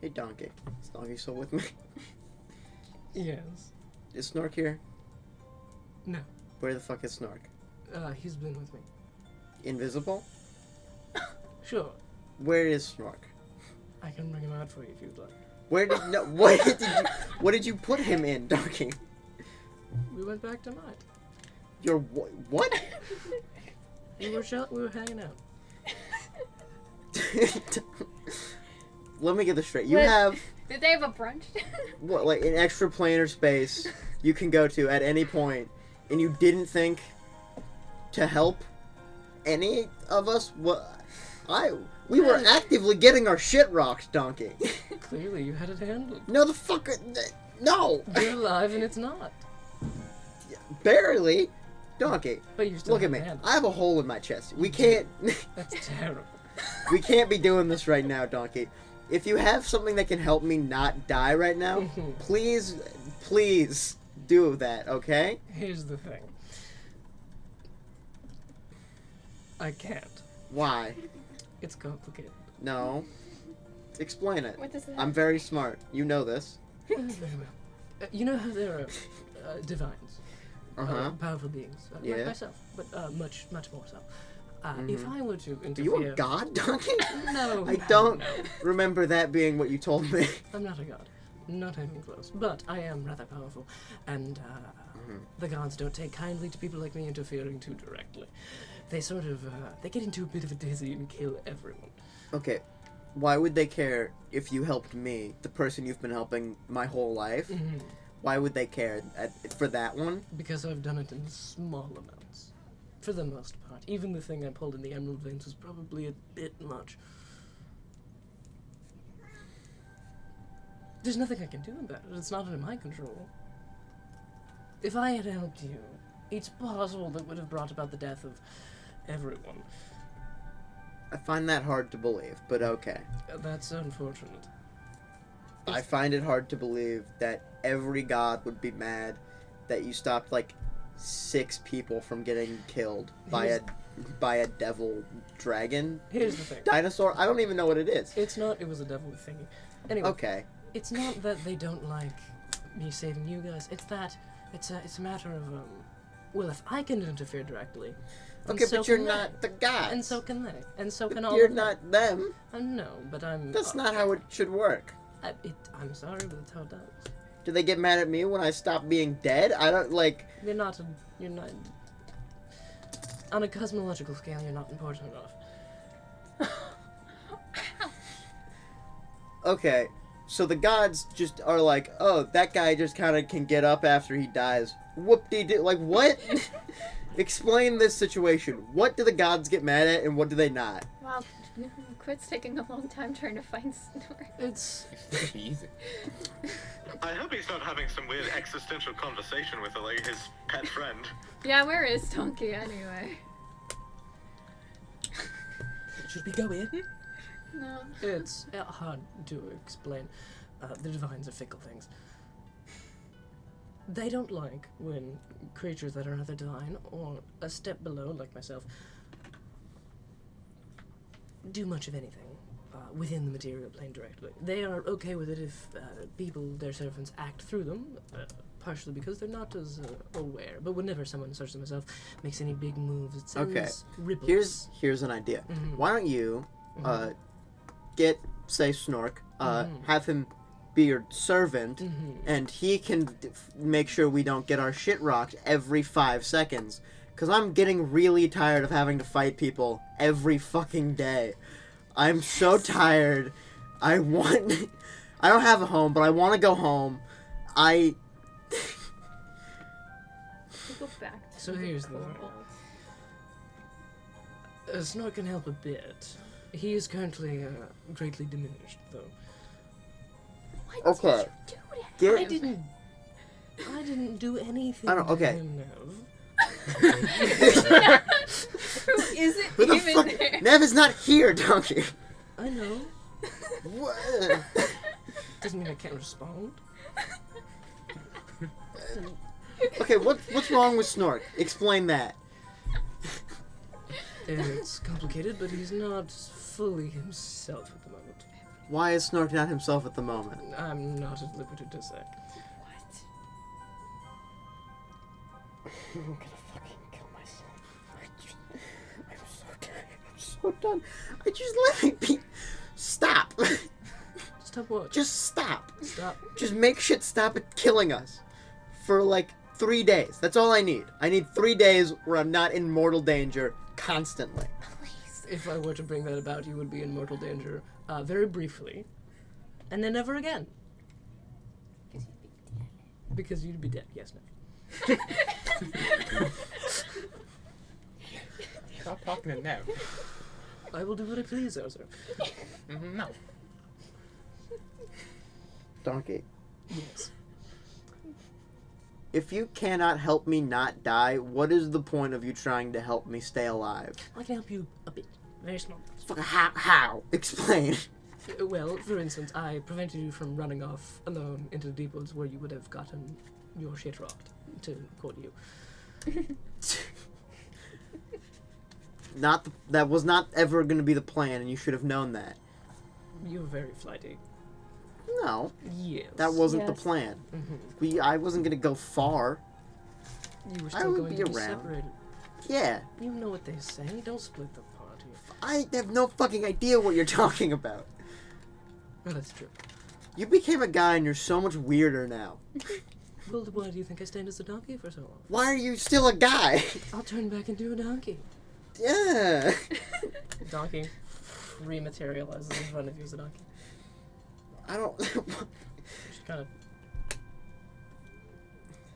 S2: Hey, Donkey. Is Donkey still with me?
S4: Yes.
S2: Is Snork here?
S4: No.
S2: Where the fuck is Snork?
S4: He's been with me.
S2: Invisible?
S4: Sure.
S2: Where is Snork?
S4: I can bring him out for you if you'd like.
S2: What did you put him in, Donkey?
S4: We went back to night.
S2: Your what?
S4: We were hanging out.
S2: Let me get this straight. You
S3: What?
S2: have
S3: Did they have a brunch?
S2: what, like an extra planar space you can go to at any point, and you didn't think to help any of us? We were actively getting our shit rocked, Donkey.
S4: Clearly, you had it handled.
S2: No, the fucker, no,
S4: You're alive and it's not.
S2: barely, Donkey.
S4: But you still
S2: Look at
S4: have
S2: me.
S4: it handled.
S2: I have a hole in my chest. We can't.
S4: That's terrible.
S2: We can't be doing this right now, Donkey. If you have something that can help me not die right now, please do that, okay?
S4: Here's the thing. I can't.
S2: Why?
S4: It's complicated.
S2: No. Explain it.
S3: What does that?
S2: I'm very smart. You know this.
S4: Very well. You know how there are divines, powerful beings,
S2: Yeah.
S4: like myself, but much more so. If I were to
S2: Are
S4: interfere,
S2: you a god, Duncan?
S4: No,
S2: I don't
S4: no.
S2: remember that being what you told me.
S4: I'm not a god, not even close. But I am rather powerful, and the gods don't take kindly to people like me interfering too directly. They sort of they get into a bit of a dizzy and kill everyone.
S2: Okay, why would they care if you helped me, the person you've been helping my whole life? Why would they care for that one?
S4: Because I've done it in small amounts, for the most part. Even the thing I pulled in the emerald veins was probably a bit much. There's nothing I can do about it. It's not in my control. If I had helped you, it's possible that would have brought about the death of everyone.
S2: I find that hard to believe, but okay.
S4: That's unfortunate.
S2: I find it hard to believe that every god would be mad that you stopped like 6 people from getting killed by a devil dragon
S4: Here's the thing.
S2: dinosaur. I don't even know what it is.
S4: It was a devil thingy. Anyway,
S2: Okay.
S4: it's not that they don't like me saving you guys. It's that it's a matter of well, if I can interfere directly, and
S2: Okay,
S4: so
S2: but you're
S4: can
S2: not the gods.
S4: they. And so can they, and so can all.
S2: You're
S4: of them.
S2: not them.
S4: No, but I'm.
S2: That's not how it should work.
S4: I'm sorry, but that's how it does.
S2: Do they get mad at me when I stop being dead? I don't like.
S4: You're not. On a cosmological scale, you're not important enough.
S2: Okay, so the gods just are like, oh, that guy just kind of can get up after he dies. Whoop-de-doo. Like, what? Explain this situation. What do the gods get mad at and what do they not?
S3: Wow, Quit's taking a long time trying to find Snort.
S4: It's
S1: Easy.
S5: I hope he's not having some weird existential conversation with like his pet friend.
S3: Yeah, where is Donkey anyway?
S4: should we go in?
S3: No.
S4: It's hard to explain. The divines are fickle things. They don't like when creatures that are either divine or a step below, like myself, do much of anything within the material plane directly. They are okay with it if people, their servants, act through them, partially because they're not as aware. But whenever someone, such as myself, makes any big moves, it sends
S2: Okay.
S4: ripples.
S2: Here's an idea.
S4: Mhm.
S2: Why don't you get, say, Snork,
S4: Mhm.
S2: have him be your servant,
S4: Mhm.
S2: and he can make sure we don't get our shit rocked every 5 seconds. Because I'm getting really tired of having to fight people every fucking day. I'm so tired. I don't have a home, but I want to go home.
S3: We'll go back to
S4: So here's the thing.
S3: world.
S4: Snort can help a bit. He is currently greatly diminished, though.
S3: What
S2: Okay.
S3: did you do to
S4: I
S3: him?
S4: didn't do anything.
S2: I don't-
S4: to
S2: okay.
S4: him, Nev.
S3: Who is it
S2: Who the
S3: even
S2: fuck?
S3: there?
S2: Nev is not here, Donkey.
S4: I know.
S2: What?
S4: Doesn't mean I can't respond.
S2: Okay, what's wrong with Snork? Explain that.
S4: It's complicated, but he's not fully himself at the moment.
S2: Why is Snork not himself at the moment?
S4: I'm not at liberty to say.
S3: What?
S2: I'm gonna fucking kill myself. I'm so tired. I'm so done. Just let me be. Stop.
S4: Stop what?
S2: Just stop.
S4: Stop.
S2: Just make shit stop at killing us. For like 3 days. That's all I need. I need 3 days where I'm not in mortal danger constantly.
S3: Please.
S4: If I were to bring that about, you would be in mortal danger very briefly, and then never again. Because you'd be dead. Yes, no.
S1: Stop talking to Nev.
S4: I will do what I please, Ozer.
S1: No.
S2: Donkey.
S4: Yes.
S2: If you cannot help me not die, what is the point of you trying to help me stay alive?
S4: I can help you a bit. Very small.
S2: Fuck, how? Explain.
S4: Well, for instance, I prevented you from running off alone into the deep woods where you would have gotten your shit rocked, to quote you.
S2: That was not ever going to be the plan, and you should have known that.
S4: You're very flighty.
S2: No,
S4: Yes.
S2: that wasn't the
S3: Yes.
S2: plan.
S4: Mm-hmm.
S2: I wasn't going to go far.
S4: You were
S2: I
S4: still
S2: would
S4: going
S2: be
S4: to be
S2: around.
S4: separated.
S2: Yeah,
S4: You know what they say. Don't split the party.
S2: I have no fucking idea what you're talking about.
S4: Well, that's true.
S2: You became a guy, and you're so much weirder now.
S4: Well, why do you think I stayed as a donkey for so long?
S2: Why are you still a guy?
S4: I'll turn back into a donkey.
S2: Yeah.
S4: Donkey rematerializes in front of you as a donkey.
S2: I don't...
S4: Just kind of.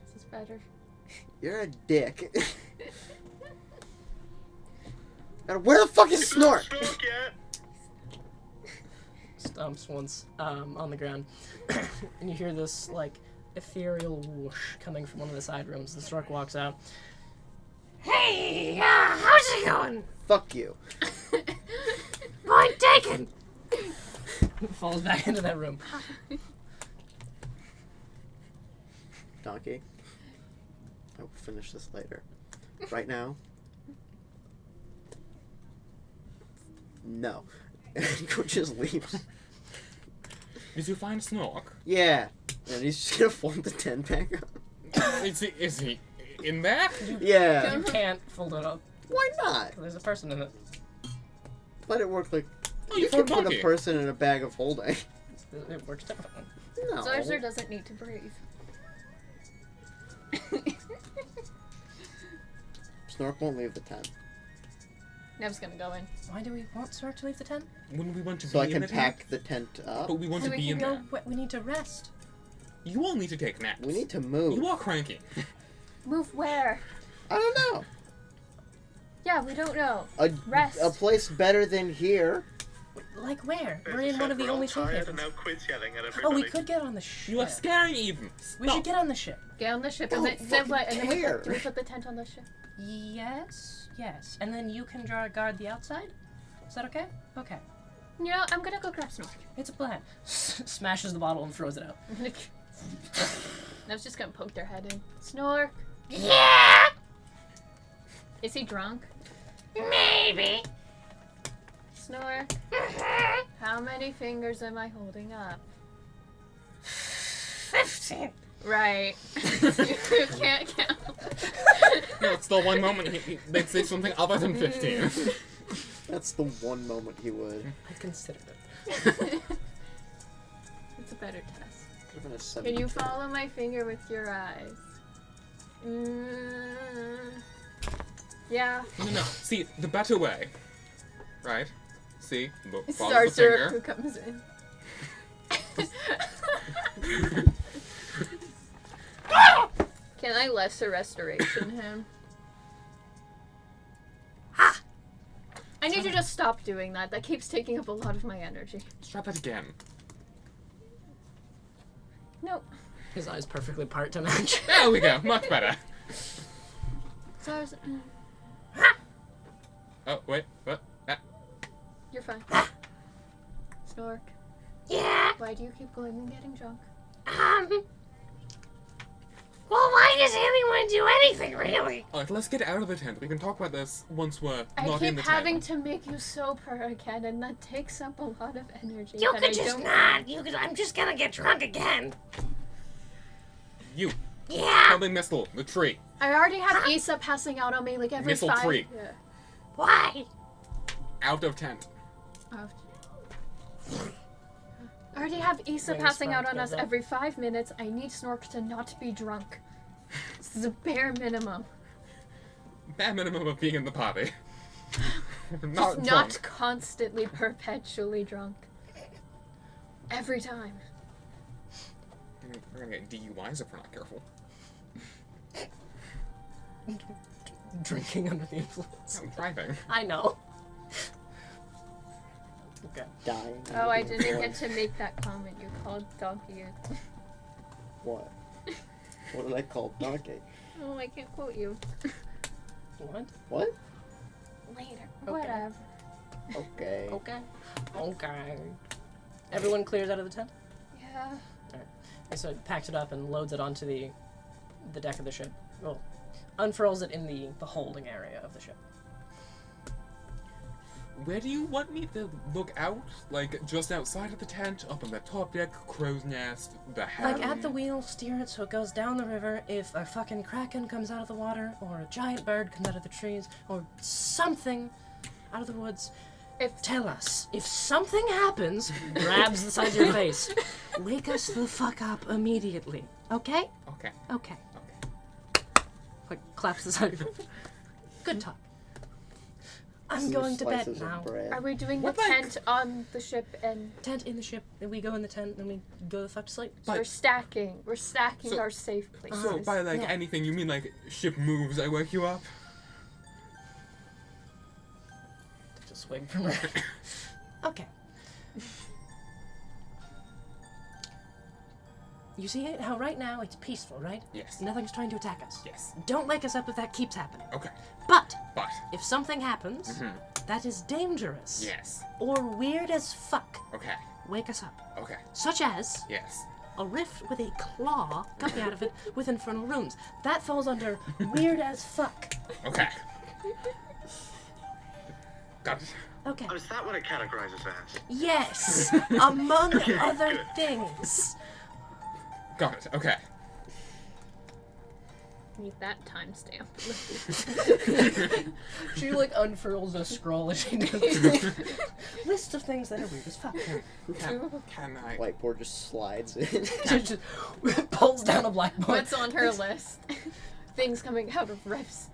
S3: This is better.
S2: You're a dick. And where the fuck is Snort?
S5: Snork yet?
S4: Stomps once on the ground, and you hear this like ethereal whoosh coming from one of the side rooms. The stork walks out. Hey, how's it going?
S2: Fuck you.
S4: Point taken. Falls back into that room.
S2: Donkey. I will finish this later. Right now? No. He just leaves.
S1: Did you find Snork?
S2: Yeah. And he's just gonna fold the tent back up.
S1: Is he in there?
S2: Yeah.
S4: You can't fold it up.
S2: Why not?
S4: 'Cause there's a person in it.
S2: Let it work like...
S1: Oh,
S2: You
S1: you
S2: can
S1: found
S2: put a
S1: Donkey.
S2: person in a bag of holding.
S4: It works differently.
S2: No.
S3: Zarzer doesn't need to breathe.
S2: Snork won't leave the tent.
S3: Nev's gonna go in.
S4: Why do we want Snork to leave the tent?
S1: When we want to
S2: So
S1: be
S2: I
S1: in
S2: can
S1: the
S2: pack
S1: tent,
S2: the tent up.
S1: but we want
S3: So
S1: to
S3: we
S1: be
S3: can
S1: in
S4: No,
S1: there.
S4: we need to rest.
S1: You all need to take naps.
S2: We need to move.
S1: You are cranky.
S3: Move where?
S2: I don't know.
S3: Yeah, we don't know. Rest.
S2: A place better than here.
S4: Like where?
S5: As
S4: We're
S5: I
S4: in
S5: said,
S4: one of the
S5: we're all
S4: only safe
S5: tired,
S4: havens.
S5: and now Quid's yelling at
S4: Oh,
S5: everybody.
S4: we could get on the ship.
S1: You are scaring Eden.
S4: We should get on the ship.
S3: Get on the ship
S2: Don't
S3: and then what? And then
S2: care.
S3: do we put the tent on the ship?
S4: Yes. And then you can guard the outside? Is that okay? Okay.
S3: You know, I'm gonna go grab Snork.
S4: It's a plan. Smashes the bottle and throws it out.
S3: Nev's just gonna poke their head in. Snork.
S4: Yeah!
S3: Is he drunk?
S4: Maybe.
S3: Snork. How many fingers am I holding up?
S4: 15.
S3: Right. You can't count.
S1: No, it's the one moment they'd say something other than 15.
S2: That's the one moment he would.
S4: I considered it.
S3: It's a better test.
S2: Could've been a
S3: Can you
S2: 72.
S3: follow my finger with your eyes? Yeah.
S1: No. See, the better way. Right? See? Follow the
S3: Zarzer who
S1: finger.
S3: comes in. Can I lesser restoration him? I need you to stop doing that. That keeps taking up a lot of my energy.
S1: Let's try that again.
S3: No.
S4: His eyes perfectly part to match.
S1: There we go. Much better.
S3: Zarzer.
S1: Oh, wait. What? Ah.
S3: You're fine. Snork.
S4: Yeah.
S3: Why do you keep going and getting drunk?
S4: Well, why does anyone do anything, really?
S1: Alright, let's get out of the tent. We can talk about this once we're
S3: I
S1: not in
S3: keep
S1: the
S3: having
S1: tent.
S3: to make you sober again, and that takes up a lot of energy.
S4: You
S3: that
S4: could
S3: I
S4: just
S3: don't
S4: not. I'm just gonna get drunk again.
S1: You.
S4: Yeah.
S1: Probably Mistle, the tree.
S3: I already have Issa passing out on me like every
S1: Missile
S3: 5.
S1: tree.
S3: Yeah.
S4: Why?
S1: Out of tent.
S3: Oh. I already have Issa
S4: Wings
S3: passing out
S4: spark
S3: on us
S4: goes up.
S3: every 5 minutes. I need Snork to not be drunk. This is a bare minimum.
S1: Bare minimum of being in the party.
S3: Just
S1: not drunk.
S3: not constantly, perpetually drunk. Every time.
S1: We're gonna get DUIs if we're not careful.
S4: Drinking under the influence.
S1: I'm driving.
S4: I know. Okay.
S2: Dying.
S3: Oh, I didn't get to make that comment. You called Donkey.
S2: What? What did I call Donkey?
S3: Oh, I can't quote you.
S4: What?
S2: What?
S3: Later.
S4: Okay.
S3: Whatever.
S2: Okay.
S4: Okay. Okay. Everyone clears out of the tent?
S3: Yeah.
S4: Okay, so it packs it up and loads it onto the deck of the ship. Well, unfurls it in the holding area of the ship.
S1: Where do you want me to look out? Like, just outside of the tent, up on the top deck, crow's nest, the helm?
S4: Like, at the wheel, steer it so it goes down the river. If a fucking kraken comes out of the water, or a giant bird comes out of the trees, or something out of the woods, tell us. If something happens, grabs the side of your face, wake us the fuck up immediately. Okay?
S1: Okay.
S4: Okay.
S1: Okay.
S4: Like, claps the side of your face. Good talk. I'm
S2: Some
S4: going to bed
S2: slices of
S4: now.
S2: bread.
S3: Are we doing
S1: What,
S3: the
S1: like-
S3: tent on the ship and
S4: Tent in the ship, and we go in the tent, and we go the fuck to sleep.
S1: But-
S3: we're stacking? We're stacking
S1: So-
S3: our safe places.
S1: So, by, like,
S4: Yeah.
S1: anything, you mean, like, ship moves, I wake you up?
S4: Take a swig from her. Okay. You see it? How right now it's peaceful, right?
S1: Yes.
S4: Nothing's trying to attack us.
S1: Yes.
S4: Don't wake us up if that keeps happening.
S1: Okay.
S4: But
S1: But,
S4: if something happens that is dangerous
S1: yes.
S4: or weird as fuck,
S1: Okay.
S4: wake us up.
S1: Okay.
S4: Such as
S1: Yes.
S4: a rift with a claw coming out of it with infernal runes. That falls under weird as fuck.
S1: Okay. Got it.
S4: Okay.
S5: Oh, is that what it categorizes as?
S4: Yes, among other
S5: good.
S4: things.
S1: Got it. Okay.
S3: Need that timestamp.
S4: She like unfurls a scroll as she does. List of things that are weird as fuck.
S1: Can I?
S2: Whiteboard just slides in.
S4: She just pulls down a blackboard.
S3: What's on her list? Things coming out of rifts.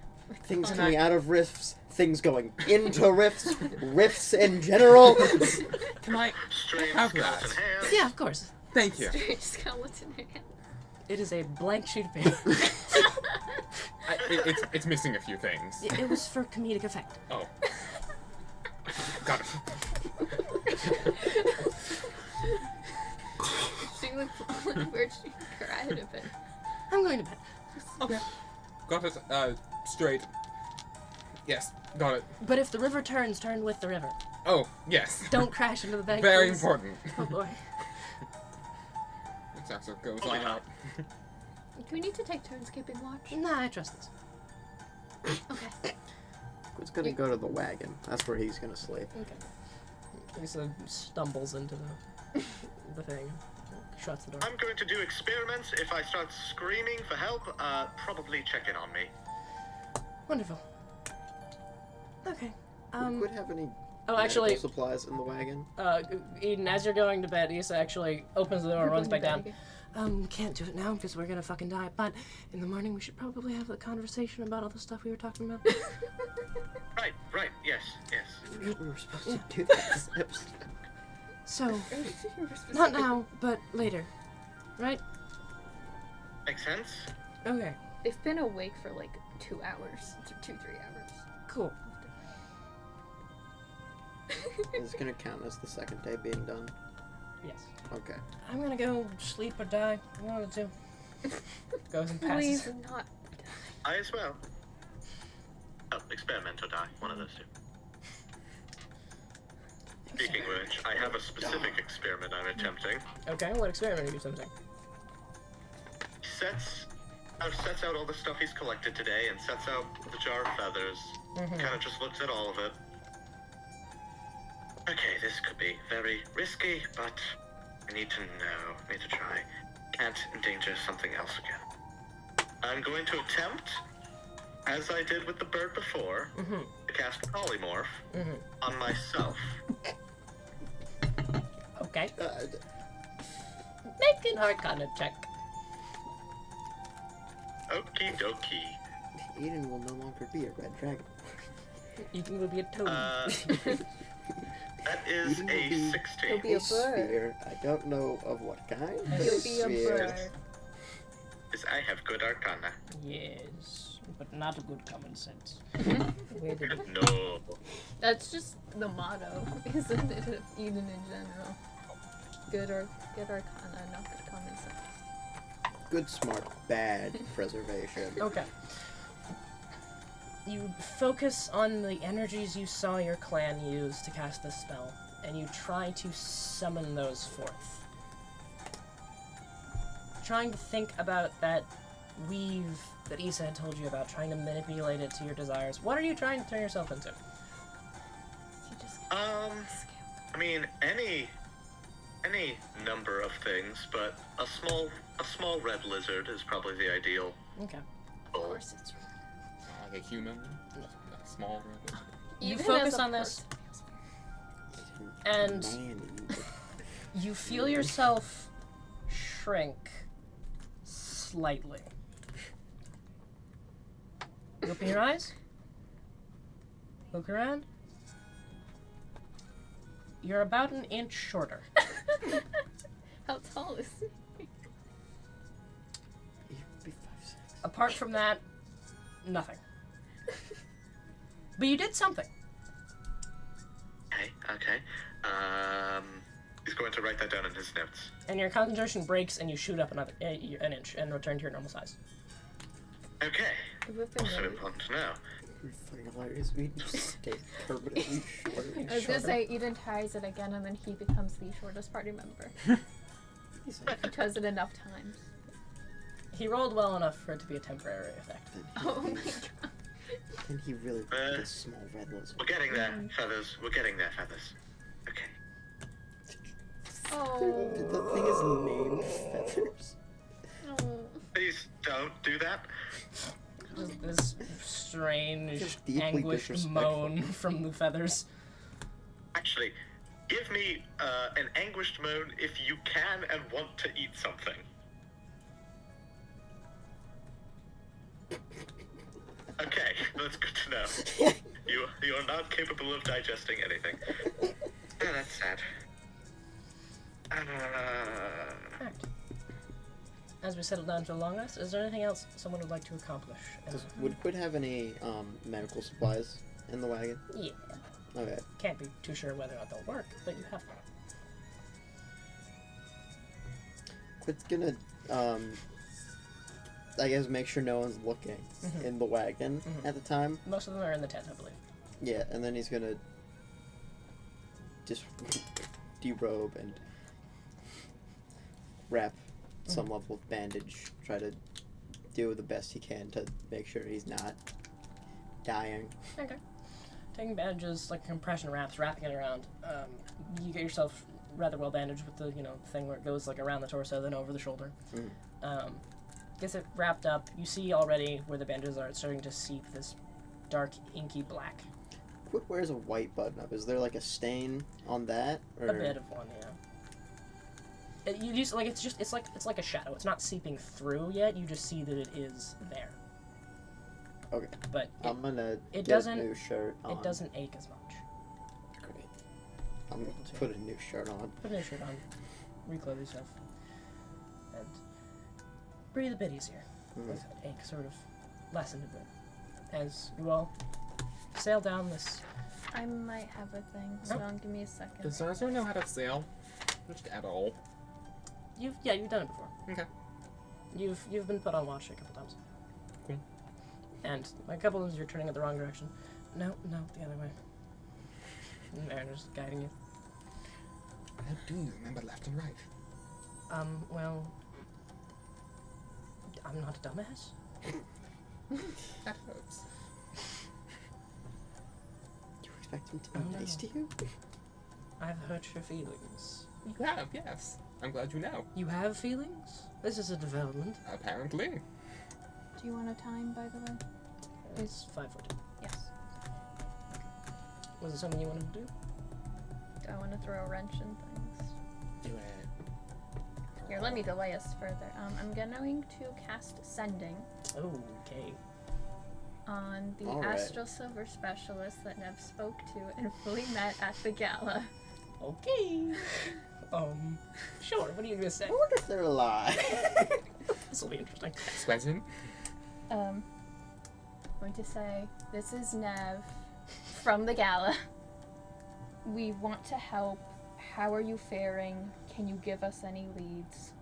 S2: Things
S1: Can
S2: coming
S1: I-
S2: out of rifts, things going into rifts, rifts in general.
S1: Can I
S5: Strange
S1: have that?
S5: skeleton hands.
S4: Yeah, of course.
S1: Thank you.
S3: Strange skeleton hand.
S4: It is a blank sheet of paper.
S1: It's missing a few things.
S4: It was for comedic effect.
S1: Oh. Got it.
S3: She looks where'd she cried a bit.
S4: I'm going to bed.
S1: Okay. Got it. Straight. Yes. Got it.
S4: But if the river turns, turn with the river.
S1: Oh, yes.
S4: Don't crash into the bank.
S1: Very
S4: please.
S1: important.
S4: Oh boy.
S1: That's what goes
S5: Holy
S1: on
S5: cow.
S1: out.
S3: Do we need to take turns keeping watch?
S4: Nah, I trust this.
S3: Okay.
S2: Who's gonna go to the wagon? That's where he's gonna sleep.
S4: Okay. Lisa stumbles into the thing. Shuts the door.
S5: I'm going to do experiments. If I start screaming for help, probably check in on me.
S4: Wonderful. Okay.
S2: We would have any
S4: Oh,
S2: medical
S4: actually,
S2: supplies in the wagon.
S4: Eden, as you're going to bed, Issa actually opens the door and runs back down.
S3: Again.
S4: Can't do it now because we're gonna fucking die. But in the morning, we should probably have the conversation about all the stuff we were talking about.
S5: Right, yes.
S2: We were supposed to do that this episode.
S4: So, not now, but later. Right?
S5: Makes sense?
S4: Okay.
S3: They've been awake for like 2 hours. 2-3 hours.
S4: Cool.
S2: It's gonna count as the second day being done.
S4: Yes.
S2: Okay.
S4: I'm gonna go sleep or die. One of the two. Goes and passes.
S3: Please not.
S5: I as well. Oh, experiment or die. One of those two. Speaking of which, I have a specific experiment I'm attempting.
S4: Okay, what experiment are you attempting?
S5: Sets out all the stuff he's collected today and sets out the jar of feathers. Kind of just looks at all of it. Okay, this could be very risky, but I need to know. Need to try. Can't endanger something else again. I'm going to attempt, as I did with the bird before, to cast polymorph on myself.
S4: Okay. Make an arcana check.
S5: Okie dokie.
S2: Aiden will no longer be a red dragon.
S4: Eden will be a toad.
S5: That is
S2: Aiden will
S5: a
S2: be
S5: 16.
S3: He'll be a bird.
S2: sphere. I don't know of what kind. but
S3: He'll be a
S2: sphere.
S3: bird.
S5: Yes, I have good arcana.
S4: Yes, but not a good common sense. Where did it?
S5: No.
S3: That's just the motto, isn't it, of Eden in general? Good arcana, not good common sense.
S2: Good, smart, bad preservation.
S4: Okay. You focus on the energies you saw your clan use to cast this spell, and you try to summon those forth. Trying to think about that weave that Issa had told you about, trying to manipulate it to your desires. What are you trying to turn yourself into?
S3: You just
S5: I mean, any number of things, but a small red lizard is probably the ideal.
S4: Okay.
S3: of course it's
S1: Like a human, a small red lizard.
S4: You
S3: Even
S4: focus
S3: as a
S4: on this,
S3: person, it feels weird.
S4: and
S2: Man,
S4: you feel yourself shrink slightly. You open your eyes. Look around. You're about an inch shorter.
S3: How tall is he?
S2: You'd be 5'6".
S4: Apart from that, nothing. But you did something.
S5: Okay. He's going to write that down in his notes.
S4: And your concentration breaks and you shoot up an inch and return to your normal size.
S5: Okay.
S3: It would have been
S5: Also
S3: really...
S5: important to know.
S2: It'd be fucking hilarious. We just stay permanently short.
S3: I was gonna say Eden tries it again and then he becomes the shortest party member.
S2: He's like,
S3: He does it enough times.
S4: He rolled well enough for it to be a temporary effect.
S3: Oh my god.
S2: and he really this small red lizard.
S5: We're getting there, Feathers. We're getting there, Feathers. Okay.
S3: Oh.
S2: The thing is named Feathers.
S3: Oh.
S5: Please don't do that.
S4: Just this strange,
S2: Just deeply
S4: anguished
S2: disrespectful.
S4: moan from the feathers.
S5: Actually, give me an anguished moan if you can and want to eat something. Okay, that's good to know. You are not capable of digesting anything. Oh, that's sad.
S4: Alright. As we settle down to a long rest, is there anything else someone would like to accomplish?
S2: Would Quid have any medical supplies in the wagon?
S4: Yeah.
S2: Okay.
S4: Can't be too sure whether or not they'll work, but you have them.
S2: Quid's gonna I guess make sure no one's looking in the wagon at the time.
S4: Most of them are in the tent, I believe.
S2: Yeah, and then he's gonna just derobe and wrap some level of bandage, try to do the best he can to make sure he's not dying.
S4: Okay. Taking bandages, like compression wraps, wrapping it around. You get yourself rather well bandaged with the, thing where it goes like around the torso, then over the shoulder. Gets it wrapped up. You see already where the bandages are, it's starting to seep this dark, inky black.
S2: Quid wears a white button up. Is there like a stain on that? Or...
S4: A bit of one, yeah. You just like it's like a shadow. It's not seeping through yet. You just see that it is there.
S2: Okay.
S4: But
S2: I'm gonna
S4: it
S2: get
S4: doesn't-
S2: a new shirt on.
S4: it doesn't ache as much.
S2: Great. I'm gonna put a new shirt on.
S4: Put a new shirt on, reclothe yourself, and breathe a bit easier with ache sort of lessened a bit as you all sail down this.
S3: I might have a thing.
S4: Oh.
S3: Hold on, give me a second.
S1: Does Zarzo know how to sail? Just at all?
S4: You've done it before.
S1: Okay.
S4: You've been put on watch a couple times.
S1: Cool.
S4: And a couple of times you're turning it the wrong direction. No, the other way. And they're just guiding you.
S1: How do you remember left and right?
S4: Well, I'm not a dumbass.
S1: That hurts.
S2: Do you expect him to be
S4: Oh, no.
S2: nice to you?
S4: I've hurt your feelings.
S1: You have, yes. I'm glad you know.
S4: You have feelings? This is a development.
S1: Apparently.
S3: Do you want a time, by the way?
S4: It's 5 foot.
S3: Yes.
S4: Was it something you wanted to do?
S3: Do I want to throw a wrench in things?
S1: Do it.
S3: Here, let me delay us further. I'm going to cast Sending
S4: Okay.
S3: on the
S2: All right.
S3: Astral Silver Specialist that Nev spoke to and fully met at the gala.
S4: Okay. Sure. What are you gonna say?
S2: I wonder if they're alive.
S4: This will be interesting.
S1: Sweating?
S3: Going to say, this is Nev from the gala. We want to help. How are you faring? Can you give us any leads?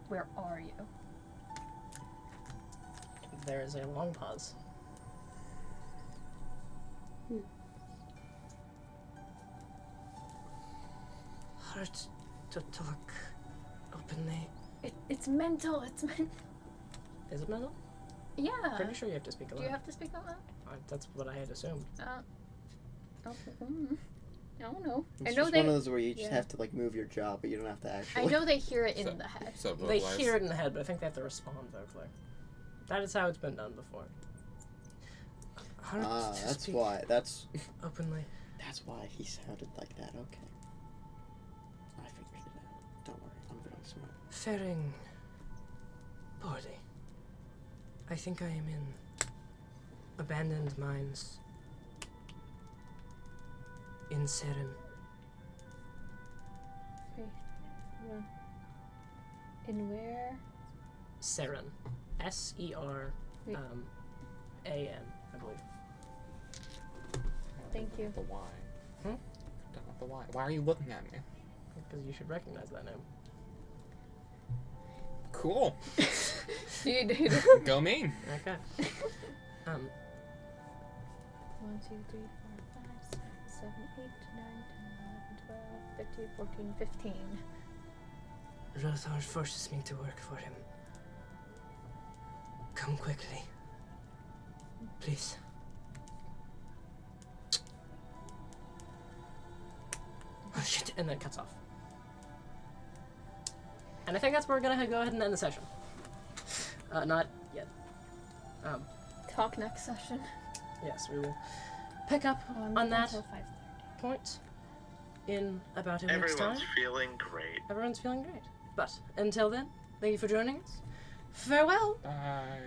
S3: Where are you?
S4: There is a long pause. hard to talk openly.
S3: It's mental. It's mental.
S4: Is it mental?
S3: Yeah.
S4: Pretty sure you have to speak
S3: Do
S4: aloud.
S3: you have to speak out loud?
S4: That's what I had assumed.
S3: I don't know.
S2: It's
S3: I know
S2: just
S3: they.
S2: one of those where you just
S3: yeah.
S2: have to like move your jaw, but you don't have to actually.
S3: I know they hear it
S1: So-
S3: in the head.
S1: So
S4: They
S1: vocalize.
S4: hear it in the head, but I think they have to respond vocally. That is how it's been done before. Hard to
S2: That's
S4: speak
S2: why. That's
S4: openly.
S2: why he sounded like that. Okay. I figured it out. Don't worry, I'm very smart.
S4: Faring poorly. I think I am in abandoned mines in Seren.
S3: Wait. In where?
S4: Seren. S-E-R
S3: Wait.
S4: A-N, I believe.
S3: Thank you.
S1: The why.
S4: Hmm?
S1: Don't know the why. Why are you looking at me?
S4: Because you should recognize that name.
S1: Cool.
S3: You did.
S1: Go me.
S4: Okay.
S3: 1, 2, 3, 4, 5, 6, 7, 8, 9, 10, 11, 12, 13, 14, 15.
S4: Lothar forces me to work for him. Come quickly. Please. Oh shit, and then it cuts off. And I think that's where we're gonna go ahead and end the session. Not yet.
S3: Talk next session.
S4: Yes, we will pick up on that
S3: Until 5:30.
S4: point in about a week's time.
S5: Everyone's feeling great.
S4: Everyone's feeling great. But until then, thank you for joining us. Farewell!
S1: Bye.